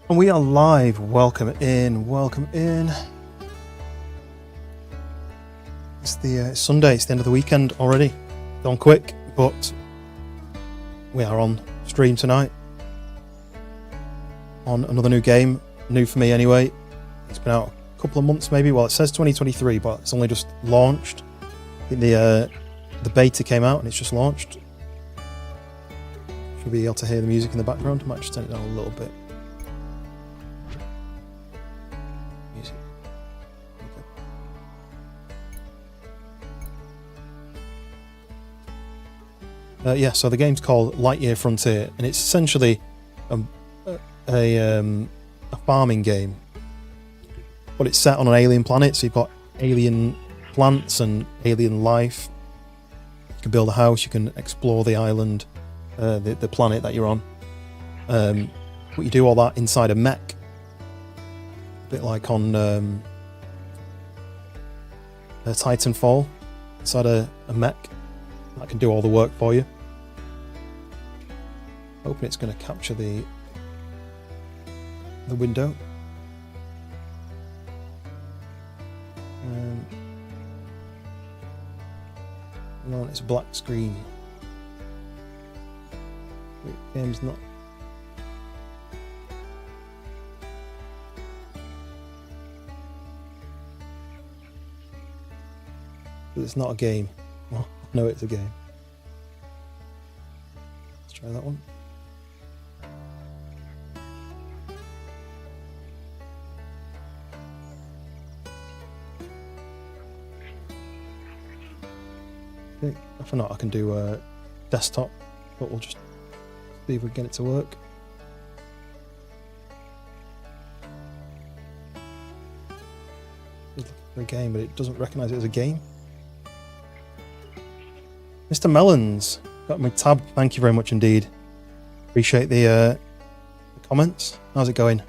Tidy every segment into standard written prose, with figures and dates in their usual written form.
And we are live. Welcome in, welcome in. It's the Sunday, it's the end of the weekend already. Gone quick, but we are on stream tonight. On another new game, new for me anyway. It's been out a couple of months maybe. Well, it says 2023, but it's only just launched. I think the beta came out and it's just launched. Should be able to hear the music in the background. I might just turn it down a little bit. Music. Okay. Yeah, so the game's called Lightyear Frontier, and it's essentially a farming game, but it's set on an alien planet. So you've got alien plants and alien life. You can build a house. You can explore the island, the planet that you're on. But you do all that inside a mech, a bit like on Titanfall, inside a mech that can do all the work for you. Hoping it's going to capture the window. No, it's a black screen. The game's not. But it's not a game. Well, no, it's a game. Let's try that one. If not, I can do a desktop, but we'll just see if we can get it to work. It's looking for a game, but it doesn't recognise it as a game. Mr. Melons, got my tab. Thank you very much indeed. Appreciate the comments. How's it going?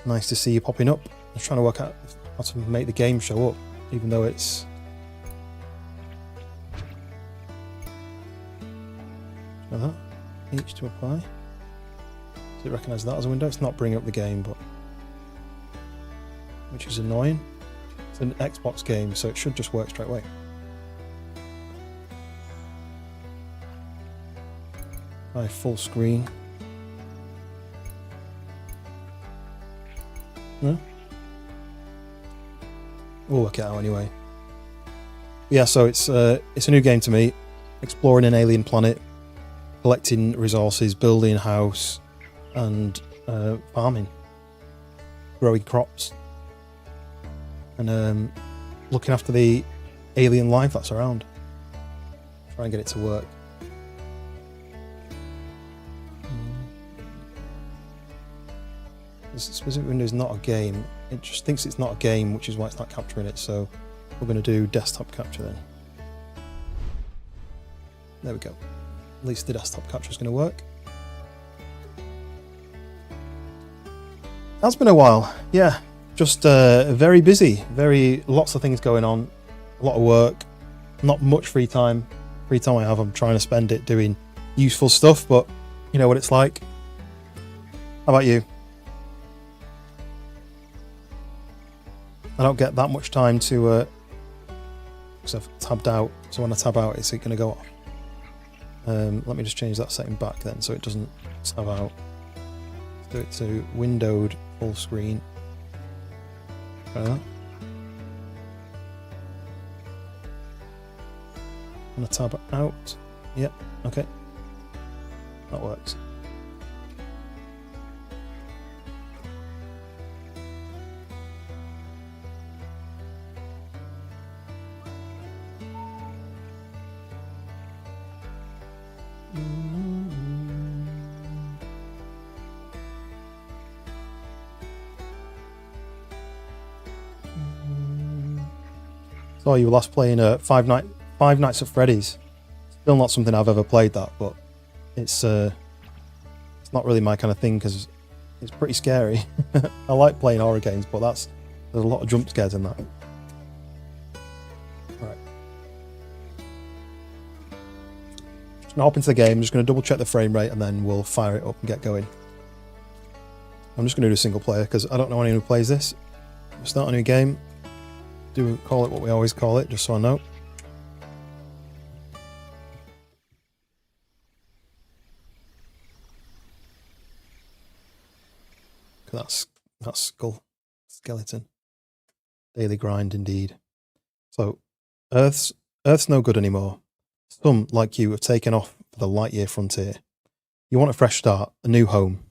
Nice to see you popping up. I was trying to work out how to make the game show up, even though it's. That each to apply. Does it recognise that as a window? It's not bringing up the game, but which is annoying. It's an Xbox game, so it should just work straight away. Try full screen. No? We'll work it out anyway. Yeah, so it's a new game to me. Exploring an alien planet. Collecting resources, building a house, and farming, growing crops, and looking after the alien life that's around. Try and get it to work. This specific window is not a game. It just thinks it's not a game, which is why it's not capturing it. So we're going to do desktop capture then. There we go. At least the desktop capture is going to work. That's been a while. Yeah, just very busy. Lots of things going on. A lot of work. Not much free time. Free time I have, I'm trying to spend it doing useful stuff, but you know what it's like. How about you? I don't get that much time to because I've tabbed out. So when I tab out, it's going to go off. Let me just change that setting back then so it doesn't tab out. Let's do it to windowed full screen. Try that. I'm going to tab out. Yep, okay. That works. Saw you were last playing Five Nights at Freddy's. Still not something I've ever played that, but it's not really my kind of thing because it's pretty scary. I like playing horror games, but there's a lot of jump scares in that. Right. Just gonna hop into the game. Just gonna double check the frame rate and then we'll fire it up and get going. I'm just going to do single player because I don't know anyone who plays this. Start a new game. Do call it what we always call it, just so I know. That skull skeleton. Daily grind indeed. So Earth's no good anymore. Some, like you, have taken off for the Lightyear frontier. You want a fresh start, a new home.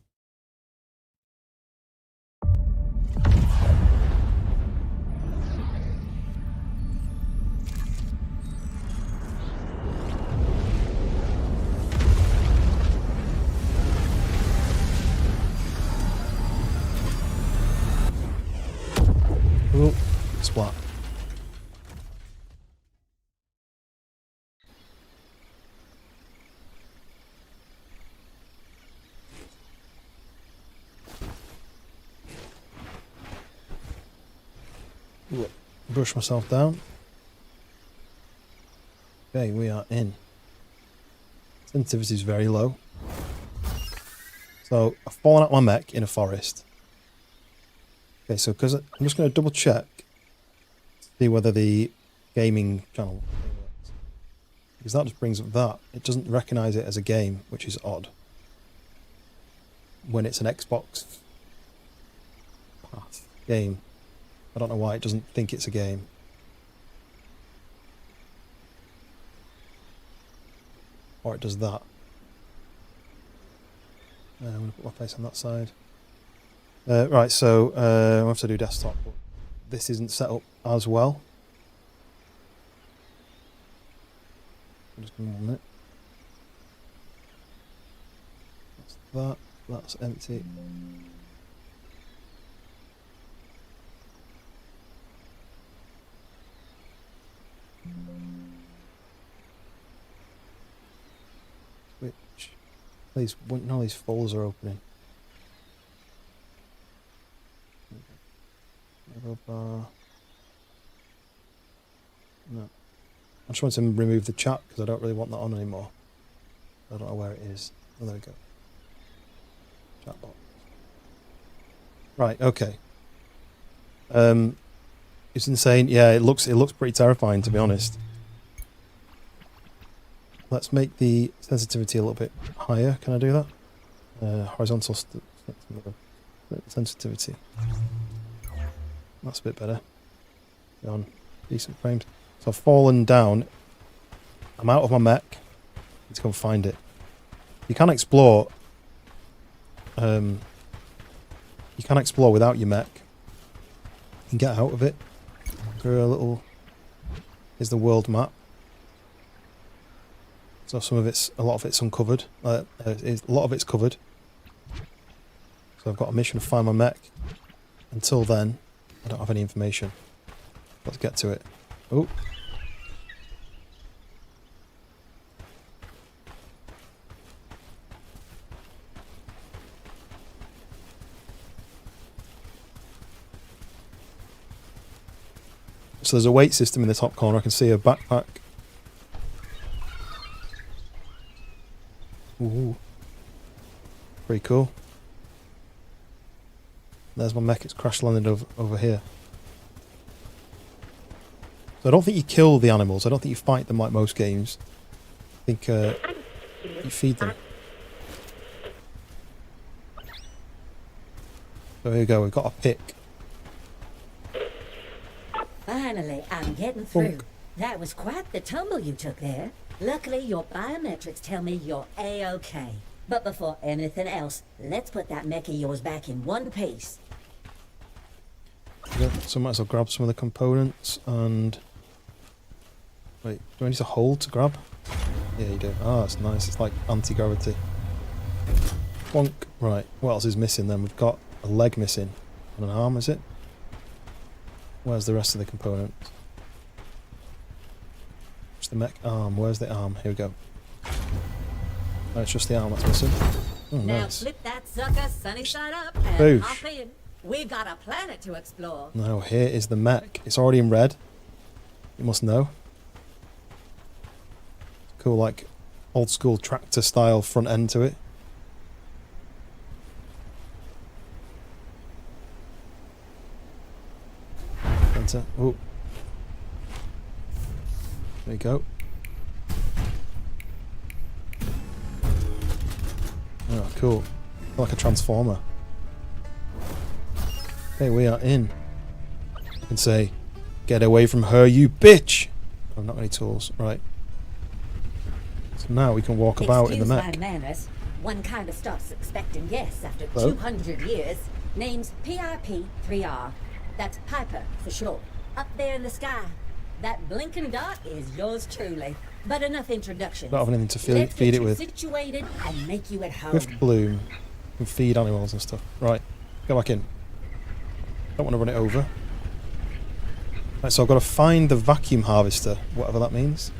Ooh, splat. Ooh, brush myself down. Okay, we are in. Sensitivity is very low. So I've fallen out my mech in a forest. Okay, so because I'm just going to double check, see whether the gaming channel works. Because that just brings up that. It doesn't recognise it as a game, which is odd. When it's an Xbox Pass game. I don't know why it doesn't think it's a game. Or it does that. I'm going to put my face on that side. Right, so I have to do desktop, but this isn't set up as well. Just give me 1 minute. That's that's empty. Which, none of these folders are opening. No. I just want to remove the chat because I don't really want that on anymore. I don't know where it is. Oh, there we go. Chat box. Right, okay. It's insane. Yeah, it looks pretty terrifying, to be honest. Let's make the sensitivity a little bit higher. Can I do that? Horizontal sensitivity. That's a bit better. On decent frames. So I've fallen down. I'm out of my mech. Let's go and find it. You can explore. You can explore without your mech. You can get out of it through a little. Here's the world map. So a lot of it's uncovered. A lot of it's covered. So I've got a mission to find my mech. Until then, I don't have any information. Let's get to it. Oh. So there's a weight system in the top corner. I can see a backpack. Ooh. Pretty cool. There's my mech. It's crash landed over here. So I don't think you kill the animals. I don't think you fight them like most games. I think you feed them. So here we go. We've got a pick. Finally, I'm getting through. That was quite the tumble you took there. Luckily, your biometrics tell me you're A-OK. But before anything else, let's put that mech of yours back in one piece. Yeah, so I might as well grab some of the components and... Wait, do I need to hold to grab? Yeah, you do. Ah, it's nice. It's like anti-gravity. Bonk. Right, what else is missing then? We've got a leg missing. And an arm, is it? Where's the rest of the components? It's the mech arm. Where's the arm? Here we go. Oh, it's just the arm that's missing. Oh, now nice. flip that sucker sunny side up and hop in. We've got a planet to explore. Now here is the mech. It's already in red. You must know. Cool, like old school tractor style front end to it. enter. Oh. There you go. Oh, cool. Like a transformer. Okay, we are in. I can say, get away from her, you bitch! I've not got any tools. Right. So now we can walk about in the mech. Excuse my manners. One kind of starts expecting yes after Hello? 200 years. Name's PIP3R. That's Piper for short. Up there in the sky. That blinking dot is yours truly. But enough introductions. Don't have anything to Let's feed get it you with. situated and make you at home. Swift bloom. You can feed animals and stuff. Right. Go back in. Don't want to run it over. Right, so I've got to find the vacuum harvester, whatever that means.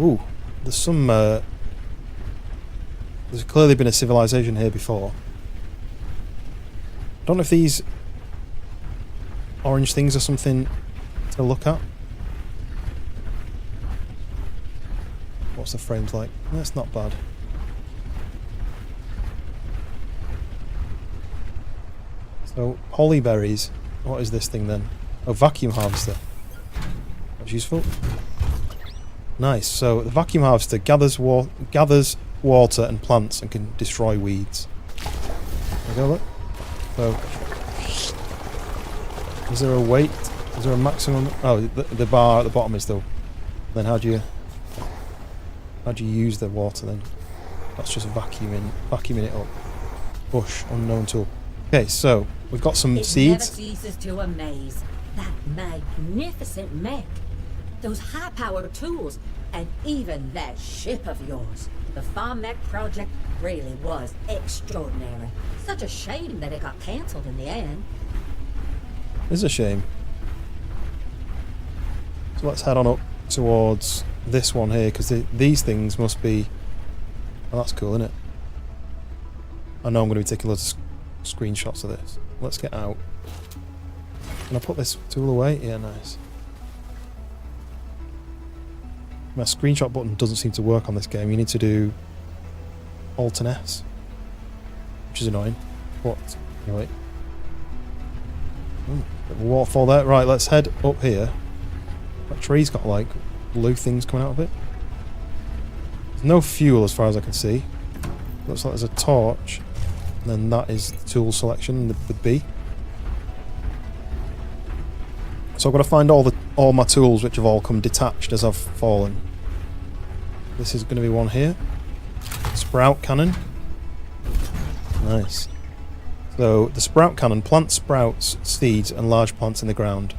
Ooh, there's some. There's clearly been a civilization here before. I don't know if these orange things are something to look at. What's the frames like? That's not bad. So, holly berries. What is this thing then? Oh, vacuum harvester. That's useful. Nice. So, the vacuum harvester gathers water and plants and can destroy weeds. There you go, look. So, is there a weight? Is there a maximum? Oh, the bar at the bottom is though. Then how do you use the water then? That's just vacuuming it up. Bush, unknown tool. Okay, so we've got some It seeds. never ceases to amaze. That magnificent mech. Those high-powered tools. And even that ship of yours. The Farm Mech project really was extraordinary. Such a shame that it got cancelled in the end. It's a shame. So let's head on up towards this one here, because these things must be... Oh, that's cool, isn't it? I know I'm going to be taking loads of screenshots of this. Let's get out. Can I put this tool away? Yeah, nice. My screenshot button doesn't seem to work on this game. You need to do Alt and S, which is annoying. But anyway, waterfall there. Right, let's head up here. That tree's got like blue things coming out of it. There's no fuel as far as I can see. Looks like there's a torch. And then that is the tool selection with B. So I've got to find all my tools, which have all come detached as I've fallen. This is going to be one here. Sprout cannon. Nice. So the sprout cannon plants sprouts, seeds, and large plants in the ground.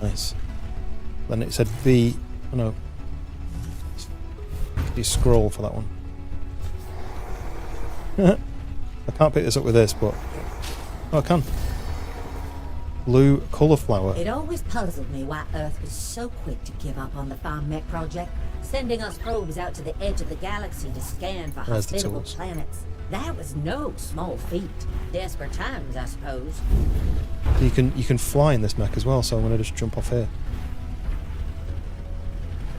Nice. Then it said V. Oh no. You scroll for that one. I can't pick this up with this, but oh, I can. Blue cauliflower. It always puzzled me why Earth was so quick to give up on the Farm Mech project, sending us probes out to the edge of the galaxy to scan for There's the hospitable tools. planets. That was no small feat. Desperate times, I suppose. You can fly in this mech as well, so I'm going to just jump off here.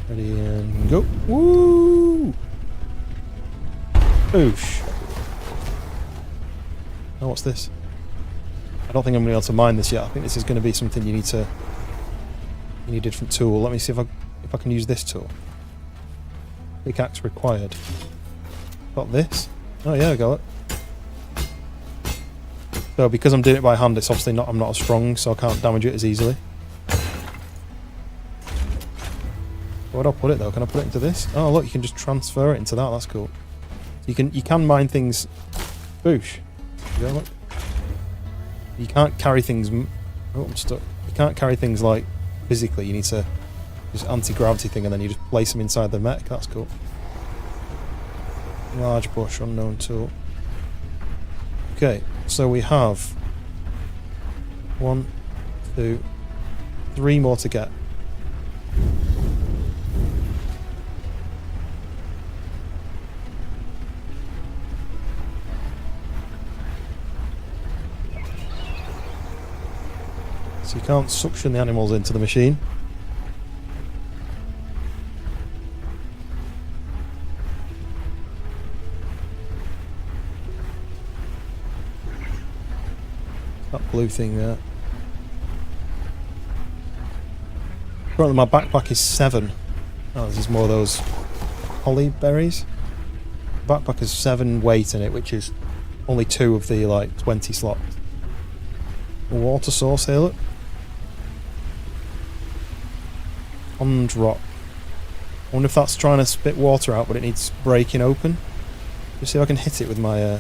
Ready and go. Woo! Boosh. Oh, what's this? I don't think I'm going to be able to mine this yet. I think this is going to be something you need a different tool. Let me see if I can use this tool. Pickaxe required. Got this. Oh yeah, I got it. So because I'm doing it by hand, it's obviously I'm not as strong, so I can't damage it as easily. Where do I put it though? Can I put it into this? Oh look, you can just transfer it into that. That's cool. You can mine things. Boosh. There you go, look. You can't carry things. Oh, I'm stuck. You can't carry things like physically. You need to use anti-gravity thing, and then you just place them inside the mech. That's cool. Large bush, unknown tool. Okay, so we have 1, 2, 3 more to get. So you can't suction the animals into the machine. blue thing there. Currently my backpack is 7. Oh, there's more of those holly berries. Backpack has 7 weight in it, which is only 2 of the like 20 slots. A water source here, look. Pond rock. I wonder if that's trying to spit water out, but it needs breaking open. Just see if I can hit it with my...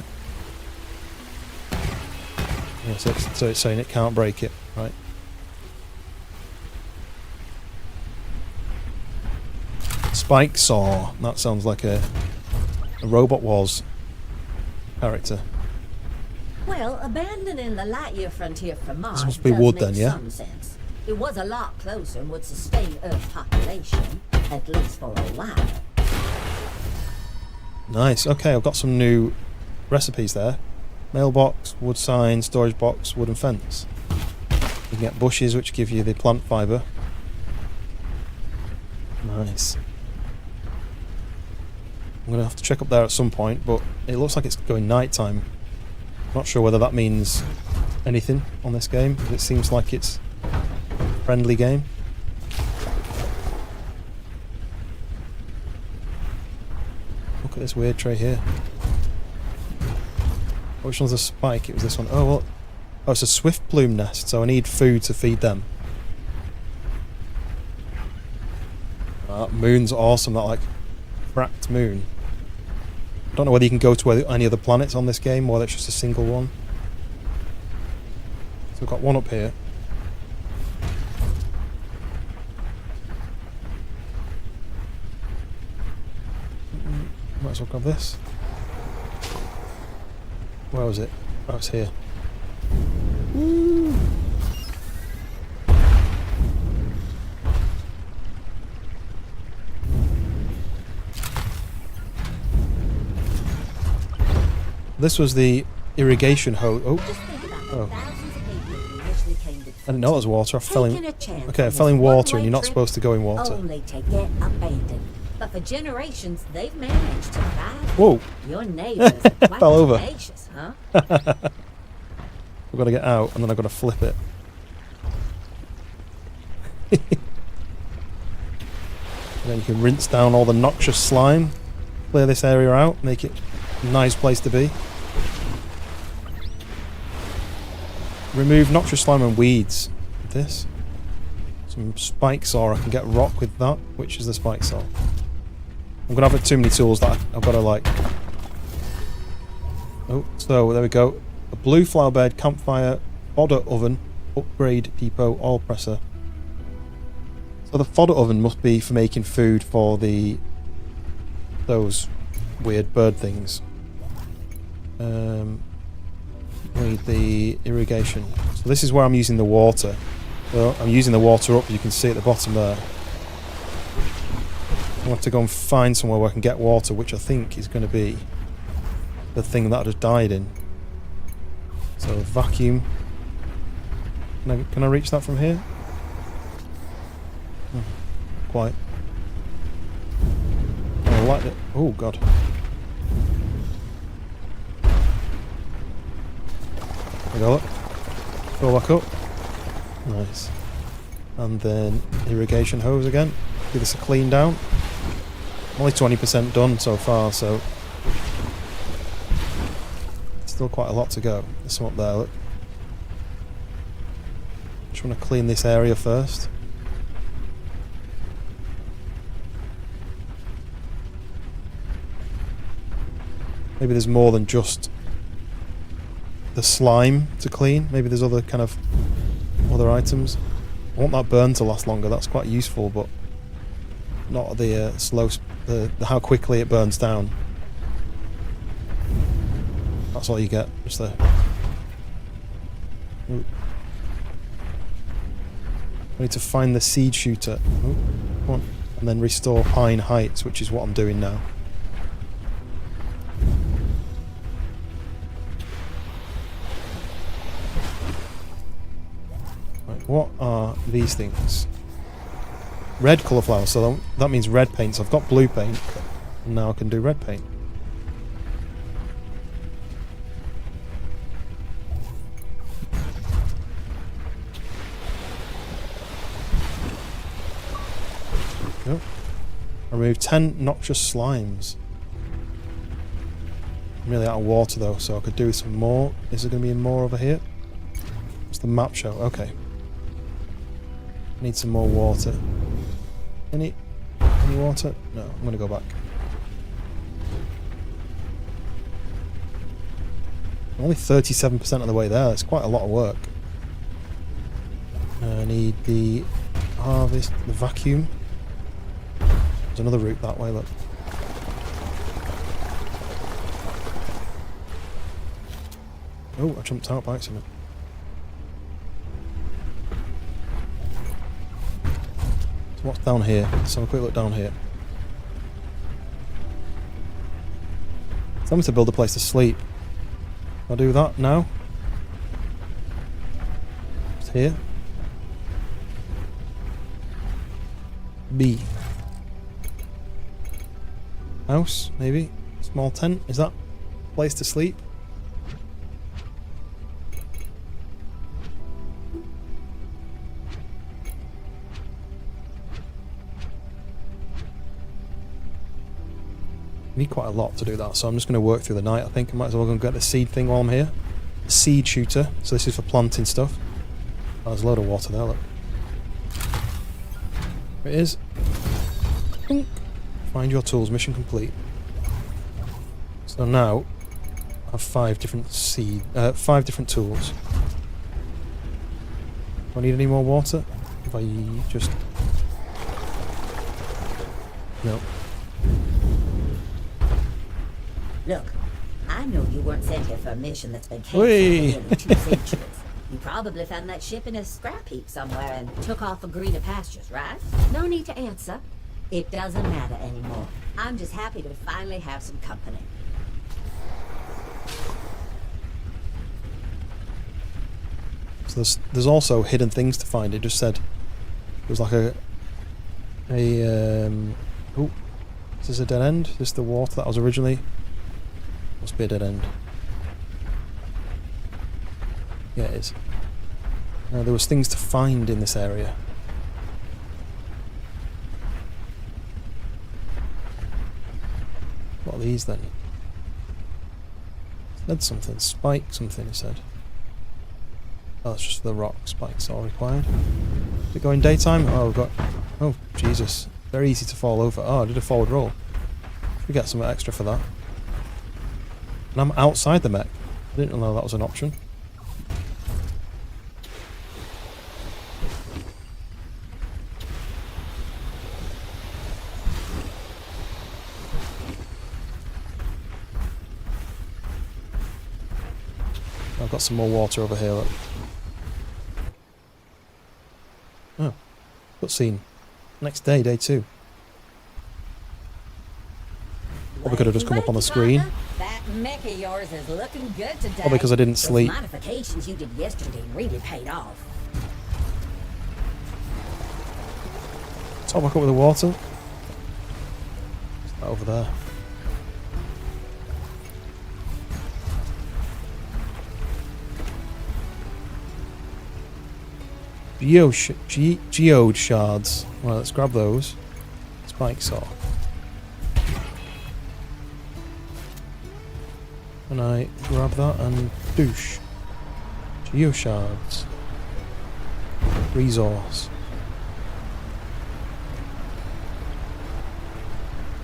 Yeah, so it's saying it can't break it, right? Spike saw. That sounds like a Robot Wars character. Well, abandoning the Lightyear frontier for Mars must be does wood make then, yeah? some sense. It was a lot closer and would sustain Earth's population, at least for a while. Nice. Okay, I've got some new recipes there. Mailbox, wood sign, storage box, wooden fence. You can get bushes which give you the plant fibre. Nice. I'm going to have to check up there at some point, but it looks like it's going night time. Not sure whether that means anything on this game, but it seems like it's a friendly game. Look at this weird tray here. Which one's a spike? It was this one. Oh, well. Oh, it's a swift plume nest, so I need food to feed them. Oh, that moon's awesome, that like cracked moon. I don't know whether you can go to any other planets on this game or that's just a single one. So we've got one up here. Might as well grab this. Where was it? Oh, it's here. Woo. This was the irrigation hose. Oh. Oh. I didn't know it was water. I fell in. Okay, I fell in water, and you're not supposed to go in water. Only to get abandoned. But for generations, they've managed to thrive. Whoa! Your neighbors are quite fell over. tenacious, huh? We've got to get out, and then I've got to flip it. And then you can rinse down all the noxious slime, clear this area out, make it a nice place to be. Remove noxious slime and weeds with this. Some spike saw, I can get rock with that. Which is the spike saw? I'm going to have too many tools that I've got to like... Oh, so there we go. A blue flower bed, campfire, fodder oven, upgrade depot, oil presser. So the fodder oven must be for making food for those weird bird things. Need the irrigation. So this is where I'm using the water. Well, I'm using the water up, you can see at the bottom there. I have to go and find somewhere where I can get water, which I think is going to be the thing that I just died in. So vacuum. Can I reach that from here? Oh, quite. Oh, I like it. Oh god. There we go, look. Fill back up. Nice. And then irrigation hose again. Give this a clean down. Only 20% done so far, so still quite a lot to go. There's some up there, look. Just want to clean this area first. Maybe there's more than just the slime to clean. Maybe there's other kind of other items. I want that burn to last longer. That's quite useful, but not the the how quickly it burns down. That's all you get. Just there. Ooh. I need to find the seed shooter. Ooh, come on. And then restore Pine Heights, which is what I'm doing now. What are these things? Red colour flowers, so that means red paint. So I've got blue paint, and now I can do red paint. Go. Remove 10 noxious slimes. I'm really out of water though, so I could do some more. Is there going to be more over here? What's the map show? Okay. Need some more water. Any water? No, I'm going to go back. I'm only 37% of the way there. That's quite a lot of work. I need the harvest, the vacuum. There's another route that way, look. Oh, I jumped out by accident. So what's down here? Let's have a quick look down here. Tell me to build a place to sleep. I'll do that now. It's here. B. House, maybe? Small tent? Is that place to sleep? Need quite a lot to do that, so I'm just going to work through the night. I think I might as well go and get the seed thing while I'm here. The seed shooter. So this is for planting stuff. Oh, there's a load of water there, look. There it is. Find your tools. Mission complete. So now I have 5 different tools. Do I need any more water? If I just... No. Look, I know you weren't sent here for a mission that's been canceled for Whee! nearly 2 centuries. You probably found that ship in a scrap heap somewhere and took off for greener pastures, right? No need to answer. It doesn't matter anymore. I'm just happy to finally have some company. So there's also hidden things to find. It just said it was like oh, is this a dead end? Is this the water that was originally? Must be a dead end. Yeah, it is. There was things to find in this area. What are these then? Said something. Spike something, it said. Oh, it's just the rock spikes are required. Is it going daytime? Oh, we've got... Oh, Jesus. Very easy to fall over. Oh, I did a forward roll. We get some extra for that. And I'm outside the mech. I didn't know that was an option. I've got some more water over here, look. Oh, cutscene. Next day, day 2. Probably could have just come up on the screen. That mech of yours is looking good today. Probably because I didn't sleep. Those modifications you did yesterday really paid off. Top back up with the water. Is that over there? Geode shards. Right, let's grab those. Spike saw. And I grab that and douche. Geo shards. Resource.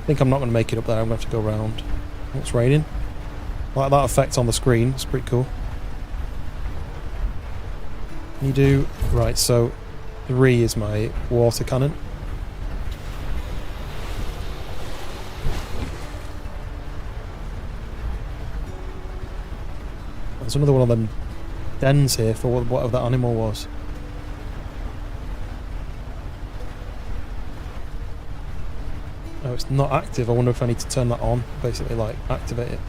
I think I'm not going to make it up there. I'm going to have to go around. Oh, it's raining. I like that effect on the screen. It's pretty cool. You do... Right, so 3 is my water cannon. There's another one of them dens here for whatever that animal was. Oh, it's not active. I wonder if I need to turn that on. Basically, like, activate it.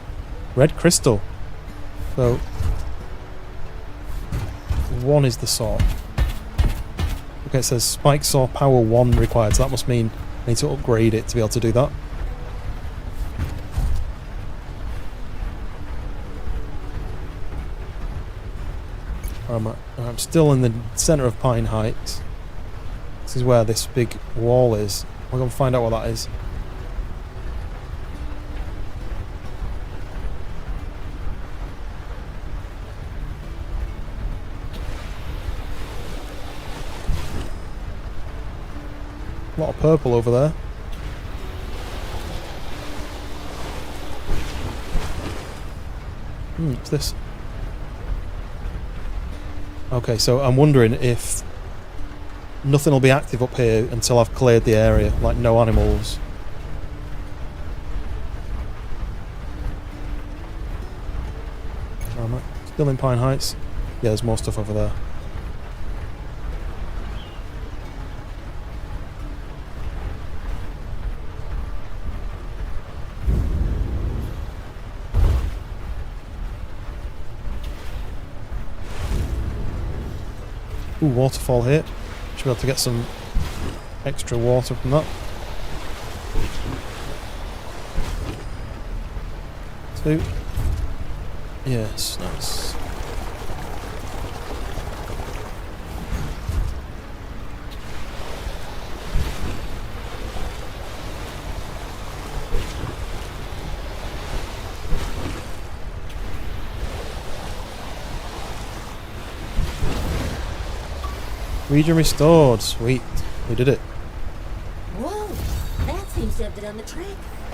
Red crystal. So... 1 is the saw. Okay, it says spike saw power 1 required, so that must mean I need to upgrade it to be able to do that. I'm still in the centre of Pine Heights. This is where this big wall is. We're going to find out what that is. A lot of purple over there. What's this? Okay, so I'm wondering if nothing will be active up here until I've cleared the area, like no animals. Where am I? Still in Pine Heights? Yeah, there's more stuff over there. Ooh, waterfall here. Should be able to get some extra water from that. 2. Yes, nice. Region restored. Sweet. We did it. Whoa, that seems to have done the trick.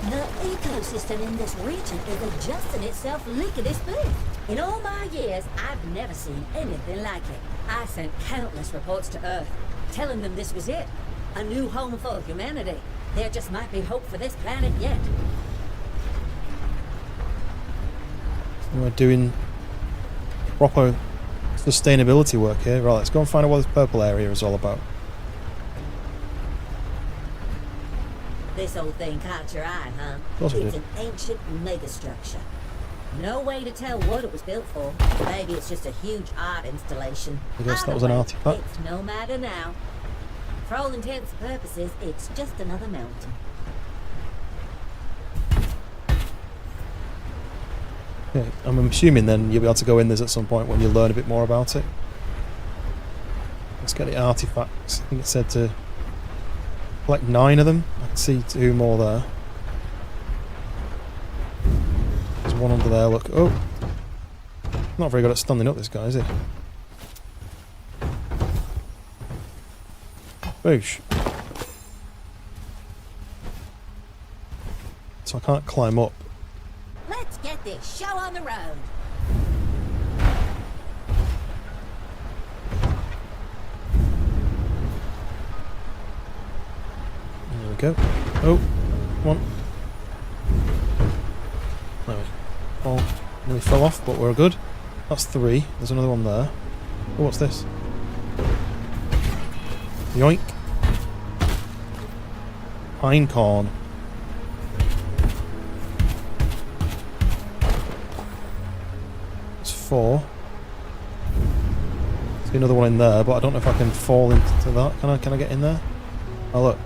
The ecosystem in this region is adjusting itself lickety-split. In all my years, I've never seen anything like it. I sent countless reports to Earth, telling them this was it. A new home for humanity. There just might be hope for this planet yet. We're doing proper sustainability work here. Right, let's go and find out what this purple area is all about. This old thing caught your eye, huh? Of course it It's did. an ancient megastructure. No way to tell what it was built for. Maybe it's just a huge art installation. I guess that Either was an way, artifact. It's no matter now. For all intents and purposes, it's just another mountain. Okay, I'm assuming then you'll be able to go in this at some point when you learn a bit more about it. Let's get the artifacts. I think it said to collect 9 of them. I can see 2 more there. There's one under there, look. Oh! Not very good at standing up, this guy, is he? Boosh. So I can't climb up. Let's get this show on the road. There we go. Oh, come on. There we go. Oh, nearly fell off, but we're good. That's 3. There's another one there. Oh, what's this? Yoink. Pine corn. It's 4. See another one in there, but I don't know if I can fall into that. Can I get in there? Oh look.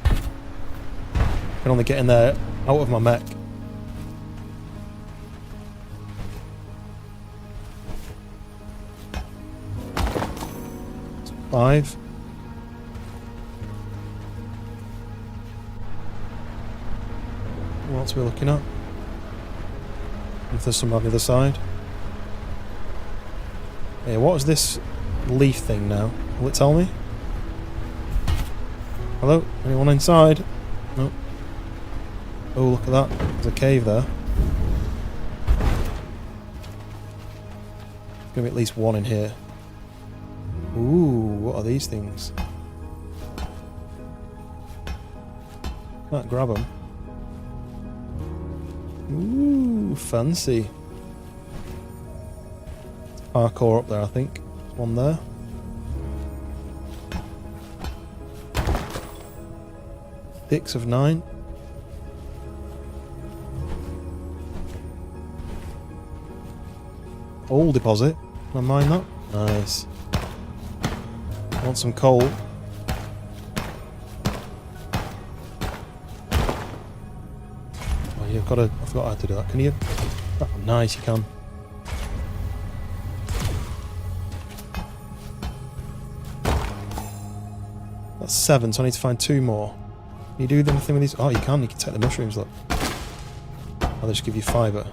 I can only get in there out of my mech. It's 5. What else are we looking at? If there's some on the other side. Hey, what is this leaf thing now? Will it tell me? Hello? Anyone inside? No. Oh, look at that. There's a cave there. There's gonna be at least one in here. Ooh, what are these things? Can't grab them. Ooh, fancy. Parkour up there, I think. There's one there. Six of 9. Coal deposit. Can I mine that? Nice. I want some coal. Oh, you've got to. I forgot how to do that. Can you? Oh, nice, you can. That's 7, so I need to find 2 more. Can you do anything with these? Oh, you can take the mushrooms, look. I'll just give you fibre.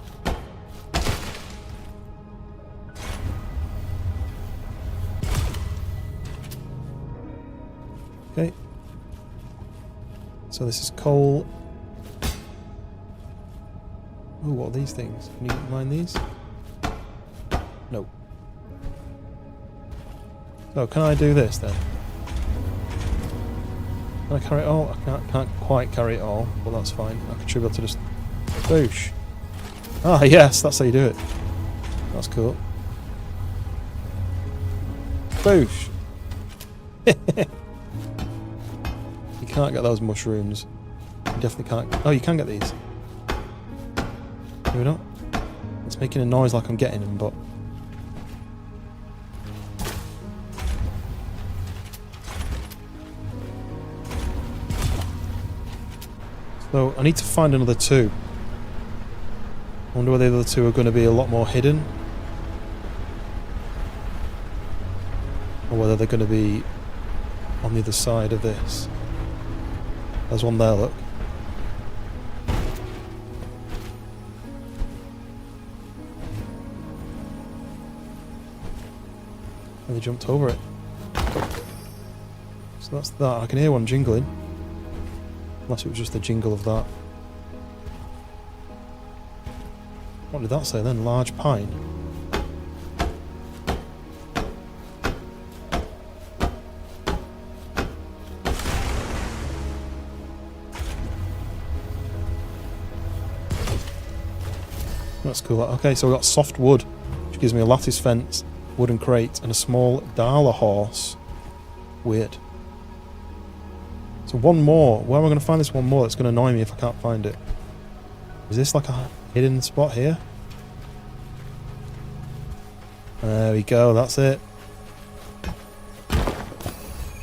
Okay. So this is coal. Oh, what are these things? Can you mine these? No. So can I do this then? Can I carry it all? I can't quite carry it all, but that's fine. I should be able to just... Boosh! Ah, yes, that's how you do it. That's cool. Boosh! You can't get those mushrooms. You definitely can't... Oh, you can get these. Maybe not. It's making a noise like I'm getting them, but... So, I need to find another 2. I wonder whether the other 2 are going to be a lot more hidden. Or whether they're going to be on the other side of this. There's one there, look. And they jumped over it. So that's that. I can hear one jingling. Unless it was just the jingle of that. What did that say then? Large pine? That's cool. Okay, so we've got soft wood, which gives me a lattice fence, wooden crate, and a small Dala horse. Weird. So one more. Where am I going to find this one more that's going to annoy me if I can't find it? Is this like a hidden spot here? There we go, that's it.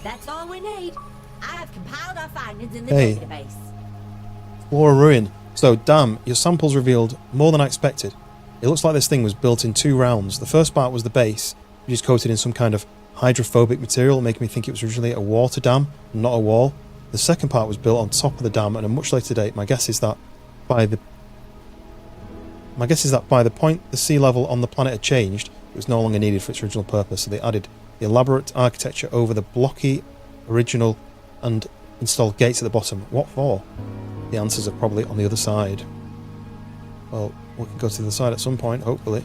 That's all we need. I've compiled our findings in the Hey. database. Flora ruin. So, damn, your samples revealed more than I expected. It looks like this thing was built in 2 rounds. The first part was the base, which is coated in some kind of hydrophobic material, making me think it was originally a water dam, not a wall. The second part was built on top of the dam at a much later date. My guess is that by the point the sea level on the planet had changed, it was no longer needed for its original purpose, so they added the elaborate architecture over the blocky original and installed gates at the bottom. What for? The answers are probably on the other side. Well, we can go to the other side at some point, hopefully.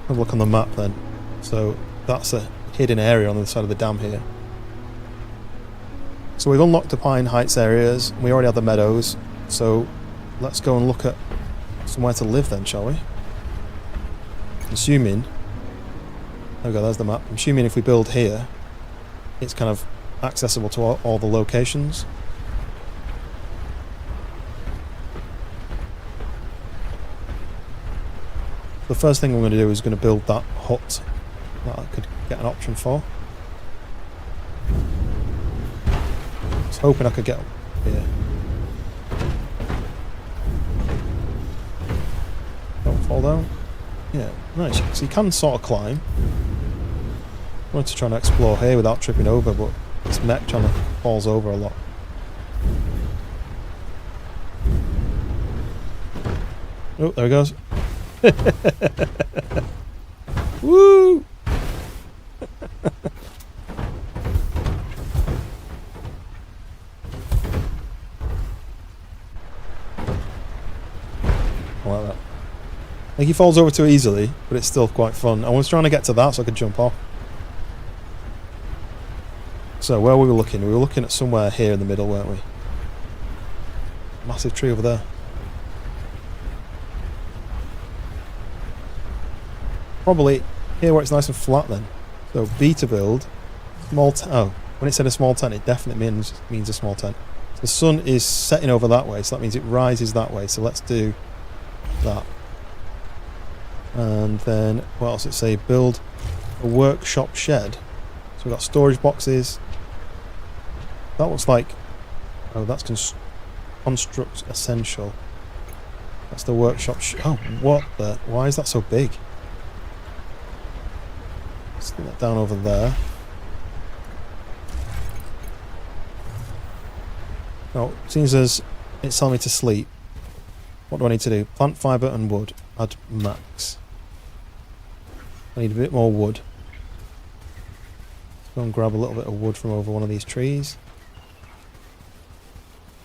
Have a look on the map then. So that's a hidden area on the other side of the dam here. So we've unlocked the Pine Heights areas. We already have the meadows. So let's go and look at somewhere to live then, shall we? Assuming... There we go, there's the map. I'm assuming if we build here, it's kind of accessible to all the locations. The first thing we're going to do is going to build that hut that I could get an option for. I was hoping I could get here. Don't fall down. Yeah, nice. So you can sort of climb. I wanted to try and explore here without tripping over, but this MECH kind of falls over a lot. Oh, there he goes. Woo! I like that. I think he falls over too easily, but it's still quite fun. I was trying to get to that so I could jump off. So where were we looking? We were looking at somewhere here in the middle, weren't we? Massive tree over there. Probably here where it's nice and flat then. So B to build. Small tent. Oh, when it said a small tent, it definitely means a small tent. So the sun is setting over that way, so that means it rises that way. So let's do that. And then what else did it say? Build a workshop shed. So we've got storage boxes. That looks like... Oh, that's construct essential. That's the workshop. Oh, what the? Why is that so big? Let's put that down over there. No, seems as it's telling me to sleep. What do I need to do? Plant fibre and wood. Add max. I need a bit more wood. Let's go and grab a little bit of wood from over one of these trees.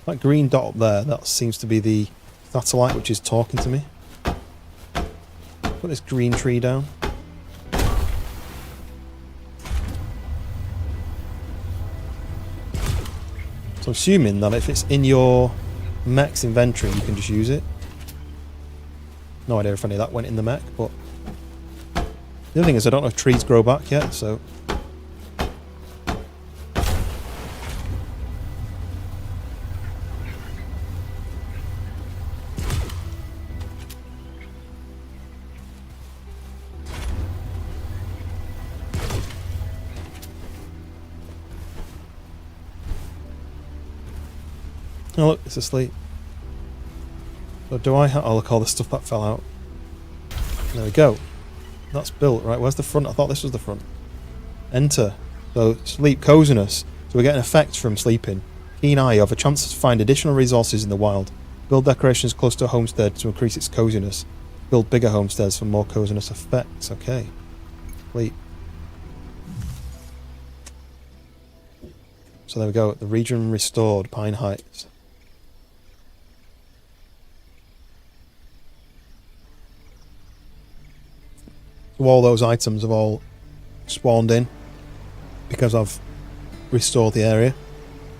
That green dot up there, that seems to be the satellite which is talking to me. Put this green tree down. So I'm assuming that if it's in your mech's inventory, you can just use it. No idea if any of that went in the mech, but the other thing is I don't know if trees grow back yet, so oh look, it's asleep. So do I have... oh look, all the stuff that fell out. There we go. That's built, right? Where's the front? I thought this was the front. Enter. So, sleep, coziness. So we're getting effects from sleeping. Keen eye, you have a chance to find additional resources in the wild. Build decorations close to a homestead to increase its coziness. Build bigger homesteads for more coziness effects. Okay. Sleep. So there we go. The region restored. Pine Heights. So all those items have all spawned in because I've restored the area.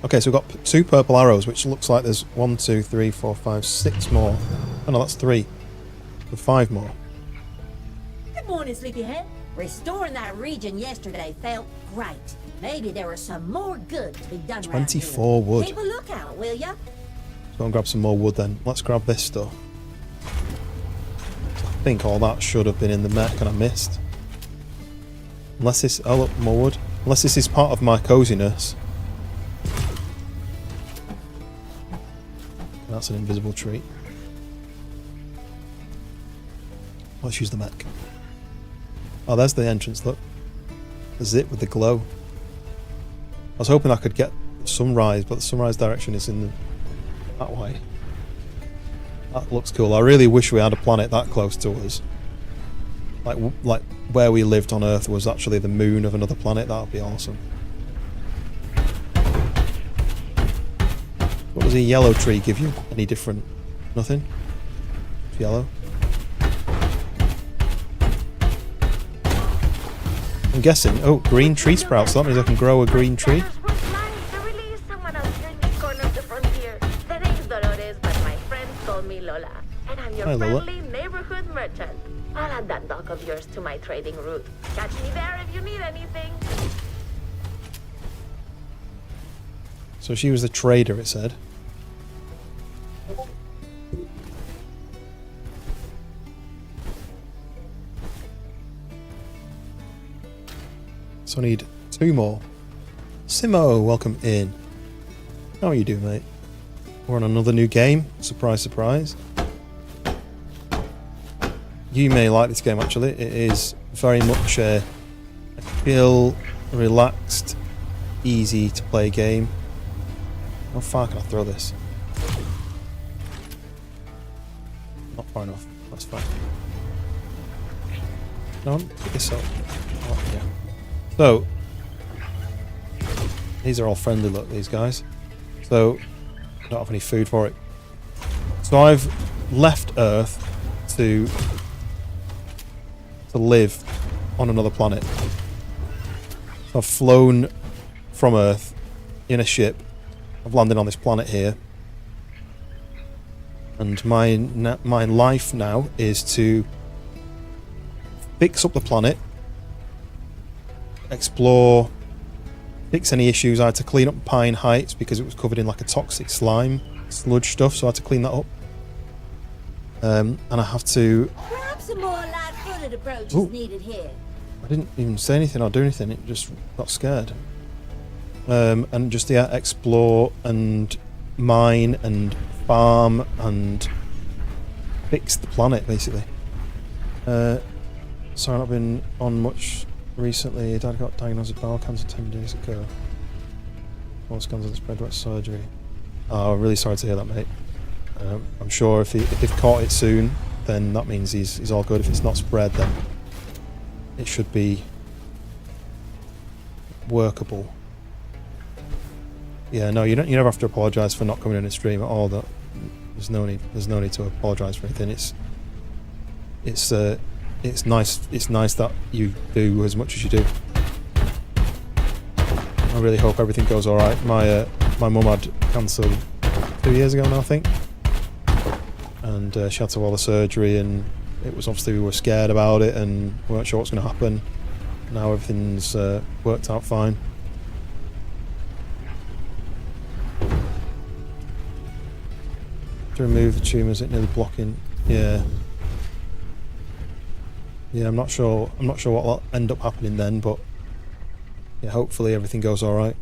Okay, so we've got 2 purple arrows, which looks like there's 1, 2, 3, 4, 5, 6 more. Oh no, that's 3. So 5 more. Good morning, sleepyhead. Restoring that region yesterday felt great. Maybe there was some more good to be done. 24 wood. Keep a lookout, will ya? Let's go and grab some more wood then. Let's grab this stuff. I think all that should have been in the mech and I missed. Unless this... oh look, more wood. Unless this is part of my coziness. That's an invisible tree. Let's use the mech. Oh, there's the entrance, look. There's it with the glow. I was hoping I could get sunrise, but the sunrise direction is in that way. That looks cool. I really wish we had a planet that close to us. Like where we lived on Earth was actually the moon of another planet. That would be awesome. What does a yellow tree give you? Any different? Nothing? It's yellow. I'm guessing. Oh, green tree sprouts. That means I can grow a green tree. Hi, friendly neighborhood merchant. I'll add that dog of yours to my trading route. Catch me there if you need anything. So she was the trader, it said. So I need 2 more. Simo, welcome in. How are you doing, mate? We're on another new game. Surprise, surprise. You may like this game, actually. It is very much a chill, relaxed, easy to play game. How far can I throw this? Not far enough. That's fine. No, pick this up. Oh, yeah. So, these are all friendly, look, these guys. So, I don't have any food for it. So I've left Earth to live on another planet. So I've flown from Earth in a ship. I've landed on this planet here. And my life now is to fix up the planet, explore, fix any issues. I had to clean up Pine Heights because it was covered in like a toxic slime, sludge stuff, so I had to clean that up. And I have to... Perhaps some more light-footed approach Ooh. is needed here. I didn't even say anything or do anything, it just got scared. And just, yeah, explore and mine and farm and fix the planet, basically. Sorry, I've not been on much recently. Dad got diagnosed with bowel cancer 10 days ago. All scans and spread wet surgery. Oh, I'm really sorry to hear that, mate. I'm sure if they've caught it soon, then that means he's all good. If it's not spread, then it should be workable. Yeah, no, you never have to apologise for not coming in and stream at all. That there's no need to apologise for anything. It's nice that you do as much as you do. I really hope everything goes all right. My mum had cancer 2 years ago now, I think, and she had to have all the surgery, and it was obviously we were scared about it and we weren't sure what's going to happen. Now everything's worked out fine. To remove the tumours, it nearly blocking. Yeah. Yeah, I'm not sure what will end up happening then, but yeah, hopefully everything goes all right.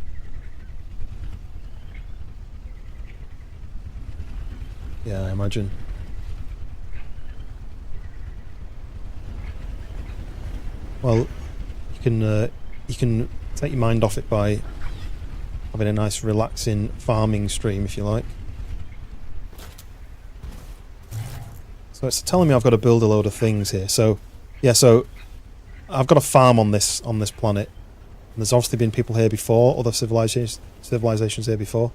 Yeah, I imagine. Well, you can take your mind off it by having a nice relaxing farming stream if you like. So it's telling me I've got to build a load of things here. So yeah, so I've got a farm on this planet. And there's obviously been people here before, other civilizations here before.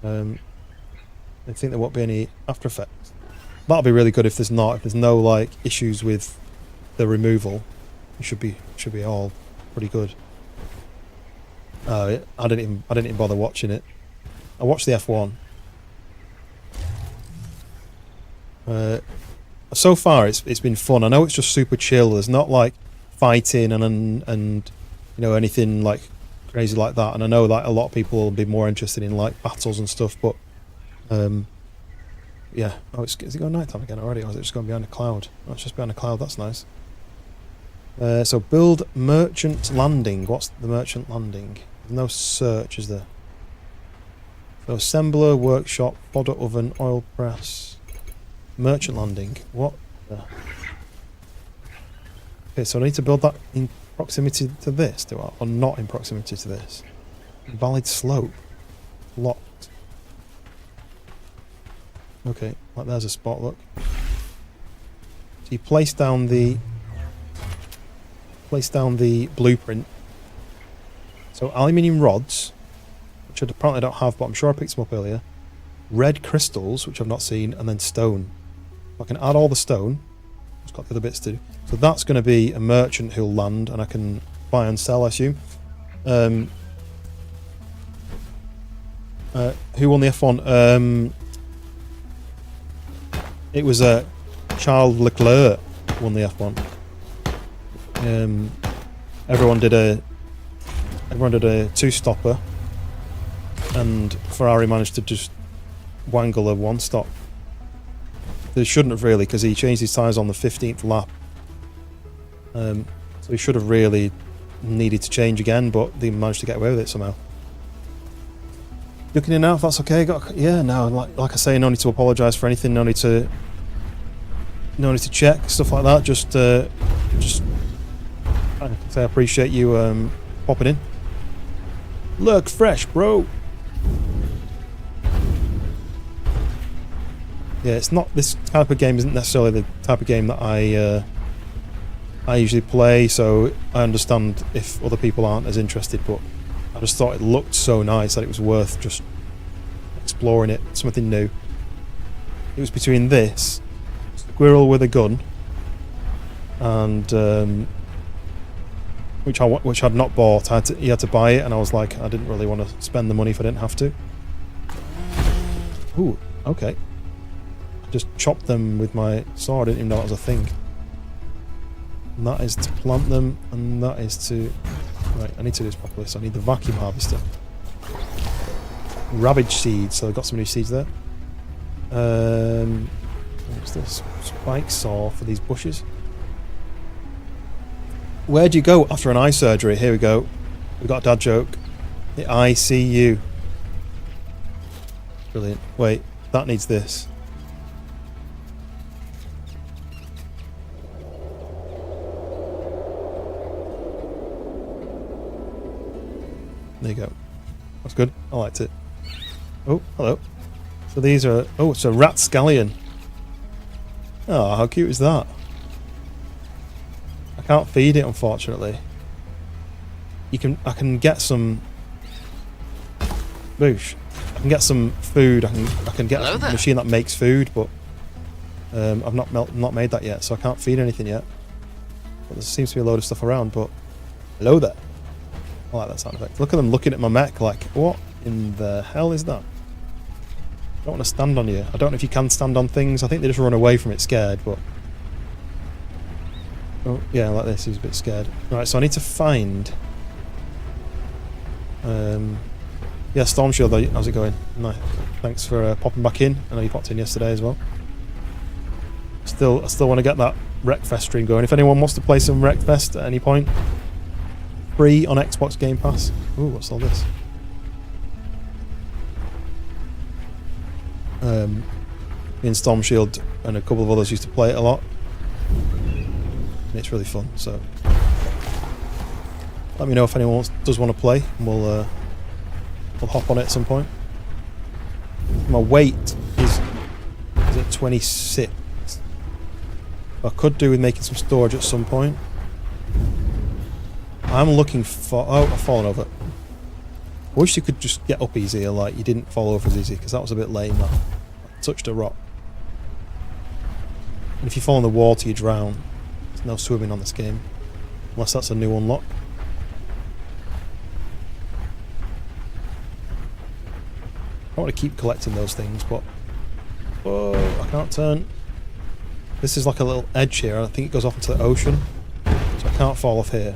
I think there won't be any after effects. That'll be really good if there's not. If there's no like issues with the removal, it should be all pretty good. I didn't even bother watching it. I watched the F1. So far it's been fun. I know it's just super chill. There's not like fighting and you know anything like crazy like that. And I know that a lot of people will be more interested in like battles and stuff. But yeah. Oh, is it going nighttime again already, or is it just going behind a cloud? Oh, it's just behind a cloud. That's nice. So build merchant landing. What's the merchant landing? There's no search, is there? So assembler, workshop, fodder oven, oil press, merchant landing. What the? Okay, so I need to build that in proximity to this, do I? Or not in proximity to this? Valid slope. Locked. Okay, like there's a spot, look. So you place down the blueprint. So aluminium rods, which I apparently don't have, but I'm sure I picked them up earlier. Red crystals, which I've not seen, and then stone. I can add all the stone. It's got the other bits to do. So that's going to be a merchant who'll land, and I can buy and sell, I assume. Who won the F1? It was Charles Leclerc won the F1. Everyone did a two-stopper, and Ferrari managed to just wangle a one-stop. They shouldn't have really, because he changed his tyres on the 15th lap. So he should have really needed to change again, but they managed to get away with it somehow. Looking in now, if that's okay. Yeah, no, like I say, no need to apologise for anything. No need to check stuff like that. Just I can say I appreciate you popping in. Look fresh, bro. Yeah, it's not, this type of game isn't necessarily the type of game that I usually play, so I understand if other people aren't as interested, but I just thought it looked so nice that it was worth just exploring it, something new. It was between this, squirrel with a gun, and which I'd not bought. He had to buy it, and I was like, I didn't really want to spend the money if I didn't have to. Ooh, okay. I just chopped them with my sword. I didn't even know that was a thing. And that is to plant them, and that is to... Right, I need to do this properly, so I need the vacuum harvester. Ravage seeds, so I've got some new seeds there. What's this? Spike saw for these bushes. Where do you go after an eye surgery? Here we go. We've got a dad joke. The ICU. Brilliant. Wait, that needs this. There you go. That's good. I liked it. Oh, hello. So these are... Oh, it's a rat scallion. Oh, how cute is that? I can't feed it, unfortunately. I can get some... Boosh. I can get some food. I can get a machine that makes food, but I've not made that yet, so I can't feed anything yet. But there seems to be a load of stuff around, but... Hello there. I like that sound effect. Look at them looking at my mech like, what in the hell is that? I don't want to stand on you. I don't know if you can stand on things. I think they just run away from it scared, but... Oh, yeah, like this. He's a bit scared. Right, so I need to find... Yeah, Storm Shield, how's it going? Nice. Thanks for popping back in. I know you popped in yesterday as well. I still want to get that Wreckfest stream going. If anyone wants to play some Wreckfest at any point, free on Xbox Game Pass. Ooh, what's all this? Me and Storm Shield and a couple of others used to play it a lot. And it's really fun, so... Let me know if anyone does want to play, and we'll hop on it at some point. My weight is at 26. I could do with making some storage at some point. I'm looking for... Oh, I've fallen over. I wish you could just get up easier, like you didn't fall over as easy, because that was a bit lame, that. I touched a rock. And if you fall in the water, you drown. There's no swimming on this game. Unless that's a new unlock. I want to keep collecting those things, but... Whoa, I can't turn. This is like a little edge here. I think it goes off into the ocean. So I can't fall off here.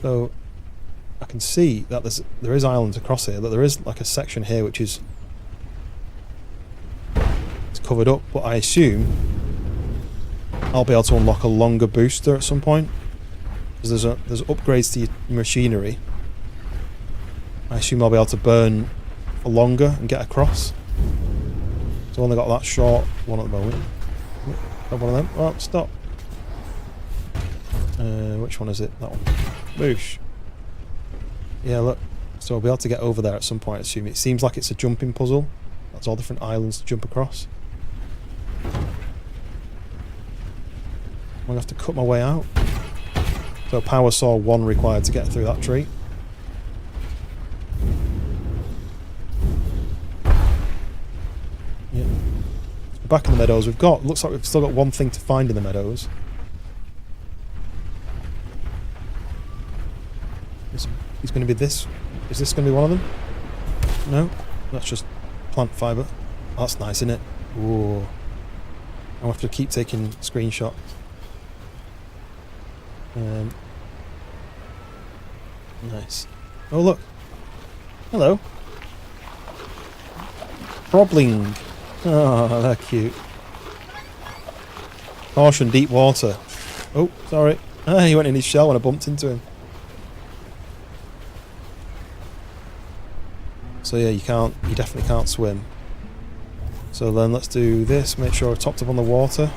So I can see that there is islands across here, that there is like a section here which is it's covered up, but I assume I'll be able to unlock a longer booster at some point. Because there's upgrades to your machinery. I assume I'll be able to burn for longer and get across. So I've only got that short one at the moment. Grab one of them. Oh, stop. Which one is it? That one. Boosh. Yeah, look. So I'll be able to get over there at some point, I assume. It seems like it's a jumping puzzle. That's all different islands to jump across. I'm going to have to cut my way out. So power saw 1 required to get through that tree. Yeah. Back in the meadows, looks like we've still got one thing to find in the meadows. Is going to be this? Is this going to be one of them? No, that's just plant fibre. Oh, that's nice, isn't it? Ooh. I'll have to keep taking screenshots. Nice. Oh look. Hello. Probling. Oh, they're cute. Caution, deep water. Oh, sorry. Ah, he went in his shell when I bumped into him. So yeah, you definitely can't swim. So then let's do this, make sure we're topped up on the water.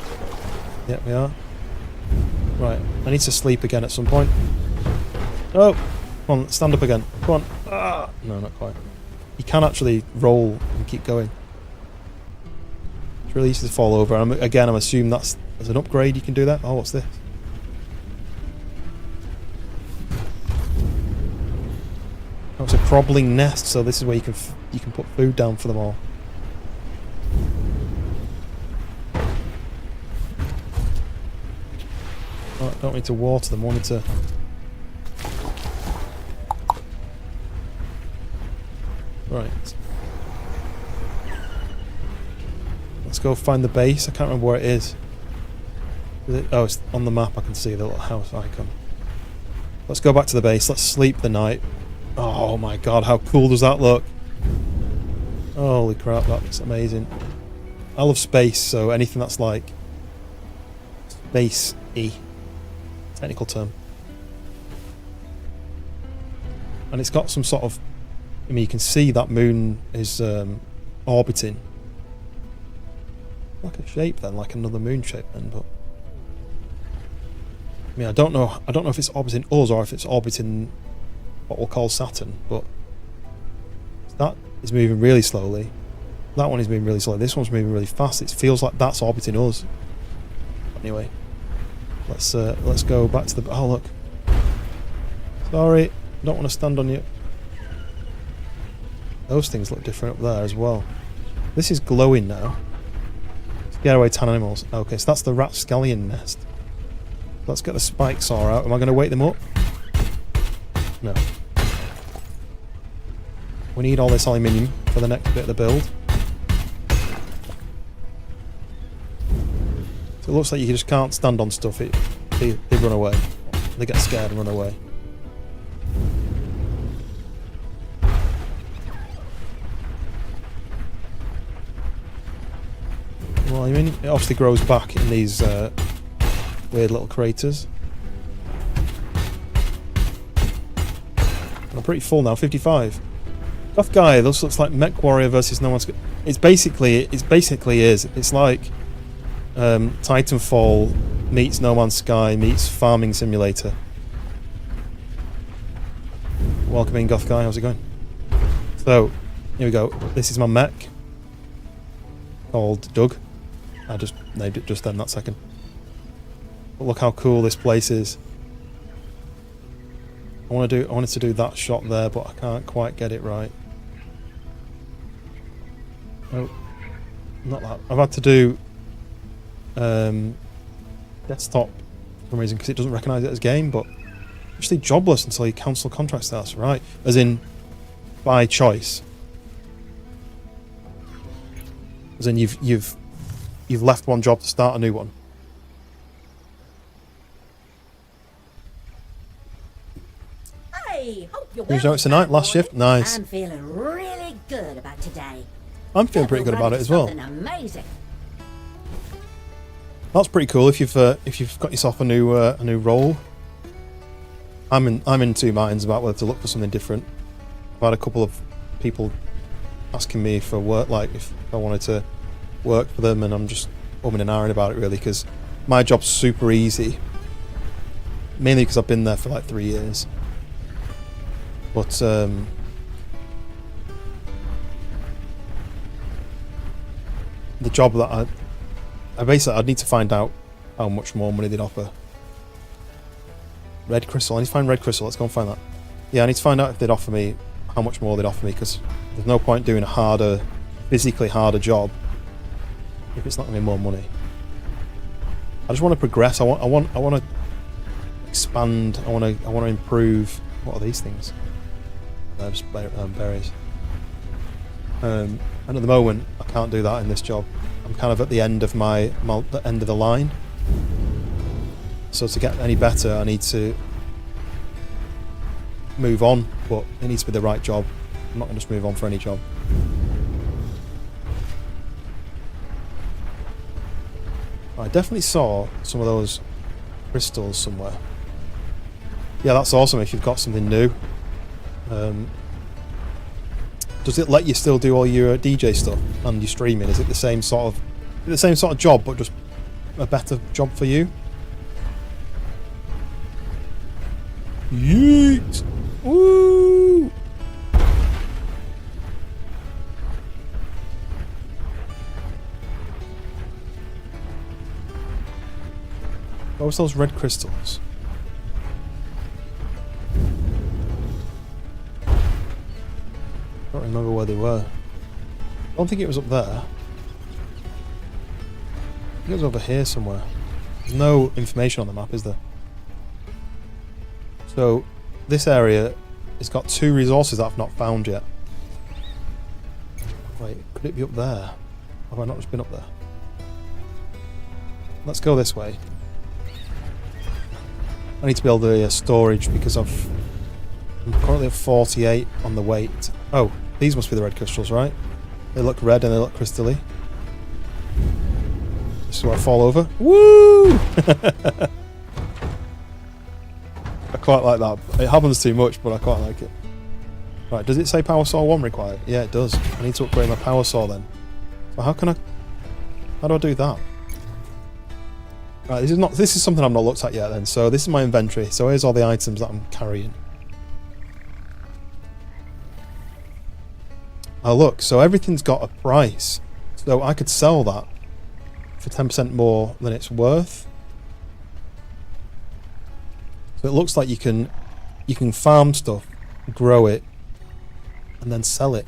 Yep, we are. Right, I need to sleep again at some point. Oh! Come on, stand up again. Come on. Ah! No, not quite. You can actually roll and keep going. It's really easy to fall over. I'm assuming that's as an upgrade you can do that. Oh, what's this? Oh, it's a crumbling nest, so this is where you can put food down for them all. Oh, I don't need to water them, I wanted to... Right. Let's go find the base. I can't remember where it is. Oh, it's on the map. I can see the little house icon. Let's go back to the base. Let's sleep the night. Oh my god, how cool does that look? Holy crap, that looks amazing. I love space, so anything that's like space-y. Technical term. And it's got some sort of... I mean, you can see that moon is orbiting. Like a shape then, like another moon shape then, but... I mean, I don't know if it's orbiting us or if it's orbiting what we'll call Saturn, but... That is moving really slowly. That one is moving really slowly. This one's moving really fast. It feels like that's orbiting us. Anyway, let's go back to the... Oh, look. Sorry, don't want to stand on you. Those things look different up there as well. This is glowing now. Scare away tan animals. Okay, so that's the rapscallion nest. Let's get the spike saw out. Am I going to wake them up? No. We need all this aluminium for the next bit of the build. So it looks like you just can't stand on stuff. They run away. They get scared and run away. Well, I mean, it obviously grows back in these weird little craters. I'm pretty full now, 55. Tough guy. This looks like Mech Warrior versus No One's. It's basically is. It's like Titanfall meets No Man's Sky meets Farming Simulator. Welcome in, Goth Guy. How's it going? So here we go. This is my mech called Doug. I just named it just then that second. But look how cool this place is. I wanted to do that shot there, but I can't quite get it right. Oh, not that. I've had to do desktop for some reason because it doesn't recognise it as game, but actually jobless until you cancel contract status, right? As in, by choice. As in, you've left one job to start a new one. Hey, hope you're Who's out tonight? Last shift? Nice. I'm feeling really good about today. I'm feeling pretty good about it as well. Something amazing. That's pretty cool if you've got yourself a new role. I'm in two minds about whether to look for something different. I've had a couple of people asking me for work, like if I wanted to work for them, and I'm just umming and ahhing about it really because my job's super easy. Mainly because I've been there for like 3 years. But the job that I'd need to find out how much more money they'd offer. Red Crystal. I need to find Red Crystal. Let's go and find that. Yeah, I need to find out if they'd offer me how much more they'd offer me because there's no point doing a physically harder job if it's not going to be more money. I just want to progress. I want to expand. I want to improve. What are these things? They're just berries. And at the moment, I can't do that in this job. I'm kind of at the end of the end of the line. So to get any better, I need to move on, but it needs to be the right job. I'm not going to just move on for any job. I definitely saw some of those crystals somewhere. Yeah, that's awesome if you've got something new. Does it let you still do all your DJ stuff and your streaming? Is it the same sort of job, but just a better job for you? Yeet! Woo! What was those red crystals? I don't remember where they were. I don't think it was up there. I think it was over here somewhere. There's no information on the map, is there? So, this area has got 2 resources that I've not found yet. Wait, could it be up there? Have I not just been up there? Let's go this way. I need to build a storage because I'm currently at 48 on the weight. Oh, these must be the red crystals, right? They look red and they look crystally. This is where I fall over. Woo! I quite like that. It happens too much, but I quite like it. Right, does it say power saw 1 required? Yeah, it does. I need to upgrade my power saw then. So how do I do that? Right, this is something I've not looked at yet then. So this is my inventory. So here's all the items that I'm carrying. Oh look, so everything's got a price. So I could sell that for 10% more than it's worth. So it looks like you can farm stuff, grow it, and then sell it.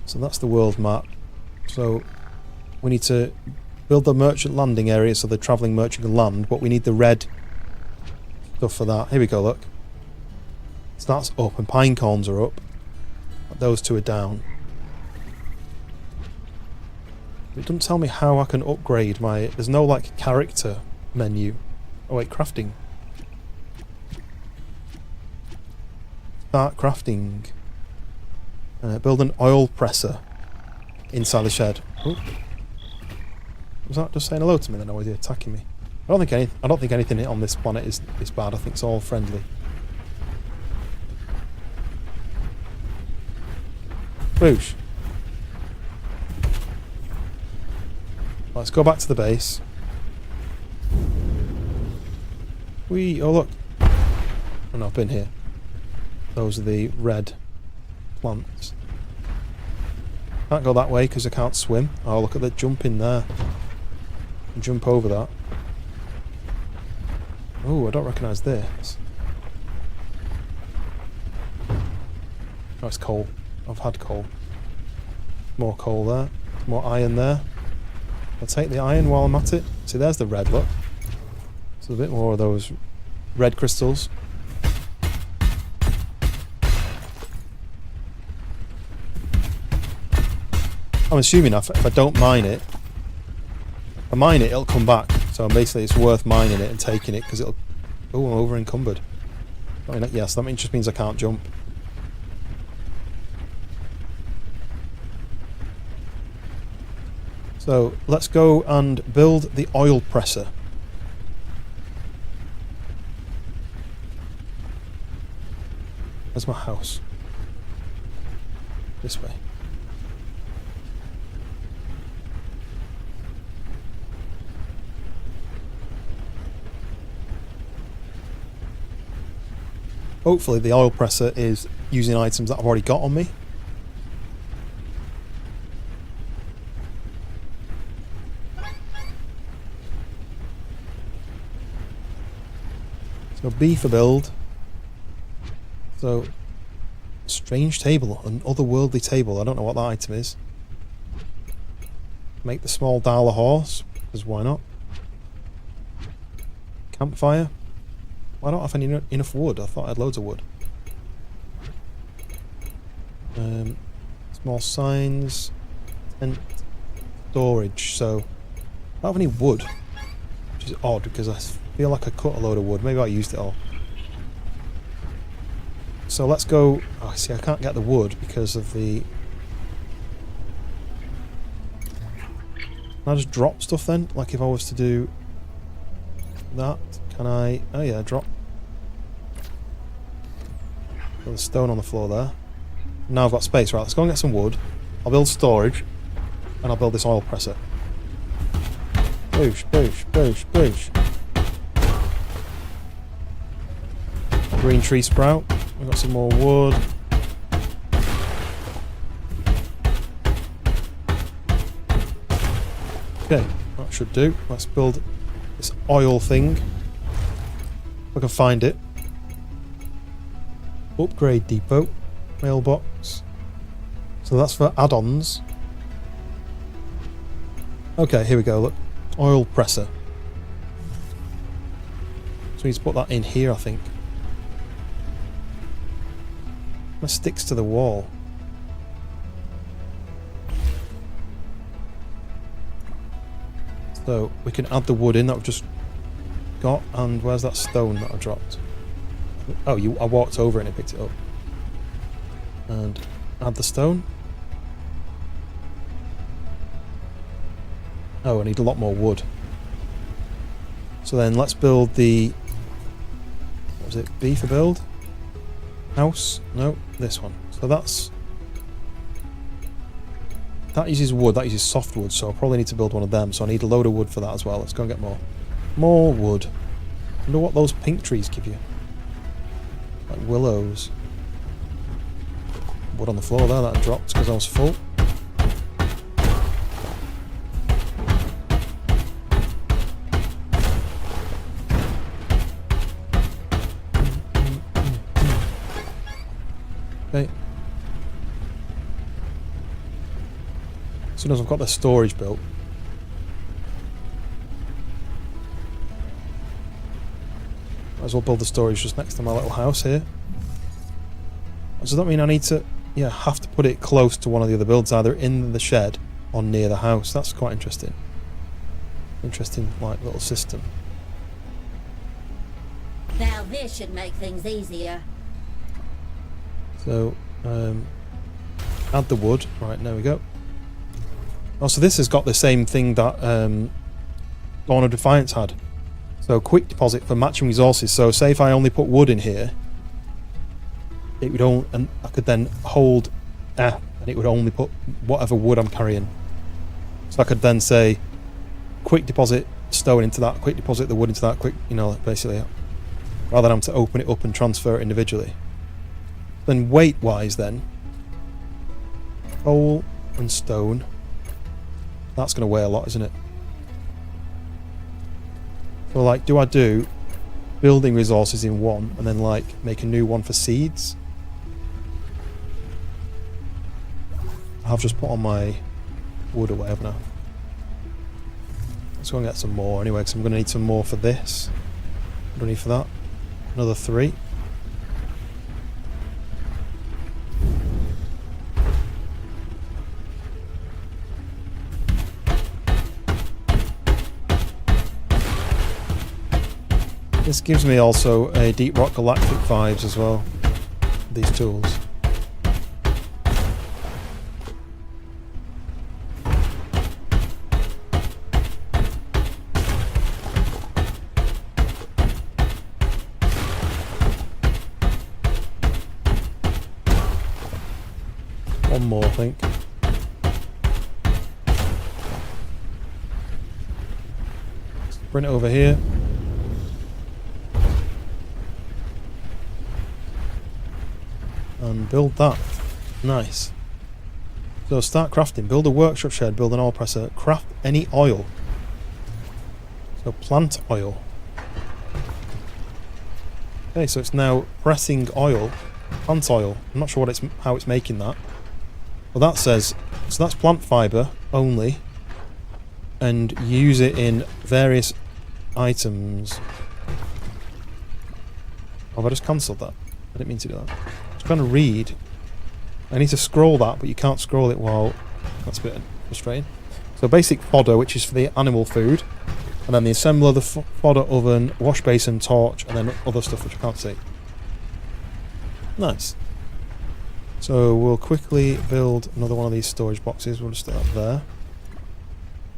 So that's the world map. So we need to build the merchant landing area so the travelling merchant can land, but we need the red stuff for that. Here we go, look. So that's up, and pine cones are up. Those two are down. It doesn't tell me how I can upgrade my... There's no, like, character menu. Oh, wait, crafting. Start crafting. Build an oil presser inside the shed. Ooh. Was that just saying hello to me then, or was he attacking me? I don't think anything on this planet is bad. I think it's all friendly. Boosh. Let's go back to the base. Oh look. Oh no, I've been here. Those are the red plants. Can't go that way because I can't swim. Oh, look at the jump in there. Jump over that. Oh, I don't recognise this. Oh, it's coal. I've had coal. More coal there. More iron there. I'll take the iron while I'm at it. See, there's the red, look. So a bit more of those red crystals. I'm assuming if I don't mine it, if I mine it, it'll come back. So basically it's worth mining it and taking it because it'll... Oh, I'm over encumbered. I mean, yes, that just means I can't jump. So let's go and build the oil presser. Where's my house? This way. Hopefully the oil presser is using items that I've already got on me. So B for build. So strange table, an otherworldly table. I don't know what that item is. Make the small dial a horse, because why not? Campfire. I don't have any enough wood. I thought I had loads of wood. Small signs. Tent. Storage. So I don't have any wood, which is odd because I feel like I cut a load of wood. Maybe I used it all. So let's go... Oh, see, I can't get the wood because of the... Can I just drop stuff then? Like if I was to do that, can I... Oh yeah, drop. There's stone on the floor there. Now I've got space. Right, let's go and get some wood. I'll build storage. And I'll build this oil presser. Boosh, boosh, boosh, boosh. Green tree sprout. We've got some more wood. Okay, that should do. Let's build this oil thing. If I can find it. Upgrade depot. Mailbox. So that's for add-ons. Okay, here we go, look. Oil presser. So we need to put that in here, I think. That sticks to the wall. So we can add the wood in that we've just got, and where's that stone that I dropped? Oh, I walked over and it picked it up. And add the stone. Oh, I need a lot more wood. So then let's build the... What was it? B for build? House? No, this one. So So that uses wood, that uses softwood, so I'll probably need to build one of them, so I need a load of wood for that as well. Let's go and get more. More wood. I wonder what those pink trees give you. Like willows. Wood on the floor there, that dropped because I was full. Okay. As soon as I've got the storage built, might as well build the storage just next to my little house here. Does that mean I need to, have to put it close to one of the other builds, either in the shed or near the house? That's quite interesting. Interesting, like, little system. Now this should make things easier. So, add the wood. Right, there we go. Oh, so this has got the same thing that Dawn of Defiance had. So, quick deposit for matching resources. So, say if I only put wood in here, it would only, and I could then hold F, and it would only put whatever wood I'm carrying. So I could then say, quick deposit stone into that, quick deposit the wood into that, quick, basically, rather than having to open it up and transfer it individually. Then weight-wise, then, coal and stone, that's going to weigh a lot, isn't it? So, like, do I do building resources in one and then, like, make a new one for seeds? I've just put on my wood or whatever now. Let's go and get some more anyway, because I'm going to need some more for this. What do I need for that? Another 3. This gives me also a Deep Rock Galactic vibes as well, these tools. One more, I think. Bring it over here. And build that. Nice. So start crafting. Build a workshop shed, build an oil presser, craft any oil. So plant oil. Okay, so it's now pressing oil. Plant oil. I'm not sure how it's making that. Well, that says, so that's plant fibre only. And use it in various items. Oh, have I just cancelled that? I didn't mean to do that. Trying to read. I need to scroll that, but you can't scroll it while... That's a bit frustrating. So basic fodder, which is for the animal food, and then the assembler, the fodder oven, wash basin, torch, and then other stuff which I can't see. Nice. So we'll quickly build another one of these storage boxes. We'll just start there.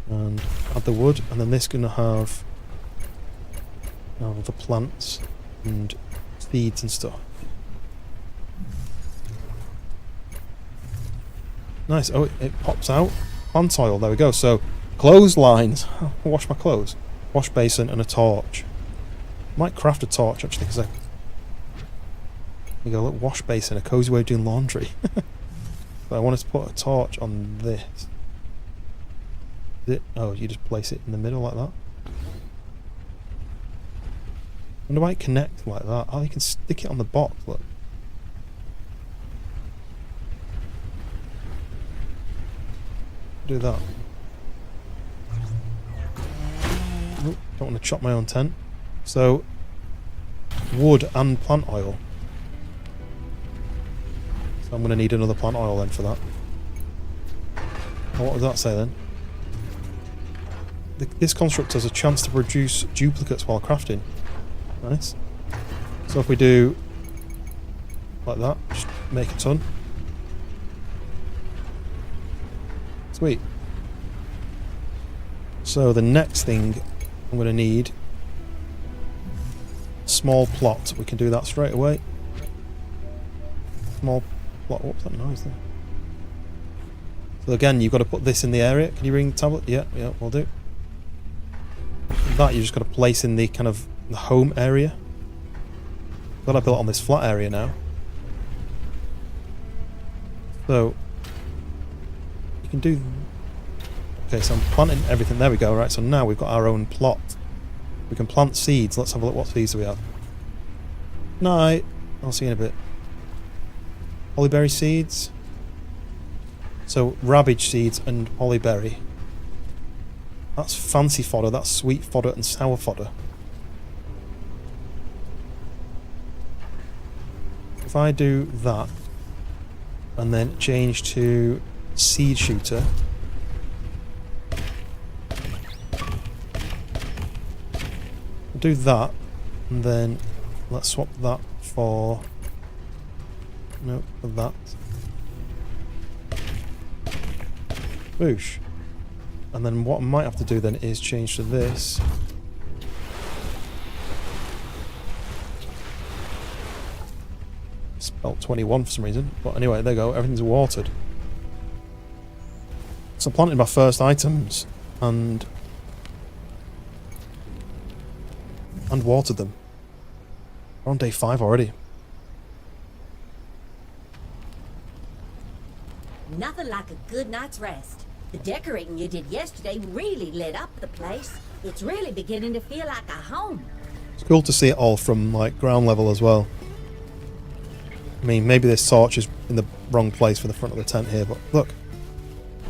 And add the wood, and then this is going to have the plants and seeds and stuff. Nice. Oh, it pops out. Plant oil. There we go. So, clotheslines. I'll wash my clothes. Wash basin and a torch. Might craft a torch, actually, because there you go. Look, wash basin. A cozy way of doing laundry. But I wanted to put a torch on this. Oh, you just place it in the middle like that. I wonder why it connects like that. Oh, you can stick it on the box, look. Do that. Oop, don't want to chop my own tent. So, wood and plant oil. So I'm going to need another plant oil then for that. Oh, what does that say then? This construct has a chance to produce duplicates while crafting. Nice. So if we do like that, just make a ton. Sweet. So the next thing I'm going to need small plot. We can do that straight away. Small What was that noise there? So again, you've got to put this in the area. Can you bring the tablet? Yeah, we'll do. That you just got to place in the kind of the home area. Got to build it on this flat area now. So you can do. Okay, so I'm planting everything. There we go. Right, so now we've got our own plot. We can plant seeds. Let's have a look. What seeds do we have? Night. I'll see you in a bit. Hollyberry seeds. So rabbage seeds and hollyberry. That's fancy fodder. That's sweet fodder and sour fodder. If I do that and then change to seed shooter. Do that and then let's swap that for for that. Boosh. And then what I might have to do then is change to this. Spelled 21 for some reason. But anyway, there you go. Everything's watered. So I planted my first items and watered them. We're on day 5 already. Nothing like a good night's rest. The decorating you did yesterday really lit up the place. It's really beginning to feel like a home. It's cool to see it all from like ground level as well. I mean, maybe this torch is in the wrong place for the front of the tent here, but look.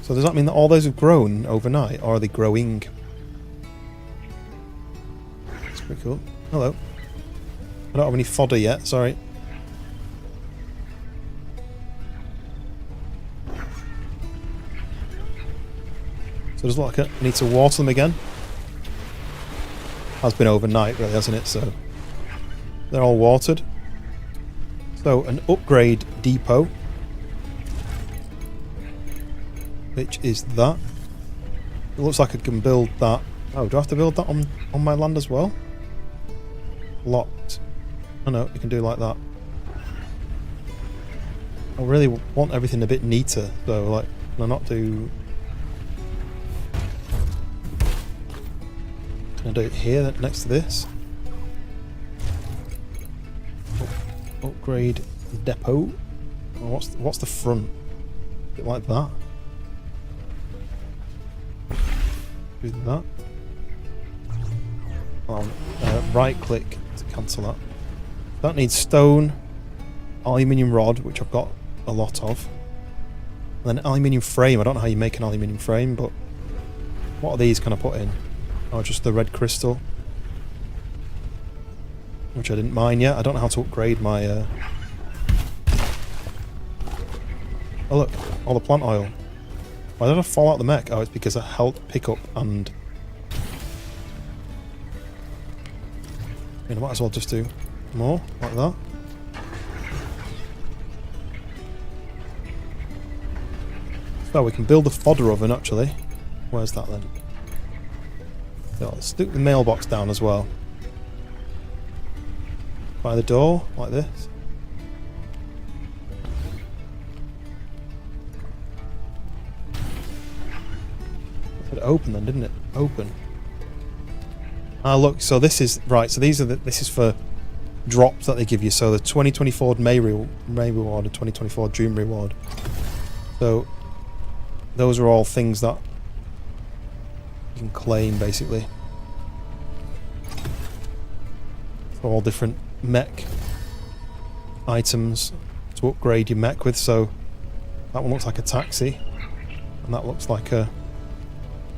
So does that mean that all those have grown overnight, or are they growing? That's pretty cool. Hello. I don't have any fodder yet, sorry. So does it look like I need to water them again? Has been overnight really, hasn't it? So they're all watered. So an upgrade depot, which is that. It looks like I can build that. Oh, do I have to build that on my land as well? Locked. Oh no, you can do it like that. I really want everything a bit neater, so like, can I not do... Can I do it here next to this? Upgrade depot. Oh, what's the front? A bit like that. Do that. Right click to cancel that. That needs stone, aluminium rod, which I've got a lot of, and then aluminium frame. I don't know how you make an aluminium frame, but what are these can I put in? Oh, just the red crystal, which I didn't mine yet. I don't know how to upgrade my... Oh look, all the plant oil. Why did I fall out the mech? Oh, it's because I held pick up and... I mean, I might as well just do more, like that. So we can build a fodder oven, actually. Where's that then? Yeah, let's stick the mailbox down as well. By the door, like this. It said open then, didn't it? Open. Ah, look, so this is... Right, so these are this is for drops that they give you. So the 2024 May reward and 2024 June reward. So those are all things that you can claim, basically. For all different mech items to upgrade your mech with. So that one looks like a taxi, and that looks like a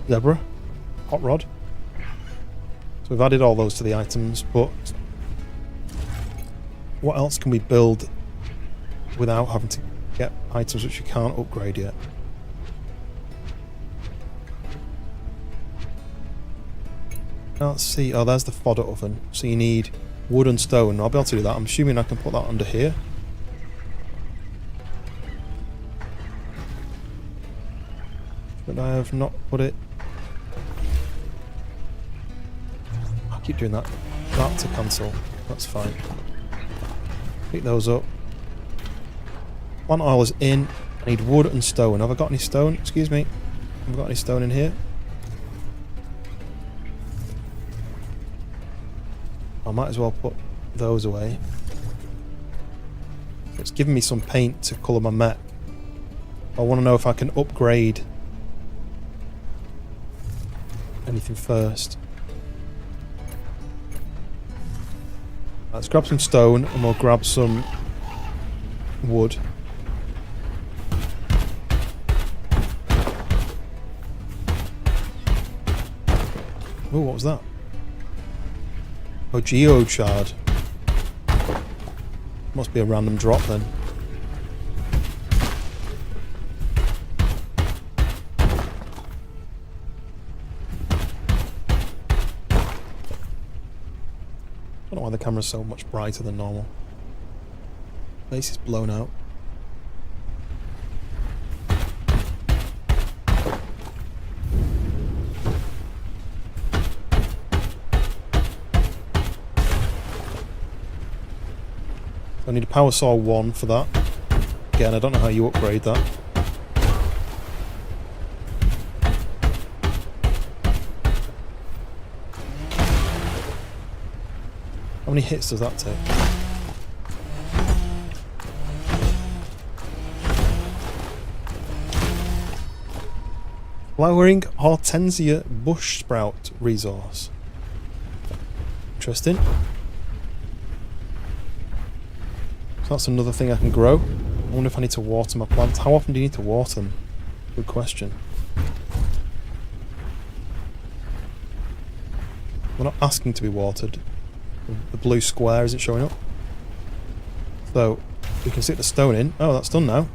zebra, hot rod. So we've added all those to the items, but what else can we build without having to get items which you can't upgrade yet? Let's see. Oh, there's the fodder oven. So you need wood and stone. I'll be able to do that. I'm assuming I can put that under here. But I have not put it... I keep doing that. That to cancel. That's fine. Pick those up. Plant oil is in. I need wood and stone. Have I got any stone? Excuse me. Have I got any stone in here? I might as well put those away. It's giving me some paint to colour my mech. I want to know if I can upgrade anything first. Let's grab some stone and we'll grab some wood. Oh, what was that? Oh, geochard. Must be a random drop then. I don't know why the camera's so much brighter than normal. Base is blown out. I need a power saw 1 for that. Again, I don't know how you upgrade that. How many hits does that take? Flowering Hortensia bush sprout resource. Interesting. So that's another thing I can grow. I wonder if I need to water my plants. How often do you need to water them? Good question. We're not asking to be watered. The blue square isn't showing up. So, we can stick the stone in. Oh, that's done now.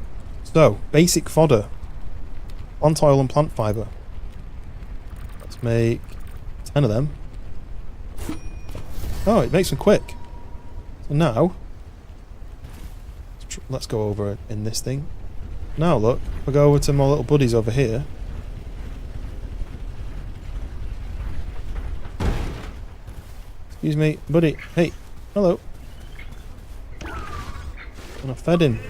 So, basic fodder. Plant oil and plant fibre. Let's make 10 of them. Oh, it makes them quick. So now, let's go over in this thing. Now look, if I go over to my little buddies over here. Excuse me, buddy. Hey, hello. And I fed him.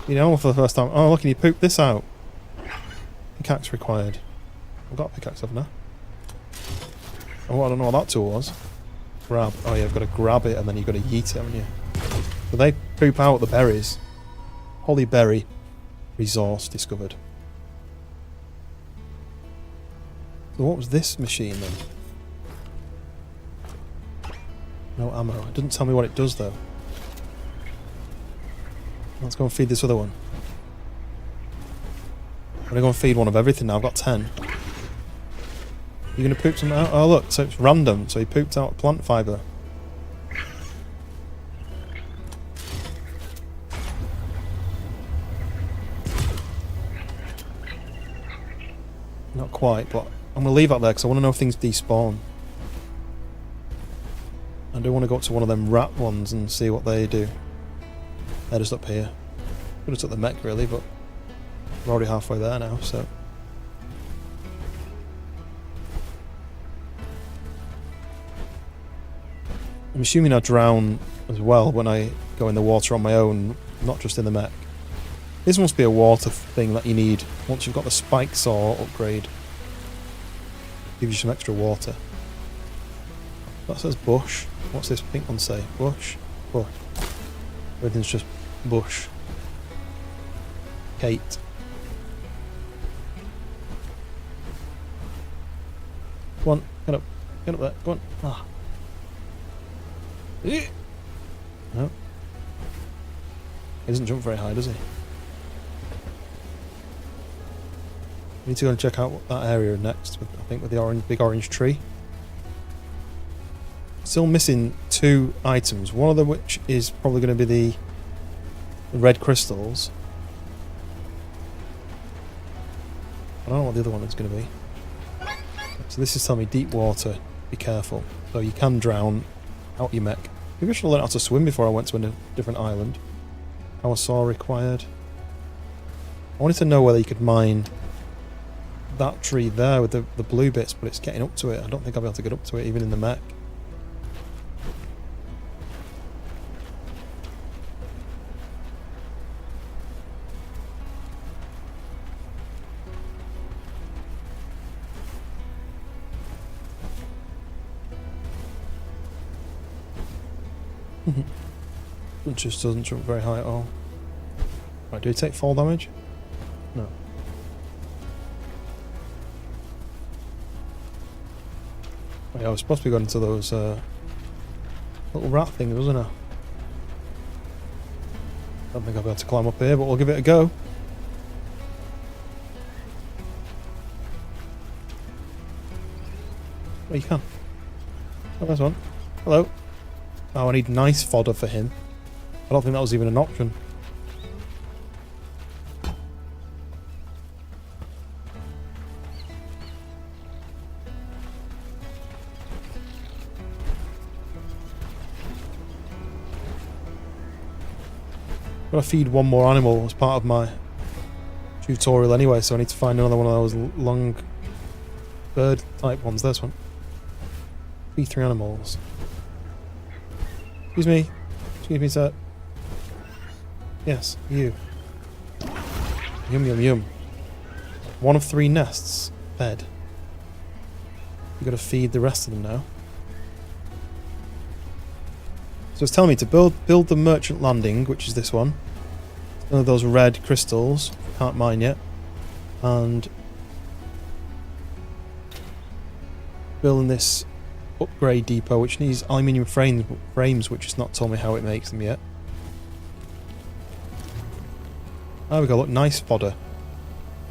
You know, for the first time. Oh, look, and he pooped this out. Pickaxe required. I've got a pickaxe, haven't I? Oh, I don't know what that tool was. Grab. Oh, yeah, I've got to grab it and then you've got to yeet it, haven't you? So they poop out the berries. Holly berry resource discovered. So what was this machine then? No ammo. It didn't tell me what it does though. Let's go and feed this other one. I'm going to go and feed one of everything now. I've got 10. You're going to poop some out? Oh look, so it's random. So he pooped out plant fibre. Not quite, but I'm going to leave that there because I want to know if things despawn. I do want to go up to one of them rat ones and see what they do. They're just up here. Could have took the mech really, but we're already halfway there now, so. I'm assuming I drown as well when I go in the water on my own, not just in the mech. This must be a water thing that you need once you've got the spike saw upgrade. Gives you some extra water. That says bush. What's this pink one say? Bush? Bush. Everything's just bush. Kate. Go on, get up. Get up there. Go on. Ah. No. He doesn't jump very high, does he? We need to go and check out that area next, I think with the big orange tree. Still missing 2 items, one of them which is probably going to be the red crystals. I don't know what the other one is going to be. So this is telling me deep water, be careful. So you can drown out your mech. Maybe I should have learned how to swim before I went to a different island. Power saw required. I wanted to know whether you could mine that tree there with the blue bits, but it's getting up to it. I don't think I'll be able to get up to it even in the mech. It just doesn't jump very high at all. Right, do we take fall damage? No. Oh, yeah, I was supposed to be going into those little rat things, wasn't I? Don't think I'll be able to climb up here, but we'll give it a go. Oh, you can. Oh, there's one. Hello. Oh, I need nice fodder for him. I don't think that was even an option. I've got to feed one more animal as part of my tutorial anyway, so I need to find another one of those long bird type ones. There's one. Feed 3 animals. Excuse me. Excuse me, sir. Yes, you. Yum, yum, yum. 1 of 3 nests. Fed. You've got to feed the rest of them now. So it's telling me to build the merchant landing, which is this one. One of those red crystals. Can't mine yet. And building this upgrade depot, which needs aluminium frames, which has not told me how it makes them yet. There we go, look, nice fodder.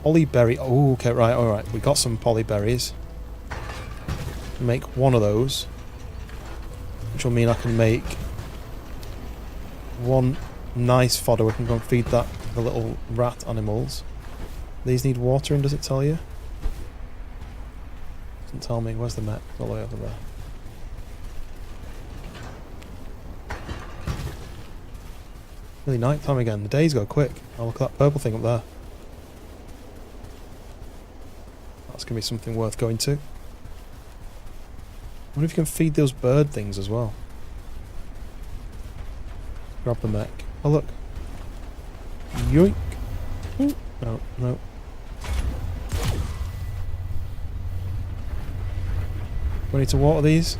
Polyberry. Oh, okay, right, alright. We got some polyberries. Make 1 of those. Which will mean I can make 1 nice fodder. We can go and feed that the little rat animals. These need watering, does it tell you? Doesn't tell me. Where's the map? It's all the way over there. Really night time again. The days go quick. Oh, look at that purple thing up there. That's going to be something worth going to. I wonder if you can feed those bird things as well. Grab the mech. Oh, look. Yoink. Ooh. No, no. We need to water these.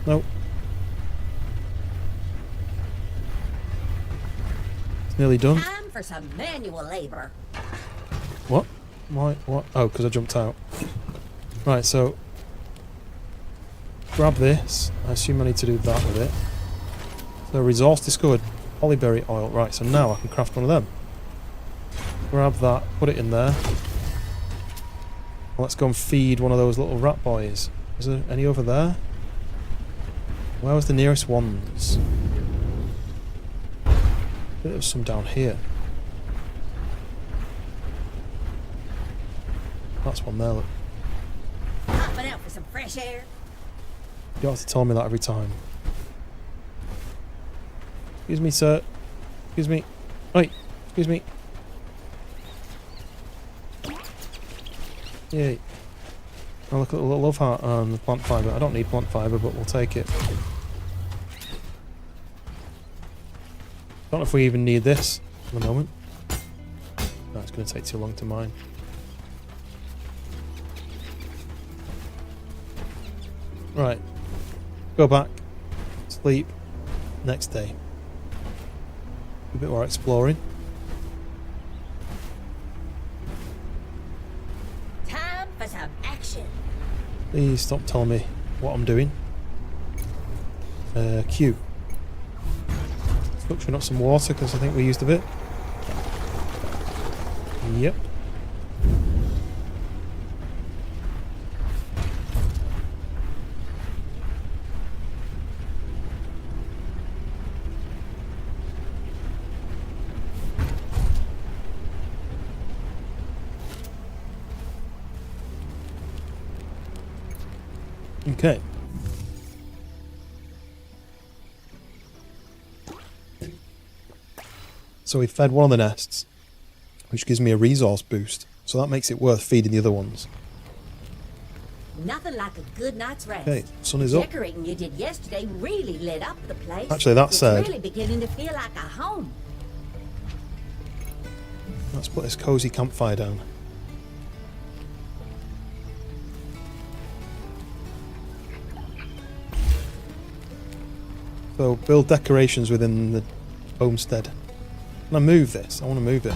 Nope. It's nearly done. Time for some manual labor. What? Why? What? Oh, because I jumped out. Right, so grab this. I assume I need to do that with it. So resource discovered. Polyberry oil. Right, so now I can craft one of them. Grab that, put it in there. Let's go and feed one of those little rat boys. Is there any over there? Where was the nearest ones? I think there was some down here. That's one there, look. Hopping out for some fresh air. You don't have to tell me that every time. Excuse me, sir. Excuse me. Oi, excuse me. Yay. Oh, look at the little love heart on the plant fibre. I don't need plant fibre, but we'll take it. Don't know if we even need this at the moment. No, it's going to take too long to mine. Right. Go back. Sleep. Next day. A bit more exploring. Time for some action. Please stop telling me what I'm doing. Q. Suction up some water because I think we used a bit. Yep. Okay. So we fed one of the nests, which gives me a resource boost. So that makes it worth feeding the other ones. Nothing like a good night's rest. Okay, sun is up. Decorating you did yesterday really lit up the place. Actually, that it's said- really beginning to feel like a home. Let's put this cozy campfire down. So build decorations within the homestead. Can I move this? I want to move it.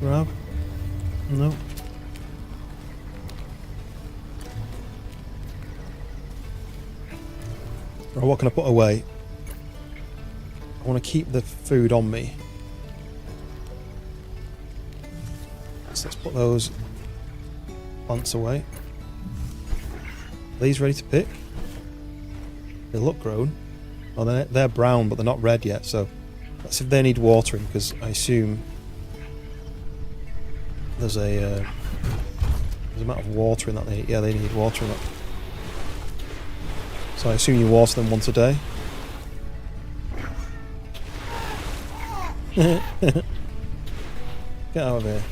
Grab? No. Right, what can I put away? I want to keep the food on me. So let's put those plants away. Are these ready to pick? They look grown. Oh, they're brown, but they're not red yet, so let's see if they need watering, because I assume there's a amount of water in that they need. Yeah, they need water in that. So I assume you water them once a day. Get out of here.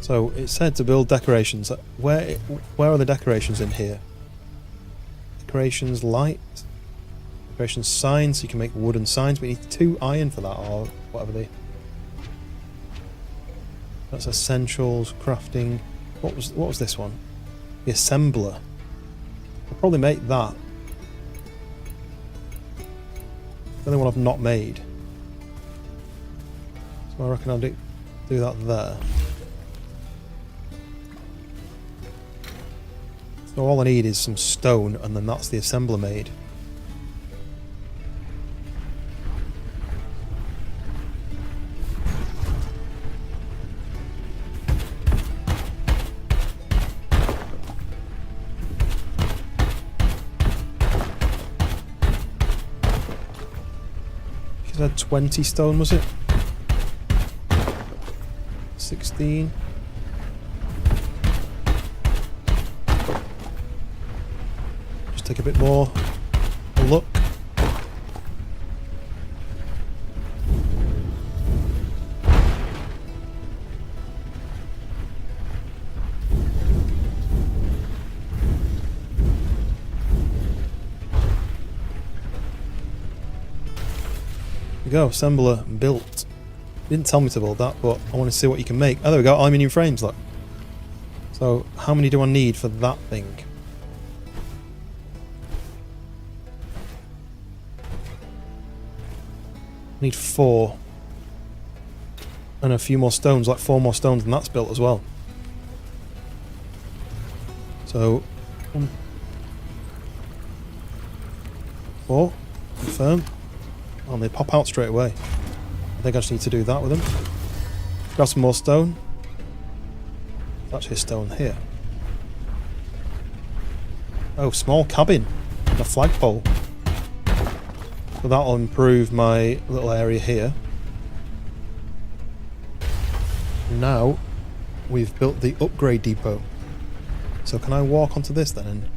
So it said to build decorations. Where are the decorations in here? Decorations light. Decorations signs. So you can make wooden signs. We need 2 iron for that, or whatever they. That's essentials, crafting. What was this one? The assembler. I'll probably make that. The only one I've not made. So I reckon I'll do that there. So all I need is some stone, and then that's the assembler made. She had 20 stone, was it? 16. Just take a bit more. A look. Go, assembler built. Didn't tell me to build that, but I want to see what you can make. Oh, there we go, aluminium frames, look. So, how many do I need for that thing? I need 4. And a few more stones, like 4 more stones, and that's built as well. So, 1, 4, confirm. Oh, and they pop out straight away. I think I just need to do that with them. Grab some more stone. There's actually a stone here. Oh, small cabin. And a flagpole. So that'll improve my little area here. Now, we've built the upgrade depot. So can I walk onto this then? And it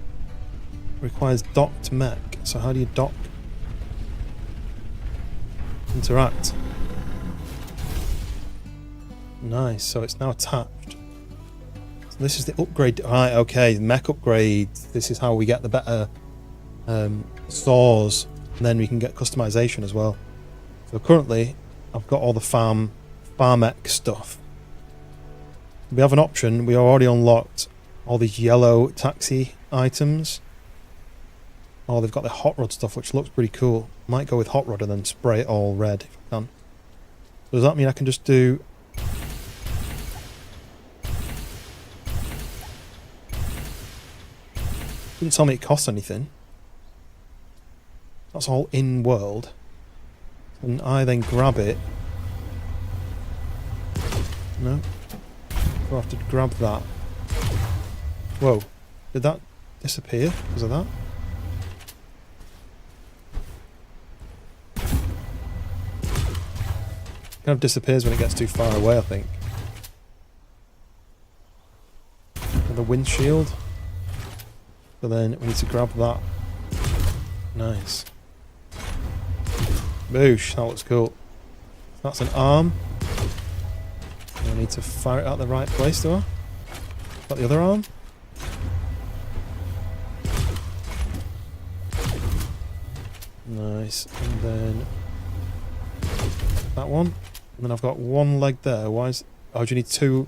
requires docked mech. So how do you dock? Interact. Nice, so it's now attached. So this is the upgrade. Right, okay, mech upgrade. This is how we get the better saws, and then we can get customization as well. So currently, I've got all the farm mech stuff. We have an option. We already unlocked all these yellow taxi items. Oh, they've got the hot rod stuff, which looks pretty cool. Might go with hot rod and then spray it all red if I can. So does that mean I can just do... Didn't tell me it costs anything. That's all in world. And I then grab it. No. I'll have to grab that. Whoa. Did that disappear because of that? Kind of disappears when it gets too far away, I think. And the windshield. So then we need to grab that. Nice. Boosh, that looks cool. That's an arm. And I need to fire it out the right place, do I? Got the other arm? Nice. And then that one. And then I've got one leg there. Why is... Oh, do you need two?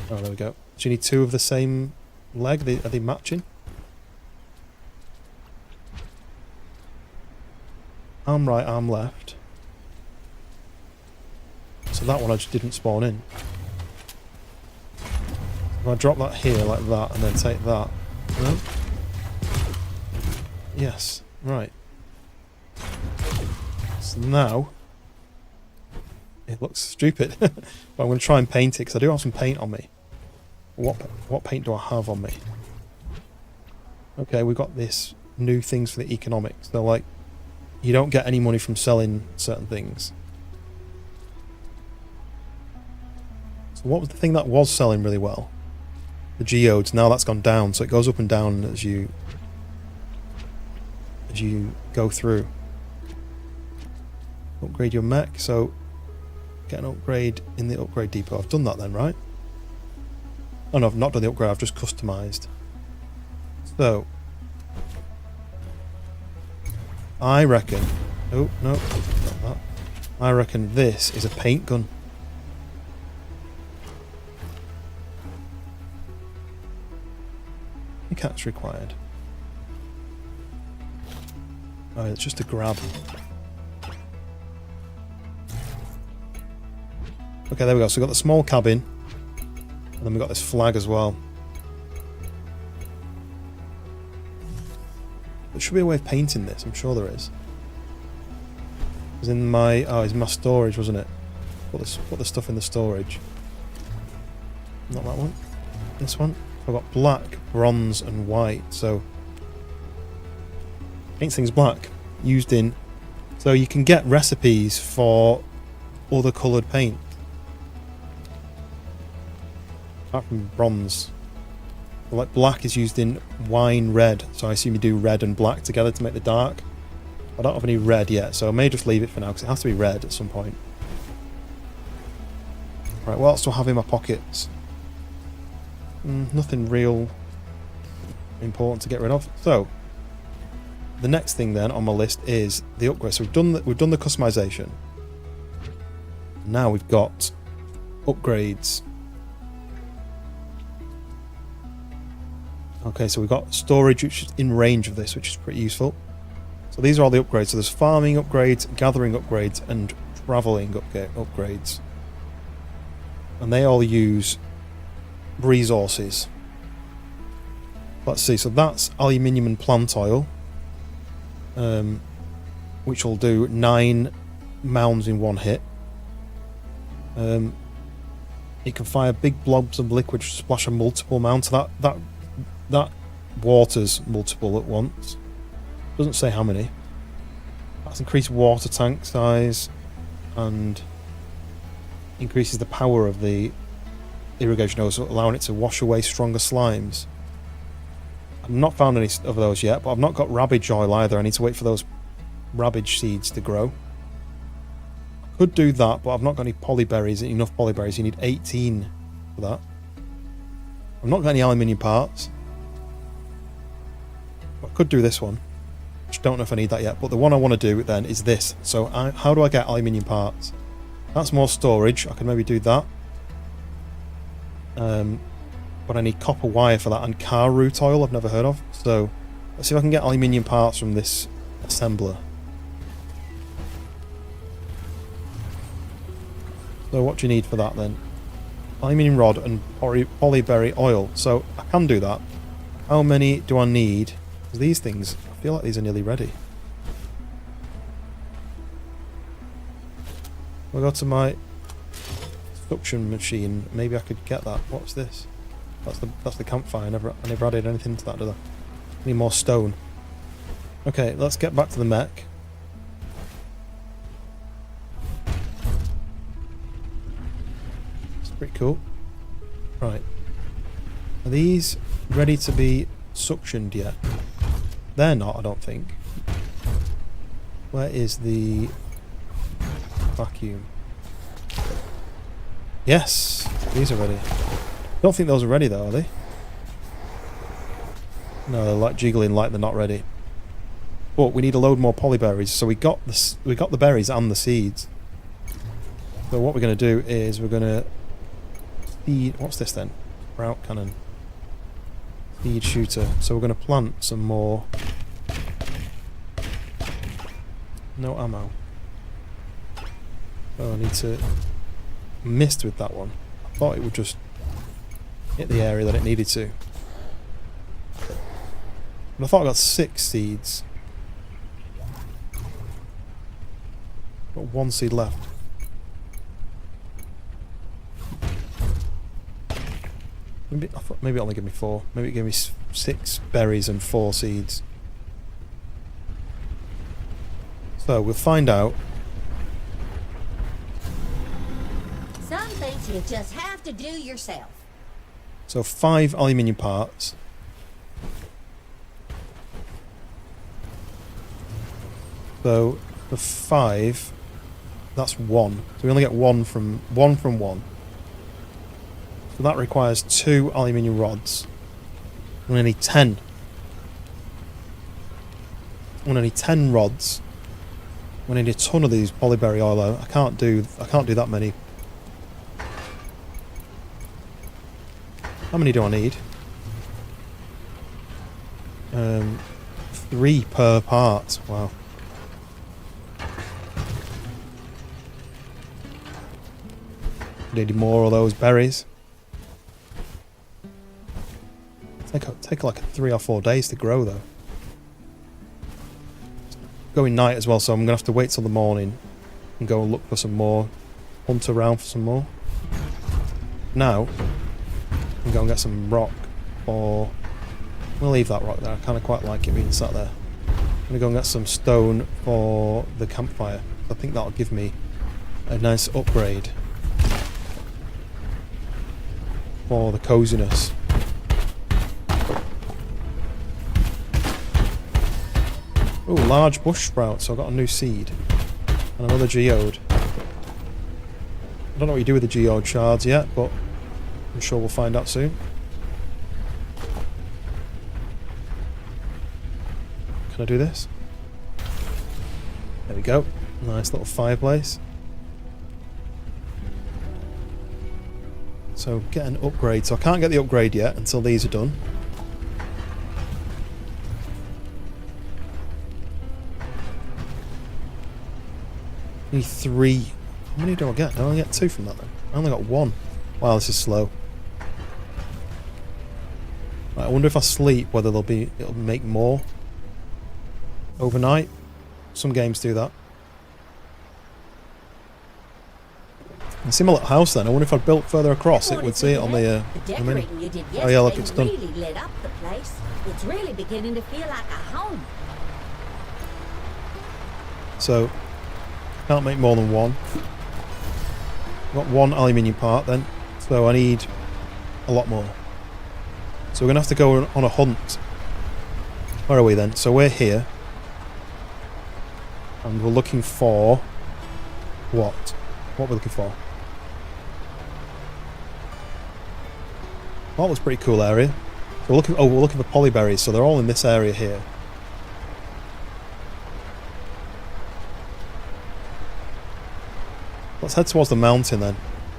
Oh, there we go. Do you need two of the same leg? Are they matching? Arm right, arm left. So that one I just didn't spawn in. If I drop that here like that and then take that. No? Yes. Right. So now it looks stupid. But I'm going to try and paint it because I do have some paint on me. What paint do I have on me? Okay, we've got this new things for the economics. They're like, you don't get any money from selling certain things. So what was the thing that was selling really well? The geodes. Now that's gone down, so it goes up and down as you go through. Upgrade your mech. So get an upgrade in the upgrade depot. I've done that then, right? Oh no, I've not done the upgrade, I've just customised. So I reckon... Oh, no, not that. I reckon this is a paint gun. Pickaxe required. Oh, it's just a grab. Okay, there we go. So we've got the small cabin. And then we've got this flag as well. There should be a way of painting this, I'm sure there is. It was in my... Oh, it's my storage, wasn't it? Put the stuff in the storage. Not that one. This one. I've got black, bronze and white, so... Paint things black. Used in... So you can get recipes for other coloured paint. Apart from bronze. Like black is used in wine red, so I assume you do red and black together to make the dark. I don't have any red yet, so I may just leave it for now because it has to be red at some point. Right, what else do I have in my pockets? Nothing real important to get rid of. So the next thing then on my list is the upgrade. So we've done the customization. Now we've got upgrades. Okay, so we've got storage which is in range of this, which is pretty useful. So these are all the upgrades. So there's farming upgrades, gathering upgrades, and travelling upgrades. And they all use resources. Let's see, so that's aluminium and plant oil. Which will do 9 mounds in one hit. It can fire big blobs of liquid which splash a multiple amount. So that waters multiple at once. Doesn't say how many. That's increased water tank size and increases the power of the irrigation hose, allowing it to wash away stronger slimes. I've not found any of those yet, but I've not got rabbage oil either. I need to wait for those rabbage seeds to grow. I could do that, but I've not got any polyberries, enough polyberries. You need 18 for that. I've not got any aluminium parts. I could do this one. Just don't know if I need that yet. But the one I want to do then is this. So how do I get aluminium parts? That's more storage. I can maybe do that. But I need copper wire for that and car root oil I've never heard of. So let's see if I can get aluminium parts from this assembler. So what do you need for that then? Aluminium rod and polyberry oil. So I can do that. How many do I need? These things, I feel like these are nearly ready. We'll go to my suction machine. Maybe I could get that. What's this? That's the campfire. I never added anything to that, did I? Need more stone. Okay, let's get back to the mech. It's pretty cool. Right. Are these ready to be suctioned yet? They're not, I don't think. Where is the vacuum? Yes, these are ready. I don't think those are ready though, are they? No, they're like jiggling like they're not ready. But we need a load more polyberries, so we got the berries and the seeds. So what we're going to do is we're going to feed... What's this then? Route cannon. Feed shooter. So we're going to plant some more... No ammo. Oh, I need to... Missed with that one. I thought it would just hit the area that it needed to. But I thought I got 6 seeds. Got 1 seed left. Maybe, I thought maybe it only gave me 4. Maybe it gave me 6 berries and 4 seeds. So we'll find out. Some things you just have to do yourself. So 5 aluminium parts. So for 5, that's 1. So we only get 1 from 1. So that requires 2 aluminium rods. I'm gonna need 10. I'm gonna need 10 rods. I'm gonna need a ton of these polyberry oil. I can't do that many. How many do I need? 3 per part. Wow. Need more of those berries. Take like 3 or 4 days to grow though. Going night as well, so I'm gonna have to wait till the morning and go and look for some more. Hunt around for some more. Now, I'm going to get some rock, or we'll leave that rock there. I kind of quite like it being sat there. I'm going to go and get some stone for the campfire. I think that'll give me a nice upgrade for the coziness. Oh, large bush sprout, so I've got a new seed. And another geode. I don't know what you do with the geode shards yet, but I'm sure we'll find out soon. Can I do this? There we go. Nice little fireplace. So get an upgrade. So I can't get the upgrade yet until these are done. Need 3. How many do I get? I only get 2 from that then. I only got 1. Wow, this is slow. Right, I wonder if I sleep whether it'll make more overnight. Some games do that. And see my little house then. I wonder if I built further across, it would see it on the menu. Oh yeah, look, it's done. Really lit up the place. It's really beginning to feel like a home. So can't make more than 1. Got 1 aluminium part then, so I need a lot more. So we're gonna have to go on a hunt. Where are we then? So we're here, and we're looking for what? What we're looking for? Well, that was a pretty cool area. So we're looking for polyberries. So they're all in this area here. Let's head towards the mountain then.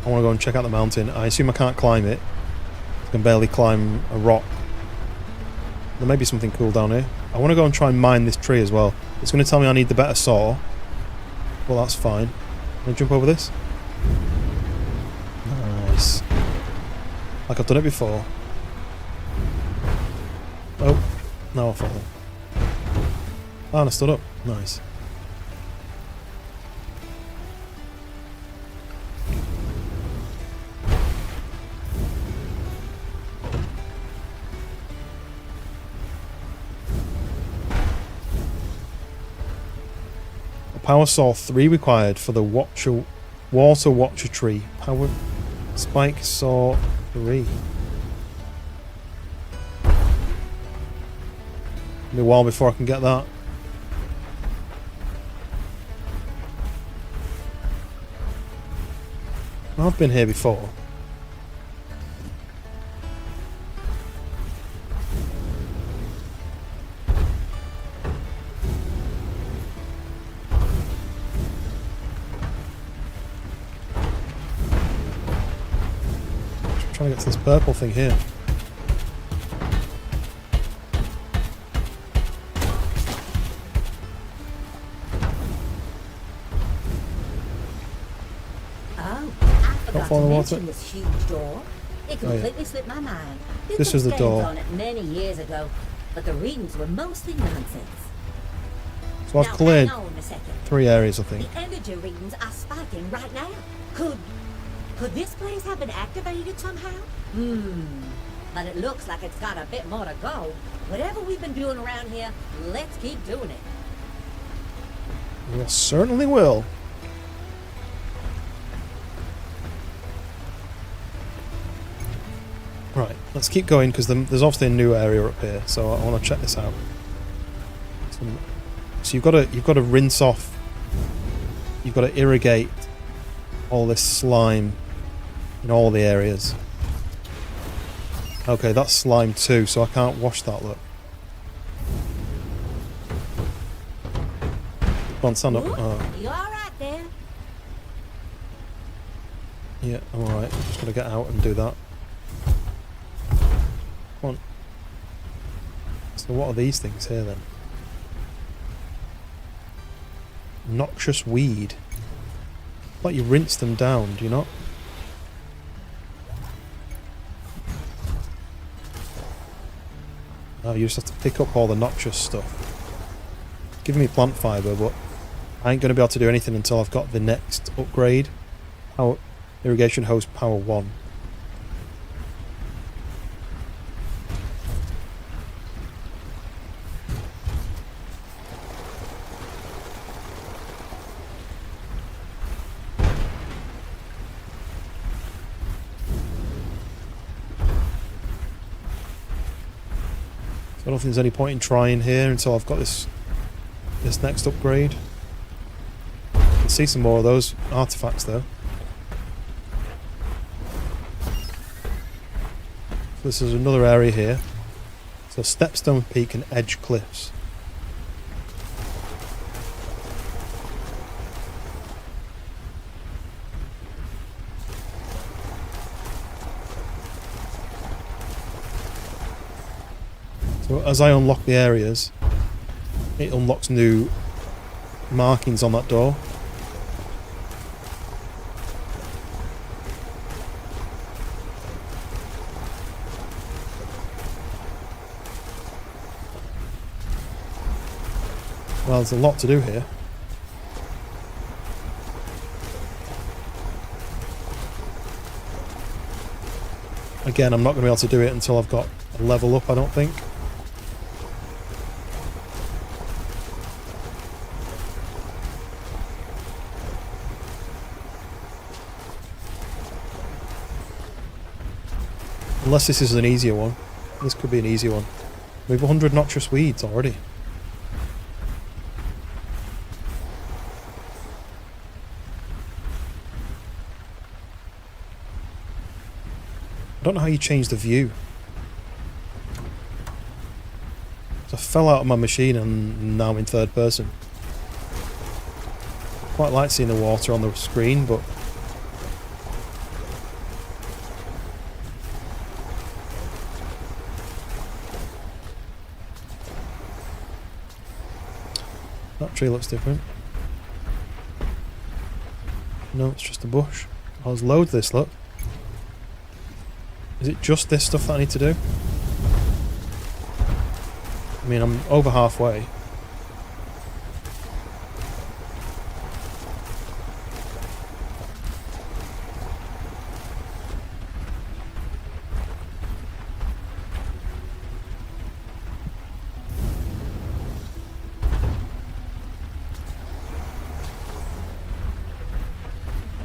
I want to go and check out the mountain. I assume I can't climb it. I can barely climb a rock. There may be something cool down here. I want to go and try and mine this tree as well. It's going to tell me I need the better saw. Well, that's fine. Can I jump over this? Nice. Like I've done it before. Oh, now I fall. Oh, and I stood up. Nice. Power saw 3 required for the water watcher tree. Power spike saw 3. Be a while before I can get that. I've been here before. trying to get to this purple thing here. Oh, I forgot fall to in the water. mention this huge door. It Oh, yeah. completely slipped my mind. This was the games door. on it many years ago, but the readings were mostly nonsense. So I've Now, cleared hang on a second. 3 areas, I think. The energy readings are spiking right now. Could this place have been activated somehow? But it looks like it's got a bit more to go. Whatever we've been doing around here, let's keep doing it. We certainly will. Right, let's keep going because there's obviously a new area up here, so I want to check this out. So you've got to rinse off. You've got to irrigate all this slime in all the areas. Okay, that's slime too, so I can't wash that. Look. Come on, stand up. Ooh, Oh, you all right there? yeah, I'm alright. Just gotta get out and do that. Come on. So what are these things here then? Noxious weed. Like you rinse them down, do you not? Oh, you just have to pick up all the noxious stuff. Give me plant fibre, but I ain't going to be able to do anything until I've got the next upgrade. Irrigation hose power 1. I don't think there's any point in trying here until I've got this next upgrade. I can see some more of those artifacts though. So this is another area here. So Stepstone Peak and Edge Cliffs. So as I unlock the areas, it unlocks new markings on that door. Well, there's a lot to do here. Again, I'm not going to be able to do it until I've got a level up, I don't think. Unless this is an easier one. This could be an easier one. We have 100 noxious weeds already. I don't know how you change the view. So I fell out of my machine and now I'm in third person. Quite like seeing the water on the screen, but that tree looks different. No, it's just a bush. Oh, there's loads of this, look. Is it just this stuff that I need to do? I mean, I'm over halfway.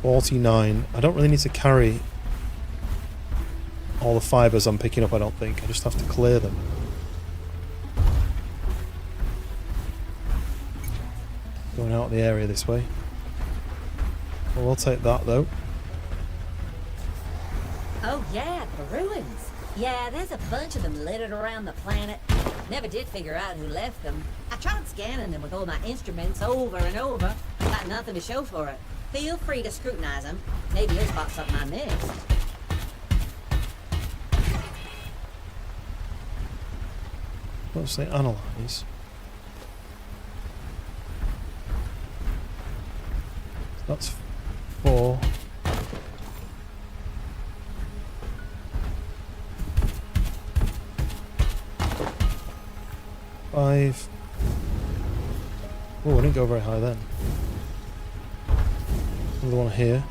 $49. I don't really need to carry all the fibres I'm picking up, I don't think. I just have to clear them. Going out of the area this way. Well, we'll take that though. Oh yeah, the ruins. Yeah, there's a bunch of them littered around the planet. Never did figure out who left them. I tried scanning them with all my instruments over and over. Got nothing to show for it. Feel free to scrutinize them. Maybe you'll spot something I missed. Let's say analyze. That's 4. Five. Oh, I didn't go very high then. Another one here.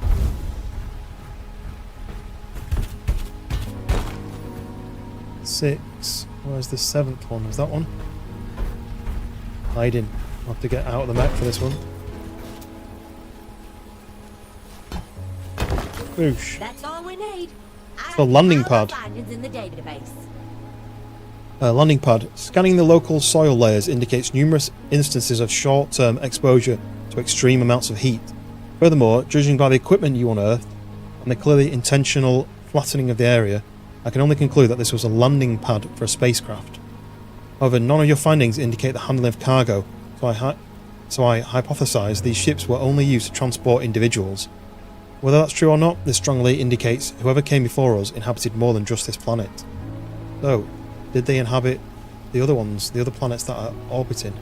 Six. Where's the 7th one? Is that one? Hiding. I'll have to get out of the mech for this one. Boosh. That's all we need. The landing pad. In the database. Landing pad. Scanning the local soil layers indicates numerous instances of short-term exposure to extreme amounts of heat. Furthermore, judging by the equipment you unearthed and the clearly intentional flattening of the area, I can only conclude that this was a landing pad for a spacecraft. However, none of your findings indicate the handling of cargo, so I hypothesize these ships were only used to transport individuals. Whether that's true or not, this strongly indicates whoever came before us inhabited more than just this planet. So, did they inhabit the other ones, the other planets that are orbiting?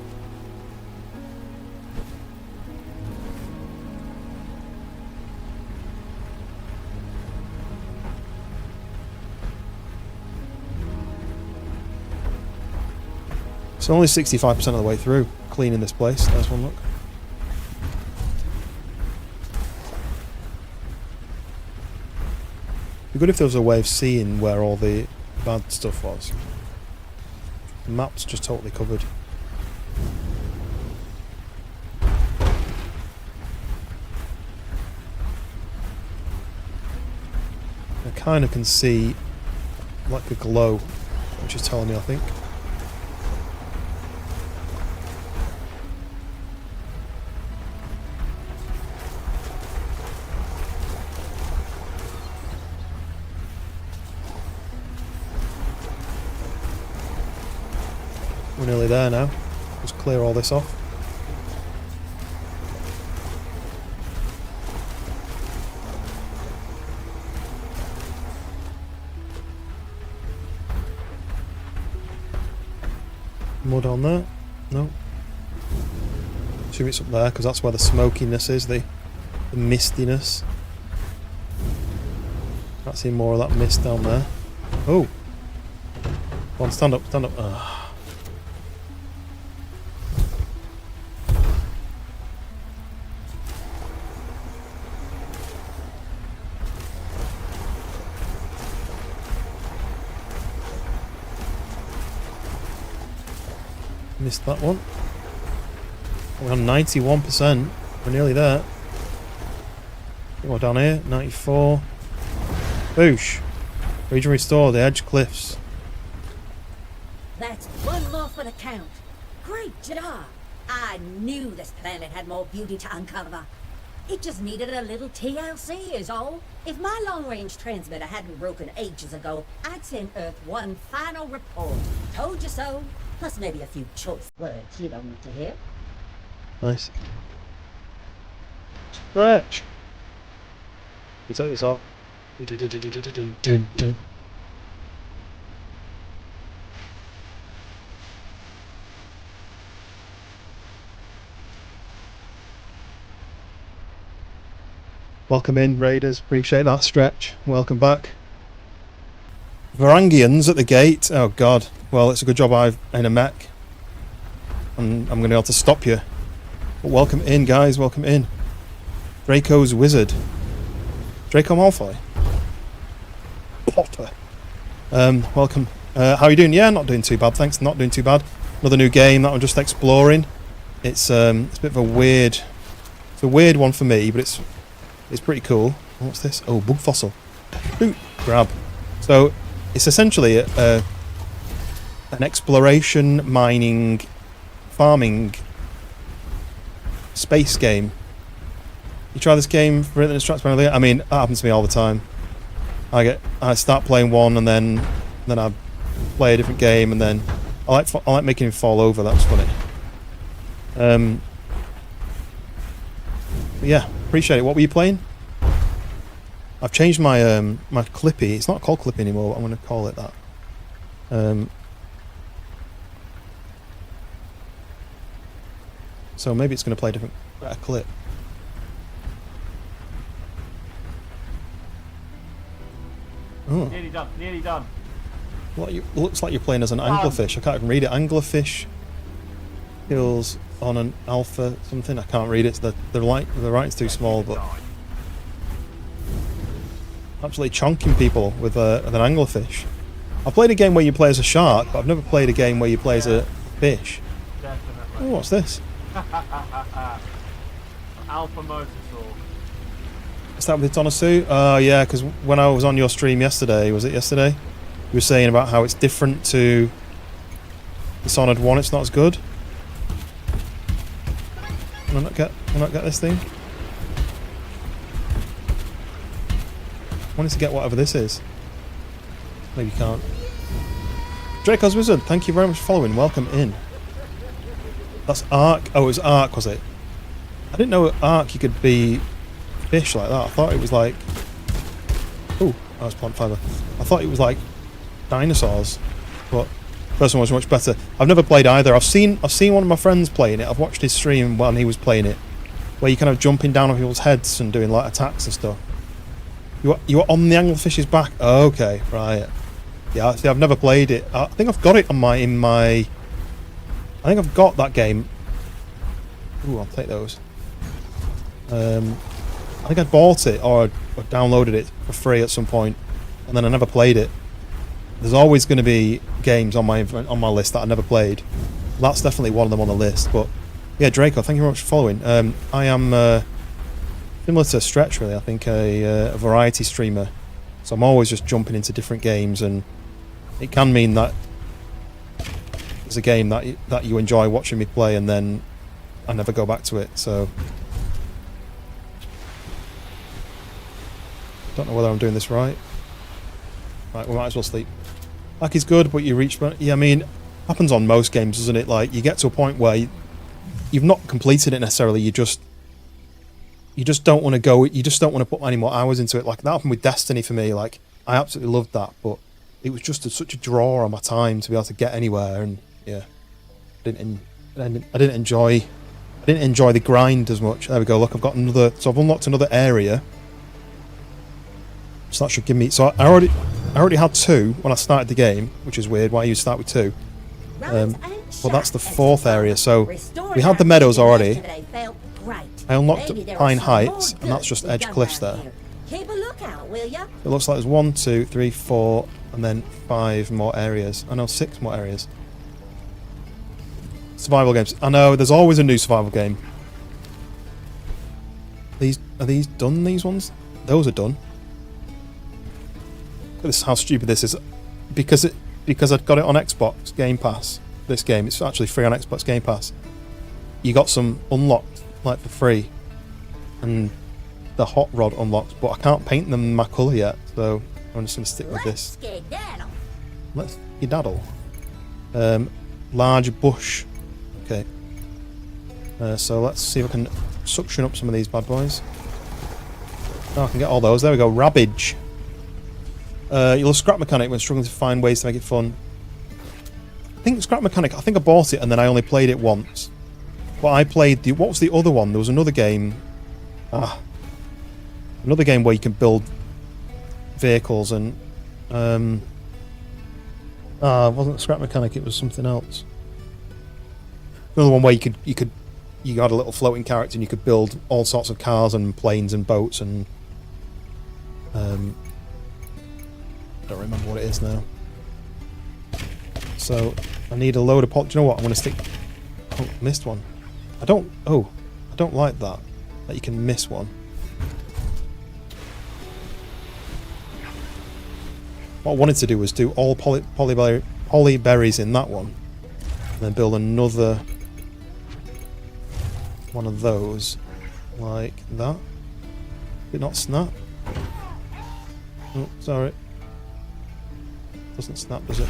It's only 65% of the way through cleaning this place. There's one look. It'd be good if there was a way of seeing where all the bad stuff was. The map's just totally covered. I kind of can see like a glow, which is telling me, I think. We're nearly there now. Just clear all this off. Mud on there? No. Assume it's up there because that's where the smokiness is, the mistiness. Can't see more of that mist down there. Oh! Come on, stand up, stand up. Ugh. Missed that one. We're on 91%. We're nearly there. We're down here. 94. Boosh. Region restored. The edge cliffs. That's one more for the count. Great job. I knew this planet had more beauty to uncover. It just needed a little TLC is all. If my long-range transmitter hadn't broken ages ago, I'd send Earth one final report. Told you so. Plus maybe a few choice words you don't need to hear. Nice. Stretch. You take this off. Welcome in, Raiders. Appreciate that, Stretch. Welcome back. Varangians at the gate. Oh god. Well, it's a good job I'm in a mech. And I'm going to be able to stop you. But welcome in, guys. Welcome in. Draco's Wizard. Draco Malfoy. Potter. Welcome. How are you doing? Yeah, not doing too bad, thanks. Not doing too bad. Another new game that I'm just exploring. It's a bit of a weird... It's a weird one for me, but it's pretty cool. What's this? Oh, bug fossil. Ooh, grab. So, it's essentially an exploration, mining, farming space game. You try this game for it and distracts me? I mean, that happens to me all the time. I start playing one and then I play a different game and then I like making him fall over. That's funny. Yeah, appreciate it. What were you playing? I've changed my my Clippy. It's not called Clippy anymore, but I'm going to call it that. So maybe it's going to play a better clip. Oh. Nearly done, nearly done. Looks like you're playing as an anglerfish. I can't even read it. Anglerfish kills on an alpha something. I can't read it. The writing's too small, but absolutely chonking people with an anglerfish. I played a game where you play as a shark, but I've never played a game where you play as a fish. Definitely. Oh, what's this? Alpha Motorsaur. Is that with the Tonasu? Oh yeah, because when I was on your stream yesterday, was it yesterday? You were saying about how it's different to Dishonored 1, it's not as good. Can I not get this thing? I wanted to get whatever this is. Maybe you can't. Draco's Wizard, thank you very much for following. Welcome in. That's Ark. Oh, it was Ark, was it? I didn't know at Ark you could be fish like that. I thought it was like... Oh, that was plant fibre. I thought it was like dinosaurs. But the first one was much better. I've never played either. I've seen one of my friends playing it. I've watched his stream when he was playing it, where you're kind of jumping down on people's heads and doing like attacks and stuff. You were on the anglerfish's back. Oh, okay, right. Yeah, see, I've never played it. I think I've got it on I think I've got that game. Ooh, I'll take those. I think I bought it or downloaded it for free at some point, and then I never played it. There's always going to be games on my list that I never played. That's definitely one of them on the list. But yeah, Draco, thank you very much for following. I am similar to Stretch, really. I think a variety streamer, so I'm always just jumping into different games, and it can mean that there's a game that you enjoy watching me play, and then I never go back to it. So don't know whether I'm doing this right. Right, we might as well sleep. Like is good, but you reach... Yeah, I mean, happens on most games, doesn't it? Like, you get to a point where you've not completed it necessarily, you just don't want to go... You just don't want to put any more hours into it. Like, that happened with Destiny for me. Like, I absolutely loved that, but it was just such a draw on my time to be able to get anywhere, and yeah, I didn't enjoy the grind as much. There we go. Look, I've got another... So I've unlocked another area. So that should give me... So I already had 2 when I started the game, which is weird. Why you start with 2? Well, that's the 4th area. So we had the meadows already. I unlocked Pine Heights, and that's just Edge Cliffs there. Keep a lookout, will ya? It looks like there's 1, 2, 3, 4, and then 5 more areas. I know 6 more areas. Survival games. I know, there's always a new survival game. Are these done, these ones? Those are done. Look at this, how stupid this is. Because I've got it on Xbox Game Pass, this game, it's actually free on Xbox Game Pass. You got some unlocked, like, for free. And the hot rod unlocked, but I can't paint them my colour yet, so I'm just going to stick with this. Let's skedaddle. Large bush. Okay. So let's see if I can suction up some of these bad boys. Oh, I can get all those. There we go. Rabbage. You'll scrap mechanic when struggling to find ways to make it fun. I think scrap mechanic, I think I bought it and then I only played it once. But I played what was the other one? There was another game. Another game where you can build vehicles and it wasn't scrap mechanic, it was something else. Another one where you had a little floating character and you could build all sorts of cars and planes and boats and I don't remember what it is now. So I need a load of do you know what? I'm going to stick... Oh, missed one. I don't like that you can miss one. What I wanted to do was do all poly berries in that one, and then build another one of those, like that. Did it not snap? Oh, sorry. Doesn't snap, does it?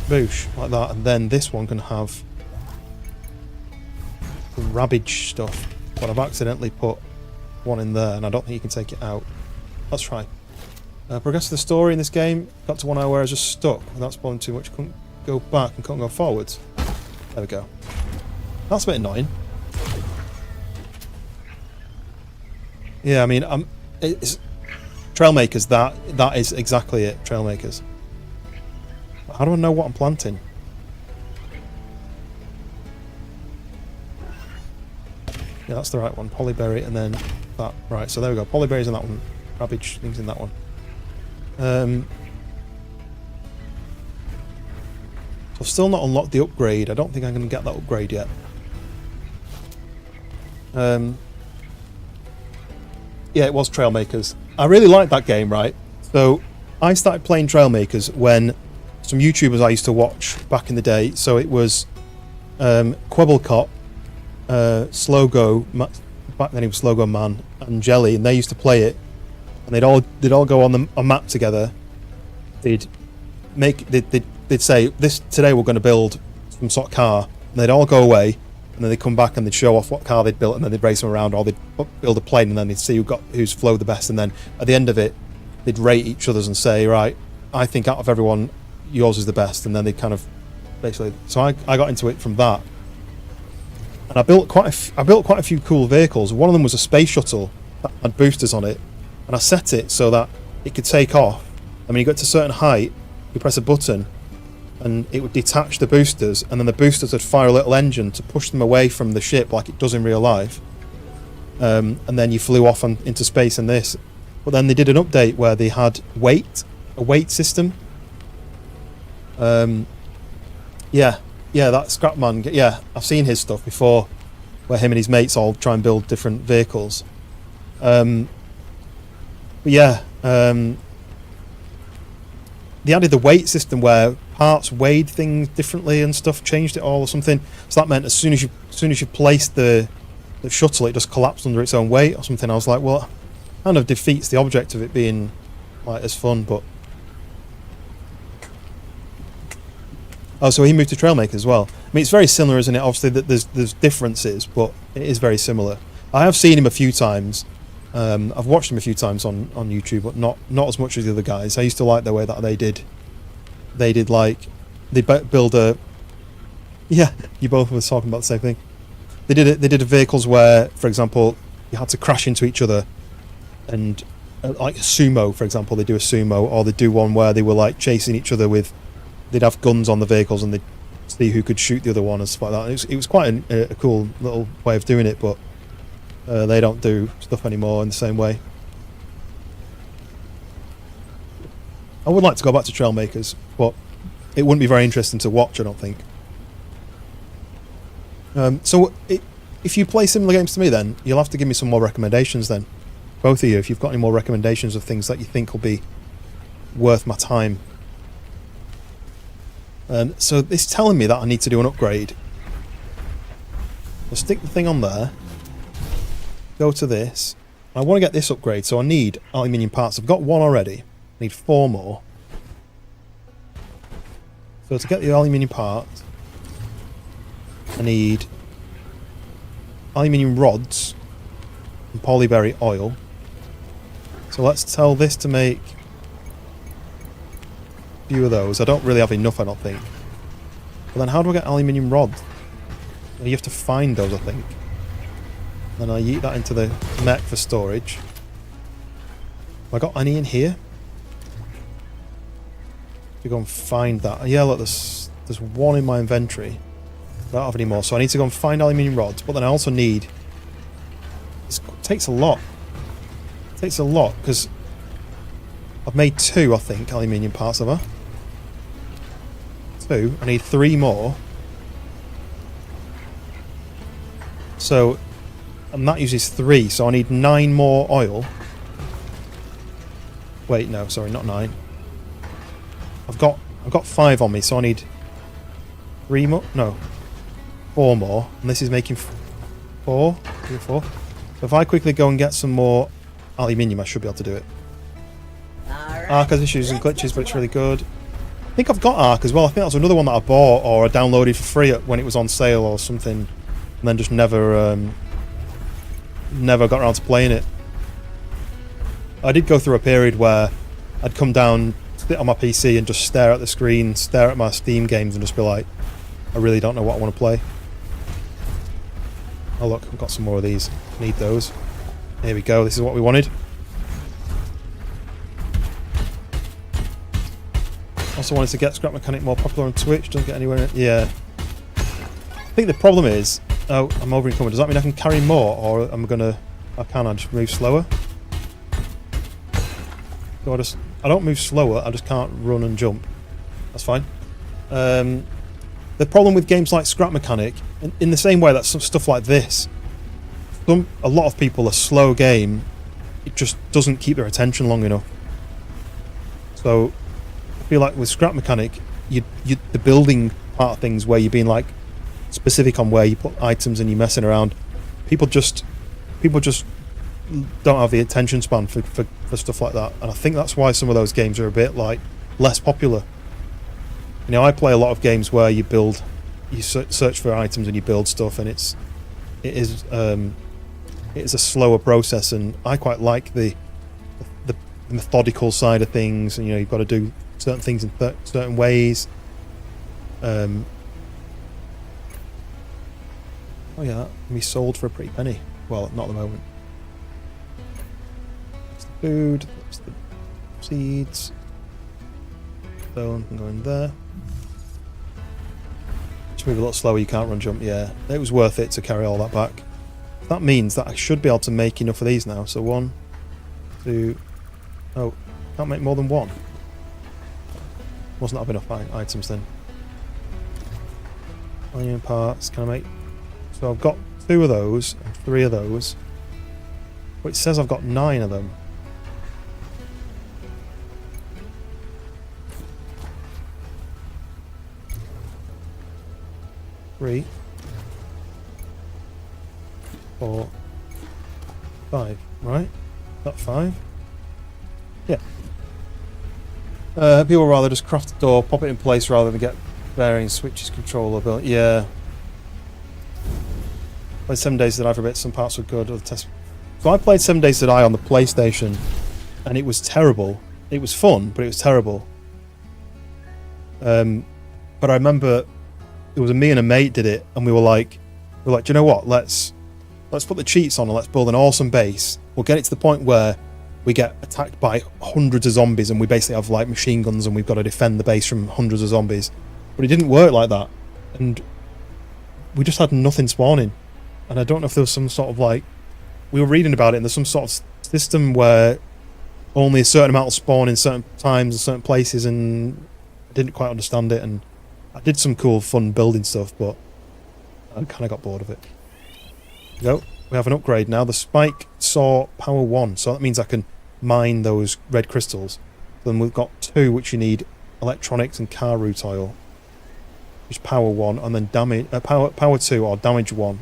Boosh, like that, and then this one can have the rabbage stuff, but I've accidentally put one in there, and I don't think you can take it out. Let's try. Progress the story in this game. Got to one hour where I was just stuck without spawning too much. Couldn't go back and couldn't go forwards. There we go. That's a bit annoying. Yeah, I mean, it's Trailmakers. That is exactly it. Trailmakers. How do I know what I'm planting? Yeah, that's the right one. Polyberry, and then that. Right, so there we go. Polyberries in that one. Cabbage things in that one. So I've still not unlocked the upgrade. I don't think I'm going to get that upgrade yet. Yeah, it was Trailmakers. I really liked that game, right? So I started playing Trailmakers when some YouTubers I used to watch back in the day. So it was Quebblecop, Slogo, back then he was Slogo Man, and Jelly, and they used to play it. And they'd all go on a map together. They'd say, "This today we're going to build some sort of car," and they'd all go away. And then they'd come back and they'd show off what car they'd built, and then they'd race them around, or they'd build a plane, and then they'd see who's flowed the best, and then at the end of it, they'd rate each other's and say, right, I think out of everyone, yours is the best, and then they kind of basically. So I got into it from that, and I built quite a few cool vehicles. One of them was a space shuttle that had boosters on it, and I set it so that it could take off. I mean, you got to a certain height, you press a button, and it would detach the boosters, and then the boosters would fire a little engine to push them away from the ship like it does in real life. And then you flew off into space in this. But then they did an update where they had a weight system. Yeah, that Scrapman. Yeah, I've seen his stuff before, where him and his mates all try and build different vehicles. But yeah, they added the weight system where parts weighed things differently and stuff, changed it all or something. So that meant as soon as you placed the shuttle, it just collapsed under its own weight or something. I was like, well, kind of defeats the object of it being like as fun. But oh, so he moved to Trailmaker as well. I mean, it's very similar, isn't it? Obviously, that there's differences, but it is very similar. I have seen him a few times. I've watched him a few times on YouTube, but not as much as the other guys. I used to like the way that they did like they build a. Yeah, you both were talking about the same thing. They did vehicles where, for example, you had to crash into each other, and like a sumo, for example, they do a sumo, or they do one where they were like chasing each other with. They'd have guns on the vehicles and they'd see who could shoot the other one and stuff like that. It was quite a cool little way of doing it, but they don't do stuff anymore in the same way. I would like to go back to Trailmakers, but it wouldn't be very interesting to watch, I don't think. So if you play similar games to me, then you'll have to give me some more recommendations then. Both of you, if you've got any more recommendations of things that you think will be worth my time. So it's telling me that I need to do an upgrade. I'll stick the thing on there. Go to this. I want to get this upgrade, so I need aluminium parts. I've got one already. I need 4 more. So to get the aluminium parts, I need aluminium rods and polyberry oil. So let's tell this to make a few of those. I don't really have enough, I don't think. But then how do I get aluminium rods? You have to find those, I think. Then I yeet that into the MECH for storage. Have I got any in here? To go and find that. Yeah, look, there's one in my inventory. I don't have any more, so I need to go and find aluminium rods. But then I also need. It takes a lot. It takes a lot because I've made 2, I think, aluminium parts of her. 2. I need 3 more. So, and that uses 3, so I need 9 more oil. Wait, no, sorry, not 9. I've got 5 on me, so I need 3 more. No, 4 more, and this is making 4. 3 or 4. So if I quickly go and get some more aluminium, I should be able to do it. Arc has issues and glitches, but it's really good. I think I've got Arc as well. I think that was another one that I bought or I downloaded for free when it was on sale or something, and then just never got around to playing it. I did go through a period where I'd come down, sit on my PC and just stare at the screen, stare at my Steam games and just be like, I really don't know what I want to play. Oh look, I've got some more of these. Need those. Here we go, this is what we wanted. Also wanted to get Scrap Mechanic more popular on Twitch, doesn't get anywhere in it. Yeah. I think the problem is... Oh, I'm over encumbered. Does that mean I can carry more, or am I gonna... I just move slower? So I don't move slower, I just can't run and jump. That's fine. The problem with games like Scrap Mechanic, in the same way that some stuff like this, a lot of people, a slow game, it just doesn't keep their attention long enough. So I feel like with Scrap Mechanic, the building part of things where you're being like specific on where you put items and you're messing around, people just don't have the attention span for stuff like that, and I think that's why some of those games are a bit like less popular. You know, I play a lot of games where you search for items and you build stuff, and it is a slower process, and I quite like the methodical side of things. And you know, you've got to do certain things in certain ways. Oh yeah, that can be sold for a pretty penny. Well, not at the moment. That's the food. That's the seeds. Stone can go in there. Just move a little slower. You can't run jump. Yeah, it was worth it to carry all that back. That means that I should be able to make enough of these now. So 1, 2. Oh, can't make more than 1. Wasn't that enough items then? Iron parts. Can I make? So I've got 2 of those and 3 of those. But it says I've got 9 of them. Three, 4, 5, right? That 5? Yeah. People would rather just craft a door, pop it in place rather than get bearings, switches, control ability. Yeah. Played 7 Days to Die for a bit, some parts were good. So I played 7 Days to Die on the PlayStation, and it was terrible. It was fun, but it was terrible. But I remember it was me and a mate did it, and we were like, do you know what? Let's put the cheats on and let's build an awesome base. We'll get it to the point where we get attacked by hundreds of zombies, and we basically have like machine guns, and we've got to defend the base from hundreds of zombies. But it didn't work like that, and we just had nothing spawning. And I don't know if there was some sort of like, we were reading about it, and there's some sort of system where only a certain amount will spawn in certain times and certain places, and I didn't quite understand it. And I did some cool fun building stuff, but I kind of got bored of it. Go. We have an upgrade now, the Spike Saw Power 1, so that means I can mine those red crystals. Then we've got 2 which you need electronics and car root oil, which is Power 1, and then Power 2 or Damage 1.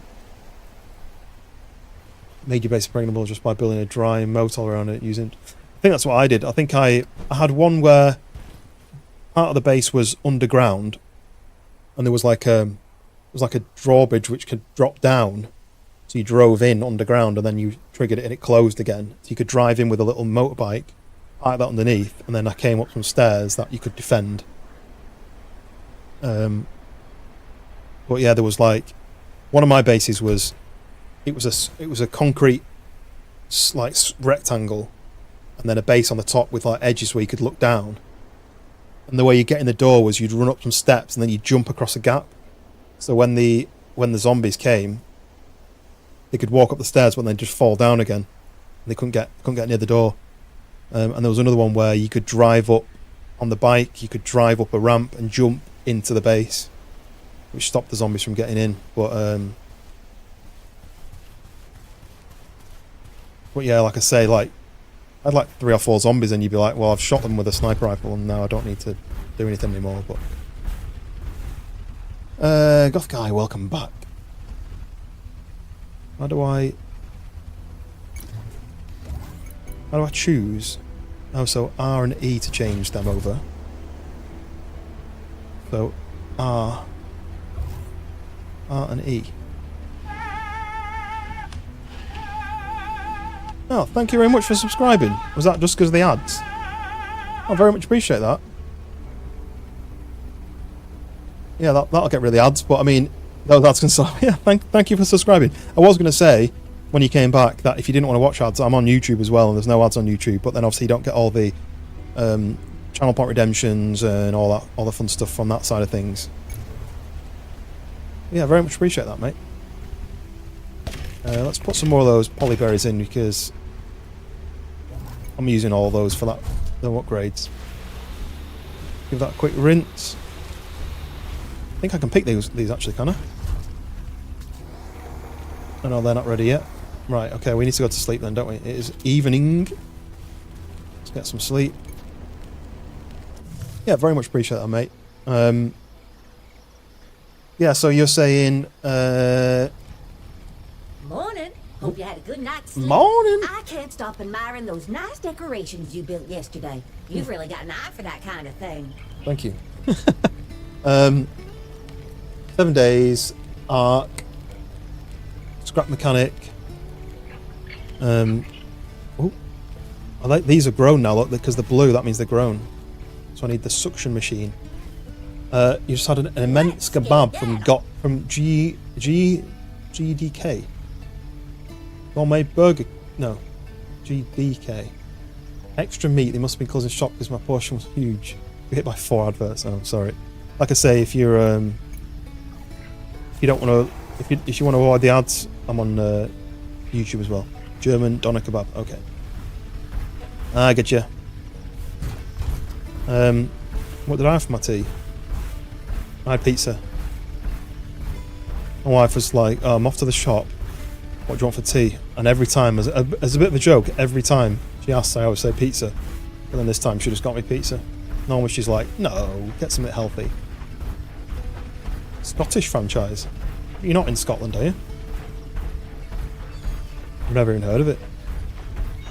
Made your base impregnable just by building a dry moat all around it using... I think that's what I did. I think I had one where part of the base was underground, and there was like a drawbridge which could drop down. So you drove in underground, and then you triggered it and it closed again. So you could drive in with a little motorbike, park that underneath, and then I came up some stairs that you could defend. But yeah, there was like one of my bases was it was a concrete like rectangle, and then a base on the top with like edges where you could look down. And the way you get in the door was you'd run up some steps and then you'd jump across a gap. So when the zombies came, they could walk up the stairs but then just fall down again. They couldn't get near the door. And there was another one where you could drive up on the bike, you could drive up a ramp and jump into the base, which stopped the zombies from getting in. But yeah, like I say, like I had like 3 or 4 zombies, and you'd be like, well, I've shot them with a sniper rifle and now I don't need to do anything anymore. But Goth Guy, welcome back. How do I choose? Oh, so R and E to change them over. So R and E. Oh, thank you very much for subscribing. Was that just because of the ads? I very much appreciate that. Yeah, that'll get really ads, but I mean, that's going to stop. Yeah, thank you for subscribing. I was going to say, when you came back, that if you didn't want to watch ads, I'm on YouTube as well, and there's no ads on YouTube, but then obviously you don't get all the channel point redemptions and all the fun stuff from that side of things. Yeah, very much appreciate that, mate. Let's put some more of those polyberries in, because I'm using all those for the upgrades. Give that a quick rinse. I think I can pick these actually, can I? Oh no, they're not ready yet. Right, okay, we need to go to sleep then, don't we? It is evening. Let's get some sleep. Yeah, very much appreciate that, mate. Yeah, so you're saying... Morning. Hope you had a good night's sleep. Morning. I can't stop admiring those nice decorations you built yesterday. You've really got an eye for that kind of thing. Thank you. 7 days, arc, scrap mechanic. Oh, I like these are grown now. Look, because they're blue. That means they're grown. So I need the suction machine. You just had an immense kebab from GDK. Gourmet burger. No, GDK. Extra meat. They must have been closing shop because my portion was huge. We hit by 4 adverts. Oh, sorry. Like I say, if you're if you don't want to, if you want to avoid the ads, I'm on YouTube as well. German doner kebab. Okay. I get you. What did I have for my tea? I had pizza. My wife was like, "Oh, I'm off to the shop. What do you want for tea?" And every time, as a bit of a joke, every time she asks, I always say pizza. But then this time she just got me pizza. Normally she's like, "No, get something healthy." Scottish franchise. You're not in Scotland, are you? I've never even heard of it.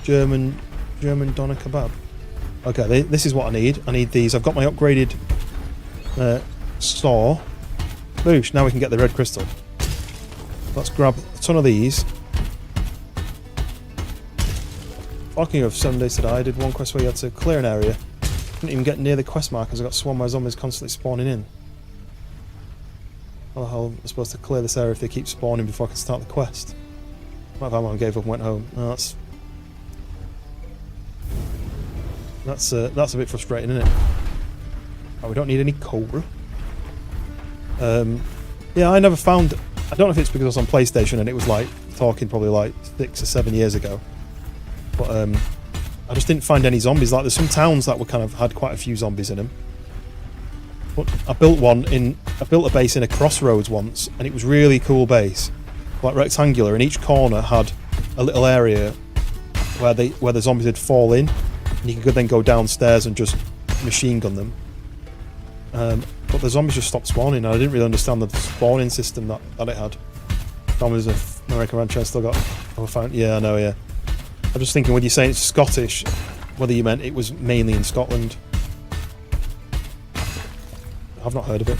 German doner kebab. Okay, this is what I need. I need these. I've got my upgraded saw. Boosh, now we can get the red crystal. Let's grab a ton of these. Talking of 7 days to die, I did one quest where you had to clear an area. Couldn't even get near the quest markers. I got swarmed by zombies constantly spawning in. How the hell am I supposed to clear this area if they keep spawning before I can start the quest? My mum gave up and went home. Oh, that's a bit frustrating, isn't it? Oh, we don't need any coal. Yeah, I never found... I don't know if it's because I was on PlayStation and it was like, talking probably like 6 or 7 years ago. But I just didn't find any zombies. Like, there's some towns that were kind of had quite a few zombies in them. But I built a base in a crossroads once, and it was really cool base, like rectangular, and each corner had a little area where the zombies would fall in, and you could then go downstairs and just machine gun them. But the zombies just stopped spawning, and I didn't really understand the spawning system that it had. Zombies of American Rancher still got overfound. Yeah, I know. Yeah, I'm just thinking when you say it's Scottish, whether you meant it was mainly in Scotland. I've not heard of it.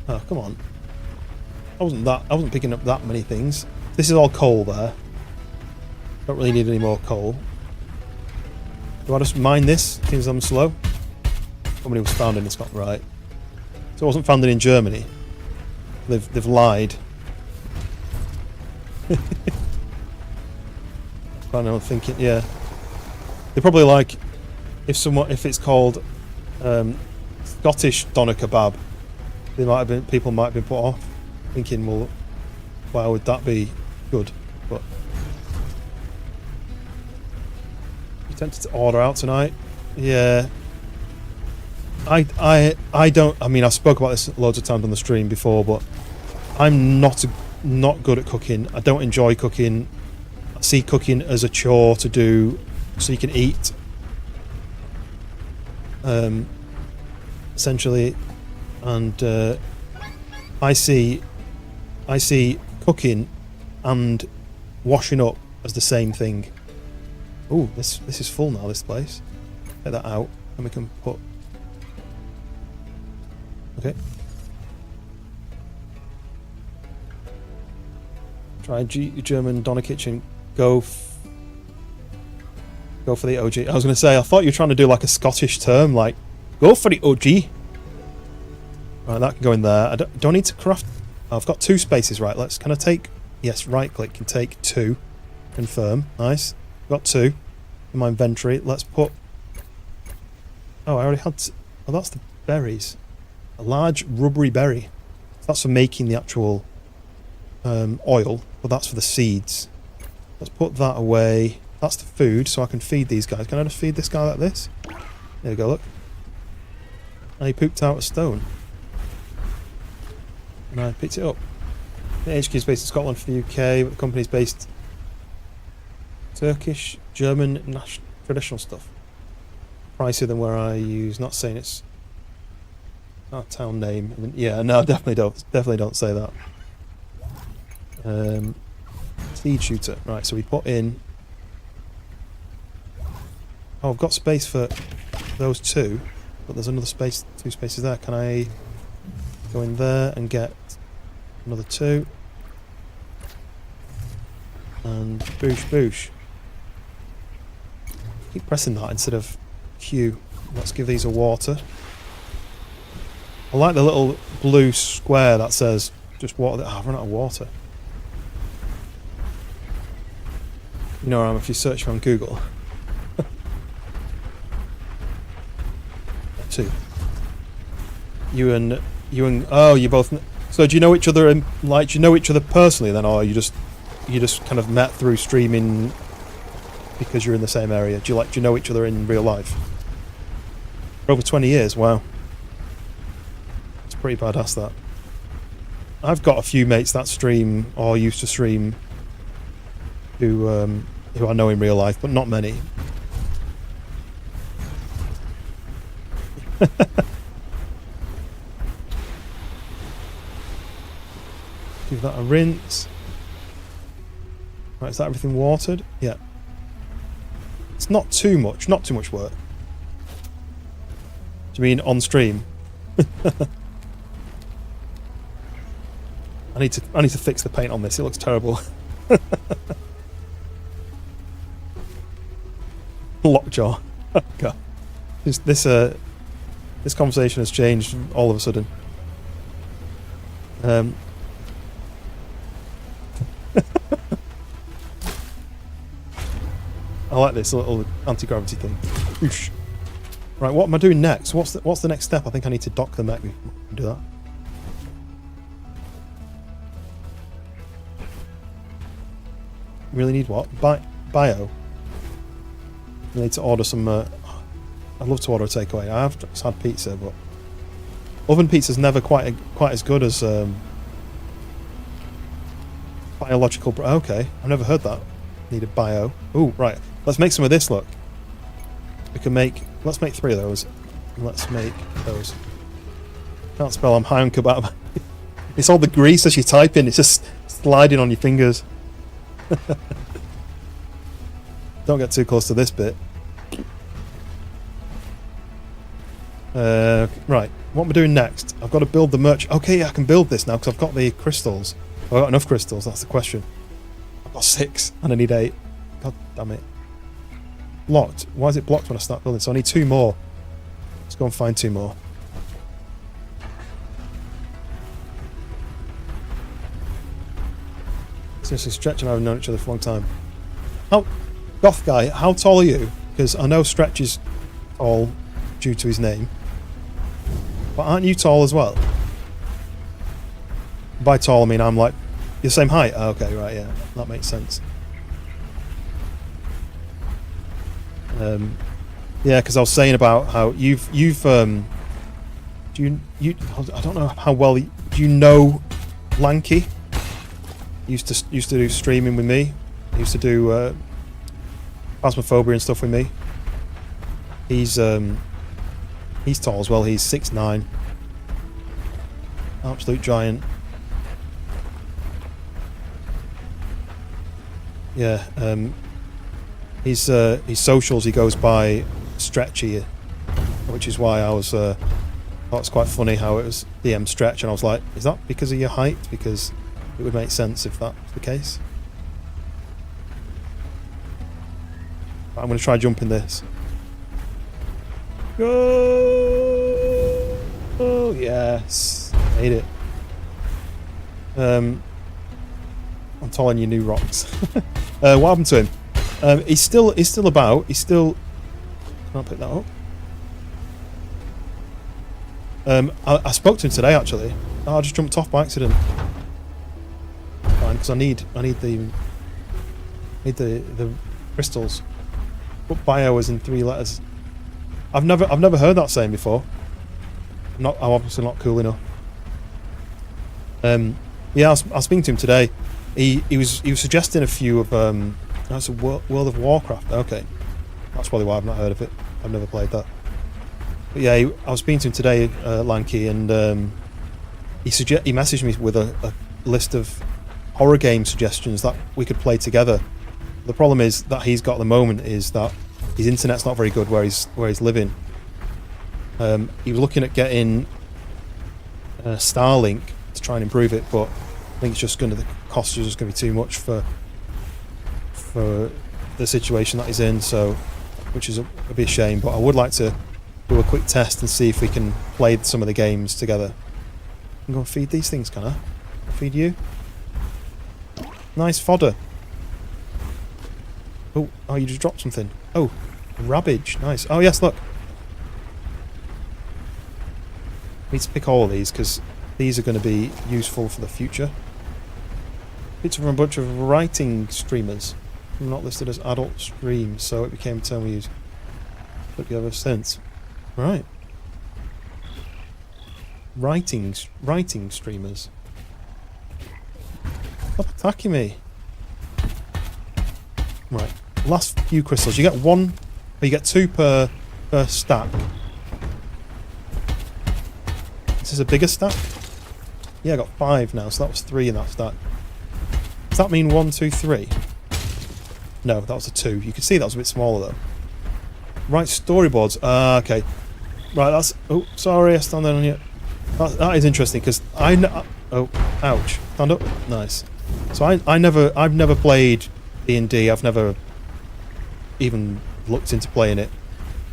Oh, come on. I wasn't picking up that many things. This is all coal there. Don't really need any more coal. Do I just mine this? Seems I'm slow. Somebody was founded in Scotland, right? So it wasn't founded in Germany. They've lied. I know, I'm thinking, yeah. They're probably like, if it's called Scottish doner kebab, people might have been put off, thinking, well, why would that be good? But you tempted to order out tonight? Yeah. I don't. I mean, I've spoke about this loads of times on the stream before, but I'm not good at cooking. I don't enjoy cooking. I see cooking as a chore to do, so you can eat. Essentially, and I see cooking and washing up as the same thing. Oh, this is full now. This place. Get that out, and we can put. Okay. Try German Doner Kitchen. Go for the OG. I was going to say, I thought you were trying to do like a Scottish term, like Go for it, OG. Right, that can go in there. I don't need to craft. I've got 2 spaces, right? Can I take... Yes, right click can take 2. Confirm. Nice. Got 2 in my inventory. Let's put... Oh, I already had... Oh, that's the berries. A large rubbery berry. That's for making the actual oil, but that's for the seeds. Let's put that away. That's the food, so I can feed these guys. Can I just feed this guy like this? There we go, look. And he pooped out a stone. And I picked it up. The HQ is based in Scotland for the UK, but the company's based Turkish, German, traditional stuff. Pricier than where I use. Not saying it's not a town name. I mean, yeah, no, definitely don't say that. Seed shooter. Right, so we put in. Oh, I've got space for those 2, but there's another space, 2 spaces there. Can I go in there and get another 2? And boosh, boosh. Keep pressing that instead of Q. Let's give these a water. I like the little blue square that says just water. Oh, I've run out of water. You know where I am if you search on Google. 2. You and oh, you both. So do you know each other? Do you know each other personally then, or you just kind of met through streaming because you're in the same area? Do you know each other in real life? For over 20 years. Wow, it's pretty badass that. I've got a few mates that stream or used to stream who I know in real life, but not many. Give that a rinse. Right, is that everything watered? Yeah. It's not too much work. Do you mean on stream? I need to fix the paint on this. It looks terrible. Lockjaw. God. This conversation has changed all of a sudden. I like this little anti-gravity thing. Oosh. Right, what am I doing next? What's the next step? I think I need to dock the mech before I do that. Really need what? Bio. I need to order some. I'd love to order a takeaway. I have just had pizza, but oven pizza's never quite as good as biological. Okay, I've never heard that. Needed bio. Ooh, right. Let's make some of this. Look, we can make. Let's make 3 of those. Let's make those. Can't spell. I'm high on kebab. It's all the grease as you type in. It's just sliding on your fingers. Don't get too close to this bit. Right, what am I doing next? I've got to build the merch. Okay, I can build this now because I've got the crystals. I've got enough crystals, that's the question. I've got 6 and I need 8. God damn it. Locked. Why is it blocked when I start building? So I need 2 more. Let's go and find 2 more. Seriously, Stretch and I have known each other for a long time. Goth guy, how tall are you? Because I know Stretch is tall due to his name. But aren't you tall as well? By tall I mean I'm like... You're the same height? Oh, okay, right, yeah. That makes sense. Yeah, because I was saying about how you've I don't know how well... Do you know Lanky? Used to do streaming with me. He used to do Phasmophobia and stuff with me. He's tall as well. He's 6'9". Absolute giant. Yeah. His socials he goes by Stretchy, which is why I was thought it's quite funny how it was DM Stretch, and I was like, is that because of your height? Because it would make sense if that's the case. I'm going to try jumping this. Go! Oh yes, made it. I'm telling you, new rocks. What happened to him? He's still about. He's still. Can't pick that up. I spoke to him today actually. I just jumped off by accident. Fine, because I need the crystals. But bio is in 3 letters. I've never heard that saying before. I'm obviously not cool enough. Yeah, I was speaking to him today. He was suggesting a few of that's a World of Warcraft. Okay, that's probably why I've not heard of it. I've never played that. But yeah, I was speaking to him today, Lanky, and he messaged me with a list of horror game suggestions that we could play together. The problem is that he's got at the moment is that his internet's not very good where he's living. He was looking at getting Starlink to try and improve it, but I think the cost is just going to be too much for the situation that he's in. So, which is a bit of a shame. But I would like to do a quick test and see if we can play some of the games together. I'm going to feed these things, can I? Feed you. Nice fodder. Oh, you just dropped something. Oh, rabbage. Nice. Oh yes, look. I need to pick all of these because these are going to be useful for the future. It's from a bunch of writing streamers. Not listed as adult streams, so it became a term we used ever since. Right. Writing streamers. Stop attacking me. Right. Last few crystals. You get 1, or you get 2 per stack. This is a bigger stack? Yeah, I got 5 now, so that was 3 in that stack. Does that mean 1, 2, 3? No, that was a 2. You can see that was a bit smaller though. Right, storyboards. Okay. Right, that's... Oh, sorry, I stand on you. That is interesting because oh, ouch. Stand up. Nice. So I've never played D&D. I've never even looked into playing it.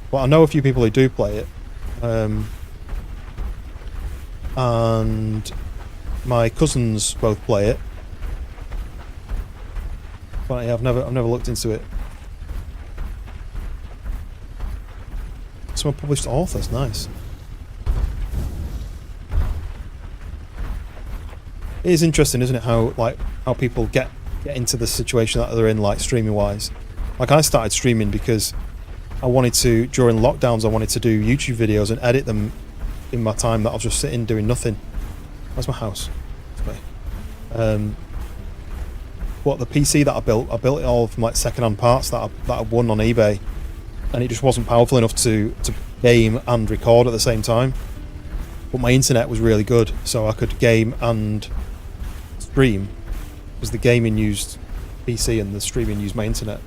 But I know a few people who do play it. And my cousins both play it. But yeah, I've never looked into it. Some published authors, nice. It is interesting, isn't it? How people get into the situation that they're in, like streaming wise. Like I started streaming because I wanted to, during lockdowns, I wanted to do YouTube videos and edit them in my time that I was just sitting doing nothing. Where's my house? What the PC that I built it all from like second-hand parts that I won on eBay, and it just wasn't powerful enough to game and record at the same time. But my internet was really good, so I could game and stream, because the gaming used PC and the streaming used my internet.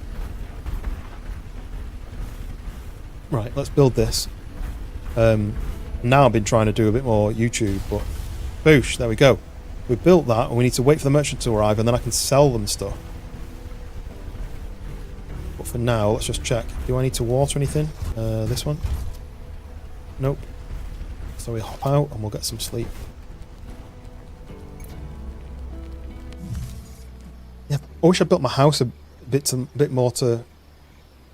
Right, let's build this. Now I've been trying to do a bit more YouTube, but boosh, there we go. We built that, and we need to wait for the merchant to arrive, and then I can sell them stuff. But for now, let's just check. Do I need to water anything? This one? Nope. So we hop out, and we'll get some sleep. Yeah, I wish I built my house a bit more to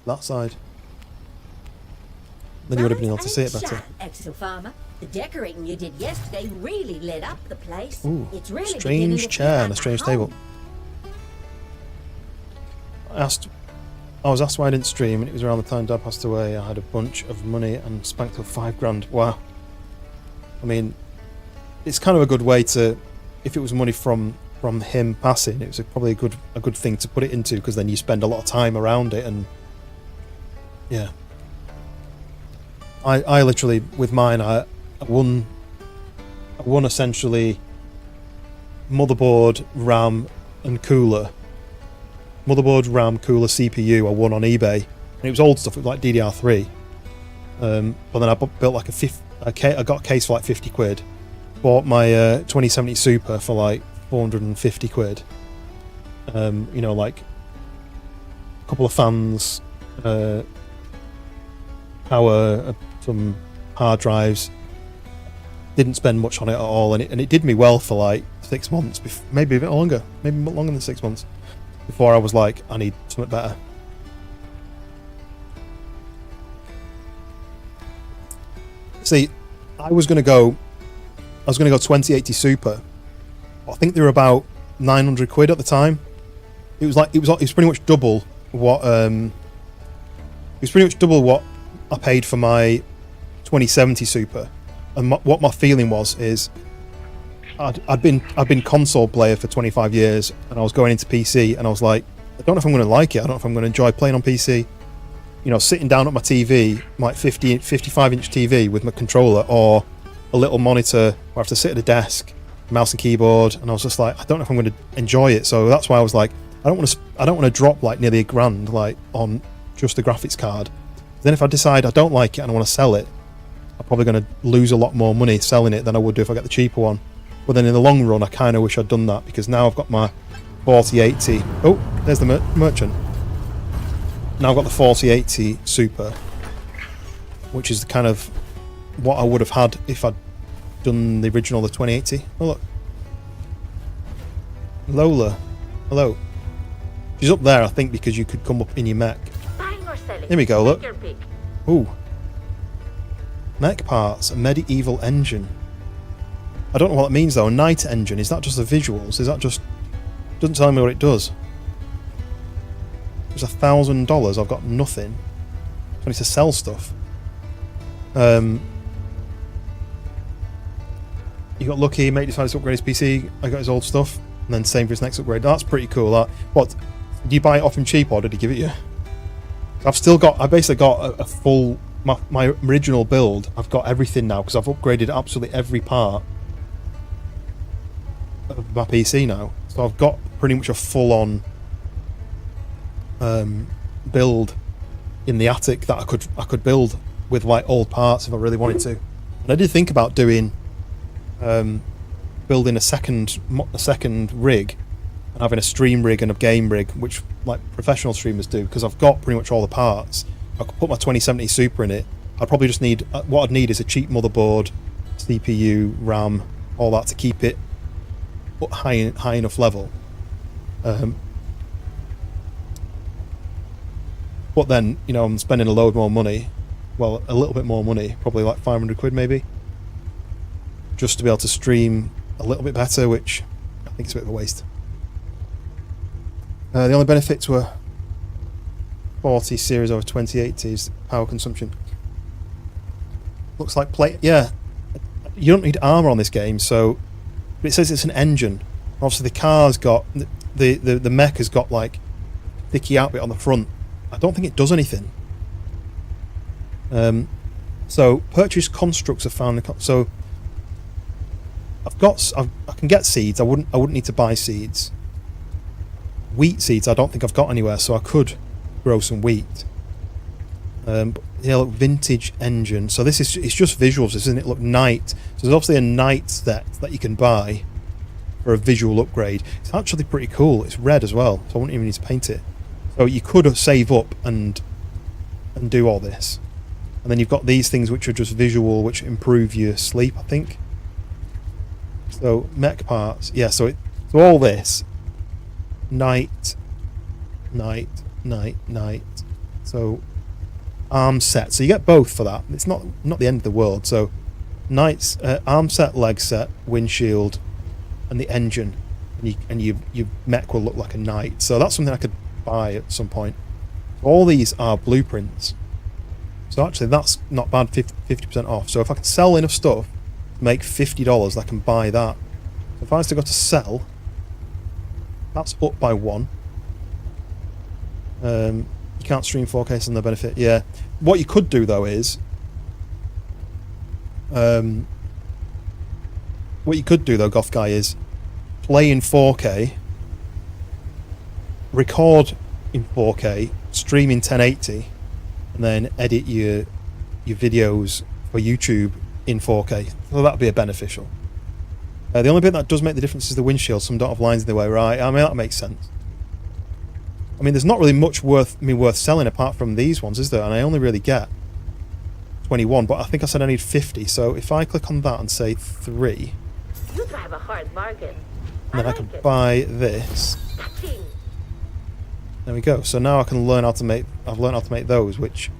that side. Then you would have been able to see it better. Farmer. The decorating you did yesterday really lit up the place. Ooh, it's really strange chair and a strange table. I was asked why I didn't stream, and it was around the time Dad passed away. I had a bunch of money and spanked up $5,000. Wow. I mean, it's kind of a good way to, if it was money from him passing, it was probably a good thing to put it into, because then you spend a lot of time around it, and yeah. I literally, with mine, I won essentially motherboard, RAM and cooler. Motherboard, RAM, cooler, CPU I won on eBay, and it was old stuff. It was like DDR3. But then I built like I got a case for like 50 quid. Bought my 2070 Super for like 450 quid. You know, like a couple of fans, power, some hard drives, didn't spend much on it at all, and it did me well for like 6 months, maybe a bit longer, maybe a bit longer than 6 months, before I was like, I need something better. See, I was gonna go 2080 Super. I think they were about 900 quid at the time. It was pretty much double what I paid for my 2070 Super. And what my feeling is I'd been console player for 25 years, and I was going into PC, and I was like, I don't know if I'm going to like it. I don't know if I'm going to enjoy playing on PC. You know, sitting down at my TV, my 55-inch TV with my controller, or a little monitor where I have to sit at a desk, mouse and keyboard, and I was just like, I don't know if I'm going to enjoy it. So that's why I was like, I don't want to drop like nearly $1,000 like on just the graphics card. Then if I decide I don't like it and I want to sell it, I'm probably going to lose a lot more money selling it than I would do if I get the cheaper one. But then in the long run, I kind of wish I'd done that, because now I've got my 4080. Oh, there's the merchant. Now I've got the 4080 Super, which is kind of what I would have had if I'd done the original, the 2080. Oh look, Lola, hello. She's up there, I think, because you could come up in your mech. Buying or selling? Here we go. Look. Take your pick. Ooh. Mech parts, a medieval engine. I don't know what that means though. A night engine. Is that just the visuals? Is that just... Doesn't tell me what it does. There's $1,000. I've got nothing. I need to sell stuff. You got lucky. Mate decided to upgrade his PC. I got his old stuff, and then same for his next upgrade. That's pretty cool. That. What? Did you buy it off him cheap, or did he give it you? I basically got a full... My original build, I've got everything now, because I've upgraded absolutely every part of my PC now. So I've got pretty much a full-on build in the attic that I could build with like old parts if I really wanted to. And I did think about doing building a second rig, and having a stream rig and a game rig, which like professional streamers do, because I've got pretty much all the parts. I could put my 2070 Super in it. I'd probably just need... what I'd need is a cheap motherboard, CPU, RAM, all that to keep it high enough level. But then, you know, I'm spending a load more money. Well, a little bit more money, probably like 500 quid maybe, just to be able to stream a little bit better, which I think is a bit of a waste. The only benefits were 40 series over 2080's power consumption. Looks like yeah, you don't need armor on this game, so... But it says it's an engine. Obviously the car's got... The mech has got like sticky out bit on the front. I don't think it does anything. So purchase constructs are found in so I can get seeds. I wouldn't need to buy seeds. Wheat seeds I don't think I've got anywhere, so I could grow some wheat. Yeah, look, vintage engine. So it's just visuals, isn't it? Look, night. So there's obviously a night set that you can buy for a visual upgrade. It's actually pretty cool. It's red as well, so I wouldn't even need to paint it. So you could save up and do all this. And then you've got these things which are just visual, which improve your sleep, I think. So mech parts. Yeah, so all this. Night. So arm set. So you get both for that. It's not the end of the world. So night's arm set, leg set, windshield, and the engine. And your mech will look like a knight. So that's something I could buy at some point. All these are blueprints. So actually that's not bad, 50% off. So if I can sell enough stuff to make $50, I can buy that. So if I was to go to sell, that's up by 1. You can't stream 4K, so no benefit. Yeah. What you could do though is Goth Guy, is play in 4K, record in 4K, stream in 1080, and then edit your videos for YouTube in 4K. So that'd be a beneficial. The only bit that does make the difference is the windshield. Some don't have lines in the way, right? I mean, that makes sense. I mean, there's not really much worth selling apart from these ones, is there? And I only really get 21, but I think I said I need 50. So if I click on that and say 3, You drive a hard bargain. and then I like can it. buy this. Touching. There we go. So now I can learn how to make. I've learned how to make those, which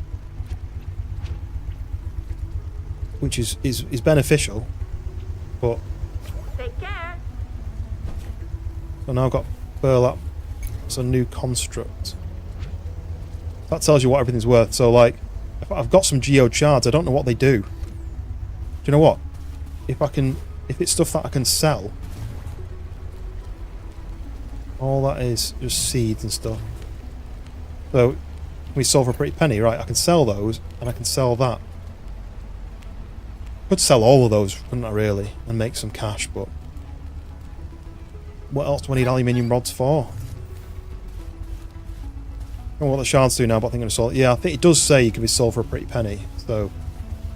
is beneficial. But Take care. so now I've got burlap. It's a new construct. That tells you what everything's worth. So like, if I've got some geode shards, I don't know what they do. Do you know what? If it's stuff that I can sell, all that is just seeds and stuff. So we sell for a pretty penny, right? I can sell those, and I can sell that. Could sell all of those, couldn't I really, and make some cash, but what else do I need aluminium rods for? I don't know what the shards do now, but I think I'm going to sell it. Yeah, I think it does say you can be sold for a pretty penny, so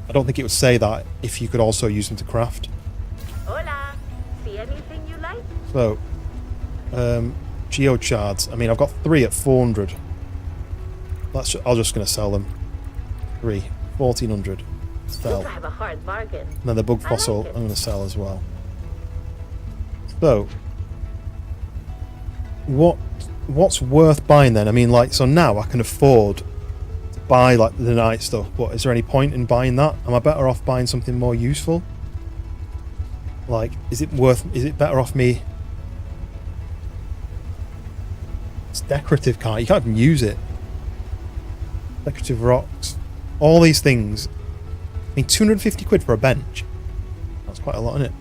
I don't think it would say that if you could also use them to craft. Hola. See anything you like? So, geode shards. I mean, I've got 3 at 400. I'm just going to sell them. 3, 1400. You Sell. drive a hard bargain. And then the bug I fossil, like it. I'm going to sell as well. So, what's worth buying then? I mean, like, so now I can afford to buy like the night stuff, but is there any point in buying that? Am I better off buying something more useful? Like, is it better off me? It's decorative, you can't even use it. Decorative rocks, all these things. I mean, 250 quid for a bench. That's quite a lot, isn't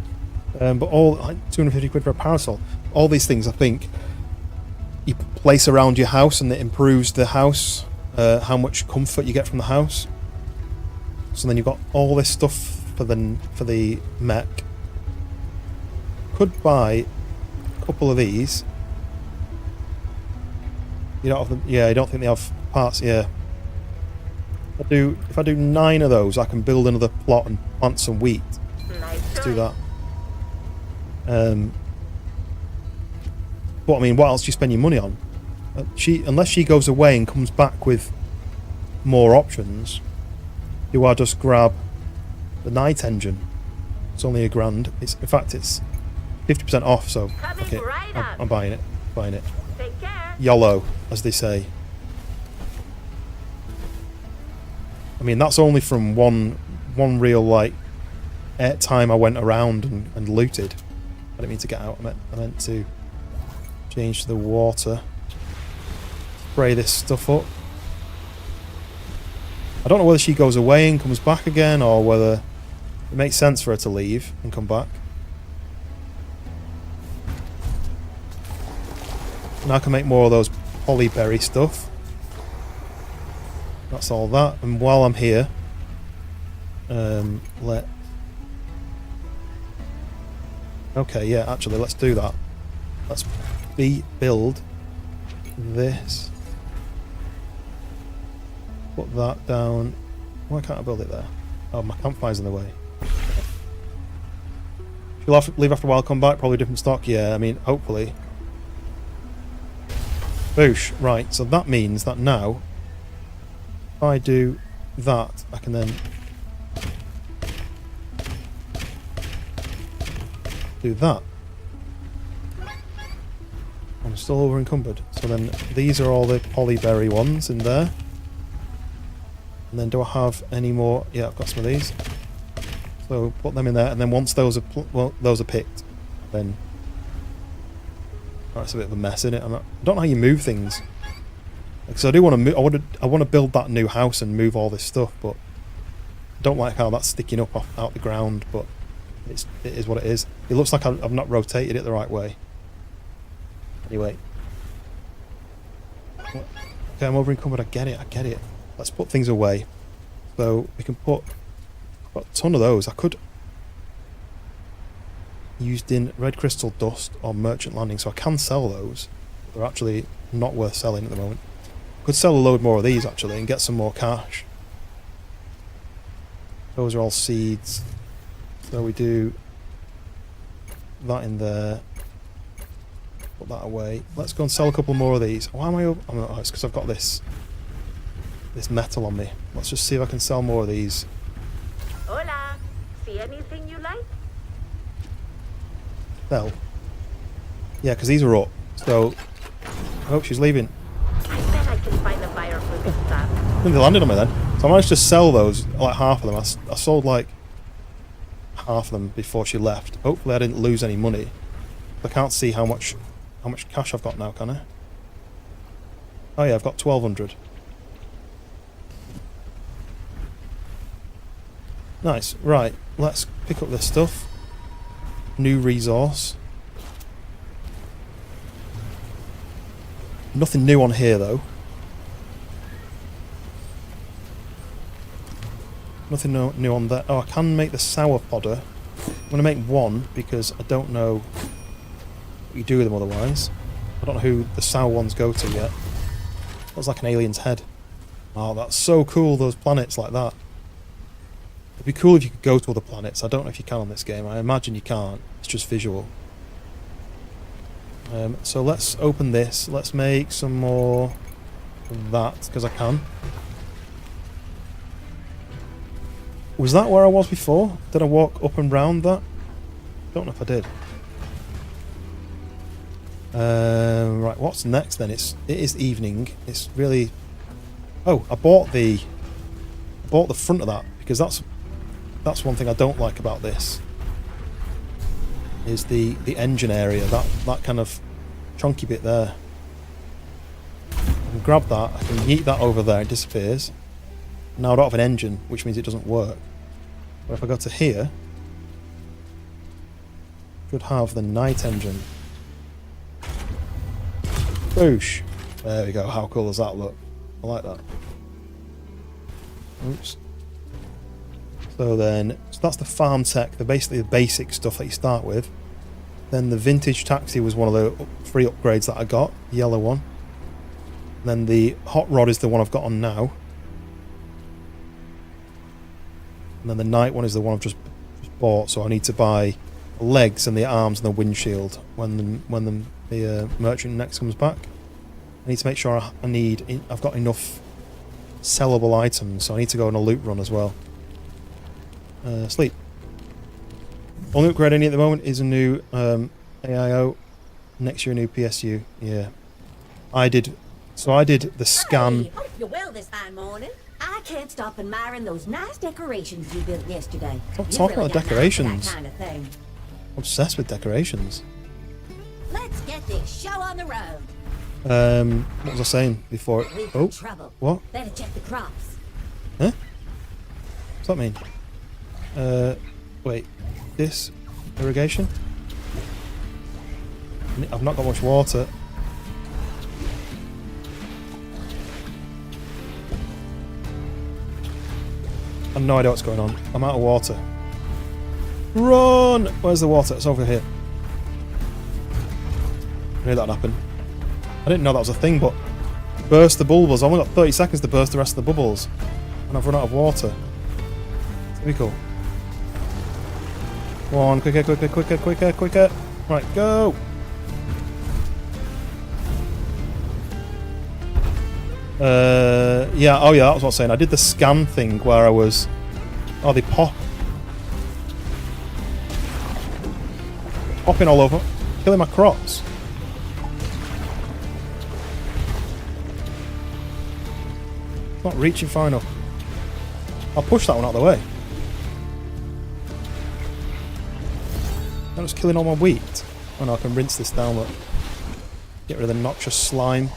it? But all like 250 quid for a parasol. All these things, I think, you place around your house, and it improves the house. How much comfort you get from the house. So then you've got all this stuff for the mech. Could buy a couple of these. You don't have them. Yeah, I don't think they have parts. Yeah. If I do 9 of those, I can build another plot and plant some wheat. Nice Let's do choice. that. But I mean, what else do you spend your money on? Unless she goes away and comes back with more options, do I just grab the night engine? It's only £1,000. In fact, it's 50% off. So Coming okay, right up. I'm buying it. Buying it. Take care. YOLO, as they say. I mean, that's only from one real like time I went around and looted. I didn't mean to get out. I meant to change to the water. Spray this stuff up. I don't know whether she goes away and comes back again, or whether it makes sense for her to leave and come back. Now I can make more of those polyberry stuff. That's all that. And while I'm here, okay, yeah, actually, let's do that. Let's build this. Put that down. Why can't I build it there? Oh, my campfire's in the way. She'll leave after a while, come back, probably different stock. Yeah, I mean, hopefully. Boosh. Right, so that means that now, if I do that, I can then do that. I'm still over encumbered. So then these are all the polyberry ones in there. And then do I have any more? Yeah, I've got some of these. So put them in there, and then once those are picked, then that's a bit of a mess, isn't it? I don't know how you move things. Because I do want to move. I want to build that new house and move all this stuff, but I don't like how that's sticking up out the ground. But it is what it is. It looks like I've not rotated it the right way. Anyway, okay, I'm over encumbered. I get it. Let's put things away. So we can put. I've got a ton of those. I could used in red crystal dust or merchant landing, so I can sell those. They're actually not worth selling at the moment. Could sell a load more of these actually and get some more cash. Those are all seeds. So we do that in there. Put that away. Let's go and sell a couple more of these. Why am I up? Oh, it's because I've got this metal on me. Let's just see if I can sell more of these. anything you like? Sell. Yeah, because these are up. So, I hope she's leaving. I bet I can find a buyer for this stuff. I think they landed on me then. So I managed to sell those, like half of them. I sold like half of them before she left. Hopefully I didn't lose any money. I can't see how much cash I've got now, can I? Oh yeah, I've got 1,200. Nice. Right, let's pick up this stuff. New resource. Nothing new on here though. Nothing new on that. Oh, I can make the sour podder. I'm going to make one because I don't know what you do with them otherwise. I don't know who the sour ones go to yet. That's like an alien's head. Oh, that's so cool, those planets like that. It'd be cool if you could go to other planets. I don't know if you can on this game. I imagine you can't. It's just visual. So let's open this. Let's make some more of that because I can. Was that where I was before? Did I walk up and round that? Don't know if I did. Right, what's next then? It is evening. It's really... Oh, I bought the front of that because that's one thing I don't like about this. Is the engine area, that kind of chunky bit there. I can grab that, I can yeet that over there, it disappears. Now I don't have an engine, which means it doesn't work. But if I go to here, I should have the night engine. Boosh! There we go, how cool does that look? I like that. Oops. So that's the farm tech, basically the basic stuff that you start with. Then the vintage taxi was one of the free upgrades that I got, the yellow one. And then the hot rod is the one I've got on now. And then the night one is the one I've just bought, so I need to buy the legs and the arms and the windshield when the merchant next comes back. I need to make sure I've got enough sellable items, so I need to go on a loot run as well. Sleep. Only upgrade I need at the moment is a new AIO. Next year a new PSU. Yeah. I did the scan. Hey, hope you're well this fine morning. I can't stop admiring those nice decorations you built yesterday. Stop You talking really about got an eye for decorations. that kind of thing. Obsessed with decorations. Let's get this show on the road. What was I saying before? We've Oh, got trouble. what? Better check the crops. Huh? What's that mean? Wait. This irrigation? I've not got much water. I have no idea what's going on. I'm out of water. Run! Where's the water? It's over here. I knew that'd happen. I didn't know that was a thing, but burst the bubbles. I've only got 30 seconds to burst the rest of the bubbles. And I've run out of water. It's gonna be cool. Come on, quicker, quicker, quicker, quicker, quicker. Right, go! Yeah, oh yeah, that was what I was saying. I did the scan thing where I was... Oh, they pop. Popping all over. Killing my crops. Not reaching far enough. I'll push that one out of the way. That was killing all my wheat. Oh no, I can rinse this down, look. Get rid of the noxious slime.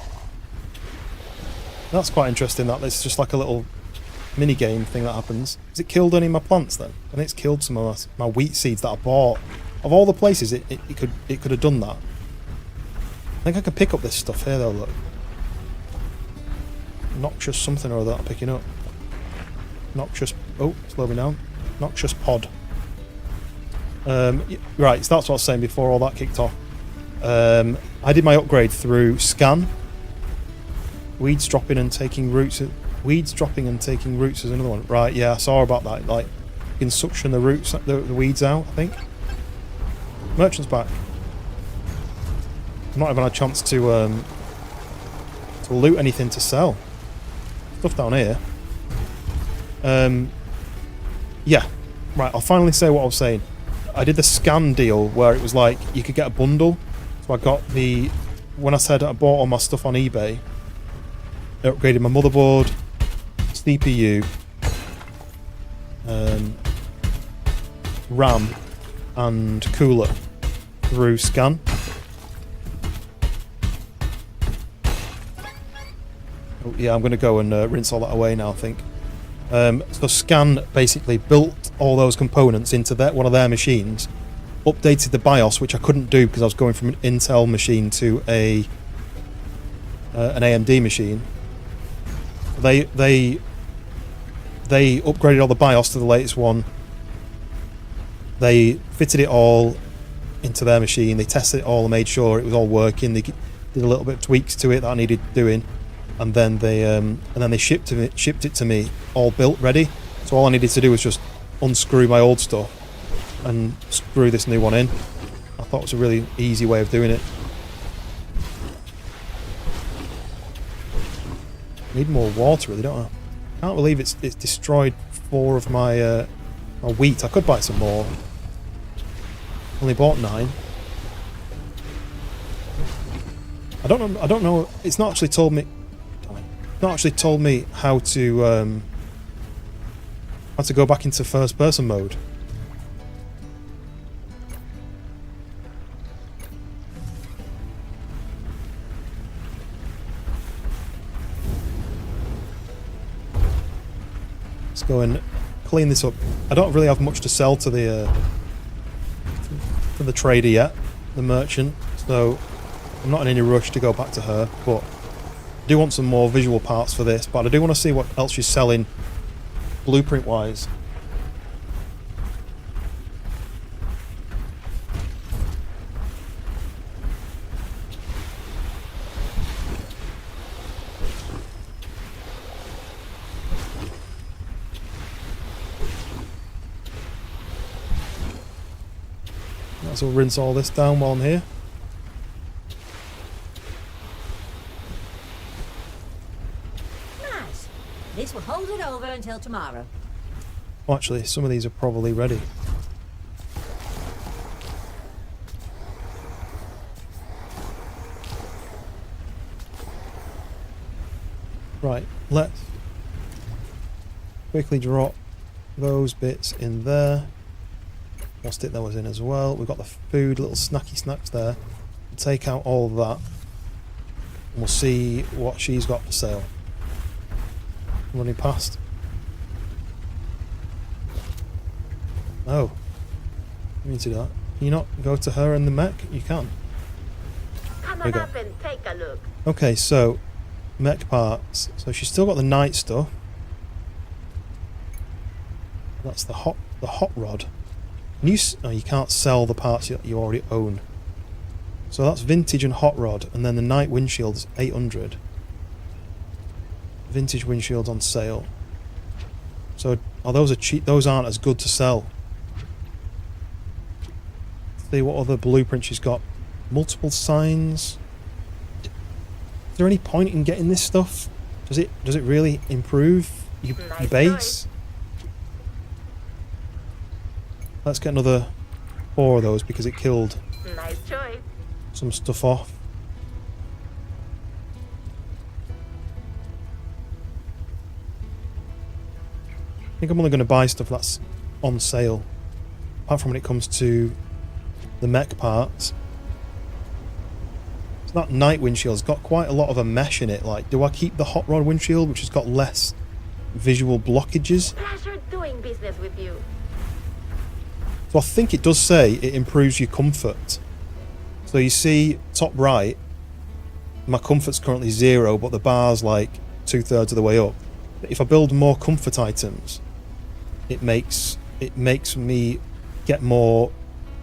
That's quite interesting, that there's just like a little mini game thing that happens. Has it killed any of my plants then? I think it's killed some of my wheat seeds that I bought. Of all the places it could have done that. I think I could pick up this stuff here though, look. Noxious something or other I'm picking up. Noxious... Oh, slow me down. Noxious pod. Right, so that's what I was saying before all that kicked off. I did my upgrade through scan. Weeds dropping and taking roots. Weeds dropping and taking roots is another one. Right, yeah, I saw about that. Like, you can suction the roots, the weeds out, I think. Merchant's back. I've not even had a chance to loot anything to sell. Stuff down here. Yeah. Right, I'll finally say what I was saying. I did the scan deal where it was like you could get a bundle. So I got the... When I said I bought all my stuff on eBay, I upgraded my motherboard, CPU, RAM, and cooler through scan. Oh, yeah, I'm going to go and rinse all that away now, I think. So Scan basically built all those components into one of their machines, updated the BIOS, which I couldn't do because I was going from an Intel machine to an AMD machine. They upgraded all the BIOS to the latest one. They fitted it all into their machine. They tested it all and made sure it was all working. They did a little bit of tweaks to it that I needed doing. And then they shipped it to me all built ready. So all I needed to do was just unscrew my old stuff and screw this new one in. I thought it was a really easy way of doing it. I need more water, really, don't I? I can't believe it's destroyed 4 of my wheat. I could buy some more. Only bought 9. I don't know. It's not actually told me. Not actually told me how to go back into first person mode. Let's go and clean this up. I don't really have much to sell to the trader yet, the merchant, so I'm not in any rush to go back to her, but I do want some more visual parts for this, but I do want to see what else she's selling blueprint wise. Might as well rinse all this down while I'm here. This will hold it over until tomorrow. Oh, actually, some of these are probably ready. Right, let's quickly drop those bits in there. What stick that was in as well. We've got the food, little snacky snacks there. We'll take out all of that. And we'll see what she's got for sale. Running past. Oh. You need to do that. Can you not go to her in the mech? You can. Come on up and take a look. Okay, so mech parts. So she's still got the night stuff. That's the hot rod. And you can't sell the parts that you already own. So that's vintage and hot rod, and then the night windshield's 800. Vintage windshields on sale. So, those are cheap. Those aren't as good to sell. Let's see what other blueprints she's got. Multiple signs. Is there any point in getting this stuff? Does it really improve your base? Let's get another 4 of those because it killed Nice choice. some stuff off. I think I'm only going to buy stuff that's on sale, apart from when it comes to the mech parts. So that night windshield's got quite a lot of a mesh in it. Like, do I keep the hot rod windshield, which has got less visual blockages? Pleasure doing business with you. So I think it does say it improves your comfort. So you see, top right, my comfort's currently 0, but the bar's like 2/3 of the way up. If I build more comfort items, it makes me get more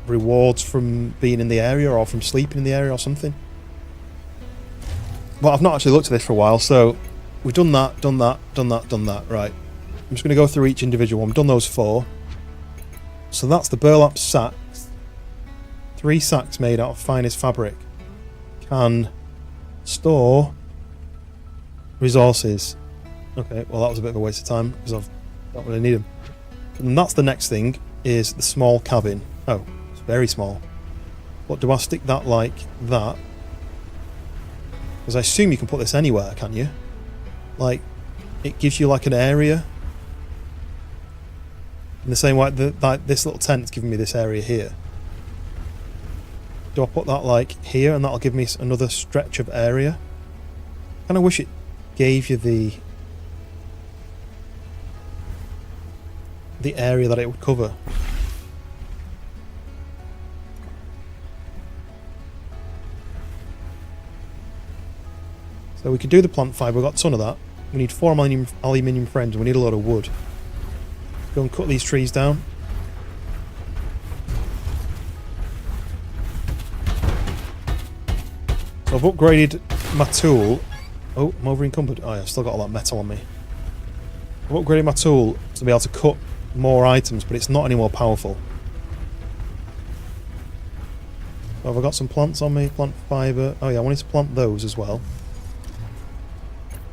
rewards from being in the area or from sleeping in the area or something. Well, I've not actually looked at this for a while, so we've done that. Right. I'm just going to go through each individual one. We've done those 4. So that's the burlap sacks. 3 sacks made out of finest fabric. Can store resources. Okay, well that was a bit of a waste of time because I don't really need them. And that's the next thing, is the small cabin. Oh, it's very small. But do I stick that like that? Because I assume you can put this anywhere, can you? Like, it gives you like an area. In the same way that this little tent's giving me this area here. Do I put that like here and that'll give me another stretch of area? I kind of wish it gave you the area that it would cover. So we could do the plant fibre, we've got a ton of that. We need 4 aluminium frames and we need a lot of wood. Go and cut these trees down. So I've upgraded my tool. Oh, I'm over encumbered. Oh yeah, I've still got all that metal on me. I've upgraded my tool to be able to cut more items, but it's not any more powerful. So have I got some plants on me? Plant fibre. Oh yeah, I wanted to plant those as well.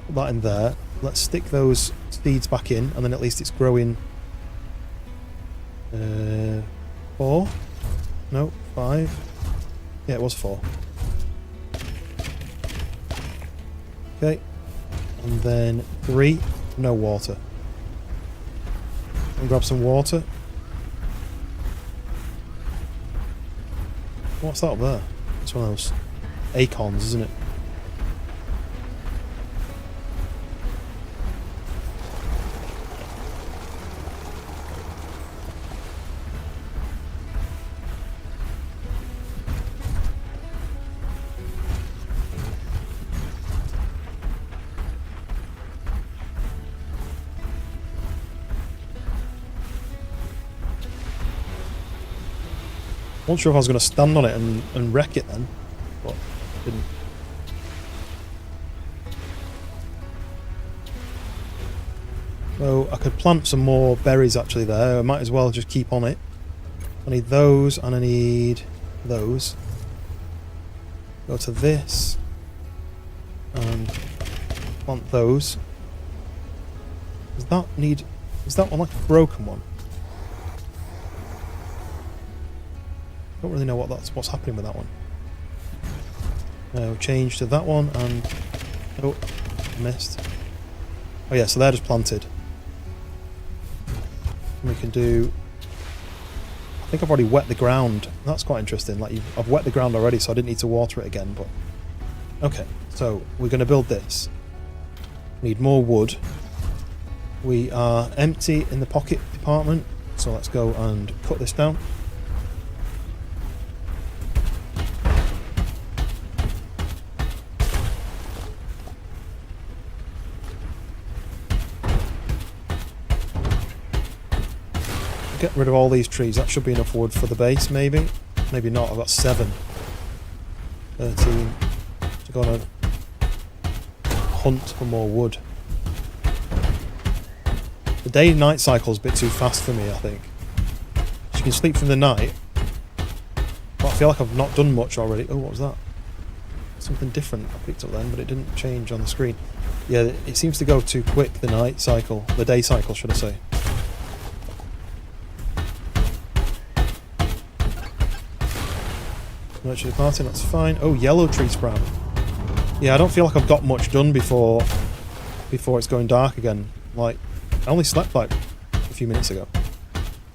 Put that in there. Let's stick those seeds back in, and then at least it's growing. 4? No, 5. Yeah, it was 4. Okay, and then 3. No water. And grab some water. What's that up there? It's one of those acorns, isn't it? Wasn't sure if I was going to stand on it and wreck it then, but didn't. So I could plant some more berries actually there. I might as well just keep on it. I need those and I need those. Go to this and plant those. Is that one like a broken one? Don't really know what's happening with that one. Change to that one and oh, missed. Oh yeah, so they're just planted. And we can do. I think I've already wet the ground. That's quite interesting. Like I've wet the ground already, so I didn't need to water it again. But okay, so we're going to build this. Need more wood. We are empty in the pocket department, so let's go and cut this down. Get rid of all these trees. That should be enough wood for the base, maybe. Maybe not. I've got 7. 13. To go on a hunt for more wood. The day-night cycle is a bit too fast for me, I think. So you can sleep through the night. But I feel like I've not done much already. Oh, what was that? Something different I picked up then, but it didn't change on the screen. Yeah, it seems to go too quick, the night cycle. The day cycle, should I say. Nurture the party, that's fine. Oh, yellow tree sprout. Yeah, I don't feel like I've got much done before it's going dark again. Like, I only slept like a few minutes ago.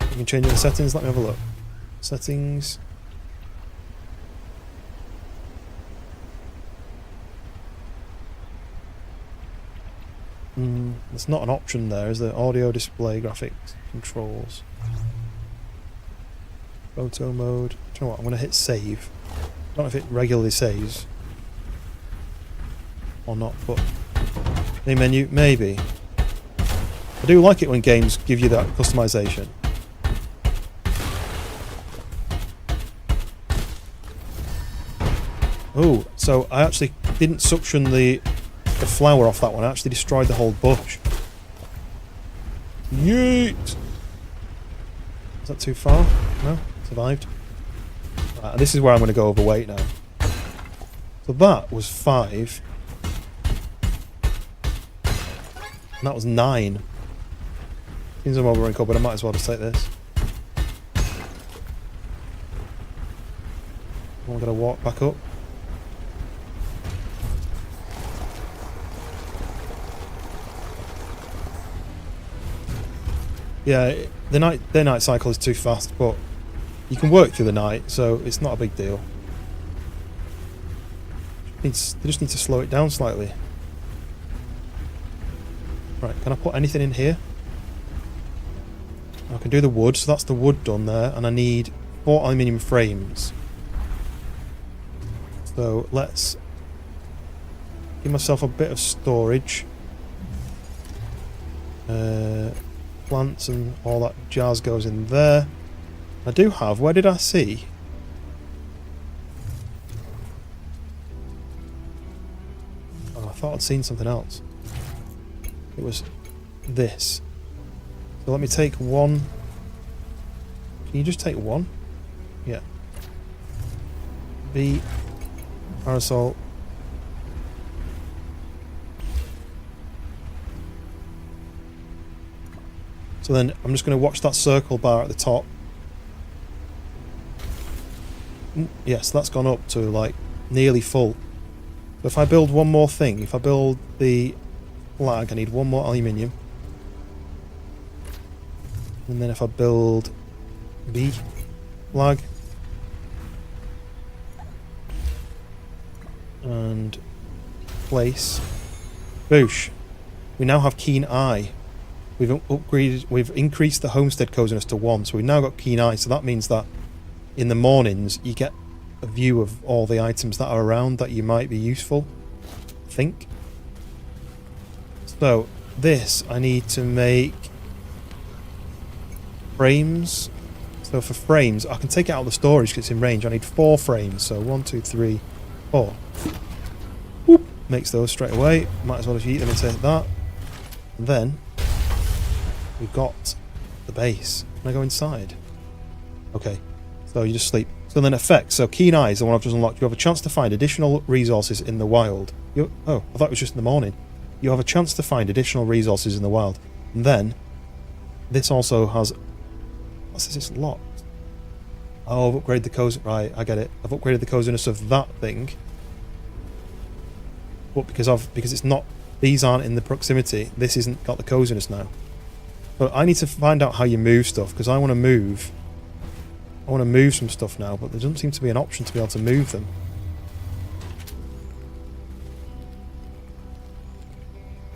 You can change the settings, let me have a look. Settings. There's not an option there, is there? Audio, display, graphics, controls. Photo mode. Do you know what? I'm going to hit save. I don't know if it regularly saves or not, but main menu, maybe. I do like it when games give you that customization. Oh, so I actually didn't suction the flower off that one. I actually destroyed the whole bush. Yeet! Is that too far? No? Survived. Right, this is where I'm going to go overweight now. So that was 5. And that was 9. Seems I'm over but I might as well just take this. I'm going to walk back up. Yeah, the day-night cycle is too fast, but you can work through the night, so it's not a big deal. They just need to slow it down slightly. Right, can I put anything in here? I can do the wood, so that's the wood done there, and I need 4 aluminium frames. So let's give myself a bit of storage. Plants and all that jazz goes in there. I do have, where did I see? Oh, I thought I'd seen something else. It was this. So let me take one. Can you just take one? Yeah. B. Parasol. So then I'm just going to watch that circle bar at the top. Yes, that's gone up to like nearly full. So if I build one more thing, if I build the flag, I need one more aluminium. And then if I build B flag and place, boosh, we now have keen eye. We've increased the homestead coziness to 1, so we've now got keen eye. So that means that in the mornings you get a view of all the items that are around that you might be useful. I think. So this I need to make frames. So for frames, I can take it out of the storage because it's in range. I need 4 frames. So 1, 2, 3, 4. Whoop, makes those straight away. Might as well just eat them and take that. And then we've got the base. Can I go inside? Okay, so you just sleep. So then effects. So keen eye is the one I've just unlocked. You have a chance to find additional resources in the wild. Oh, I thought it was just in the morning. You have a chance to find additional resources in the wild. And then this also has. What's this? It's locked. Oh, I've upgraded the cozy. Right, I get it. I've upgraded the coziness of that thing. But because it's not. These aren't in the proximity. This isn't got the coziness now. But I need to find out how you move stuff, because I want to move. I want to move some stuff now, but there doesn't seem to be an option to be able to move them.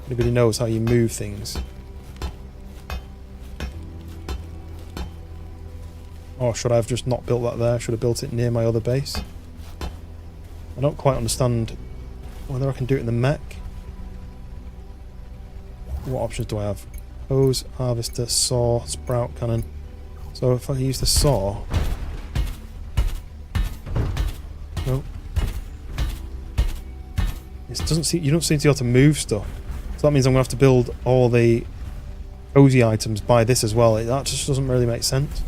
Anybody knows how you move things? Or should I have just not built that there? Should have built it near my other base? I don't quite understand whether I can do it in the mech. What options do I have? Hose, harvester, saw, sprout cannon. So if I use the saw... No. It doesn't seem, you don't seem to be able to move stuff. So that means I'm going to have to build all the cozy items by this as well. That just doesn't really make sense.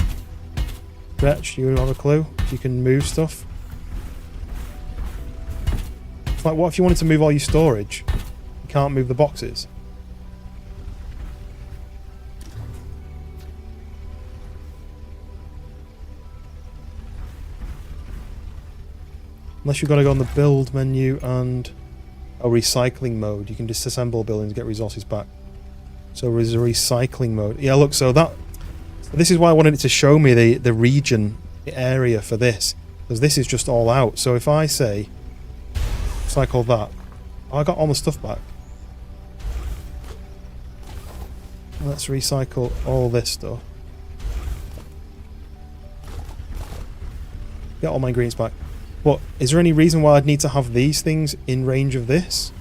Stretch, you have a clue? If you can move stuff? It's like, what if you wanted to move all your storage? You can't move the boxes. Unless you've got to go on the build menu and a recycling mode. You can disassemble buildings and get resources back. So there's a recycling mode. Yeah, look, so this is why I wanted it to show me the region, the area for this. Because this is just all out. So if I say, recycle that, I got all the stuff back. Let's recycle all this stuff. Get all my ingredients back. But is there any reason why I'd need to have these things in range of this?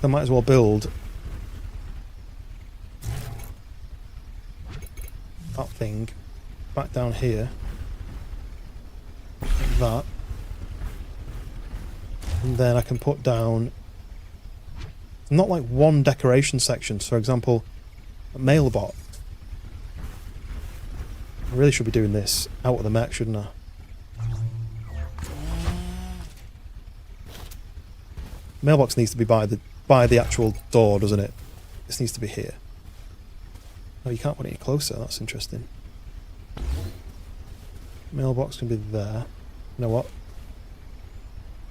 I might as well build that thing back down here. Like that. And then I can put down not like one decoration section. So for example, a mailbox. I really should be doing this out of the mech, shouldn't I? Mailbox needs to be by the actual door, doesn't it? This needs to be here. Oh, you can't put it any closer. That's interesting. Mailbox can be there. You know what?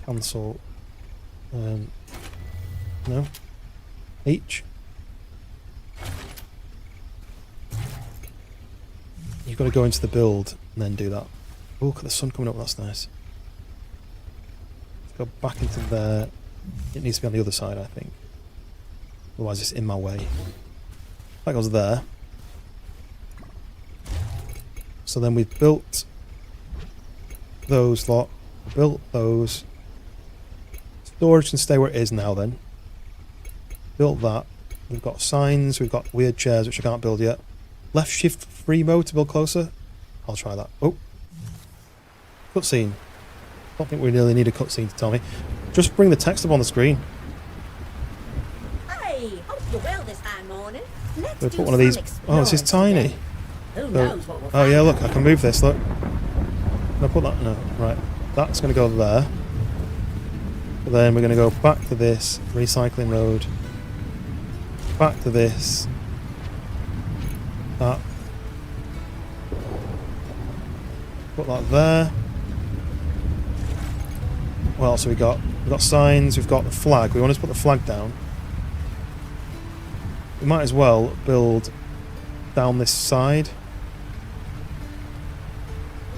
Cancel. No. H. You've got to go into the build and then do that. Oh, look at the sun coming up. That's nice. Let's go back into there. It needs to be on the other side, I think. Otherwise, it's in my way. That goes there. So then we've built those lot. Built those. Storage can stay where it is now then. Built that. We've got signs. We've got weird chairs, which I can't build yet. Left shift free mode to build closer. I'll try that. Oh. Cutscene. I don't think we really need a cutscene to tell me. Just bring the text up on the screen. Hey, hope you're well this fine morning. Let's We'll do put one of these. some Oh, this is exploring tiny. today. Who So, knows what we'll oh yeah, find look, out. I can move this. Look. Can I put that? No. Right. That's going to go there. But then we're going to go back to this recycling road. Back to this. That. Put that there. What else have we got? We've got signs, we've got the flag. We want to put the flag down. We might as well build down this side.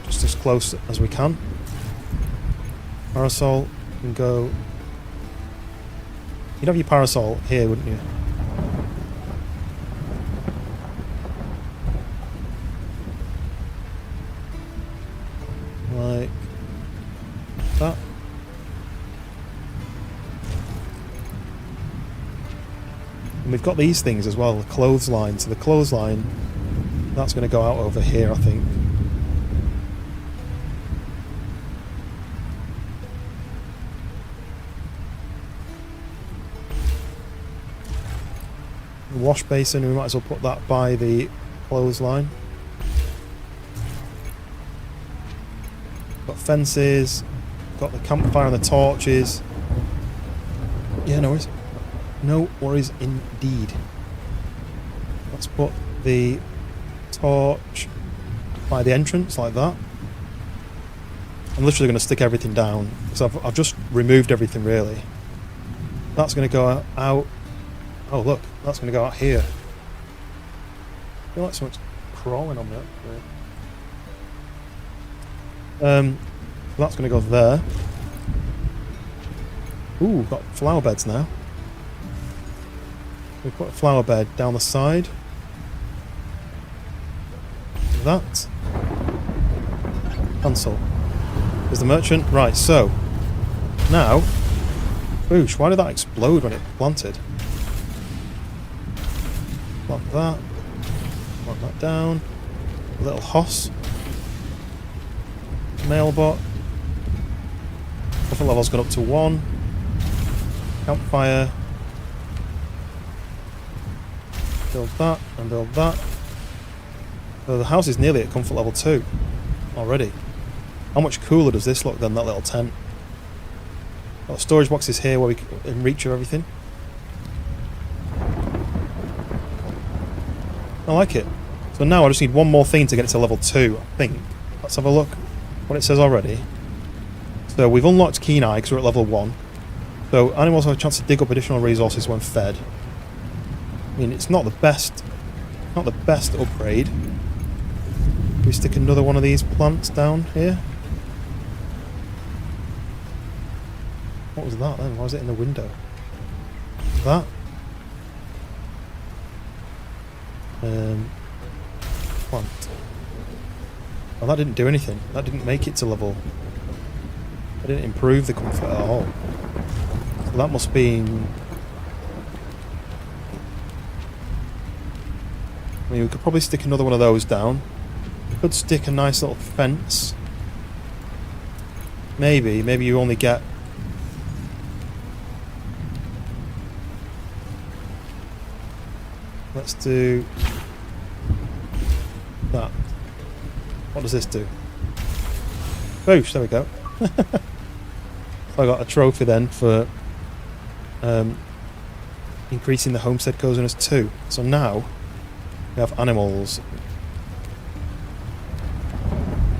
Just as close as we can. Parasol can go... You'd have your parasol here, wouldn't you? Like that. And we've got these things as well, the clothesline. So the clothesline, that's going to go out over here, I think. The wash basin, we might as well put that by the clothesline. Got fences, got the campfire and the torches. Yeah, no worries. No worries indeed. Let's put the torch by the entrance like that. I'm literally going to stick everything down because I've just removed everything really. That's going to go out. Oh look, that's going to go out here. I feel like someone's crawling on that. That's going to go there. Ooh, we've got flower beds now. We put a flower bed down the side. That. Cancel. There's the merchant. Right, so now, boosh, why did that explode when it planted? Plant that. Plant that down. A little hoss. Mailbot. Comfort level's gone up to 1. Campfire. Build that and build that. So the house is nearly at comfort level 2 already. How much cooler does this look than that little tent? Got storage boxes here where we can in reach of everything. I like it. So now I just need one more thing to get it to level 2, I think. Let's have a look what it says already. So we've unlocked Keen Eye because we're at level 1. So animals have a chance to dig up additional resources when fed. I mean, it's not the best upgrade. Do we stick another one of these plants down here? What was that then? Why was it in the window? That? Plant. Oh, that didn't do anything. That didn't make it to level. That didn't improve the comfort at all. So that must be... I mean, we could probably stick another one of those down. Could stick a nice little fence. Maybe you only get... Let's do... that. What does this do? Boosh, there we go. So I got a trophy then for increasing the homestead coziness too. So now we have animals.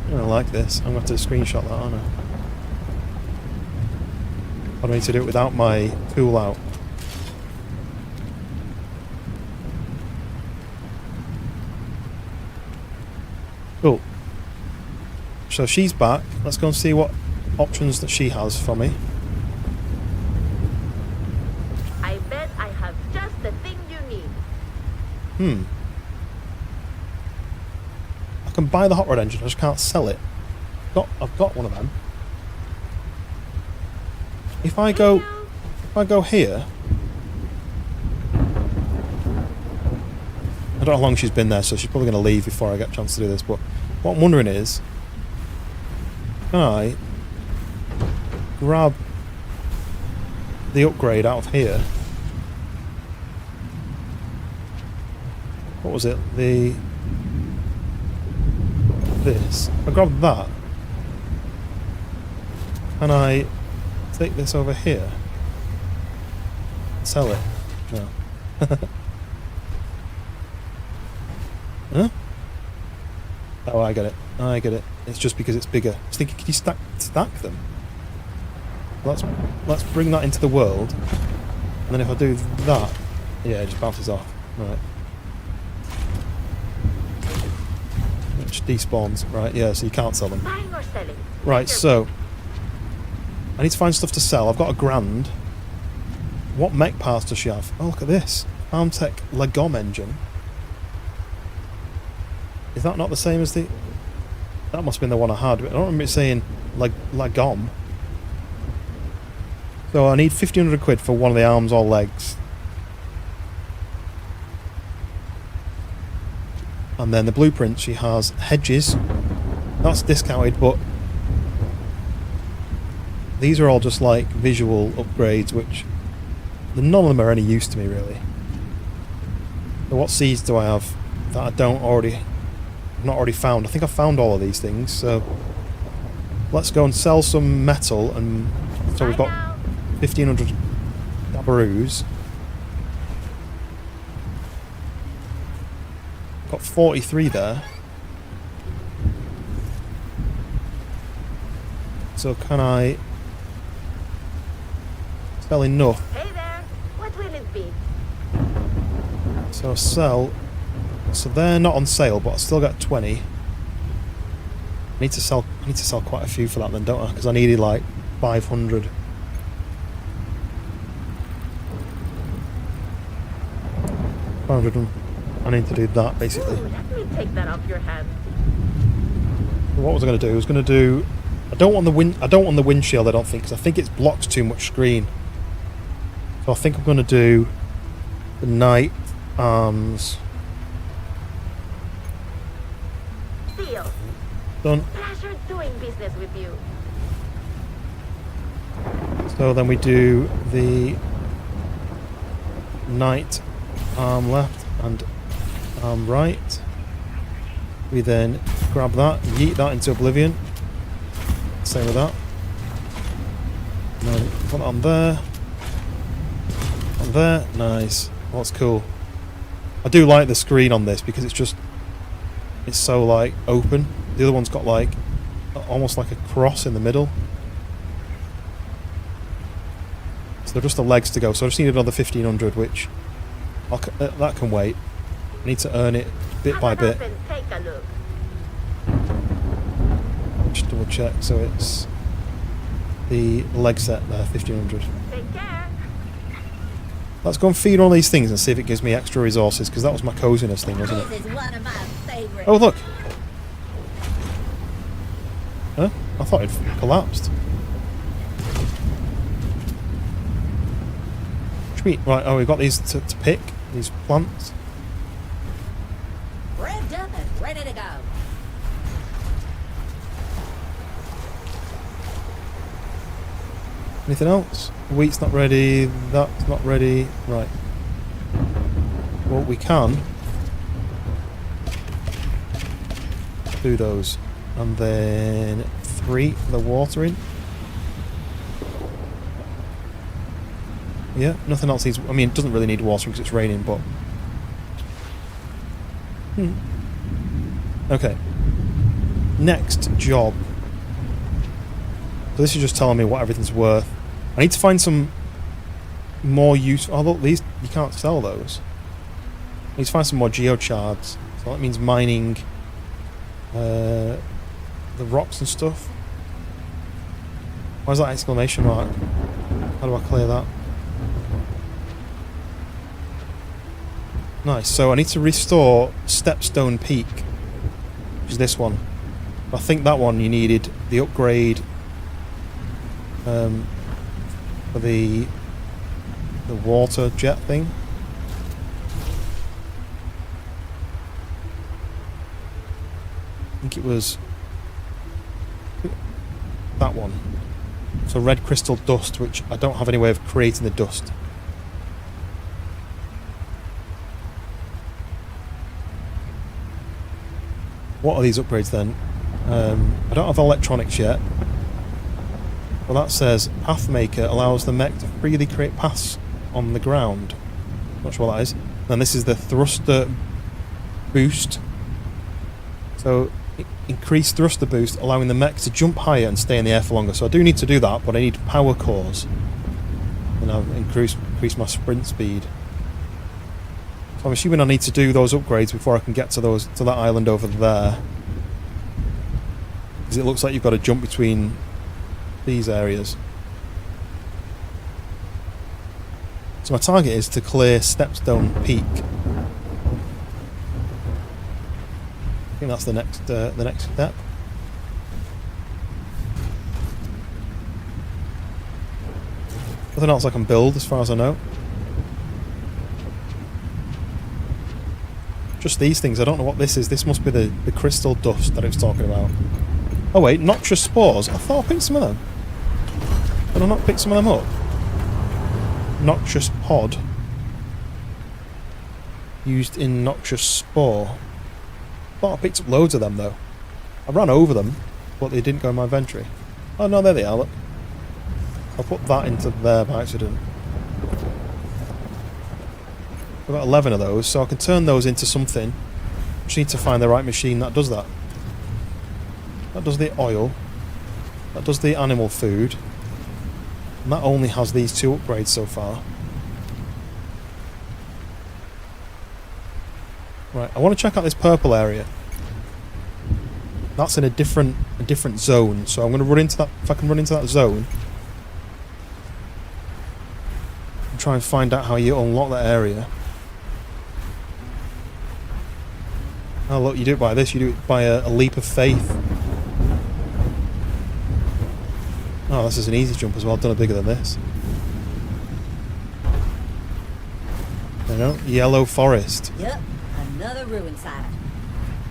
I don't like this. I'm going to have to screenshot that, aren't I? I need to do it without my tool out. Cool. So she's back. Let's go and see what options that she has for me. I bet I have just the thing you need. I can buy the hot rod engine, I just can't sell it. I've got one of them. If I go here, I don't know how long she's been there, so she's probably going to leave before I get a chance to do this. But what I'm wondering is, can I grab the upgrade out of here? What was it? This. I grab that. Can I take this over here? Sell it? No. Huh? Oh, I get it. I get it. It's just because it's bigger. I was thinking, can you stack them? Let's bring that into the world. And then if I do that, yeah, it just bounces off. Right. It just despawns. Right, yeah, so you can't sell them. Buying or selling? Right, so I need to find stuff to sell. I've got £1,000. What mech parts does she have? Oh, look at this. Armtech Lagom engine. Is that not the same as the... That must have been the one I had, but I don't remember it saying Lagom. So I need 1,500 quid for one of the arms or legs. And then the blueprint, she has hedges. That's discounted, but these are all just like visual upgrades, which none of them are any use to me really. So what seeds do I have that I've not already found? I think I've found all of these things, so let's go and sell some metal. And so we've got 1,500 dabaroos. Got 43 there. So can I sell enough? Hey there, what will it be? So sell. So they're not on sale, but I still got 20. I need to sell quite a few for that then, don't I? Because I needed like 500. I need to do that basically. Ooh, let me take that off your hands. What was I going to do? I was going to do. I don't want the windshield. I don't think, because I think it blocks too much screen. So I think I'm going to do the knight arms. Deal. Done. Pleasure doing business with you. So then we do the knight arm left and arm right. We then grab that, yeet that into oblivion. Same with that. And then put that on there. On there. Nice. That's cool. I do like the screen on this because it's so like open. The other one's got like almost like a cross in the middle. So they're just the legs to go. So I just need another 1,500, which that can wait. I need to earn it bit by bit. Take a look. Just double check. So it's the leg set there, 1,500. Take care. Let's go and feed all these things and see if it gives me extra resources, because that was my coziness thing, wasn't it? This is one of my favorites. Oh, look! Huh? I thought it collapsed. Sweet. Right, oh, we've got these to pick, these plants. Revved up and ready to go. Anything else? Wheat's not ready, that's not ready. Right. Well, we can do those. And then 3 for the watering. Yeah, nothing else needs... I mean, it doesn't really need watering because it's raining, but... Okay. Next job. So this is just telling me what everything's worth. I need to find some more use... Oh, look, these... You can't sell those. I need to find some more geochards. So that means mining... the rocks and stuff. Where's that exclamation mark? How do I clear that? Nice. So I need to restore Stepstone Peak, which is this one. I think that one you needed the upgrade for the water jet thing. I think it was that one. So red crystal dust, which I don't have any way of creating the dust. What are these upgrades then? I don't have electronics yet. Well, that says Pathmaker allows the mech to freely create paths on the ground. Not sure what that is. And this is the thruster boost. So increase thruster boost, allowing the mech to jump higher and stay in the air for longer. So I do need to do that, but I need power cores. And I've increased my sprint speed. So I'm assuming I need to do those upgrades before I can get to that island over there. Because it looks like you've got to jump between these areas. So my target is to clear Stepstone Peak. I think that's the next step. Nothing else I can build as far as I know. Just these things. I don't know what this is. This must be the crystal dust that I was talking about. Oh wait, noxious spores. I thought I picked some of them. Did I not pick some of them up? Noxious pod. Used in noxious spore. I thought I picked up loads of them though. I ran over them, but they didn't go in my inventory. Oh no, there they are, look. I'll put that into there by accident. I've got 11 of those, so I can turn those into something. Just need to find the right machine that does that. That does the oil. That does the animal food. And that only has these two upgrades so far. Right, I want to check out this purple area. That's in a different zone, so I'm going to run into that. If I can run into that zone, and try and find out how you unlock that area. Oh look, you do it by this. You do it by a leap of faith. Oh, this is an easy jump as well. I've done it bigger than this. There you go. Yellow forest. Yep, another ruin site.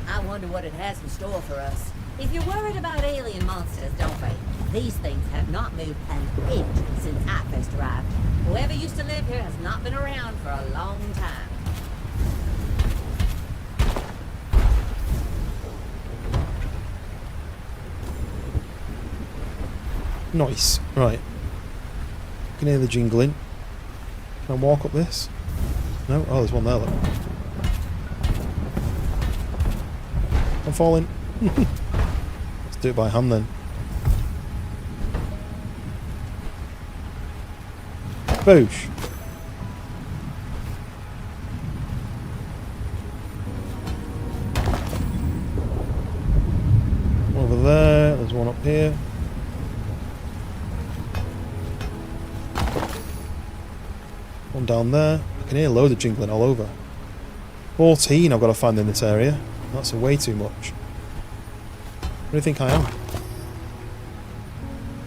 I wonder what it has in store for us. If you're worried about alien monsters, don't wait. These things have not moved an inch since I first arrived. Whoever used to live here has not been around for a long time. Nice. Right. I can hear the jingling. Can I walk up this? No? Oh, there's one there, look. I'm falling. Let's do it by hand then. Boosh. Over there. There's one up here. One down there. I can hear a load of jingling all over. 14 I've got to find in this area. That's way too much. Where do you think I am?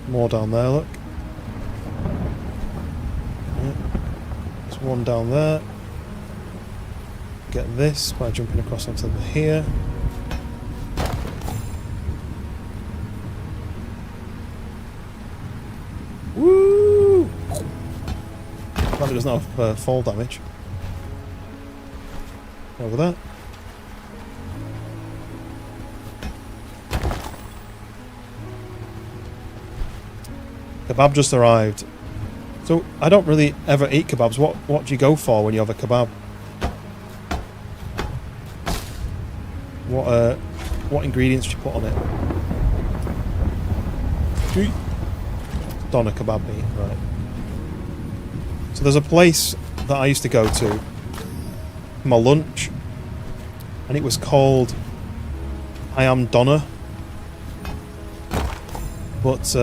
More down there, look. Yeah. There's one down there. Get this by jumping across onto here. Woo! Glad it doesn't have fall damage. Over there. Kebab just arrived. So I don't really ever eat kebabs. What do you go for when you have a kebab? What ingredients do you put on it? Doner kebab meat, right. So there's a place that I used to go to for my lunch, and it was called I Am Doner. But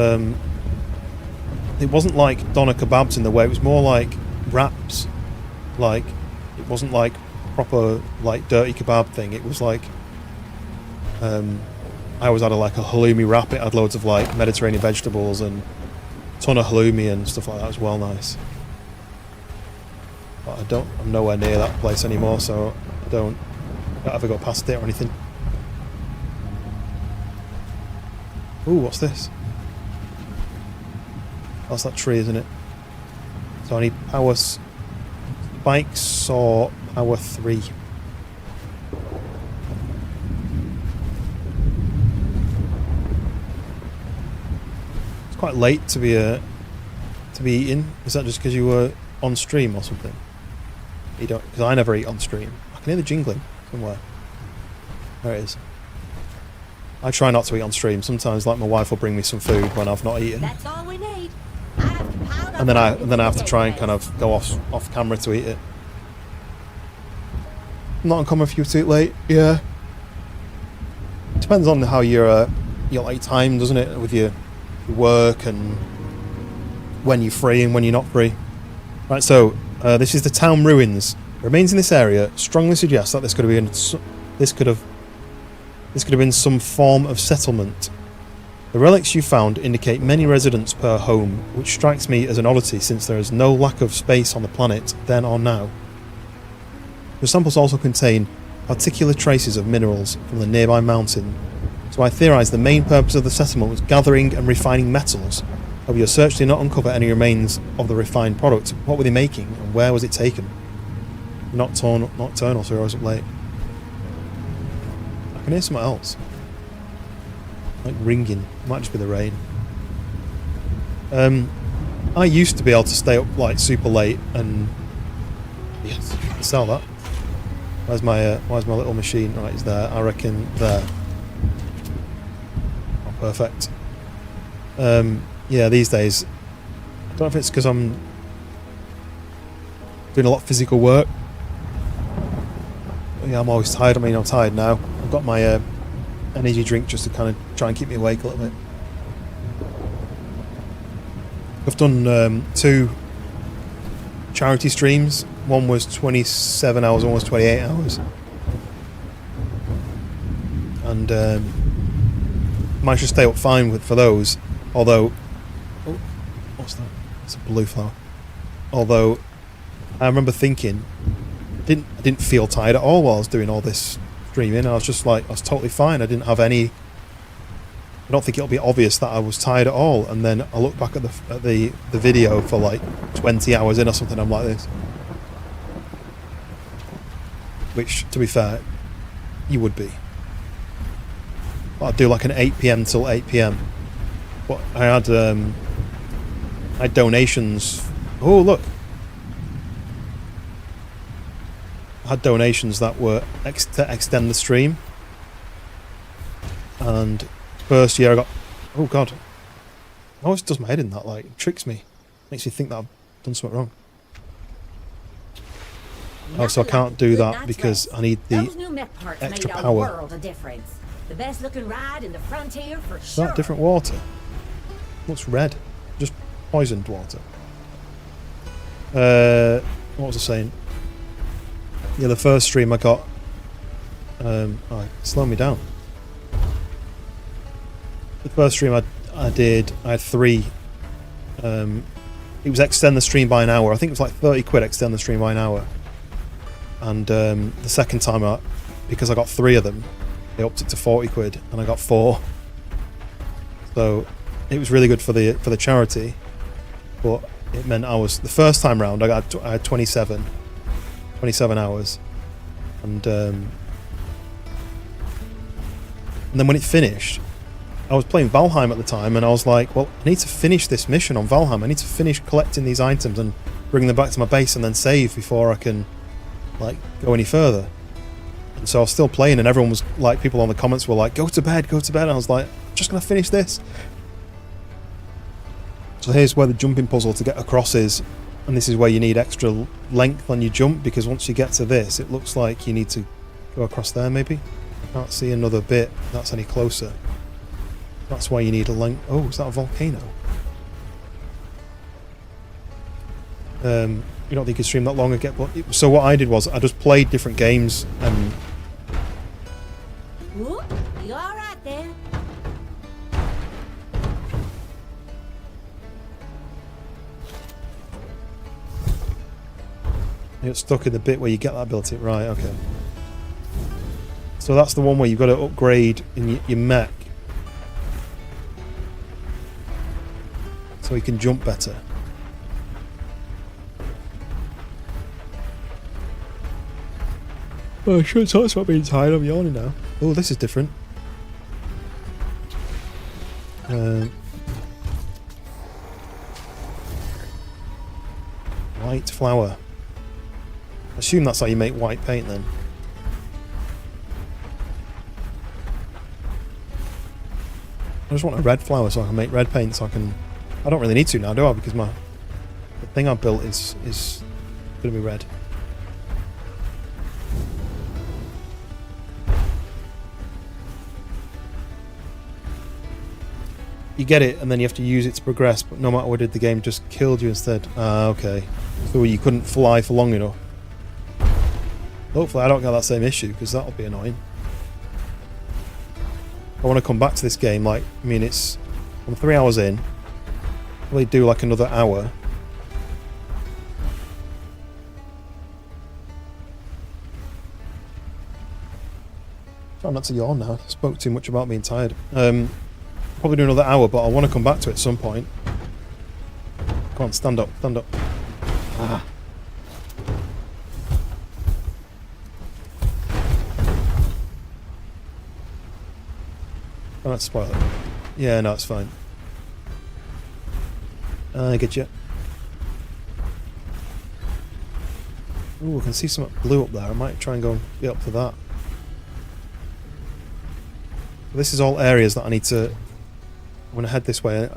it wasn't like doner kebabs in the way, it was more like wraps. Like, it wasn't like proper like dirty kebab thing, it was like I always had a halloumi wrap. It had loads of like Mediterranean vegetables and a ton of halloumi and stuff like that. It was well nice. But I'm nowhere near that place anymore, so I don't ever go past it or anything. Ooh, what's this? That's that tree, isn't it? So I need power spikes or power 3. It's quite late to be eating. Is that just because you were on stream or something? You don't, because I never eat on stream. I can hear the jingling somewhere. There it is. I try not to eat on stream. Sometimes, like, my wife will bring me some food when I've not eaten. That's all we need. And then I have to try and kind of go off camera to eat it. Not uncommon for you to eat late, yeah. Depends on how your like time, doesn't it, with your work and when you're free and when you're not free. Right, so this is the town ruins. Remains in this area strongly suggests that this could have been some form of settlement. The relics you found indicate many residents per home, which strikes me as an oddity since there is no lack of space on the planet then or now. The samples also contain particular traces of minerals from the nearby mountain, so I theorise the main purpose of the settlement was gathering and refining metals. However, your search did not uncover any remains of the refined product. What were they making and where was it taken? Nocturnal, so I was up late. I can hear something else. Like ringing. Might just be the rain. I used to be able to stay up like super late and yes, sell that. Where's my little machine? Right, it's there. I reckon there. Oh, perfect. Yeah, these days I don't know if it's because I'm doing a lot of physical work. Yeah, I'm always tired. I mean, I'm tired now. I've got my energy drink just to kind of try and keep me awake a little bit. I've done 2 charity streams. One was 27 hours, one was 28 hours. And managed to stay up fine for those. Although, oh, what's that? It's a blue flower. Although, I remember thinking, I didn't feel tired at all while I was doing all this streaming. I was just like, I was totally fine. I didn't have any. I don't think it'll be obvious that I was tired at all. And then I look back at the video for like 20 hours in or something. I'm like this. Which, to be fair, you would be. I'd do like an 8 p.m. till 8 p.m. But I had donations. Oh, look. I had donations that were to extend the stream. And first year I got... Oh, God. It always does my head in that, like, it tricks me. Makes me think that I've done something wrong. Oh, so I can't do that because I need the extra power. The best looking ride in the frontier for Is sure. that different water? Looks red. Just poisoned water. What was I saying? Yeah, the first stream I got... slow me down. The first stream I did, I had 3. It was extend the stream by an hour. I think it was like 30 quid extend the stream by an hour. And the second time, because I got 3 of them, they upped it to 40 quid, and I got 4. So it was really good for the charity, but it meant the first time round I had 27 hours, and then when it finished, I was playing Valheim at the time, and I was like, well, I need to finish this mission on Valheim. I need to finish collecting these items and bring them back to my base and then save before I can, like, go any further. And so I was still playing, and everyone was like, people on the comments were like, go to bed, go to bed. And I was like, I'm just going to finish this. So here's where the jumping puzzle to get across is, and this is where you need extra length on your jump, because once you get to this, it looks like you need to go across there maybe. I can't see another bit that's any closer. That's why you need a length. Oh, is that a volcano? You don't think you could stream that long again? But so what I did was I just played different games and. Whoop, you all right there? You get stuck in the bit where you get that ability. Right, okay. So that's the one where you've got to upgrade in your mech. So you can jump better. Oh, sure, it's about being tired. I'm yawning now. Oh, this is different. White flower. I assume that's how you make white paint then. I just want a red flower so I can make red paint so I can... I don't really need to now, do I? Because the thing I built is going to be red. You get it, and then you have to use it to progress, but no matter what did, the game just killed you instead. Ah, okay. So you couldn't fly for long enough. Hopefully I don't get that same issue, because that'll be annoying. I want to come back to this game, like, I mean, I'm 3 hours in. Probably do like another hour. Try not to yawn now. I spoke too much about being tired. Probably do another hour, but I want to come back to it at some point. Come on, stand up, stand up. Ah. Oh, that's spoil it. Yeah, no, it's fine. I get you. Ooh, I can see something blue up there. I might try and go get up to that. This is all areas that I need to... I'm going to head this way.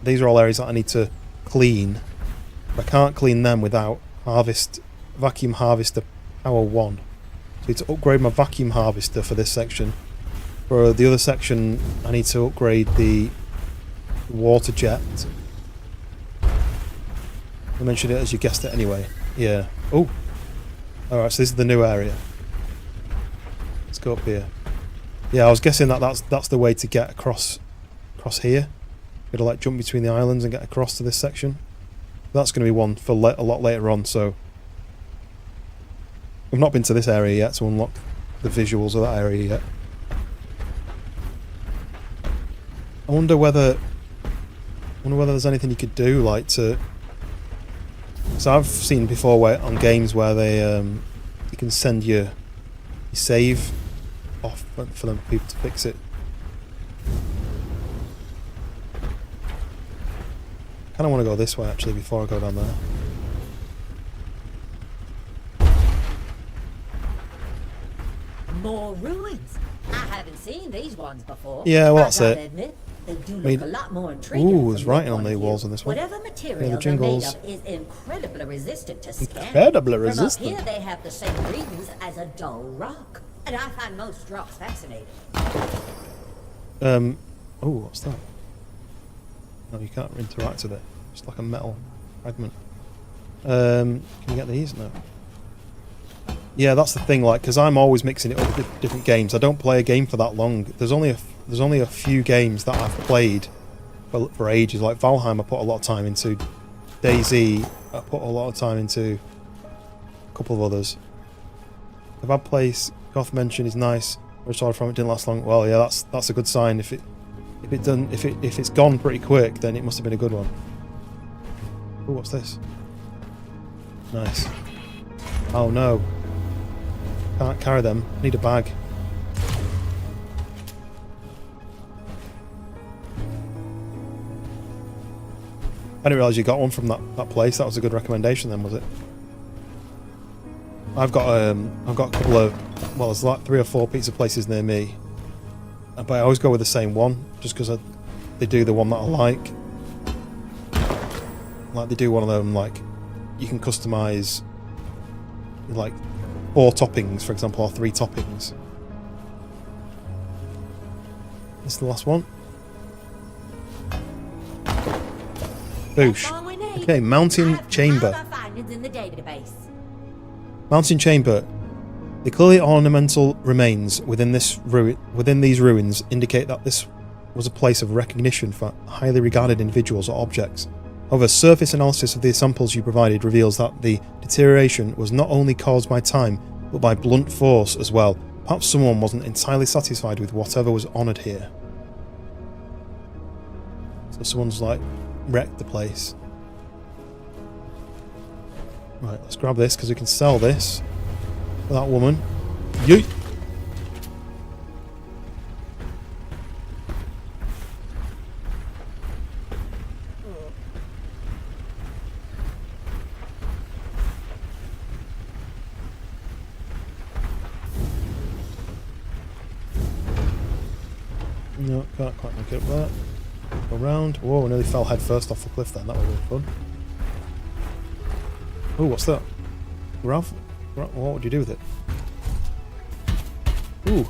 These are all areas that I need to clean. I can't clean them without vacuum harvester power 1. So I need to upgrade my vacuum harvester for this section. For the other section, I need to upgrade the water jet. I mentioned it as you guessed it anyway. Yeah. Oh. Alright, so this is the new area. Let's go up here. Yeah, I was guessing that's the way to get across here. Gotta like jump between the islands and get across to this section. That's going to be one for a lot later on, so... I've not been to this area yet to unlock the visuals of that area yet. I wonder whether there's anything you could do, like to... So I've seen before on games where they you can send your save off for them people to fix it. I kind of want to go this way actually before I go down there. More ruins. I haven't seen these ones before. Yeah, well, that's it. Admit, they do look I mean, a lot more intriguing. Ooh, from there's your writing on point the of walls view. on this one. Whatever Yeah, material the they're made jingles. of is incredibly resistant to scanning. Incredibly From up resistant. here, they have the same readings as a dull rock, and I find most rocks fascinating. Oh, what's that? No, you can't interact with it. It's like a metal fragment. Can you get these? No. Yeah, that's the thing. Like, because I'm always mixing it up with different games. I don't play a game for that long. There's only a few games that I've played for ages. Like Valheim, I put a lot of time into. DayZ, I put a lot of time into. A couple of others. A Bad Place, Goth Mention is nice. I started from it, didn't last long. Well, yeah, that's a good sign. If it's gone pretty quick, then it must have been a good one. Oh, what's this? Nice. Oh no. Can't carry them. Need a bag. I didn't realise you got one from that place. That was a good recommendation then, was it? I've got a couple of, well, there's like 3 or 4 pizza places near me, but I always go with the same one just because they do the one that I like. Like they do one of them, like you can customise like 4 toppings, for example, or 3 toppings. This is the last one. Boosh. Okay, mountain chamber. In the database. Mountain chamber. The clearly ornamental remains within these ruins indicate that this was a place of recognition for highly regarded individuals or objects. However, surface analysis of the samples you provided reveals that the deterioration was not only caused by time, but by blunt force as well. Perhaps someone wasn't entirely satisfied with whatever was honoured here. So someone's like wrecked the place. Right, let's grab this because we can sell this for that woman. Yeet! No, can't quite make it up there. Go round. Whoa, I nearly fell head first off the cliff then. That would have been fun. Oh, what's that? Gravel? What would you do with it? Ooh.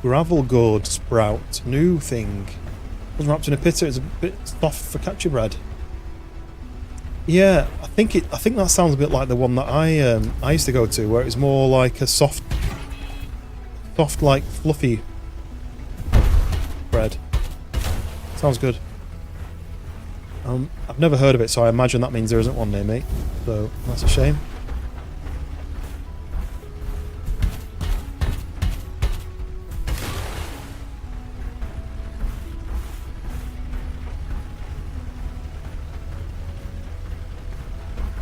Gravel gourd sprout. New thing. Wasn't wrapped in a pitter. It's a bit soft for catcher bread. Yeah, I think that sounds a bit like the one that I used to go to, where it was more like a soft, like fluffy bread. Sounds good. I've never heard of it, so I imagine that means there isn't one near me. So that's a shame.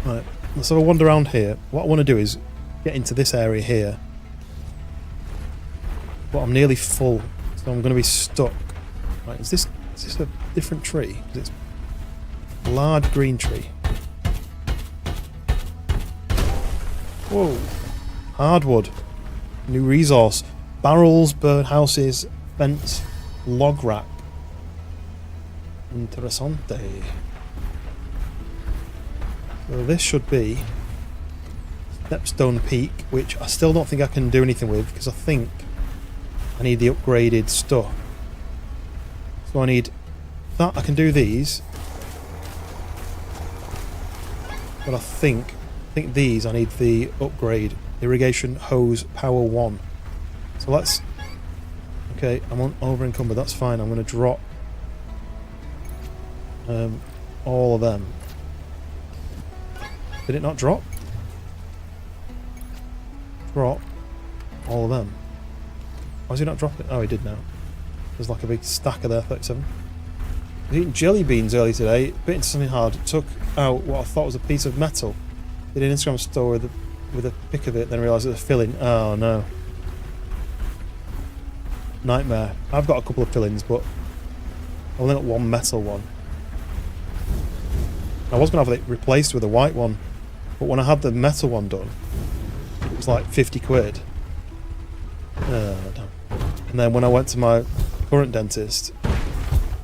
Right, let's have a wander around here. What I want to do is get into this area here. But I'm nearly full, so I'm going to be stuck. Right, is this a different tree? It's a large green tree. Whoa. Hardwood. New resource. Barrels, birdhouses, fence, log rack. Interessante. So this should be Stepstone Peak, which I still don't think I can do anything with because I think I need the upgraded stuff. So I need that. I can do these, but I think these I need the upgrade irrigation hose power 1. So let's. Okay, I'm on over encumbered. That's fine. I'm going to drop all of them. Did it not drop? Drop all of them. Why has he not dropped it? Oh, he did now. There's like a big stack of there, 37. I was eating jelly beans earlier today, bit into something hard, took out what I thought was a piece of metal. Did an Instagram store with a pic of it, then realised it was a filling. Oh no. Nightmare. I've got a couple of fillings, but I've only got one metal one. I was going to have it replaced with a white one, but when I had the metal one done, it was like 50 quid. Oh, damn. And then when I went to my current dentist,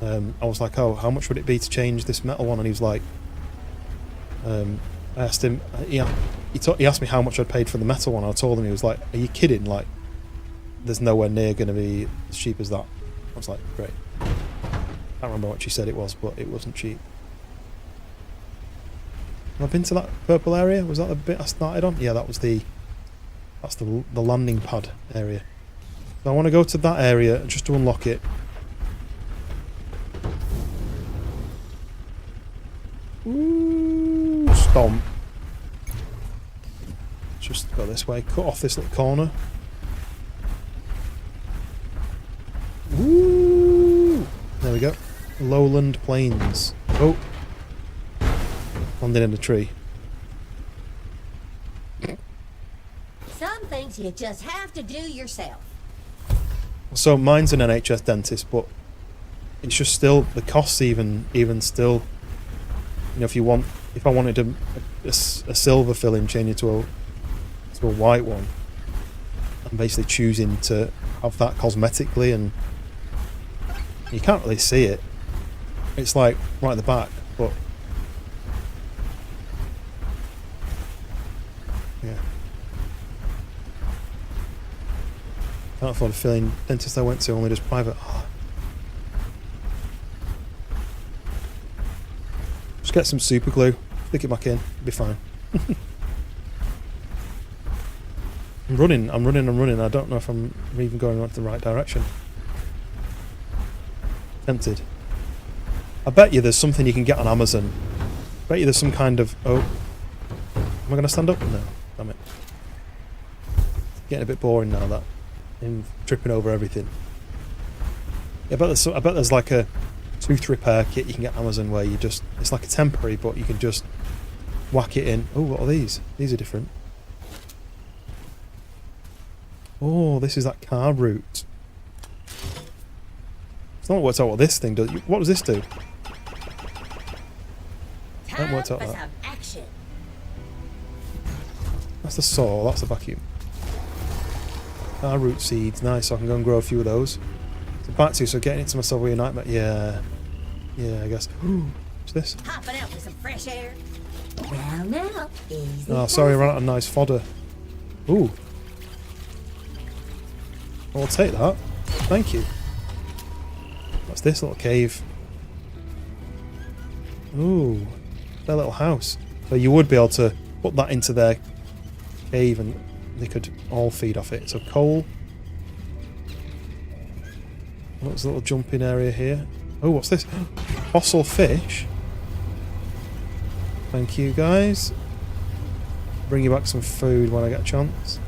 I was like, oh, how much would it be to change this metal one? And he was like, I asked him, he asked me how much I'd paid for the metal one. I told him, he was like, are you kidding? Like, there's nowhere near going to be as cheap as that. I was like, great. I can't remember what she said it was, but it wasn't cheap. Have I been to that purple area? Was that the bit I started on? Yeah, that's the landing pad area. So I want to go to that area just to unlock it. Ooh, stomp. Just go this way. Cut off this little corner. Ooh, there we go. Lowland Plains. Oh. Landed in a tree. Some things you just have to do yourself. So mine's an NHS dentist, but it's just still the costs even still. You know, if I wanted a silver filling change it to a white one, I'm basically choosing to have that cosmetically, and you can't really see it. It's like right at the back, but yeah. Can't afford a filling. Dentist I went to only does private. Oh. Just get some super glue, stick it back in, it'll be fine. I'm running. I don't know if I'm even going in the right direction. Tempted. I bet you there's something you can get on Amazon. I bet you there's some kind of... Oh. Am I going to stand up? No. Damn it. It's getting a bit boring now, that. I'm tripping over everything. Yeah, I bet there's like a tooth repair kit you can get on Amazon where you just... It's like a temporary, but you can just whack it in. Oh, what are these? These are different. Oh, this is that car route. It's not worked out what this thing does. What does this do? I haven't worked out that. Some action. That's the saw, that's the vacuum. Car root seeds, nice, so I can go and grow a few of those. So back to, so getting into my silvery nightmare, yeah, I guess. What's this? Hopping out for some fresh air. Well, now, easy. Oh, sorry, I ran out of nice fodder. Ooh. I'll take that. Thank you. What's this little cave? Ooh, their little house. So you would be able to put that into their cave and they could all feed off it. So coal. What's a little jumping area here? Oh, what's this? Fossil fish. Thank you, guys. Bring you back some food when I get a chance.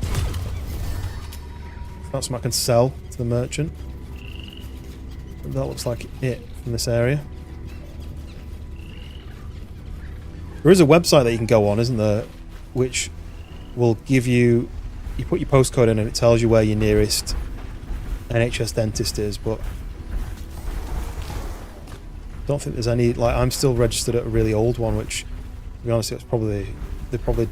That's what I can sell to the merchant. That looks like it from this area. There is a website that you can go on, isn't there? Which will give you... You put your postcode in and it tells you where your nearest NHS dentist is, but... I don't think there's any... Like, I'm still registered at a really old one, which, to be honest, it's probably... They probably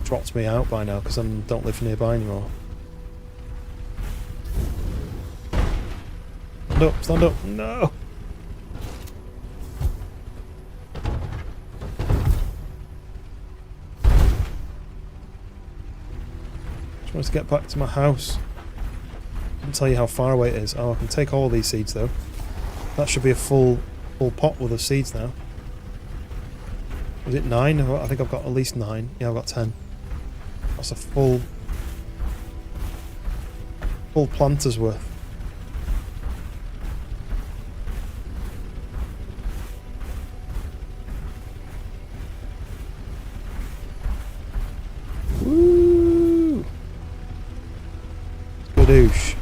dropped me out by now because I don't live nearby anymore. Stand up, stand up. No! Just wanted to get back to my house. I can tell you how far away it is. Oh, I can take all these seeds though. That should be a full pot with the seeds now. Was it 9? I think I've got at least 9. Yeah, I've got 10. That's a full planter's worth. Woo! Gadoosh.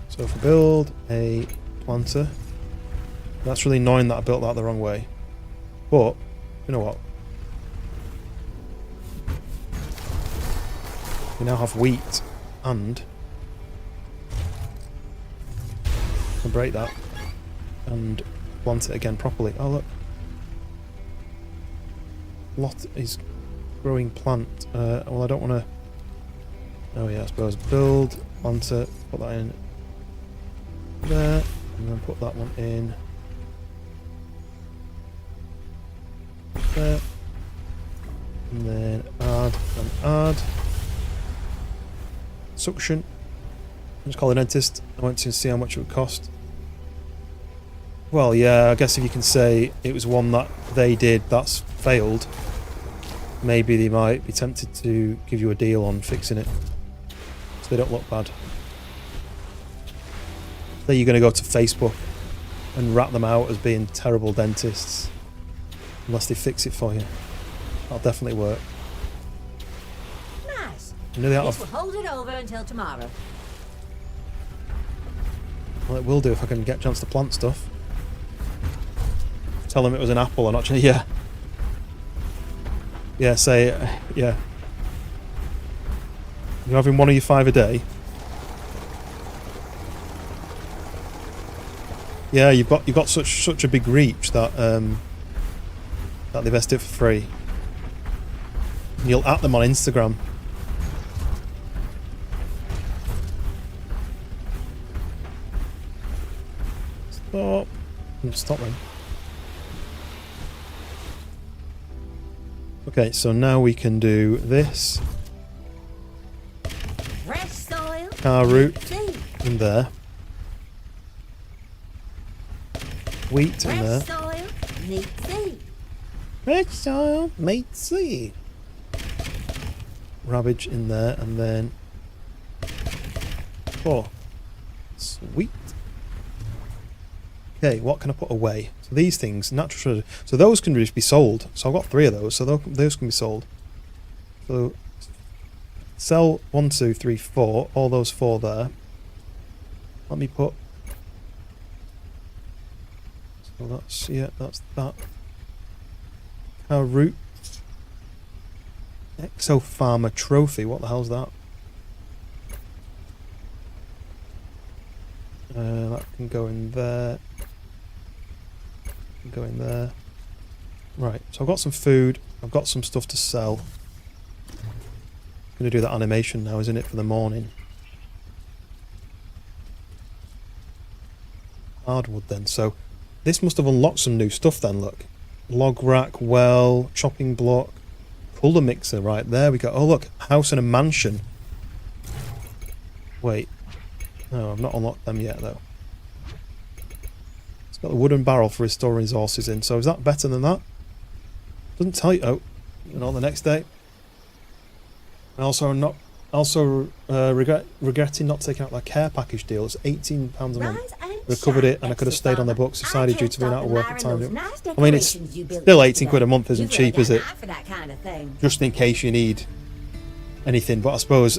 So if I build a planter, that's really annoying that I built that the wrong way. But, you know what? We now have wheat and... I can break that and plant it again properly. Oh look. Lot is growing plant. Well, I don't want to... Oh yeah, I suppose. Build, planter, put that in there, and then put that one in there, and then add and add. Suction. I just call the dentist. I went to see how much it would cost. Well, yeah, I guess if you can say it was one that they did that's failed, maybe they might be tempted to give you a deal on fixing it, so they don't look bad. Then you're going to go to Facebook and rat them out as being terrible dentists unless they fix it for you. That'll definitely work. Nice. I'm nearly out This will of... hold it over until tomorrow. Well, it will do if I can get a chance to plant stuff. Tell them it was an apple and actually, yeah. Yeah, say, yeah. You're having one of your 5 a day? Yeah, you've got such a big reach that that they best it for free. And you'll at them on Instagram. Stop. Stop them. Okay, so now we can do this. Fresh soil. Car route Seed. in there. Wheat in there. Fresh soil. Neat seed. Red soil, mate seed. Ravage in there, and then 4. Sweet. Okay, what can I put away? So these things, natural. So those can just be sold. So I've got 3 of those, so those can be sold. So sell 1, 2, 3, 4. All those 4 there. Let me put. So that's that's that. Cow root. Exo Farmer Trophy. What the hell's that? That can go in there. Can go in there. Right. So I've got some food. I've got some stuff to sell. I'm going to do that animation now, isn't it, for the morning? Hardwood then. So this must have unlocked some new stuff then. Look, log rack, well, chopping block. Colour mixer, right, there we go. Oh look, house and a mansion. Wait. No, I've not unlocked them yet though. It's got the wooden barrel for restoring resources in, so is that better than that? Doesn't tell you. Oh, the next day. Regretting not taking out that care package deal. It's £18 a month. Recovered it, and I could have stayed on the books decided due to being out of work at the time. I mean, it's still 18 quid a month isn't cheap, is it? Just in case you need anything. But I suppose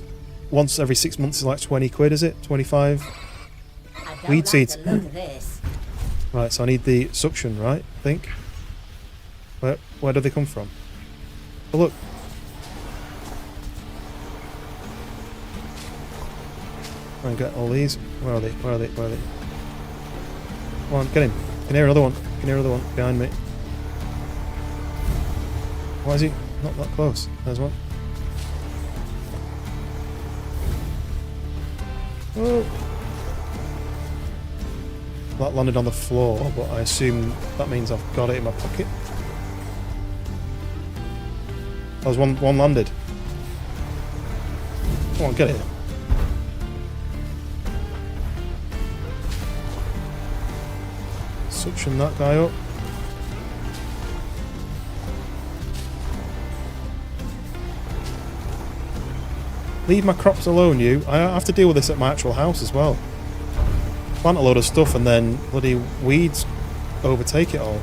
once every 6 months is like 20 quid, is it? 25? Weed seeds. Right, so I need the suction, right? I think. Where do they come from? Oh, look. Try and get all these. Where are they? Where are they? Where are they? Come on, get him. Can hear another one. Can hear another one behind me. Why is he not that close? There's one. Oh. That landed on the floor, but I assume that means I've got it in my pocket. That was one landed. Come on, get it. Suction that guy up. Leave my crops alone, you. I have to deal with this at my actual house as well. Plant a load of stuff and then bloody weeds overtake it all.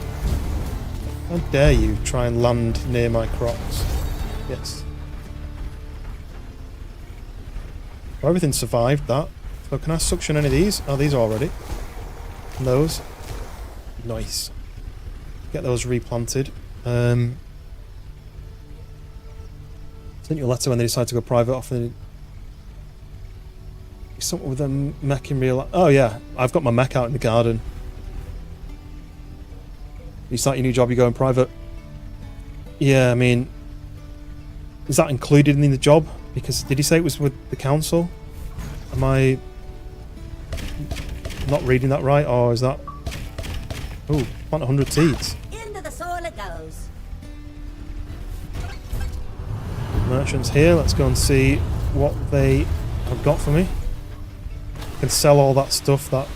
How dare you try and land near my crops? Yes. Well, everything survived that. So can I suction any of these? Oh, these are already. And those. Nice. Get those replanted. Sent you a letter when they decided to go private. Often something with a mech in real life. Oh yeah, I've got my mech out in the garden. You start your new job, you're going private. Yeah, I mean, is that included in the job? Because did he say it was with the council? Am I not reading that right, or is that? Oh, plant 100 seeds. Into the soil it goes. Merchants here. Let's go and see what they have got for me. I can sell all that stuff that.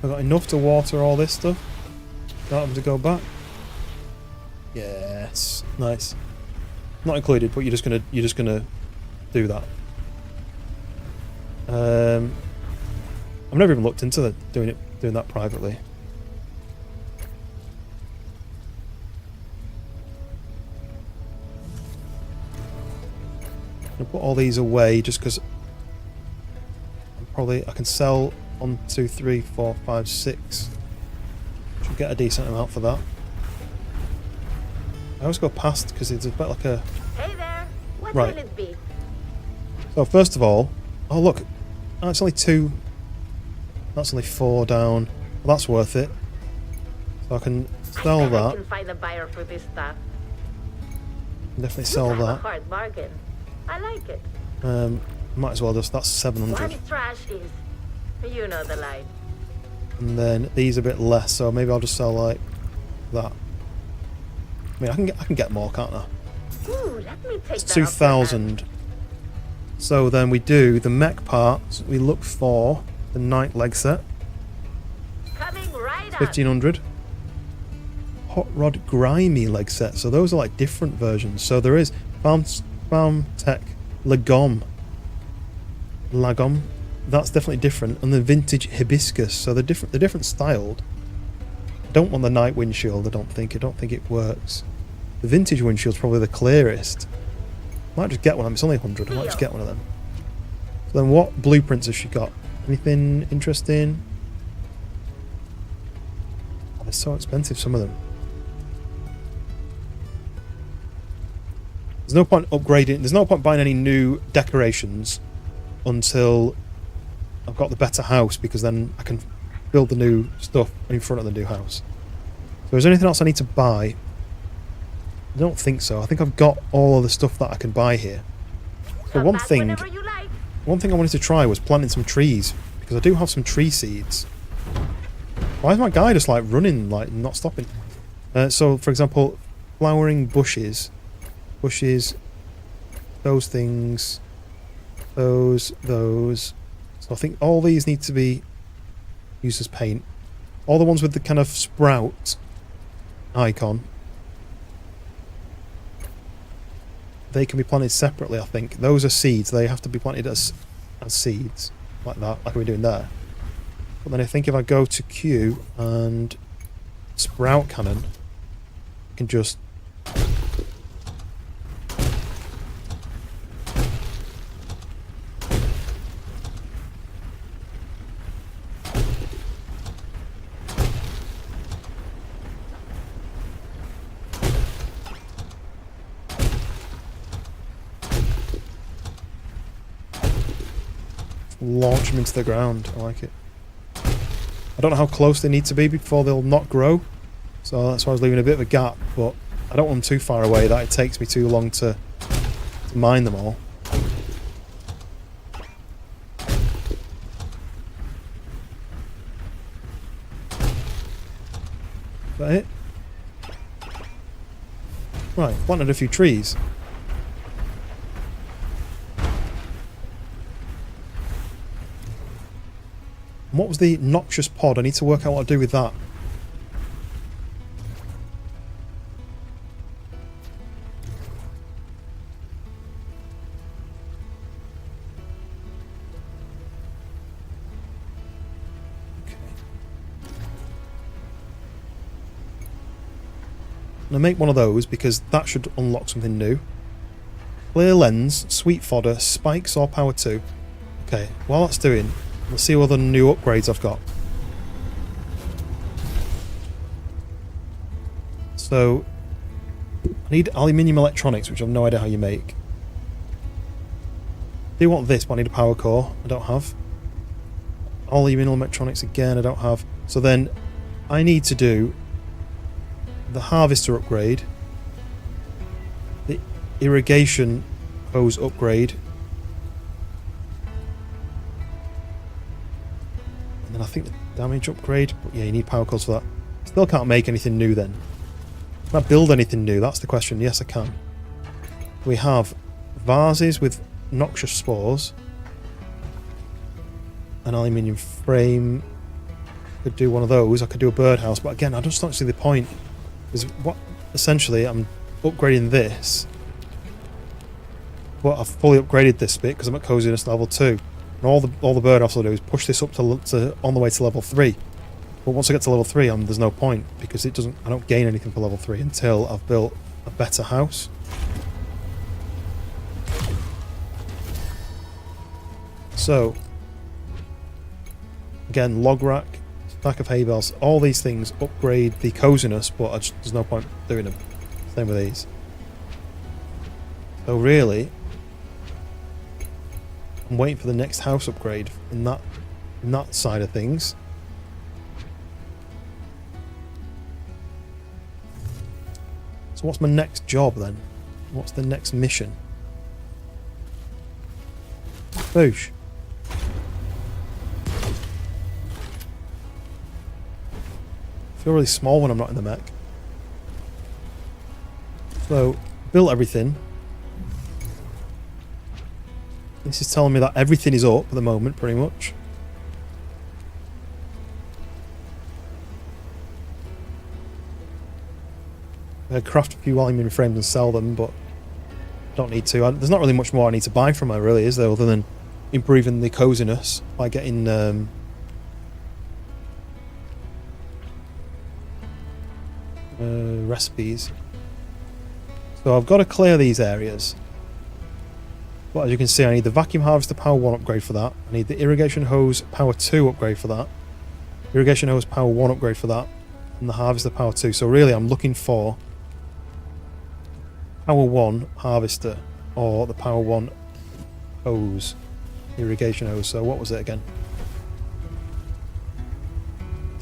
I've got enough to water all this stuff. Not having to go back. Yes, nice. Not included, but you're just gonna do that. I've never even looked into doing that privately. I'm gonna put all these away just because I can sell 1, 2, 3, 4, 5, 6. Should get a decent amount for that. I always go past because it's a bit like a... Hey there. What Right. will it be? So first of all... Oh look, that's only 2. That's only 4 down. Well, that's worth it. So I can sell I bet I that. can find a buyer for this stuff. Definitely You sell have a that. hard bargain. I like it. Might as well just... That's 700. What trash is? You know the line. And then these a bit less, so maybe I'll just sell like that. I mean, I can get more, can't I? Ooh, let me take It's that off your hand. 2,000. So then we do the mech parts. We look for the night leg set, Coming right up. 1,500. Hot rod grimy leg set. So those are like different versions. So there is Farm Tech Lagom. That's definitely different. And the vintage hibiscus. So they're different styled. I don't want the night windshield. I don't think it works. The vintage windshield's probably the clearest. Might just get one of them. It's only 100. I might just get one of them. So then what blueprints has she got? Anything interesting? Oh, they're so expensive, some of them. There's no point upgrading. There's no point buying any new decorations until I've got the better house, because then I can build the new stuff in front of the new house. So is there anything else I need to buy? I don't think so. I think I've got all of the stuff that I can buy here. So Come one back thing whenever you like. I wanted to try was planting some trees, because I do have some tree seeds. Why is my guy just like running, like not stopping? So for example, flowering bushes, those things, those. So I think all these need to be used as paint. All the ones with the kind of sprout icon, they can be planted separately, I think. Those are seeds. They have to be planted as seeds, like that, like we're doing there. But then I think if I go to Q and sprout cannon, I can just... launch them into the ground. I like it. I don't know how close they need to be before they'll not grow, so that's why I was leaving a bit of a gap, but I don't want them too far away that it takes me too long to mine them all. Is that it? Right, planted a few trees. And what was the noxious pod? I need to work out what to do with that. Okay. I'm going to make one of those because that should unlock something new. Clear lens, sweet fodder, spikes or power 2. Okay, while that's doing... Let's see what other new upgrades I've got. So, I need aluminium electronics, which I've no idea how you make. I do want this, but I need a power core. I don't have. Aluminium electronics again, I don't have. So then, I need to do the harvester upgrade, the irrigation hose upgrade, and then I think the damage upgrade, but yeah, you need power cores for that. Still can't make anything new then. Can I build anything new? That's the question. Yes, I can. We have vases with noxious spores, an aluminium frame. Could do one of those. I could do a birdhouse, but again, I just don't see the point. Because what essentially I'm upgrading this, but I've fully upgraded this bit because I'm at coziness level 2. And all the birdhouse will do is push this up to on the way to level 3. But once I get to level 3, there's no point because it doesn't. I don't gain anything for level 3 until I've built a better house. So Again, log rack, stack of hay bales. All these things upgrade the coziness, but there's no point doing them. Same with these. So really, I'm waiting for the next house upgrade in that side of things. So what's my next job then? What's the next mission? Boosh. I feel really small when I'm not in the mech. So, built everything. This is telling me that everything is up at the moment, pretty much. I craft a few aluminium frames and sell them, but don't need to. There's not really much more I need to buy from her, really, is there, other than improving the coziness by getting recipes. So I've got to clear these areas. But as you can see, I need the vacuum harvester power 1 upgrade for that. I need the irrigation hose power 2 upgrade for that. Irrigation hose power 1 upgrade for that. And the harvester power 2. So really I'm looking for power 1 harvester or the power 1 hose. Irrigation hose. So what was it again?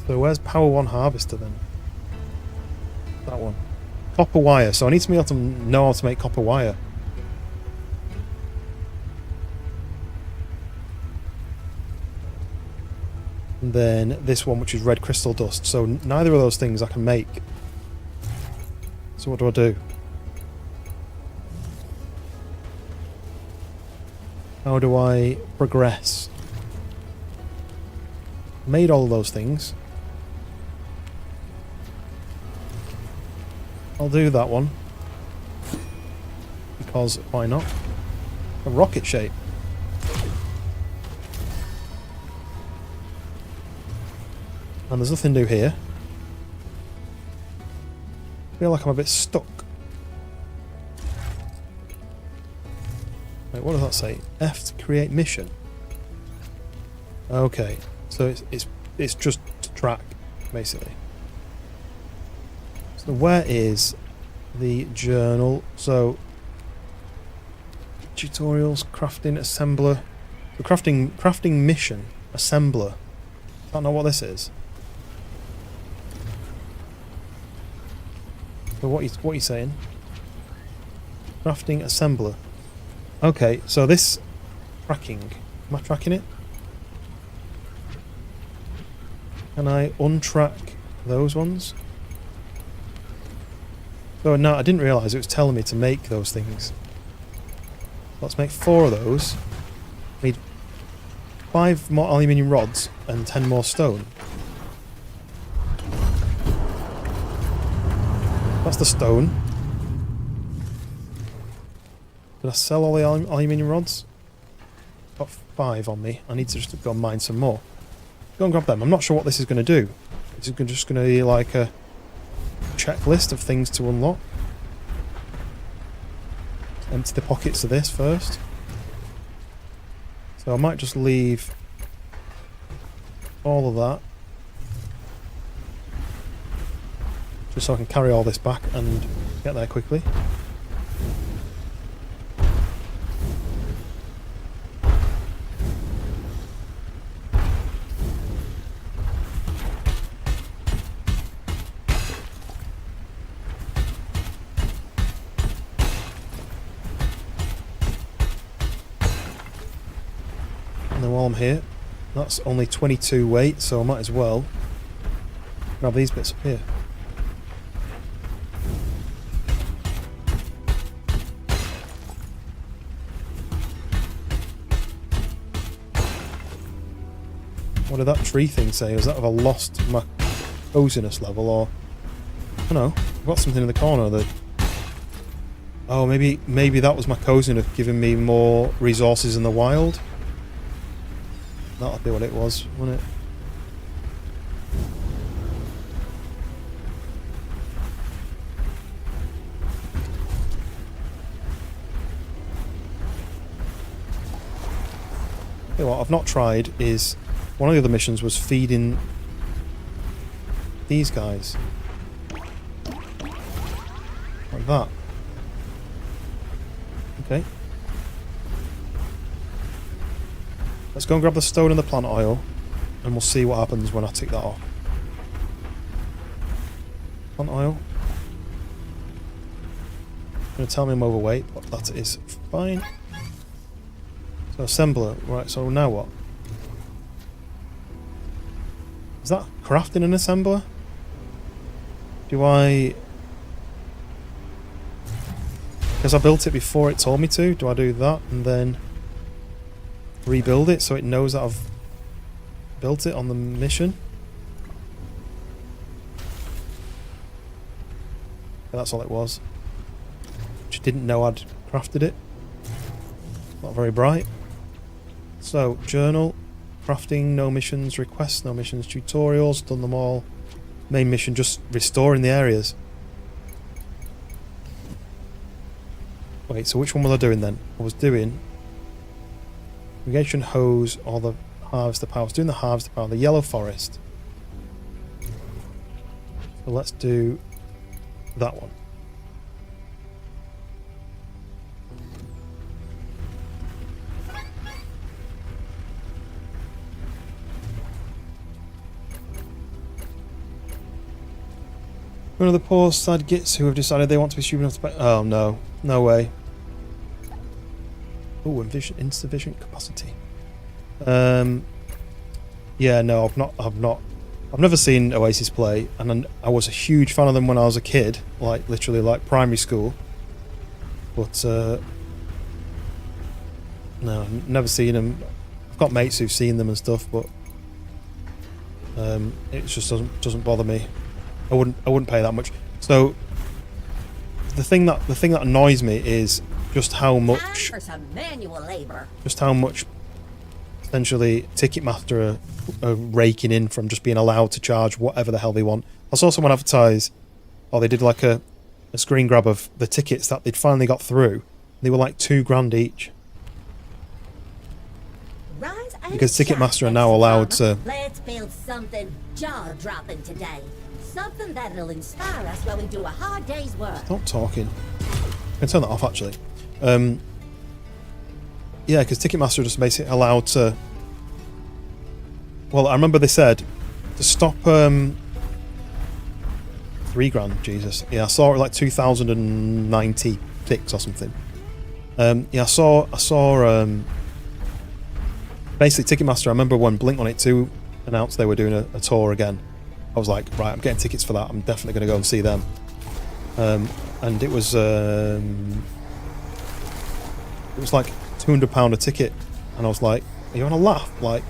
So where's power 1 harvester then? That one. Copper wire. So I need to be able to know how to make copper wire. And then this one, which is red crystal dust. So neither of those things I can make. So what do I do? How do I progress? Made all of those things. I'll do that one. Because why not? A rocket shape. And there's nothing new here. I feel like I'm a bit stuck. Wait, what does that say? F to create mission. Okay, so it's just to track, basically. So where is the journal? So tutorials, crafting, assembler. The crafting mission, assembler. I don't know what this is. So what are you saying? Crafting assembler. Okay, so this tracking. Am I tracking it? Can I untrack those ones? Oh no, I didn't realise it was telling me to make those things. Let's make 4 of those. I need 5 more aluminium rods and 10 more stone. That's the stone. Did I sell all the aluminium rods? Got 5 on me. I need to just go and mine some more. Go and grab them. I'm not sure what this is going to do. It's just going to be like a checklist of things to unlock. Empty the pockets of this first. So I might just leave all of that. Just so I can carry all this back and get there quickly. And then while I'm here, that's only 22 weight, so I might as well grab these bits up here. What did that tree thing say? Was that have I lost my coziness level, or I don't know, I've got something in the corner that, oh, maybe that was my coziness giving me more resources in the wild. That'll be what it was, wouldn't it? What I've not tried is one of the other missions was feeding these guys. Like that. Okay. Let's go and grab the stone and the plant oil, and we'll see what happens when I tick that off. Plant oil. Going to tell me I'm overweight, but that is fine. So assembler, right, so now what? Is that crafting an assembler? Do I... Because I built it before it told me to, do I do that and then rebuild it so it knows that I've built it on the mission? Yeah, that's all it was. Which didn't know I'd crafted it. Not very bright. So, journal, crafting, no missions, requests, no missions, tutorials, done them all. Main mission, just restoring the areas. Wait, so which one was I doing then? I was doing irrigation hose or the harvester power. I was doing the harvester power, the yellow forest. So let's do that one. One of the poor sad gits who have decided they want to be stupid enough to pay. Oh no, no way. Oh, insufficient capacity. Yeah, no, I've never seen Oasis play, and I was a huge fan of them when I was a kid, like literally like primary school. But no, never seen them. I've got mates who've seen them and stuff, but it just doesn't bother me. I wouldn't pay that much. So the thing that annoys me is just how much For some manual labor. just how much essentially Ticketmaster are raking in from just being allowed to charge whatever the hell they want. I saw someone advertise, or they did like a screen grab of the tickets that they'd finally got through. They were like $2,000 each. Rise and Because Ticketmaster shine, are now allowed Farmer. to... Let's build something jaw-dropping today. Something that'll inspire us while we do a hard day's work. Stop talking. I can turn that off actually. Yeah, because Ticketmaster are just basically allowed to... Well, I remember they said to stop $3,000, Jesus. Yeah, I saw it like 2,096 or something. Yeah, I saw basically Ticketmaster. I remember when Blink-182 announced they were doing a tour again. I was like, right, I'm getting tickets for that. I'm definitely going to go and see them. And it was like £200 a ticket, and I was like, are you on a laugh? Like,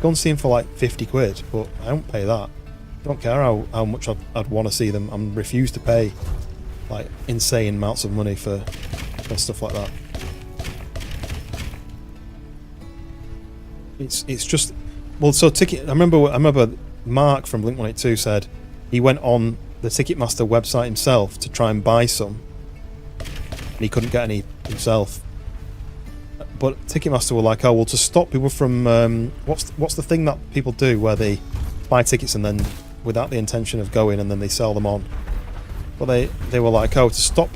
go and see them for like 50 quid, but I don't pay that. I don't care how much I'd want to see them. I'm refused to pay like insane amounts of money for stuff like that. It's just, well, so ticket. I remember Mark from Blink-182 said he went on the Ticketmaster website himself to try and buy some, and he couldn't get any himself. But Ticketmaster were like, oh, well, to stop people from what's the thing that people do where they buy tickets and then without the intention of going and then they sell them on. But they were like, oh, to stop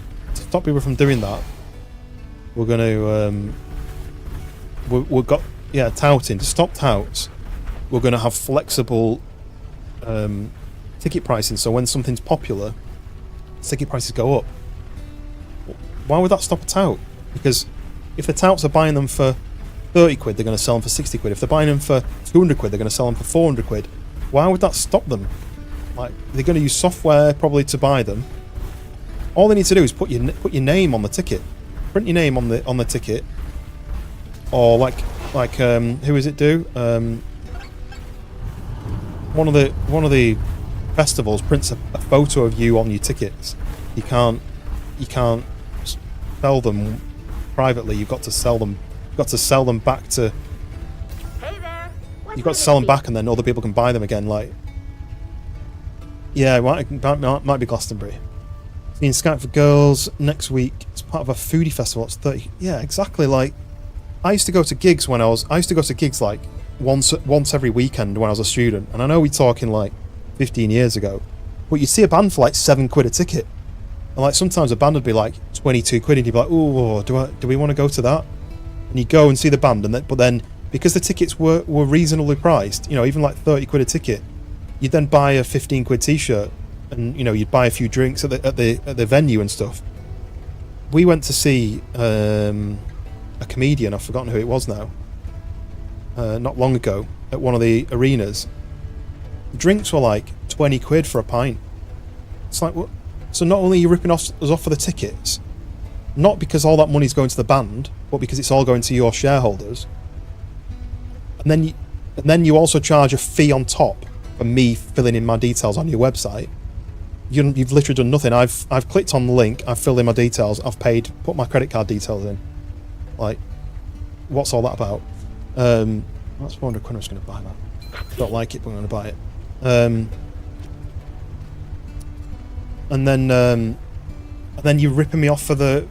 people from doing that, we're going to we've got touting, to stop touts. We're going to have flexible ticket pricing, so when something's popular, ticket prices go up. Why would that stop a tout? Because if the touts are buying them for 30 quid, they're going to sell them for 60 quid. If they're buying them for 200 quid, they're going to sell them for 400 quid. Why would that stop them? Like, they're going to use software probably to buy them. All they need to do is put your name on the ticket, print your name on the ticket, or like who is it do? One of the festivals prints a photo of you on your tickets. You can't sell them privately. You've got to sell them. You've got to sell them back to. Hey there. You've got to sell them back, and then other people can buy them again. Like, yeah, it might be Glastonbury. Seeing Skype for Girls next week. It's part of a foodie festival. It's 30. Yeah, exactly. Like, I used to go to gigs like once every weekend when I was a student, and I know we're talking like 15 years ago, but you'd see a band for like £7 a ticket, and like sometimes a band would be like 22 quid, and you'd be like, oh, do we want to go to that? And you go and see the band, and but then because the tickets were reasonably priced, you know, even like 30 quid a ticket, you'd then buy a 15 quid t-shirt, and you know, you'd buy a few drinks at the venue and stuff. We went to see a comedian, I've forgotten who it was now, not long ago at one of the arenas. Drinks were like 20 quid for a pint. It's like, what? So not only are you ripping us off for the tickets, not because all that money's going to the band, but because it's all going to your shareholders, and then you also charge a fee on top for me filling in my details on your website. You've literally done nothing. I've clicked on the link, I've filled in my details, I've paid, put my credit card details in. Like, what's all that about? That's 400 quid. I'm just going to buy that. Don't like it, but I'm going to buy it. And then you're ripping me off for the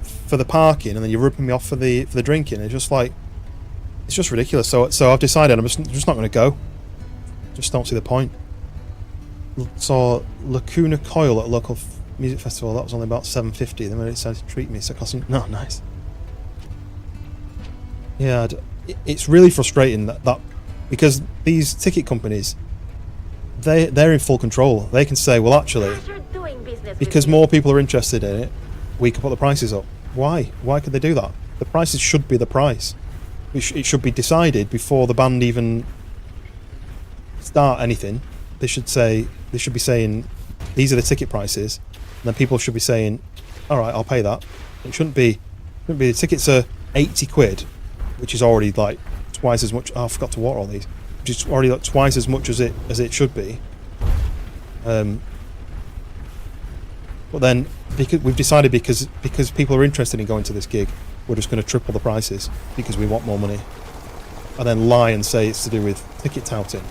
parking, and then you're ripping me off for the drinking. It's just like, it's just ridiculous. So I've decided I'm just not going to go. Just don't see the point. Saw Lacuna Coil at a local music festival. That was only about $7.50. Then they decided to treat me, so it cost them. No, nice. Yeah, it's really frustrating that because these ticket companies, they're in full control. They can say, well, actually, because more people are interested in it, we can put the prices up. Why? Why could they do that? The prices should be the price. It should be decided before the band even start anything. They should be saying, these are the ticket prices, and then people should be saying, all right, I'll pay that. It shouldn't be the tickets are 80 quid, which is already like twice as much. Oh, I forgot to water all these. Which is already like twice as much as it should be. But then because we've decided because people are interested in going to this gig, we're just going to triple the prices because we want more money, and then lie and say it's to do with ticket touting.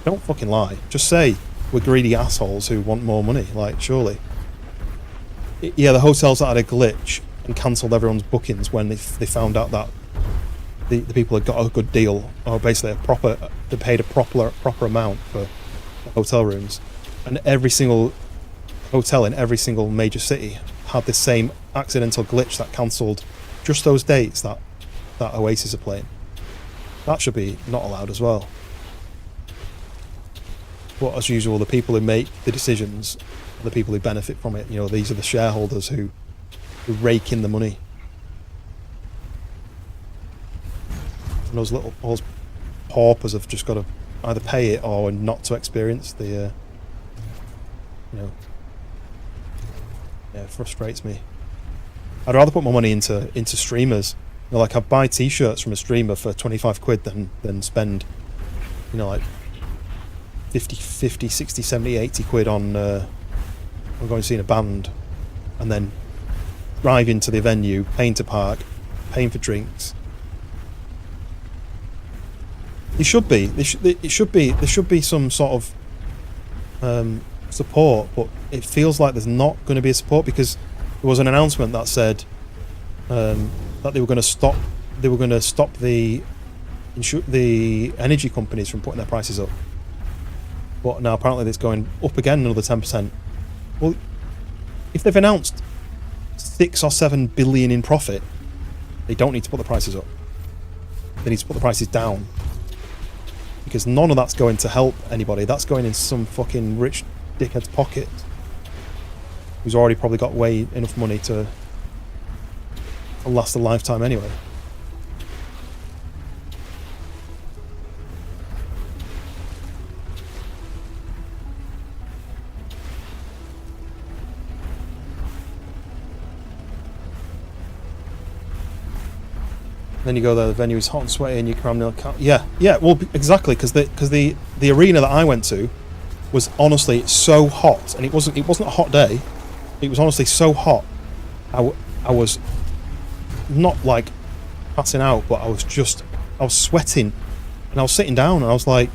Don't fucking lie. Just say we're greedy assholes who want more money. Like, surely. Yeah, the hotels that had a glitch and cancelled everyone's bookings when they found out that the people had got a good deal, or basically they paid a proper amount for hotel rooms, and every single hotel in every single major city had the same accidental glitch that cancelled just those dates that Oasis are playing. That should be not allowed as well. But as usual, the people who make the decisions are the people who benefit from it. You know, these are the shareholders who rake in the money. And those paupers have just got to either pay it or not to experience the, you know, yeah, it frustrates me. I'd rather put my money into streamers. You know, like I'd buy t-shirts from a streamer for 25 quid than spend, you know, like 50, 60, 70, 80 quid on going to see a band, and then driving to the venue, paying to park, paying for drinks. There should be some sort of support, but it feels like there's not going to be a support because there was an announcement that said that they were going to stop the energy companies from putting their prices up. But now apparently it's going up again another 10%. Well, if they've announced 6 or 7 billion in profit, they don't need to put the prices up. They need to put the prices down. Because none of that's going to help anybody. That's going in some fucking rich dickhead's pocket, who's already probably got way enough money to last a lifetime anyway. Then you go there, the venue is hot and sweaty, and you cram nil. Yeah, well, exactly, because the arena that I went to was honestly so hot, and it wasn't a hot day. It was honestly so hot. I was not like passing out, but I was sweating, and I was sitting down, and I was like,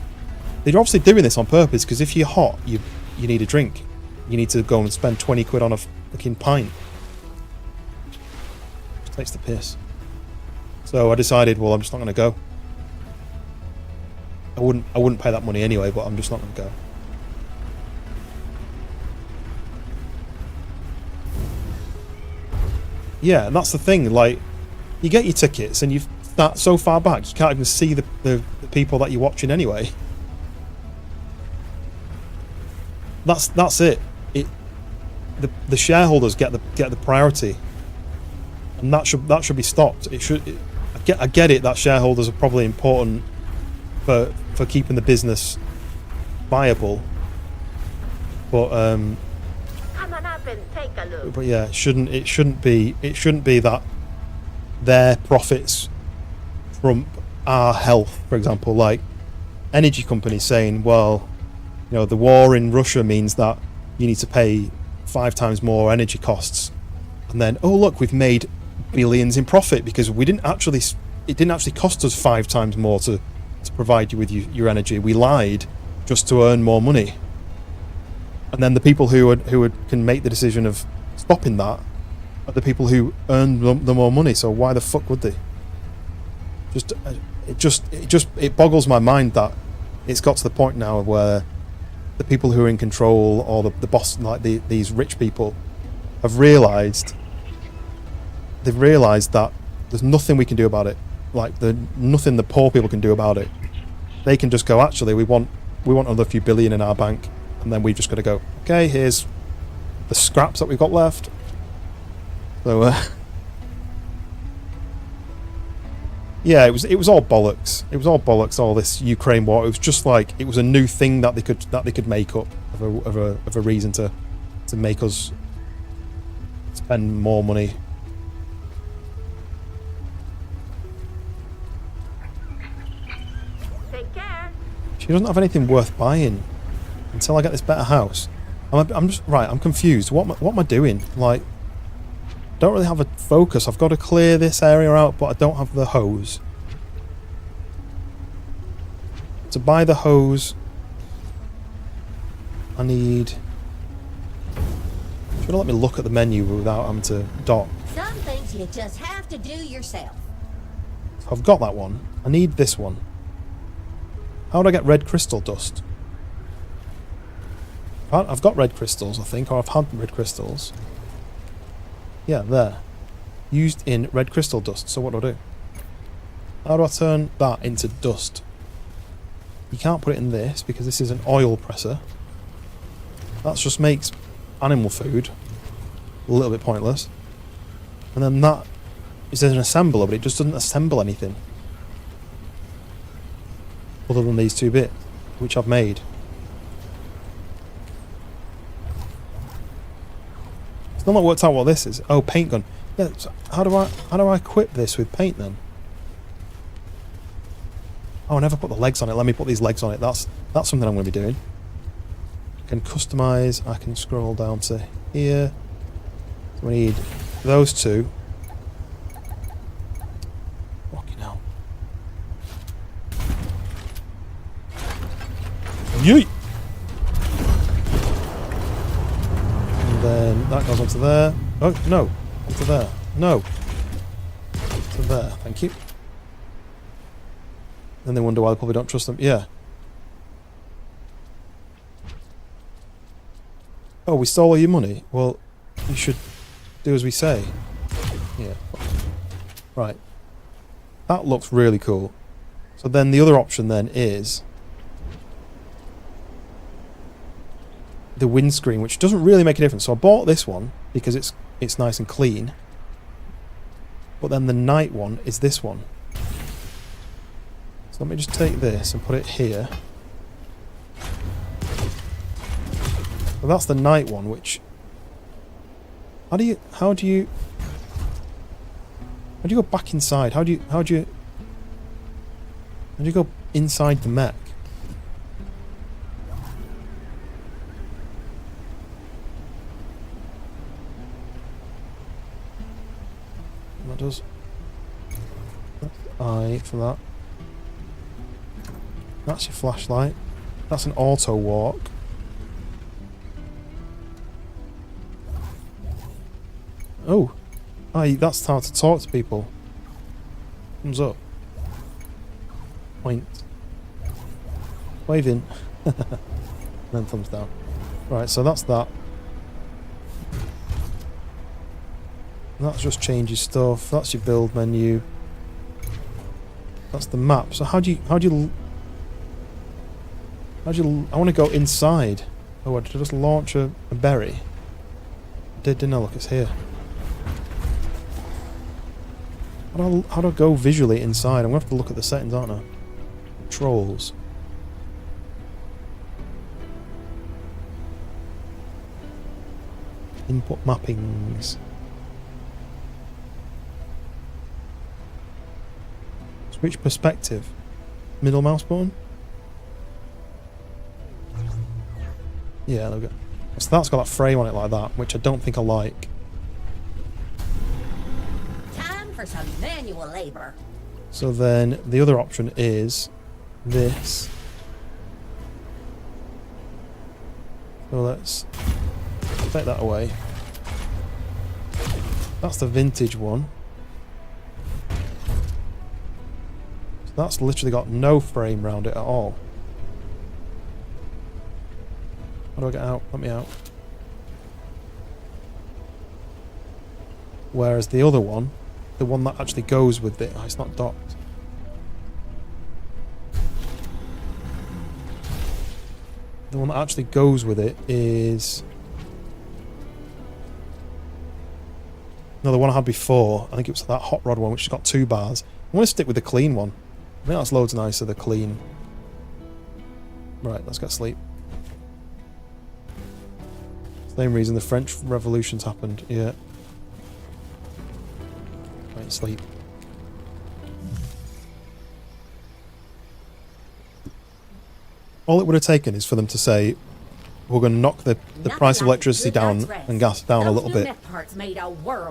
they're obviously doing this on purpose, because if you're hot, you need a drink. You need to go and spend 20 quid on a fucking pint. It takes the piss. So I decided, well, I'm just not going to go. I wouldn't pay that money anyway, but I'm just not going to go. Yeah, and that's the thing, like, you get your tickets and you start so far back, you can't even see the people that you're watching anyway. That's it. The shareholders get the priority, and that should be stopped. I get it that shareholders are probably important for keeping the business viable, but Come on up and take a look. but yeah, it shouldn't be that their profits trump our health. For example, like energy companies saying, well, you know, the war in Russia means that you need to pay 5 times more energy costs, and then, oh look, we've made billions in profit because it didn't actually cost us 5 times more to provide you with your energy. We lied just to earn more money. And then the people who can make the decision of stopping that are the people who earn the more money. So why the fuck would they? It boggles my mind that it's got to the point now where the people who are in control, or the boss, like these rich people, have realised that there's nothing we can do about it. Like nothing the poor people can do about it. They can just go, actually, we want another few billion in our bank, and then we've just got to go, okay, here's the scraps that we've got left. So yeah, it was all bollocks. It was all bollocks. All this Ukraine war. It was just like it was a new thing that they could make up of a reason to make us spend more money. Take care. She doesn't have anything worth buying until I get this better house. I'm just right. I'm confused. What am I doing? Like, don't really have a focus. I've got to clear this area out, but I don't have the hose. To buy the hose, I need... Should have let me look at the menu without having to dock. Some things you just have to do yourself. So I've got that one. I need this one. How do I get red crystal dust? I've got red crystals, I think, or I've had red crystals. Yeah, there. Used in red crystal dust. So what do I do? How do I turn that into dust? You can't put it in this because this is an oil presser. That just makes animal food a little bit pointless. And then that is an assembler, but it just doesn't assemble anything other than these 2 bits, which I've made. Still not worked out what this is. Oh, paint gun. Yeah. So how do I equip this with paint then? Oh, I never put the legs on it. Let me put these legs on it. That's something I'm going to be doing. I can customize. I can scroll down to here. So we need those 2. Fucking hell. Yeet! And then that goes onto there. Oh, no. Onto there. No. To there. Thank you. Then they wonder why they probably don't trust them. Yeah. Oh, we stole all your money? Well, you should do as we say. Yeah. Right. That looks really cool. So then the other option then is the windscreen, which doesn't really make a difference. So I bought this one because it's nice and clean. But then the night one is this one. So let me just take this and put it here. Well, that's the night one, which... How do you go back inside? How do you go inside the mech? That does. That's I for that. That's your flashlight. That's an auto walk. Oh, that's how to talk to people. Thumbs up. Point. Waving. Then thumbs down. Right, so that's that. That just changes stuff. That's your build menu. That's the map. So how do you I want to go inside. Oh, what, did I just launch a berry? I didn't I? Look, it's here. How do I go visually inside? I'm going to have to look at the settings, aren't I? Controls. Input mappings. Switch perspective. Middle mouse button? Yeah, there we go. So that's got that frame on it like that, which I don't think I like. Time for some manual labor. So then the other option is this. So let's take that away. That's the vintage one. So that's literally got no frame around it at all. How do I get out? Let me out. Whereas the other one, the one that actually goes with it, oh, it's not docked. The one that actually goes with it is... No, the one I had before, I think it was that hot rod one, which has got 2 bars. I want to stick with the clean one. I think that's loads nicer, the clean. Right, let's get sleep. Same reason the French Revolution's happened, yeah. Right, sleep. All it would have taken is for them to say, we're going to knock the price of electricity down and gas down a little bit.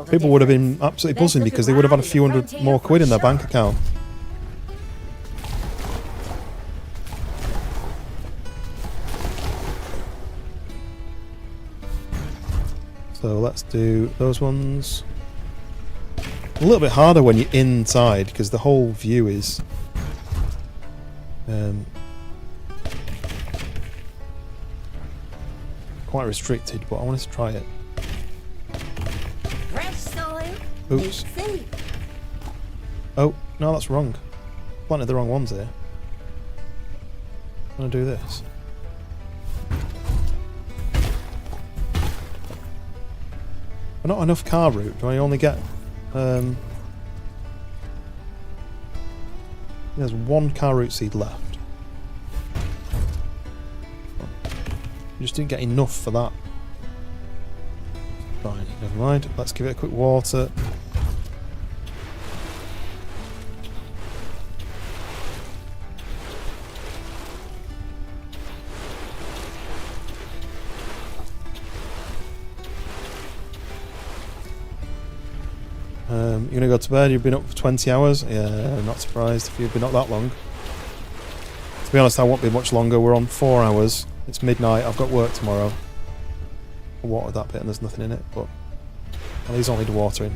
People would have been absolutely buzzing because they would have had a few hundred more quid in their bank account. So let's do those ones. A little bit harder when you're inside because the whole view is quite restricted, but I wanted to try it. Fresh soil. Oops. Oh, no, that's wrong. Planted the wrong ones here. I'm going to do this. Not enough car route. Do I only get... there's 1 car route seed left. You just didn't get enough for that. Fine, never mind. Let's give it a quick water. You're going to go to bed, you've been up for 20 hours? Yeah, not surprised if you've been up that long. To be honest, I won't be much longer. We're on 4 hours. It's midnight, I've got work tomorrow. I watered that bit and there's nothing in it, but these all need watering.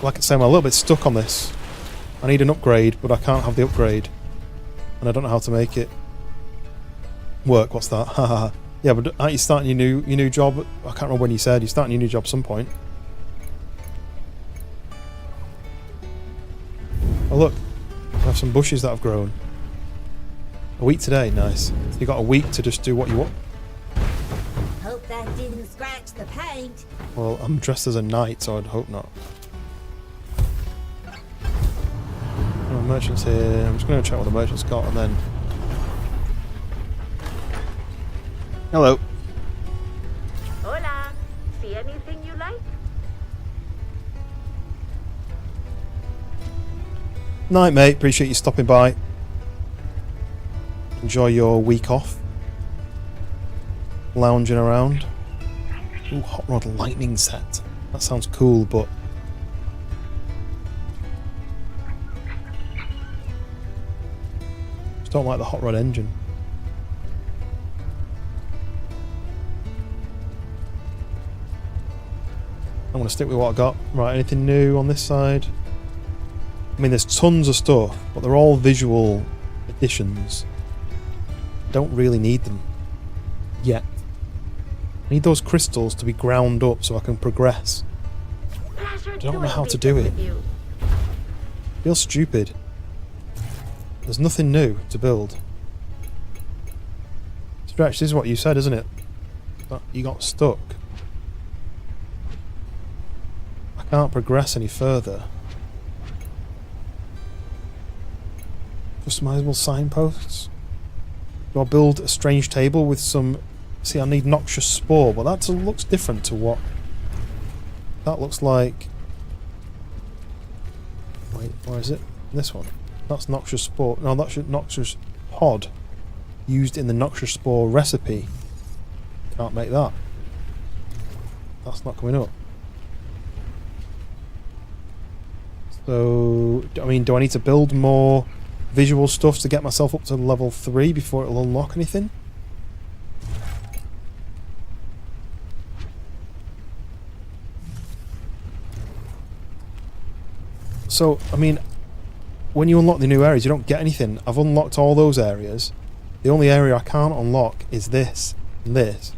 Like I say, I'm a little bit stuck on this. I need an upgrade, but I can't have the upgrade. And I don't know how to make it work. What's that? Haha. Yeah, but aren't you starting your new job? I can't remember when you said you're starting your new job at some point. Oh look, I have some bushes that have grown. A week today, nice. So you got a week to just do what you want. Hope that didn't scratch the paint. Well, I'm dressed as a knight, so I'd hope not. Oh, merchant's here. I'm just going to check what the merchant's got and then... Hello. Hola. See anything you like? Night, mate. Appreciate you stopping by. Enjoy your week off. Lounging around. Ooh, hot rod lightning set. That sounds cool, but... just don't like the hot rod engine. I'm going to stick with what I got. Right, anything new on this side? I mean, there's tons of stuff, but they're all visual additions. Don't really need them yet. I need those crystals to be ground up so I can progress. Pleasure don't know doing how to do business it. with you. Feels stupid. There's nothing new to build. Stretch, this is what you said, isn't it? That you got stuck. I can't progress any further. Customizable signposts. Do I build a strange table with some... See, I need noxious spore, but that looks different to what... That looks like... Wait, where is it? This one. That's noxious spore. No, that's noxious pod. Used in the noxious spore recipe. Can't make that. That's not coming up. So, I mean, do I need to build more visual stuff to get myself up to level 3 before it'll unlock anything? So, I mean, when you unlock the new areas, you don't get anything. I've unlocked all those areas. The only area I can't unlock is this and this.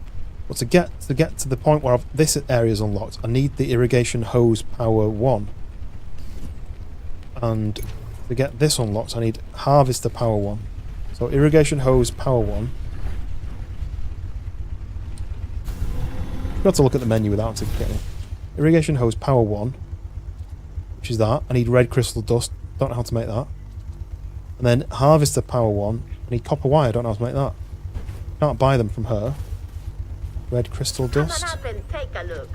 But to get to the point where this area is unlocked, I need the irrigation hose power 1. And to get this unlocked, I need harvester power 1. So irrigation hose power 1. I've got to look at the menu without getting it. Irrigation hose power 1, which is that. I need red crystal dust. Don't know how to make that. And then harvester power 1. I need copper wire. Don't know how to make that. Can't buy them from her. Red crystal Come on dust. up and take a look.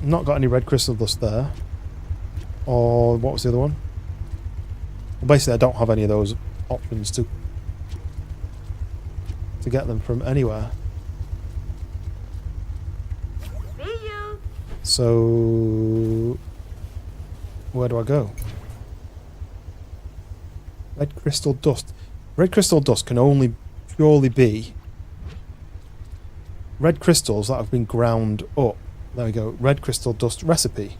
Not got any red crystal dust there. Or what was the other one? Well, basically, I don't have any of those options to get them from anywhere. See you. So where do I go? Red crystal dust. Red crystal dust can only purely be red crystals that have been ground up. There we go. Red crystal dust recipe.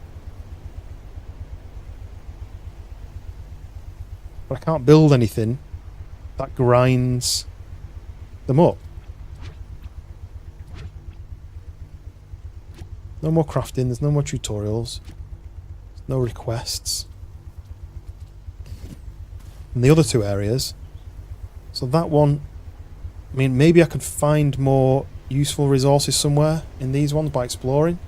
But I can't build anything that grinds them up. No more crafting. There's no more tutorials. There's no requests. And the other two areas. So that one, I mean, maybe I could find more useful resources somewhere in these ones by exploring.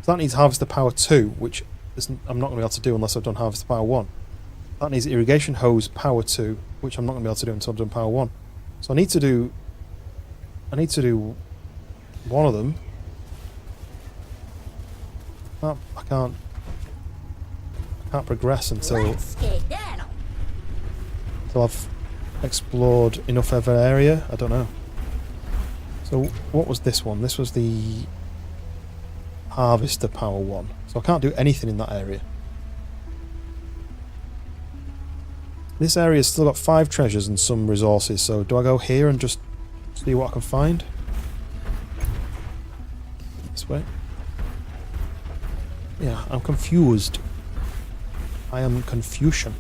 So that needs harvester power 2, which I'm not going to be able to do unless I've done harvester power 1. That needs irrigation hose power 2, which I'm not going to be able to do until I've done power 1. So I need to do one of them. I can't progress until I've explored enough of an area. I don't know. So what was this one? This was the harvester power 1. So I can't do anything in that area. This area's still got 5 treasures and some resources, so do I go here and just see what I can find? This way? Yeah, I'm confused. I am Confucian.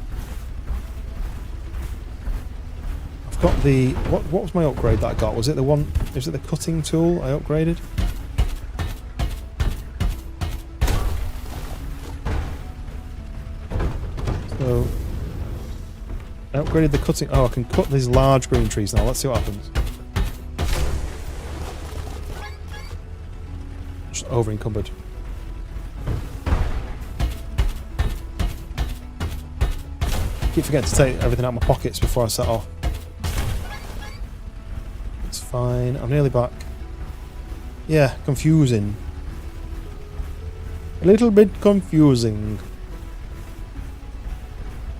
I've got the... What was my upgrade that I got? Was it the one... Was it the cutting tool I upgraded? So... I upgraded the cutting... Oh, I can cut these large green trees now. Let's see what happens. Just over encumbered. Keep forgetting to take everything out of my pockets before I set off. It's fine. I'm nearly back. Yeah, confusing. A little bit confusing.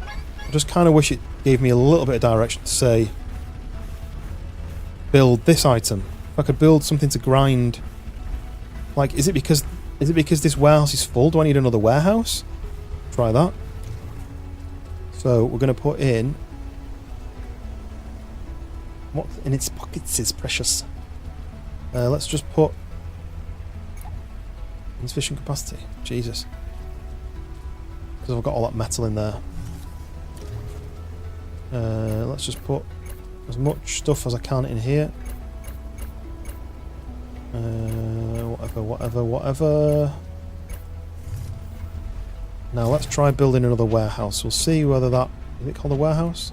I just kind of wish it gave me a little bit of direction to say, build this item. If I could build something to grind, like, is it because this warehouse is full? Do I need another warehouse? Try that. So we're going to put in what in its pockets is precious. Let's just put Insufficient capacity. Jesus. Because I've got all that metal in there. Let's just put as much stuff as I can in here. Whatever. Now let's try building another warehouse. We'll see whether that... Is it called a warehouse?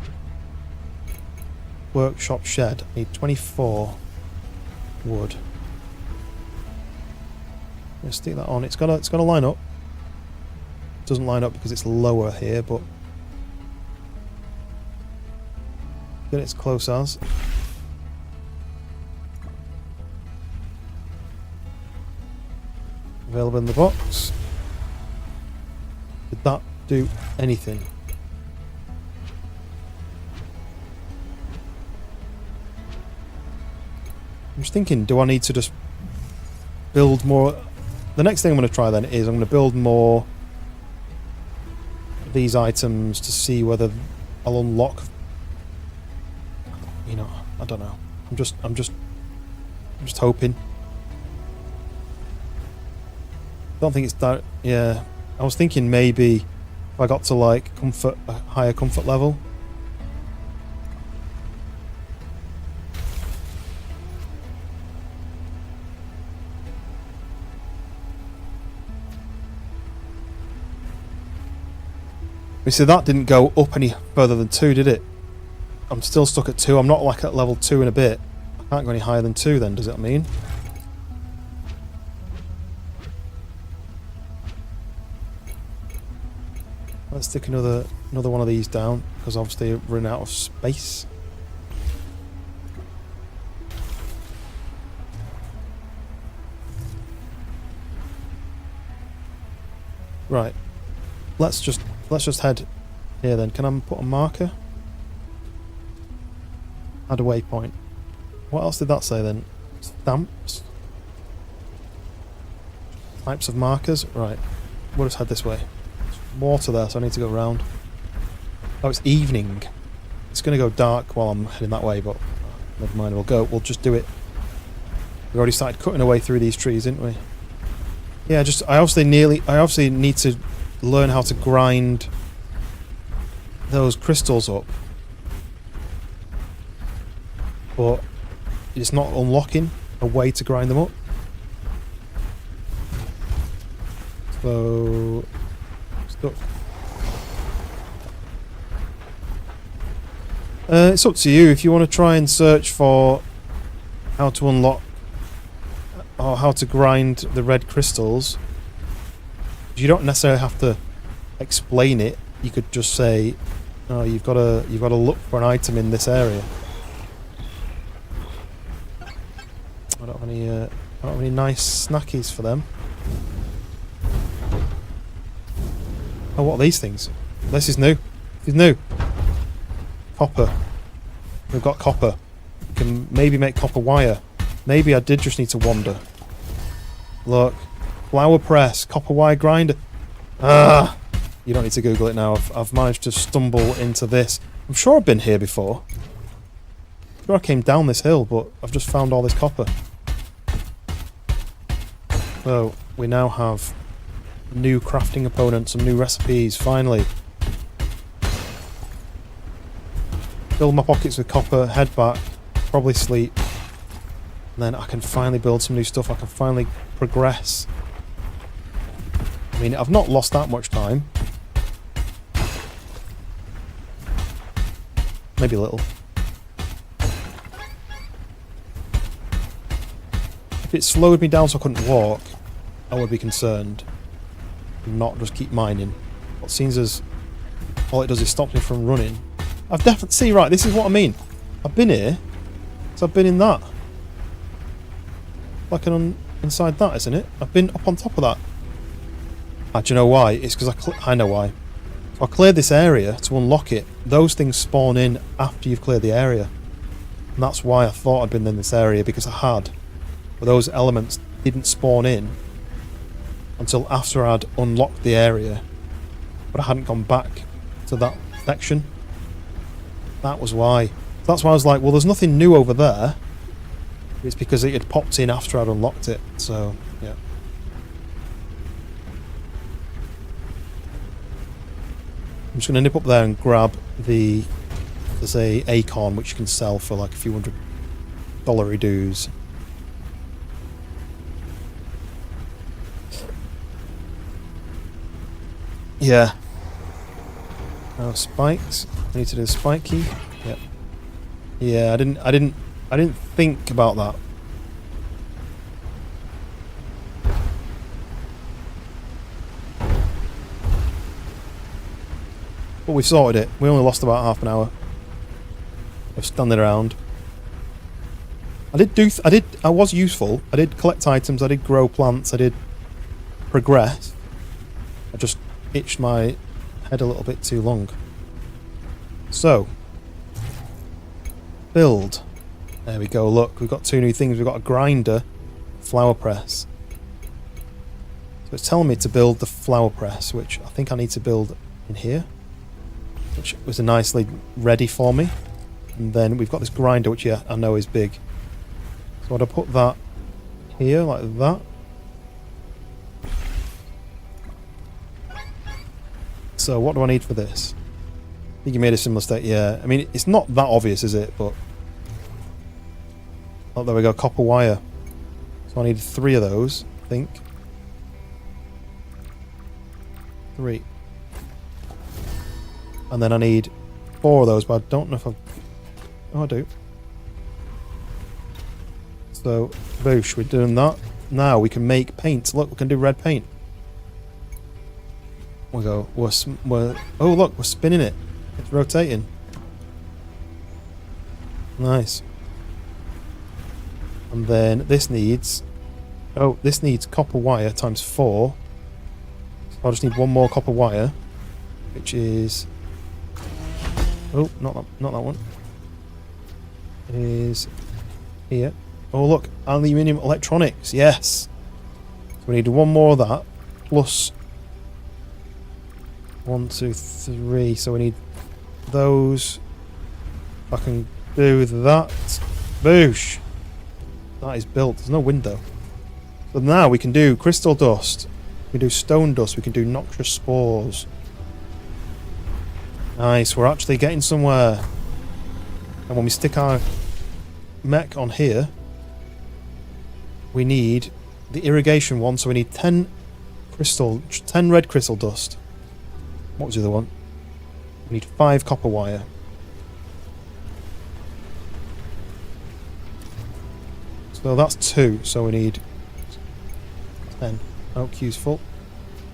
Workshop shed. I need 24 wood. Let's stick that on. It's got to line up. It doesn't line up because it's lower here, but get it as close as. Available in the box. Did that do anything? I'm just thinking, do I need to just build more? The next thing I'm going to try then is I'm going to build more of these items to see whether I'll unlock. You know, I don't know. I'm just hoping. Don't think it's that. Yeah, I was thinking maybe if I got to like a higher comfort level. You see, that didn't go up any further than 2, did it? I'm still stuck at 2. I'm not like at level 2 in a bit. I can't go any higher than 2 then, does it mean? Let's stick another one of these down, because obviously we're running out of space. Right. Let's just head here then. Can I put a marker? Add a waypoint. What else did that say then? Stamps? Types of markers? Right. We'll just head this way. There's water there, so I need to go around. Oh, it's evening. It's going to go dark while I'm heading that way, but never mind. We'll just do it. We already started cutting away through these trees, didn't we? Yeah, I obviously need to learn how to grind those crystals up, but it's not unlocking a way to grind them up. So stuck. It's up to you if you want to try and search for how to unlock or how to grind the red crystals. You don't necessarily have to explain it. You could just say, "Oh, you've got to look for an item in this area." I don't have any nice snackies for them. Oh, what are these things? This is new. This is new. Copper. We've got copper. We can maybe make copper wire. Maybe I did just need to wander. Look. Flour press, copper wire grinder. Ah! You don't need to Google it now. I've managed to stumble into this. I'm sure I've been here before. I'm sure I came down this hill, but I've just found all this copper. So, we now have new crafting opponents, some new recipes, finally. Fill my pockets with copper, head back, probably sleep. And then I can finally build some new stuff. I can finally progress. I mean, I've not lost that much time. Maybe a little. If it slowed me down so I couldn't walk, I would be concerned. Not just keep mining. What seems as all it does is stop me from running. I've definitely... See, right, this is what I mean. I've been here. So I've been in that. Like inside that, isn't it? I've been up on top of that. Do you know why? It's because I know why. So I cleared this area to unlock it. Those things spawn in after you've cleared the area. And that's why I thought I'd been in this area, because I had. But those elements didn't spawn in until after I'd unlocked the area. But I hadn't gone back to that section. That was why. That's why I was like, well, there's nothing new over there. It's because it had popped in after I'd unlocked it. So, yeah. I'm just going to nip up there and grab the... There's a acorn which you can sell for like a few $100 dues. Yeah. Oh, spikes. I need to do a spike key. Yep. Yeah, I didn't think about that. But we sorted it. We only lost about half an hour of standing around. I was useful. I did collect items, I did grow plants, I did progress. I just itched my head a little bit too long. So, build. There we go, look, we've got 2 new things. We've got a grinder, flower press. So it's telling me to build the flower press, which I think I need to build in here, which was nicely ready for me. And then we've got this grinder, which yeah, I know is big. So I'd put that here, like that. So what do I need for this? I think you made a similar state, yeah. I mean, it's not that obvious, is it? But oh, there we go, copper wire. So I need 3 of those, I think. 3. And then I need 4 of those, but I don't know if I've... Oh, I do. So, boosh, we're doing that. Now we can make paint. Look, we can do red paint. We go. We're oh, look, we're spinning it. It's rotating. Nice. And then this needs... Oh, this needs copper wire times 4. So I'll just need 1 more copper wire, which is... Oh, not that one. It is here. Oh, look, aluminium electronics. Yes. So we need 1 more of that, plus 1, 2, 3. So we need those. I can do that. Boosh. That is built. There's no window. So now we can do crystal dust. We can do stone dust. We can do noxious spores. Nice. We're actually getting somewhere. And when we stick our mech on here, we need the irrigation one. So we need 10 red crystal dust. What was the other one? We need 5 copper wire. So that's 2. So we need 10. Oh, queue's full.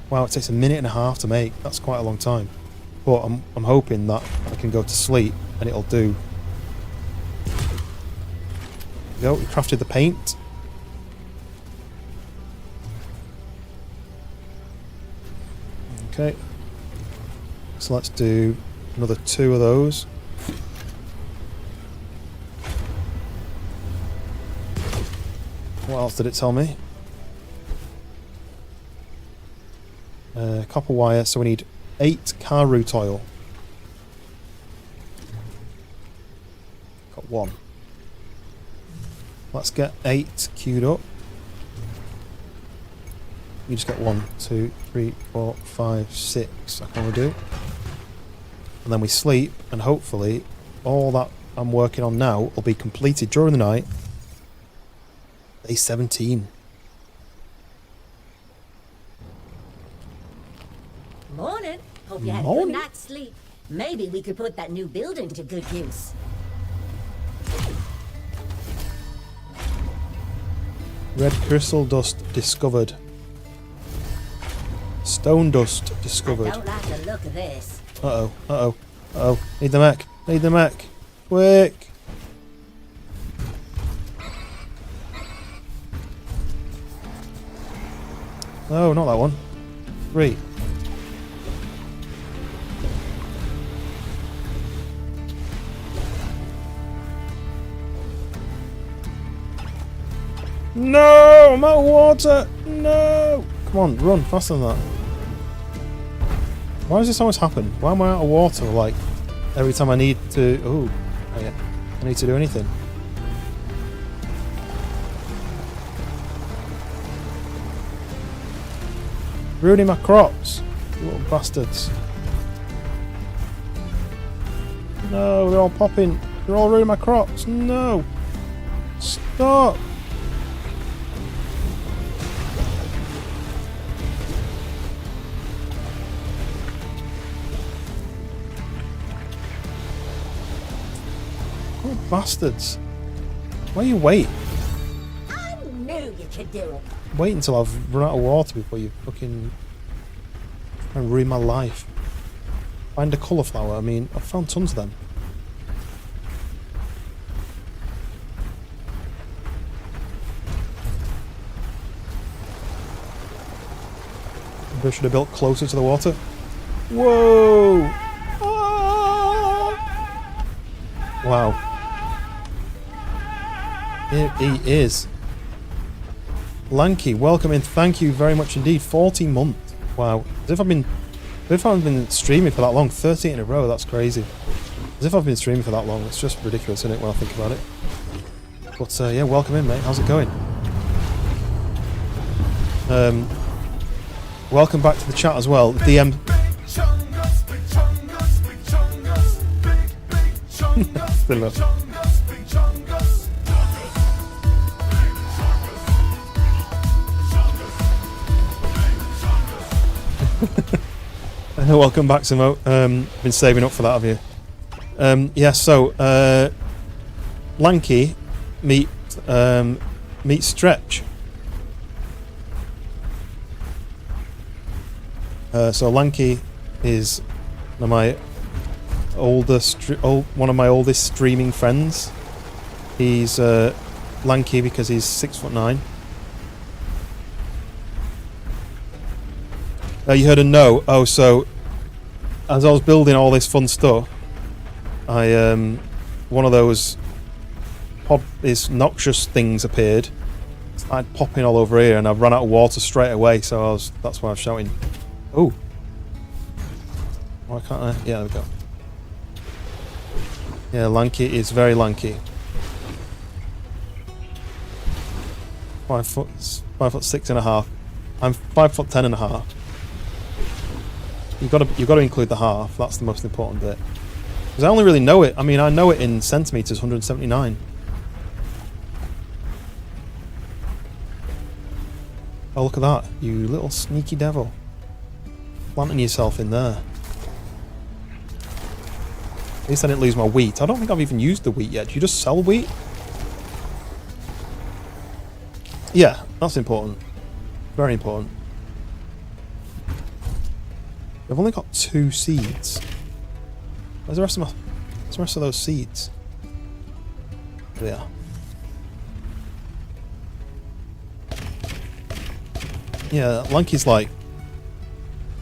Wow, it takes a minute and a half to make. That's quite a long time. But I'm hoping that I can go to sleep and it'll do. There we go, we crafted the paint. Okay. So let's do another 2 of those. What else did it tell me? Copper wire, so we need 8 car root oil. Got 1. Let's get 8 queued up. You just get 1, 2, 3, 4, 5, 6. I can only do. And then we sleep, and hopefully all that I'm working on now will be completed during the night. Day 17. Morning. Hope you had a good night's sleep. Maybe we could put that new building to good use. Red crystal dust discovered. Stone dust discovered. I don't like the look of this. Uh-oh, uh-oh, uh-oh. Need the mech. Need the mech. Quick! No, not that one. 3. No! I'm out of water! No! Come on, run faster than that. Why does this always happen? Why am I out of water, like, every time I need to... Oh yeah. I need to do anything. Ruining my crops, you little bastards. No, they're all popping. They're all ruining my crops. No. Stop. Oh, bastards. Why you wait? I knew you could do it. Wait until I've run out of water before you fucking try and ruin my life. Find a cauliflower. I mean, I've found tons of them. Maybe I should have built closer to the water. Whoa! Ah! Wow. Here he is. Lanky, welcome in. Thank you very much indeed. 14 months. Wow. As if I've been streaming for that long. 30 in a row. That's crazy. As if I've been streaming for that long. It's just ridiculous, isn't it, when I think about it? But yeah, welcome in, mate. How's it going? Welcome back to the chat as well. DM. Still up. Welcome back, Samo. Been saving up for that, have you? Yeah. So, Lanky meet Stretch. So Lanky is one of my oldest streaming friends. He's lanky because he's 6'9". You heard a no. Oh, so as I was building all this fun stuff, I one of those these noxious things appeared, started popping all over here, and I ran out of water straight away. So that's why I was shouting. Oh, why can't I? Yeah, there we go. Yeah, lanky is very lanky. 5'6.5". I'm 5'10.5". You've got to include the half. That's the most important bit. Because I only really know it. I mean, I know it in centimeters. 179. Oh, look at that! You little sneaky devil. Planting yourself in there. At least I didn't lose my wheat. I don't think I've even used the wheat yet. Do you just sell wheat? Yeah, that's important. Very important. I've only got 2 seeds. Where's the rest of those seeds? There they are. Yeah, Lanky's like,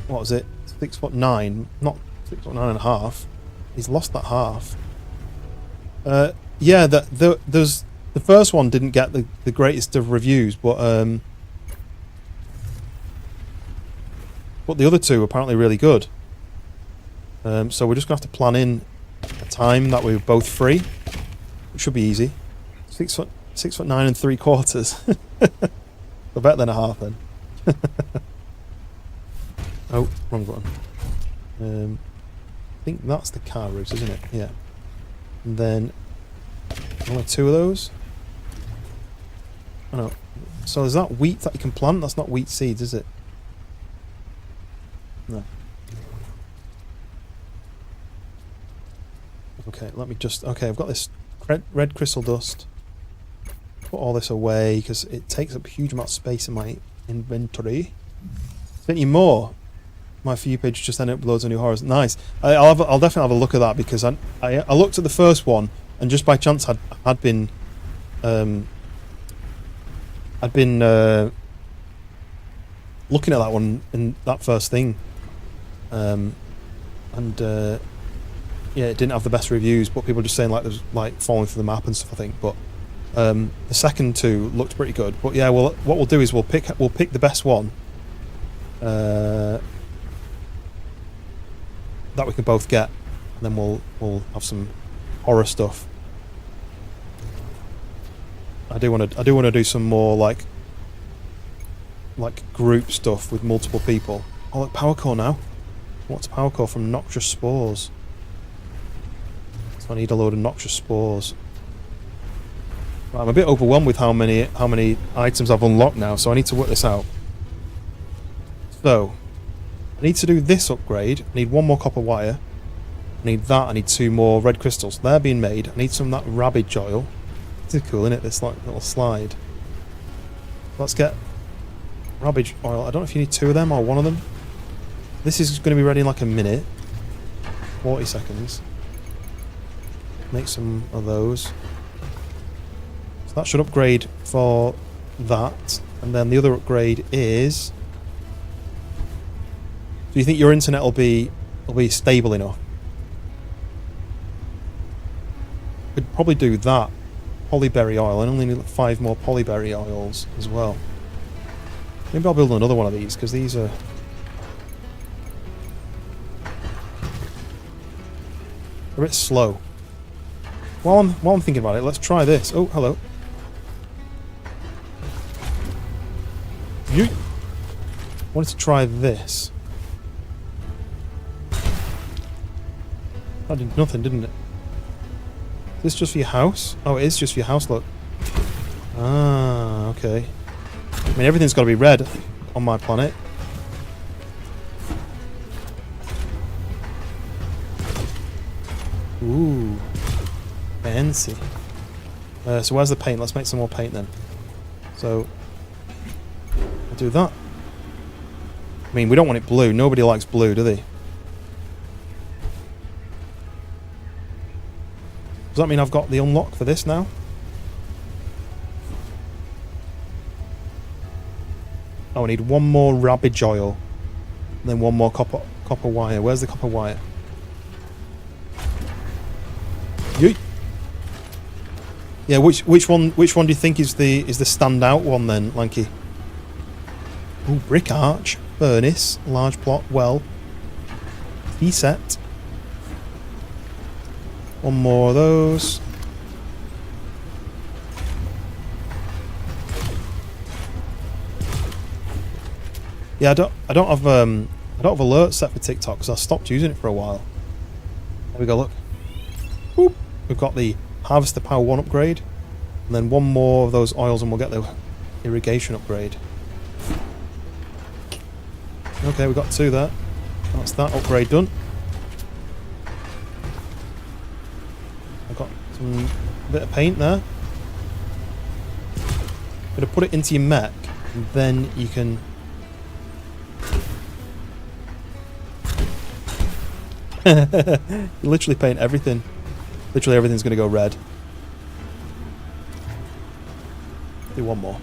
what was it? 6'9", not 6'9.5". He's lost that half. Yeah, the first one didn't get the greatest of reviews, but the other 2 are apparently really good. So we're just gonna have to plan in a time that we're both free. It should be easy. 6'9" and 3/4. Or better than a half then. Oh, wrong button. I think that's the car route, isn't it? Yeah. And then only 2 of those. Oh no. So is that wheat that you can plant? That's not wheat seeds, is it? No. Okay, let me just... Okay, I've got this red crystal dust. Put all this away because it takes up a huge amount of space in my inventory. Sent you more. My For You page just ended up with loads of new horrors. Nice. I'll definitely have a look at that because I looked at the first one and just by chance I'd been looking at that one in that first thing, and yeah, it didn't have the best reviews, but people were just saying like there's like falling through the map and stuff. I think, but the second 2 looked pretty good. But yeah, well, what we'll do is we'll pick the best one. That we can both get, and then we'll have some horror stuff. I do want to do some more like group stuff with multiple people. Oh, like power core now. What's power core from noxious spores? So I need a load of noxious spores. Right, I'm a bit overwhelmed with how many items I've unlocked now, so I need to work this out. So, I need to do this upgrade. I need one more copper wire. I need that. I need 2 more red crystals. They're being made. I need some of that rabbage oil. This is cool, isn't it? This like little slide. Let's get rabbage oil. I don't know if you need 2 of them or 1 of them. This is going to be ready in like a minute. 40 seconds. Make some of those. So that should upgrade for that. And then the other upgrade is... Do you think your internet will be stable enough? Could probably do that. Polyberry oil. I only need 5 more polyberry oils as well. Maybe I'll build another one of these, because these are... a bit slow. While I'm thinking about it, let's try this. Oh, hello. You wanted to try this. That did nothing, didn't it? Is this just for your house? Oh, it is just for your house, look. Ah, okay. I mean, everything's got to be red on my planet. Ooh. Fancy. So where's the paint? Let's make some more paint then. So, I'll do that. I mean, we don't want it blue. Nobody likes blue, do they? Does that mean I've got the unlock for this now? Oh, I need 1 more rabbage oil. And then 1 more copper wire. Where's the copper wire? Yeet. Yeah, which one do you think is the standout one then, Lanky? Ooh, brick arch, furnace, large plot, well, tea set. 1 more of those. Yeah, I don't have alerts set for TikTok because I stopped using it for a while. There we go. Look, boop. We've got the harvester power 1 upgrade, and then 1 more of those oils, and we'll get the irrigation upgrade. Okay, we've got 2 there. That's that upgrade done. I've got some bit of paint there. I'm going to put it into your mech, and then you can... you literally paint everything. Literally everything's going to go red. Do 1 more.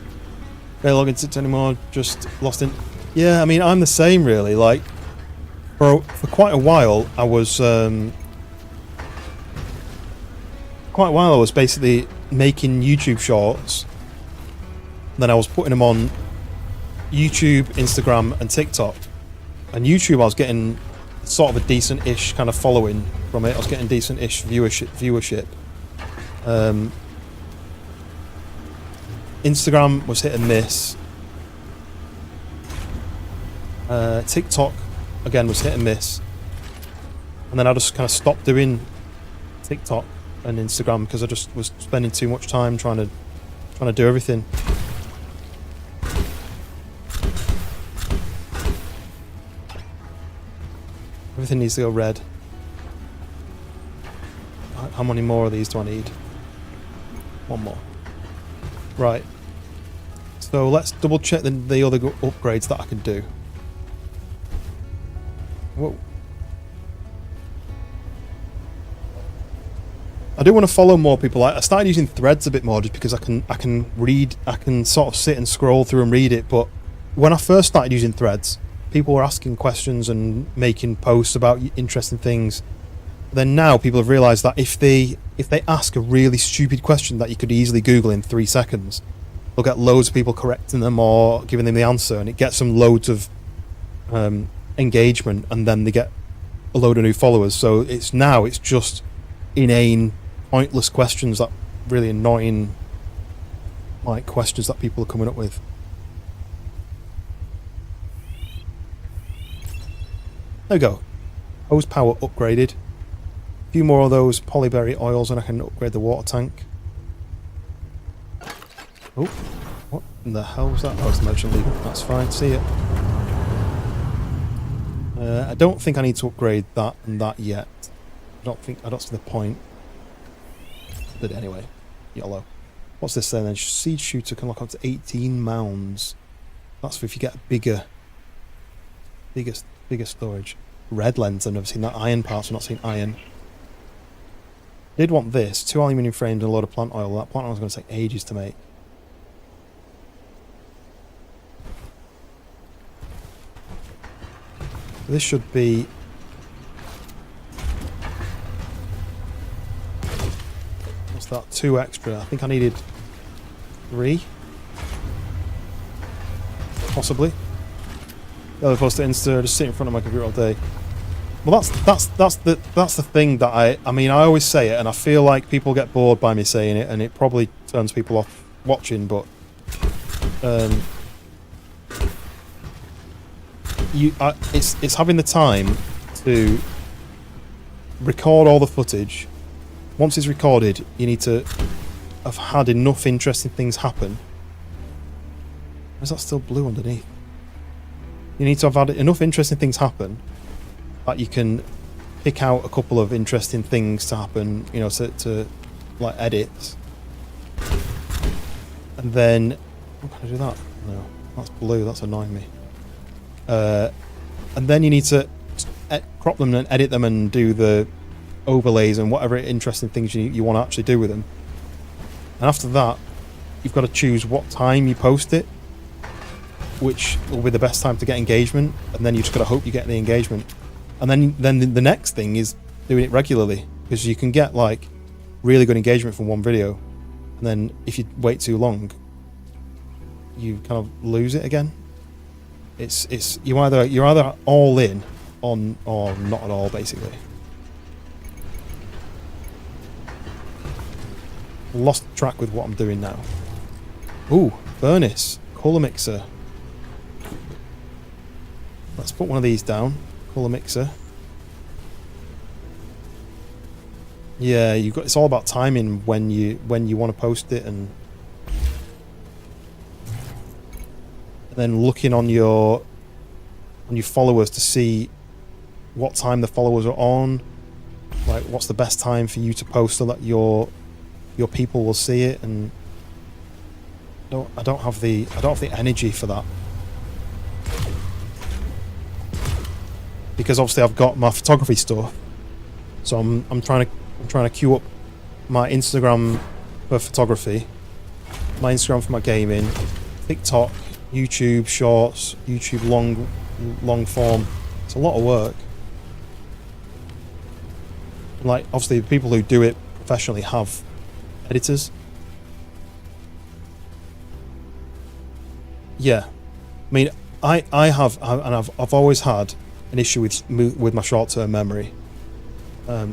Okay, log into it anymore. Just lost in... Yeah, I mean, I'm the same, really. Like, for quite a while, I was... quite a while, I was basically making YouTube shorts. Then I was putting them on YouTube, Instagram, and TikTok. And YouTube, I was getting sort of a decent-ish kind of following from it. I was getting decent-ish viewership. Instagram was hit and miss. TikTok again was hit and miss. And then I just kind of stopped doing TikTok and Instagram because I just was spending too much time trying to do everything. Everything needs to go red. How many more of these do I need? 1 more. Right. So let's double check the other upgrades that I can do. Whoa. I do want to follow more people. I started using Threads a bit more just because I can sort of sit and scroll through and read it. But when I first started using Threads, people were asking questions and making posts about interesting things. Then now people have realised that if they ask a really stupid question that you could easily Google in 3 seconds, they'll get loads of people correcting them or giving them the answer, and it gets them loads of engagement, and then they get a load of new followers. So it's just inane, pointless questions, that really annoying like questions that people are coming up with. There we go. Hose power upgraded. few more of those polyberry oils and I can upgrade the water tank. Oh, what in the hell was that? Oh, it's the merchant leaving. That's fine, see it. I don't think I need to upgrade that and that yet. I don't see the point. But anyway, YOLO. What's this then? Siege shooter can lock up to 18 mounds. That's for if you get a bigger storage. Red lens, I've never seen that. Iron parts, I've not seen iron. Did want this. 2 aluminium frames and a load of plant oil. That plant oil is going to take ages to make. This should be... What's that? 2 extra. I think I needed 3. Possibly. The other post to Insta, just sit in front of my computer all day. Well, that's the thing that I mean, I always say it, and I feel like people get bored by me saying it, and it probably turns people off watching. But it's having the time to record all the footage. Once it's recorded, you need to have had enough interesting things happen. Is that still blue underneath? You need to have had enough interesting things happen that you can pick out a couple of interesting things to happen, you know, to like edit. And then, oh, can I do that? No, that's blue, that's annoying me. And then you need to crop them and edit them and do the overlays and whatever interesting things you want to actually do with them. And after that, you've got to choose what time you post it, which will be the best time to get engagement, and then you just got to hope you get the engagement. And then the next thing is doing it regularly, because you can get like really good engagement from one video, and then if you wait too long, you kind of lose it again. It's you're either all in on or not at all, basically. Lost track with what I'm doing now. Ooh, furnace, colour mixer. Let's put one of these down. Colour mixer. Yeah, it's all about timing when you want to post it, and then looking on your followers to see what time the followers are on. Like, what's the best time for you to post so that your people will see it. And I don't have the energy for that, because obviously I've got my photography stuff, so I'm trying to queue up my Instagram for photography, my Instagram for my gaming, TikTok, YouTube Shorts, YouTube long form. It's a lot of work. Like, obviously the people who do it professionally have editors. Yeah, I mean, I've always had an issue with my short-term memory.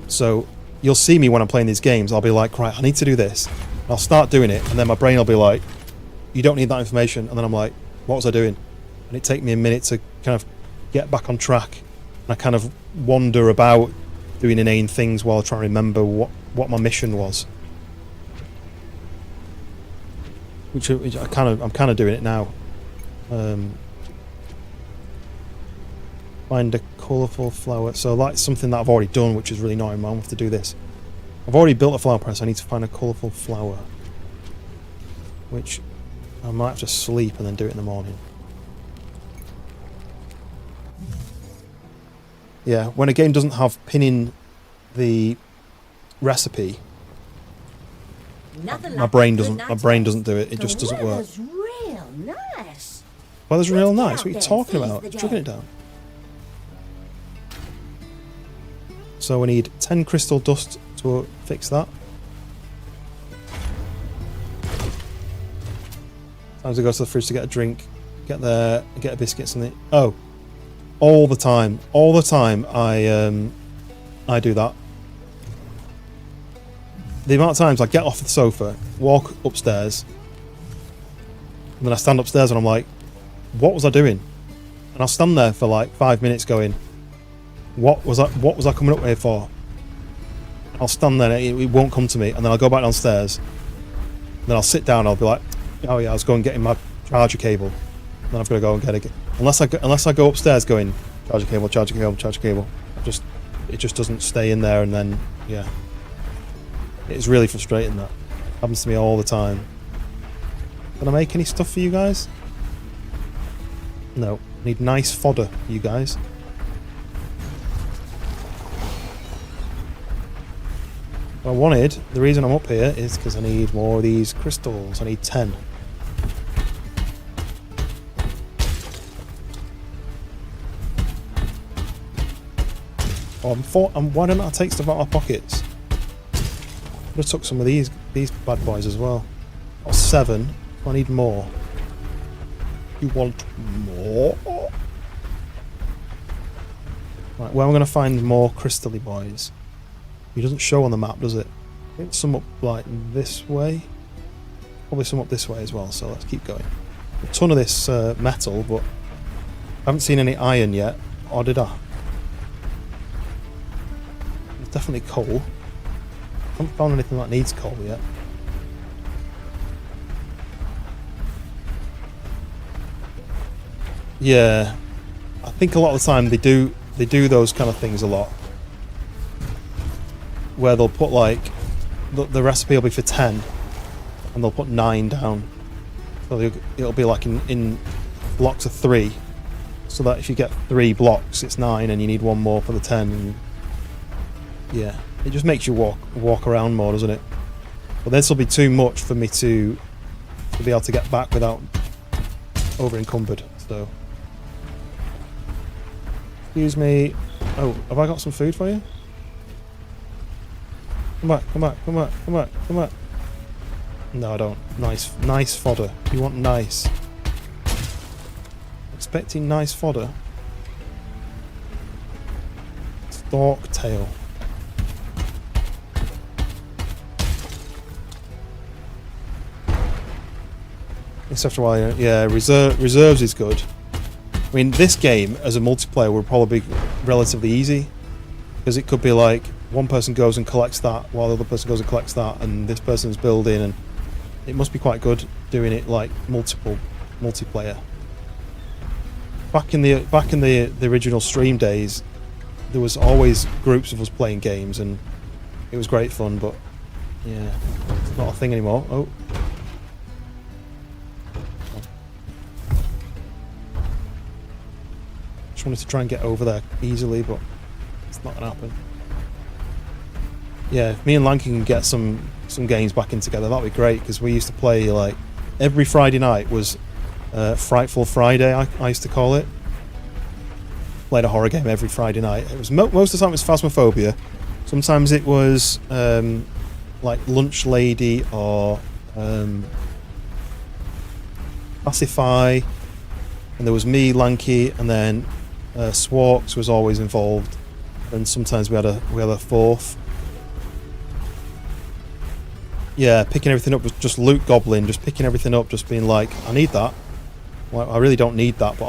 So you'll see me when I'm playing these games, I'll be like, right, I need to do this. I'll start doing it, and then my brain will be like, you don't need that information. And then I'm like, what was I doing? And it takes me a minute to kind of get back on track. And I kind of wander about doing inane things while trying to remember what my mission was. Which I'm kind of doing it now. Find a colourful flower. So that's something that I've already done, which is really annoying. I'll have to do this. I've already built a flower press. I need to find a colourful flower, which I might have to sleep and then do it in the morning. Yeah, when a game doesn't have pinning the recipe, my brain doesn't do it. It just doesn't work. Real nice. Weather's real nice. What are you talking about? Chugging it down. So we need 10 crystal dust to fix that. Time to go to the fridge to get a drink, get there, get a biscuit, something. Oh, all the time I do that. The amount of times I get off the sofa, walk upstairs, and then I stand upstairs and I'm like, what was I doing? And I'll stand there for like 5 minutes going, what was I coming up here for? I'll stand there, it won't come to me, and then I'll go back downstairs. Then I'll sit down, I'll be like, oh yeah, I was going getting my charger cable. Then I've got to go and get it. Unless I go upstairs going, charger cable, charger cable, charger cable. It just doesn't stay in there, and then, yeah. It's really frustrating, that. Happens to me all the time. Can I make any stuff for you guys? No. I need nice fodder, you guys. What I wanted, the reason I'm up here is because I need more of these crystals. I need 10. Oh, why don't I take stuff out of my pockets? I have took some of these bad boys as well. Got 7. I need more. You want more? Right, where am I going to find more crystally boys? It doesn't show on the map, does it? I think some up like this way. Probably some up this way as well, so let's keep going. A ton of this metal, but I haven't seen any iron yet. Or did I? There's definitely coal. I haven't found anything that needs coal yet. Yeah. I think a lot of the time they do those kind of things a lot. Where they'll put like the recipe will be for 10 and they'll put 9 down, so it'll be like in blocks of 3, so that if you get 3 blocks it's 9 and you need 1 more for the 10, and yeah, it just makes you walk around more, doesn't it? But this will be too much for me to be able to get back without over encumbered. So excuse me. Oh, have I got some food for you? Come back, come back, come back, come back, come back. No, I don't. Nice fodder. You want nice. Expecting nice fodder. Stork tail. It's after a while, yeah, reserves is good. I mean, this game as a multiplayer would probably be relatively easy, because it could be like one person goes and collects that while the other person goes and collects that, and this person's building, and it must be quite good doing it like multiplayer. Back in the original stream days, there was always groups of us playing games, and it was great fun. But yeah, it's not a thing anymore. Oh. Just wanted to try and get over there easily, but it's not gonna happen. Yeah, if me and Lanky can get some games back in together, that'd be great, because we used to play like every Friday night was Frightful Friday, I used to call it. Played a horror game every Friday night. It was most of the time it was Phasmophobia. Sometimes it was like Lunch Lady or Pacify, and there was me, Lanky, and then Swarks was always involved, and sometimes we had a fourth. Yeah, picking everything up was just Luke Goblin, just picking everything up, just being like, I need that. Well, I really don't need that, but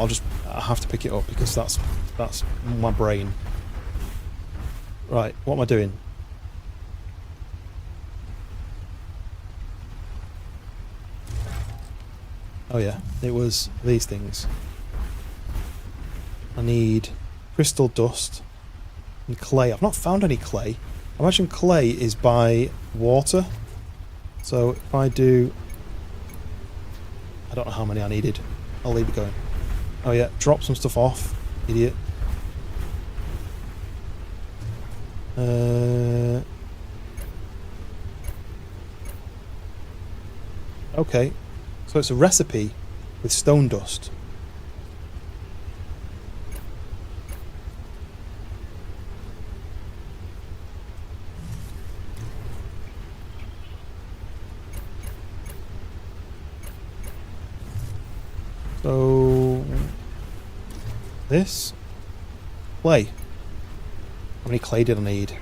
I have to pick it up because that's my brain. Right, what am I doing? Oh yeah, it was these things. I need crystal dust and clay. I've not found any clay. I imagine clay is by water. So if I do... I don't know how many I needed. I'll leave it going. Oh yeah, drop some stuff off, idiot. Okay, so it's a recipe with stone dust. So this clay. How many clay did I need?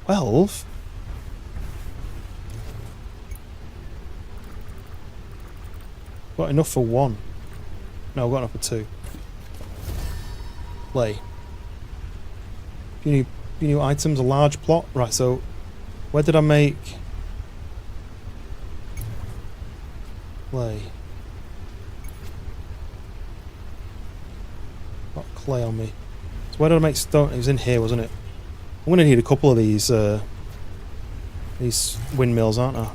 12? Got enough for 1. No, I've got enough for 2. Clay. You need Few new items, a large plot. Right, so where did I make clay? Got clay on me. So where did I make stone? It was in here, wasn't it? I'm gonna need a couple of these windmills, aren't I?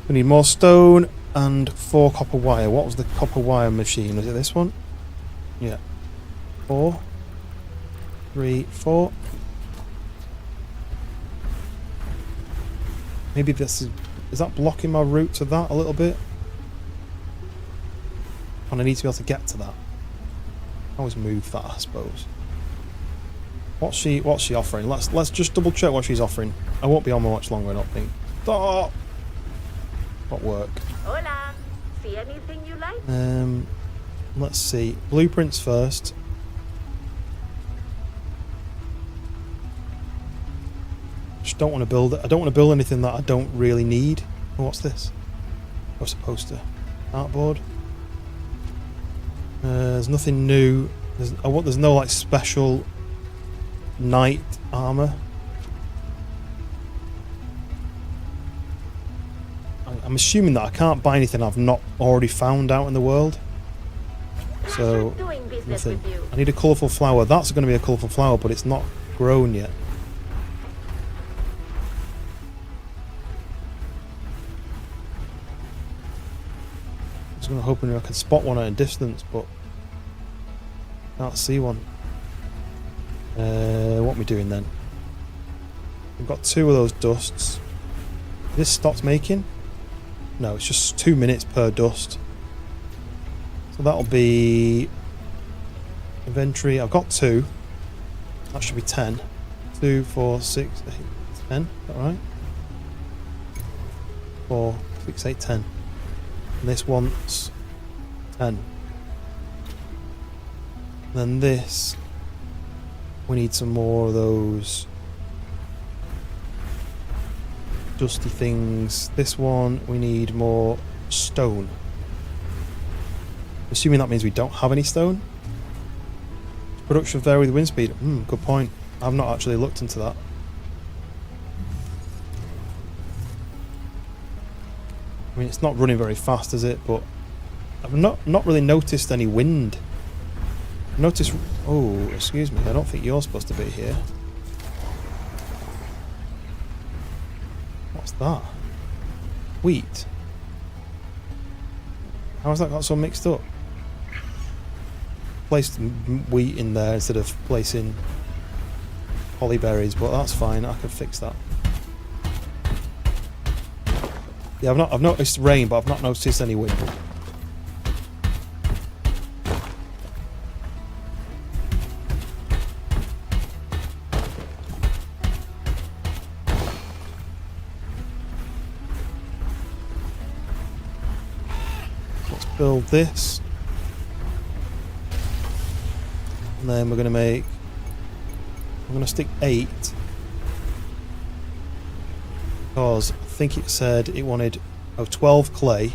We need more stone and 4 copper wire. What was the copper wire machine? Was it this one? Yeah. 4, 3, 4. Maybe this is that blocking my route to that a little bit? And I need to be able to get to that. Always move that, I suppose. What's she offering? Let's just double check what she's offering. I won't be on much longer, I don't think. Oh! What work? Hola. See anything you like? Let's see. Blueprints first. Just don't want to build it. I don't want to build anything that I don't really need. Oh, what's this? What's a poster? Artboard. There's nothing new. There's no like special knight armor. I'm assuming that I can't buy anything I've not already found out in the world. So, Pleasure doing business nothing. with you. I need a colourful flower. That's going to be a colourful flower, but it's not grown yet. I was going to hoping I could spot one at a distance, but can't see one. What are we doing then? We've got 2 of those dusts. This stopped making? No, it's just 2 minutes per dust. So that'll be inventory. I've got 2. That should be 10. 2, 4, 6, 8, 10. Is that right? 4, 6, 8, 10. And this wants 10. And then this, we need some more of those dusty things. This one, we need more stone. Assuming that means we don't have any stone. Production vary with wind speed. Good point. I've not actually looked into that. I mean, it's not running very fast, is it? But I've not really noticed any wind. Notice. Oh, excuse me. I don't think you're supposed to be here. What's that? Wheat. How has that got so mixed up? Placed wheat in there instead of placing hollyberries, but that's fine. I can fix that. Yeah, I've noticed rain, but I've not noticed any wind. Let's build this. And then we're going to make... I'm going to stick 8. Because I think it said it wanted 12 clay.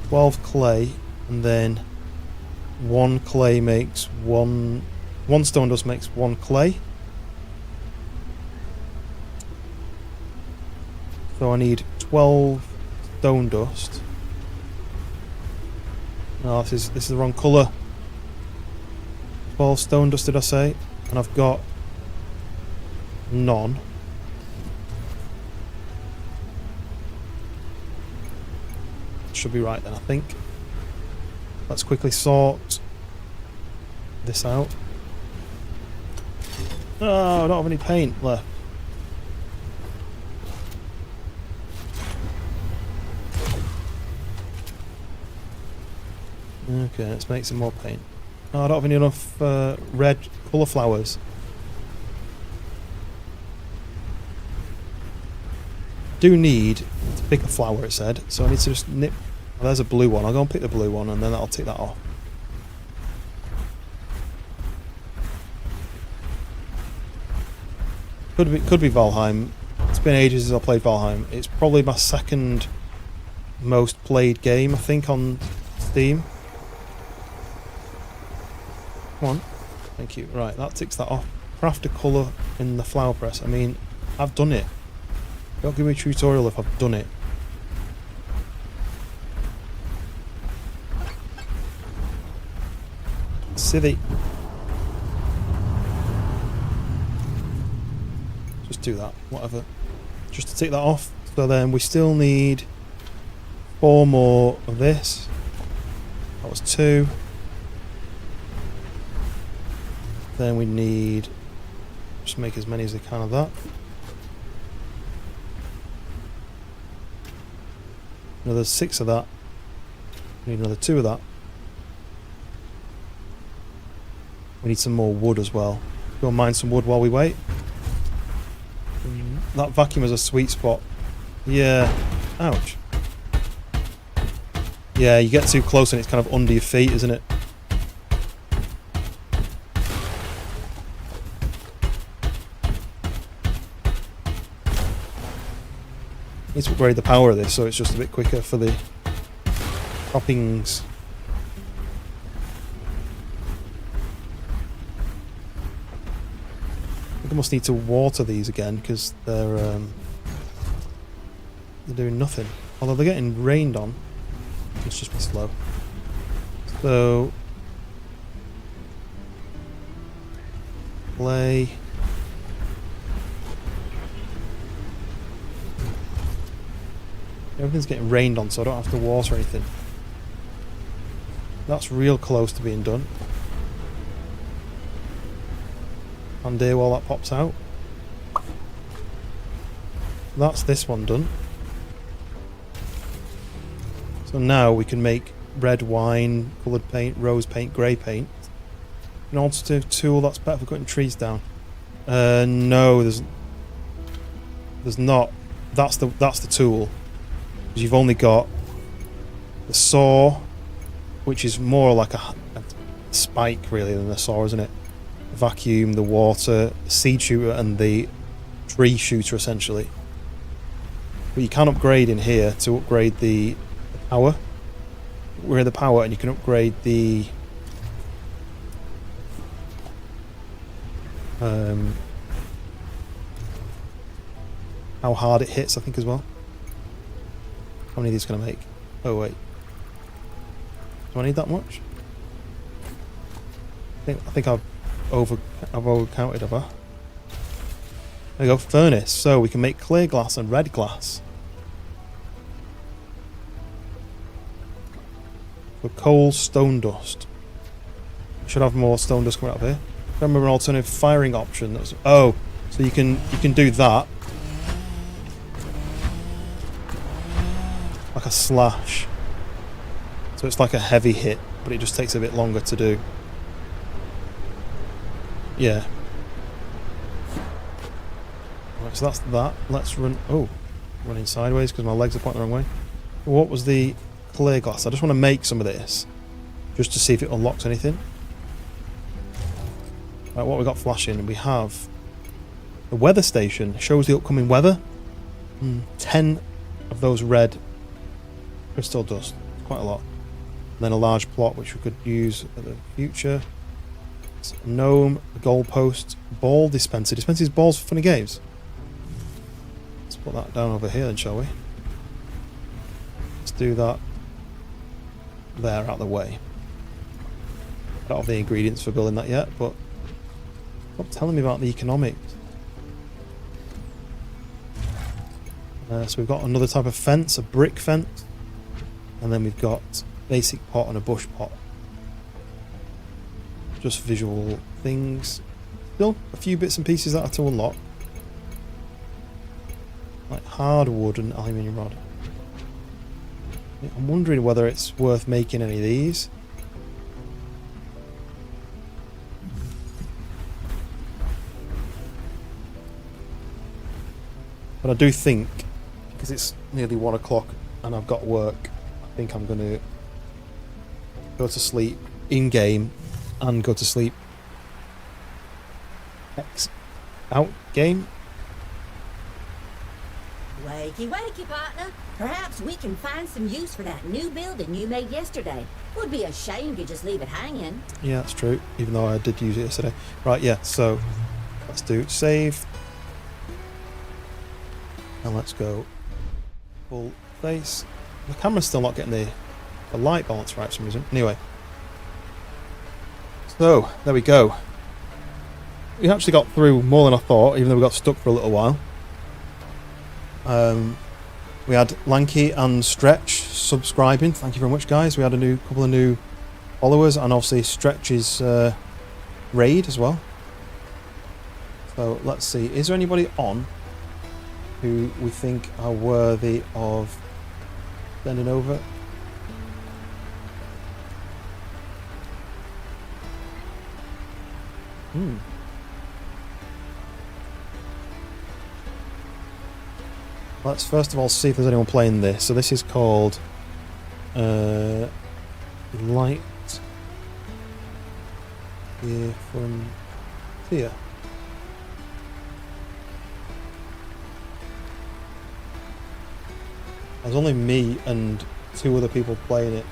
12 clay, and then 1 clay makes 1 stone dust makes 1 clay. So I need 12 stone dust. No, this is the wrong colour. 12 stone dust, did I say? And I've got none. Should be right then, I think. Let's quickly sort this out. Oh, I don't have any paint left. Okay, let's make some more paint. Oh, I don't have enough red colour flowers. Do need to pick a flower, it said, so I need to just nip. Oh, there's a blue one. I'll go and pick the blue one, and then I'll take that off. Could be Valheim. It's been ages since I played Valheim. It's probably my second most played game, I think, on Steam. Come on. Thank you. Right, that ticks that off. Craft a colour in the flower press. I mean, I've done it. Don't give me a tutorial if I've done it. Silly. Just do that, whatever. Just to tick that off. So then we still need 4 more of this. That was 2. Then we need, just make as many as I can of that. Another 6 of that. We need another 2 of that. We need some more wood as well. Go and mine some wood while we wait. That vacuum is a sweet spot. Yeah. Ouch. Yeah, you get too close and it's kind of under your feet, isn't it? Need to upgrade the power of this so it's just a bit quicker for the toppings. I think I must need to water these again because they're doing nothing. Although they're getting rained on. It's just been slow. So play. Everything's getting rained on, so I don't have to water anything. That's real close to being done. And there while that pops out. That's this one done. So now we can make red wine, coloured paint, rose paint, grey paint. An alternative tool that's better for cutting trees down. No, there's not. That's the tool. You've only got the saw, which is more like a spike really than a saw, isn't it? The vacuum, the water, the seed shooter, and the tree shooter essentially. But you can upgrade in here to upgrade the power. We're the power, and you can upgrade the how hard it hits, I think, as well. How many of these can I make? Oh wait, do I need that much? I think I've overcounted, have I? There we go, furnace. So we can make clear glass and red glass. For coal, stone dust. Should have more stone dust coming out of here. Remember an alternative firing option. Oh, so you can do that. Like a slash. So it's like a heavy hit, but it just takes a bit longer to do. Yeah. Right, so that's that. Let's run. Oh, running sideways because my legs are pointing the wrong way. What was the clear glass? I just want to make some of this just to see if it unlocks anything. Right, what we got flashing? We have the weather station. Shows the upcoming weather. 10 of those red crystal dust. Quite a lot. And then a large plot which we could use in the future. It's a gnome, a goalpost, ball dispenser. Dispenses balls for funny games. Let's put that down over here then, shall we? Let's do that there out of the way. I don't have the ingredients for building that yet, but stop telling me about the economics. So we've got another type of fence, a brick fence, and then we've got basic pot and a bush pot. Just visual things. Still a few bits and pieces that are to unlock, like hardwood and aluminium rod. I'm wondering whether it's worth making any of these. But I do think, because it's nearly 1 o'clock and I've got work, I think I'm going to go to sleep in game and go to sleep out game. Wakey, wakey, partner. Perhaps we can find some use for that new building you made yesterday. Would be a shame to just leave it hanging. Yeah, that's true. Even though I did use it yesterday. Right, yeah. So let's do save, and let's go full face. The camera's still not getting the light balance right for some reason. Anyway, so there we go. We actually got through more than I thought, even though we got stuck for a little while. We had Lanky and Stretch subscribing. Thank you very much, guys. We had a couple of new followers, and obviously Stretch's raid as well. So let's see. Is there anybody on who we think are worthy of sending over? Let's first of all see if there's anyone playing this. So this is called Lightyear from here. There's only me and 2 other people playing it.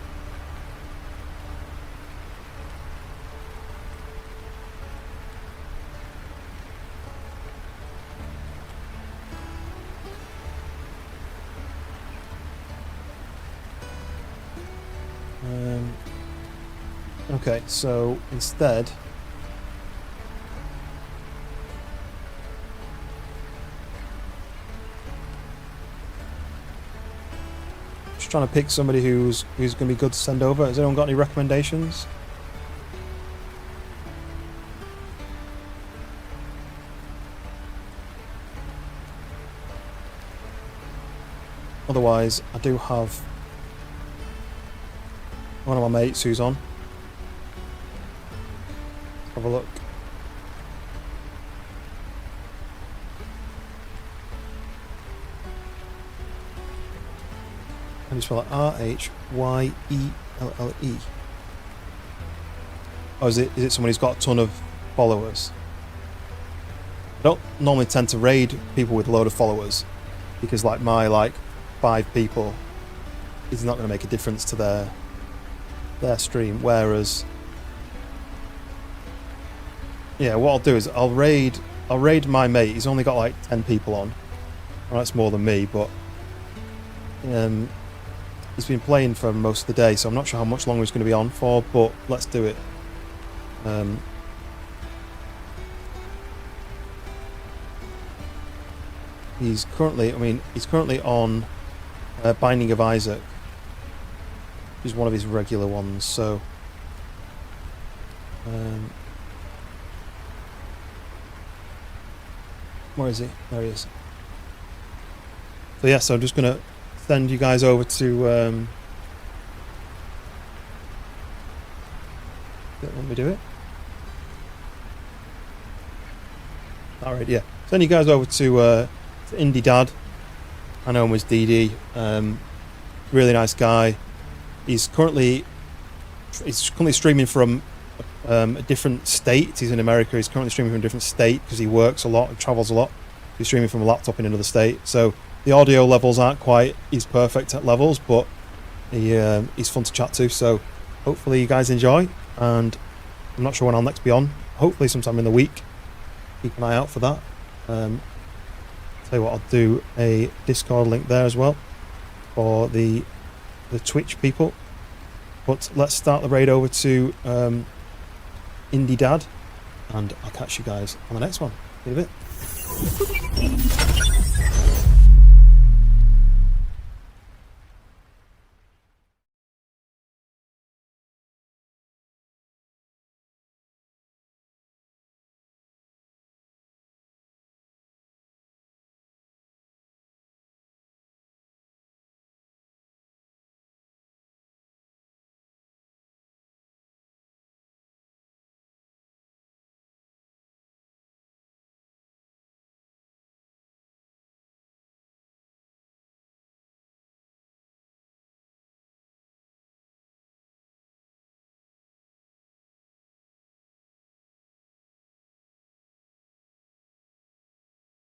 Okay, so instead, just trying to pick somebody who's going to be good to send over. Has anyone got any recommendations? Otherwise, I do have one of my mates who's on. Have a look. How do you spell it? Rhyelle. Oh, is it somebody who's got a ton of followers? I don't normally tend to raid people with a load of followers because my 5 people is not going to make a difference to their stream, whereas yeah, what I'll do is I'll raid my mate. He's only got like 10 people on. Well, that's more than me, but he's been playing for most of the day, so I'm not sure how much longer he's going to be on for, but let's do it. He's currently on Binding of Isaac. He's one of his regular ones, so where is he? There he is. So yeah, so I'm just gonna send you guys over to let me do it. Alright, yeah. Send you guys over to Indie Dad. I know him as DD. Really nice guy. He's currently streaming from a different state. He's in America. He's currently streaming from a different state because he works a lot and travels a lot. He's streaming from a laptop in another state. So the audio levels aren't quite he's perfect at levels, but he's fun to chat to. So hopefully you guys enjoy. And I'm not sure when I'll next be on. Hopefully sometime in the week. Keep an eye out for that. Tell you what, I'll do a Discord link there as well for the Twitch people. But let's start the raid over to Indie Dad, and I'll catch you guys on the next one. See you in a bit.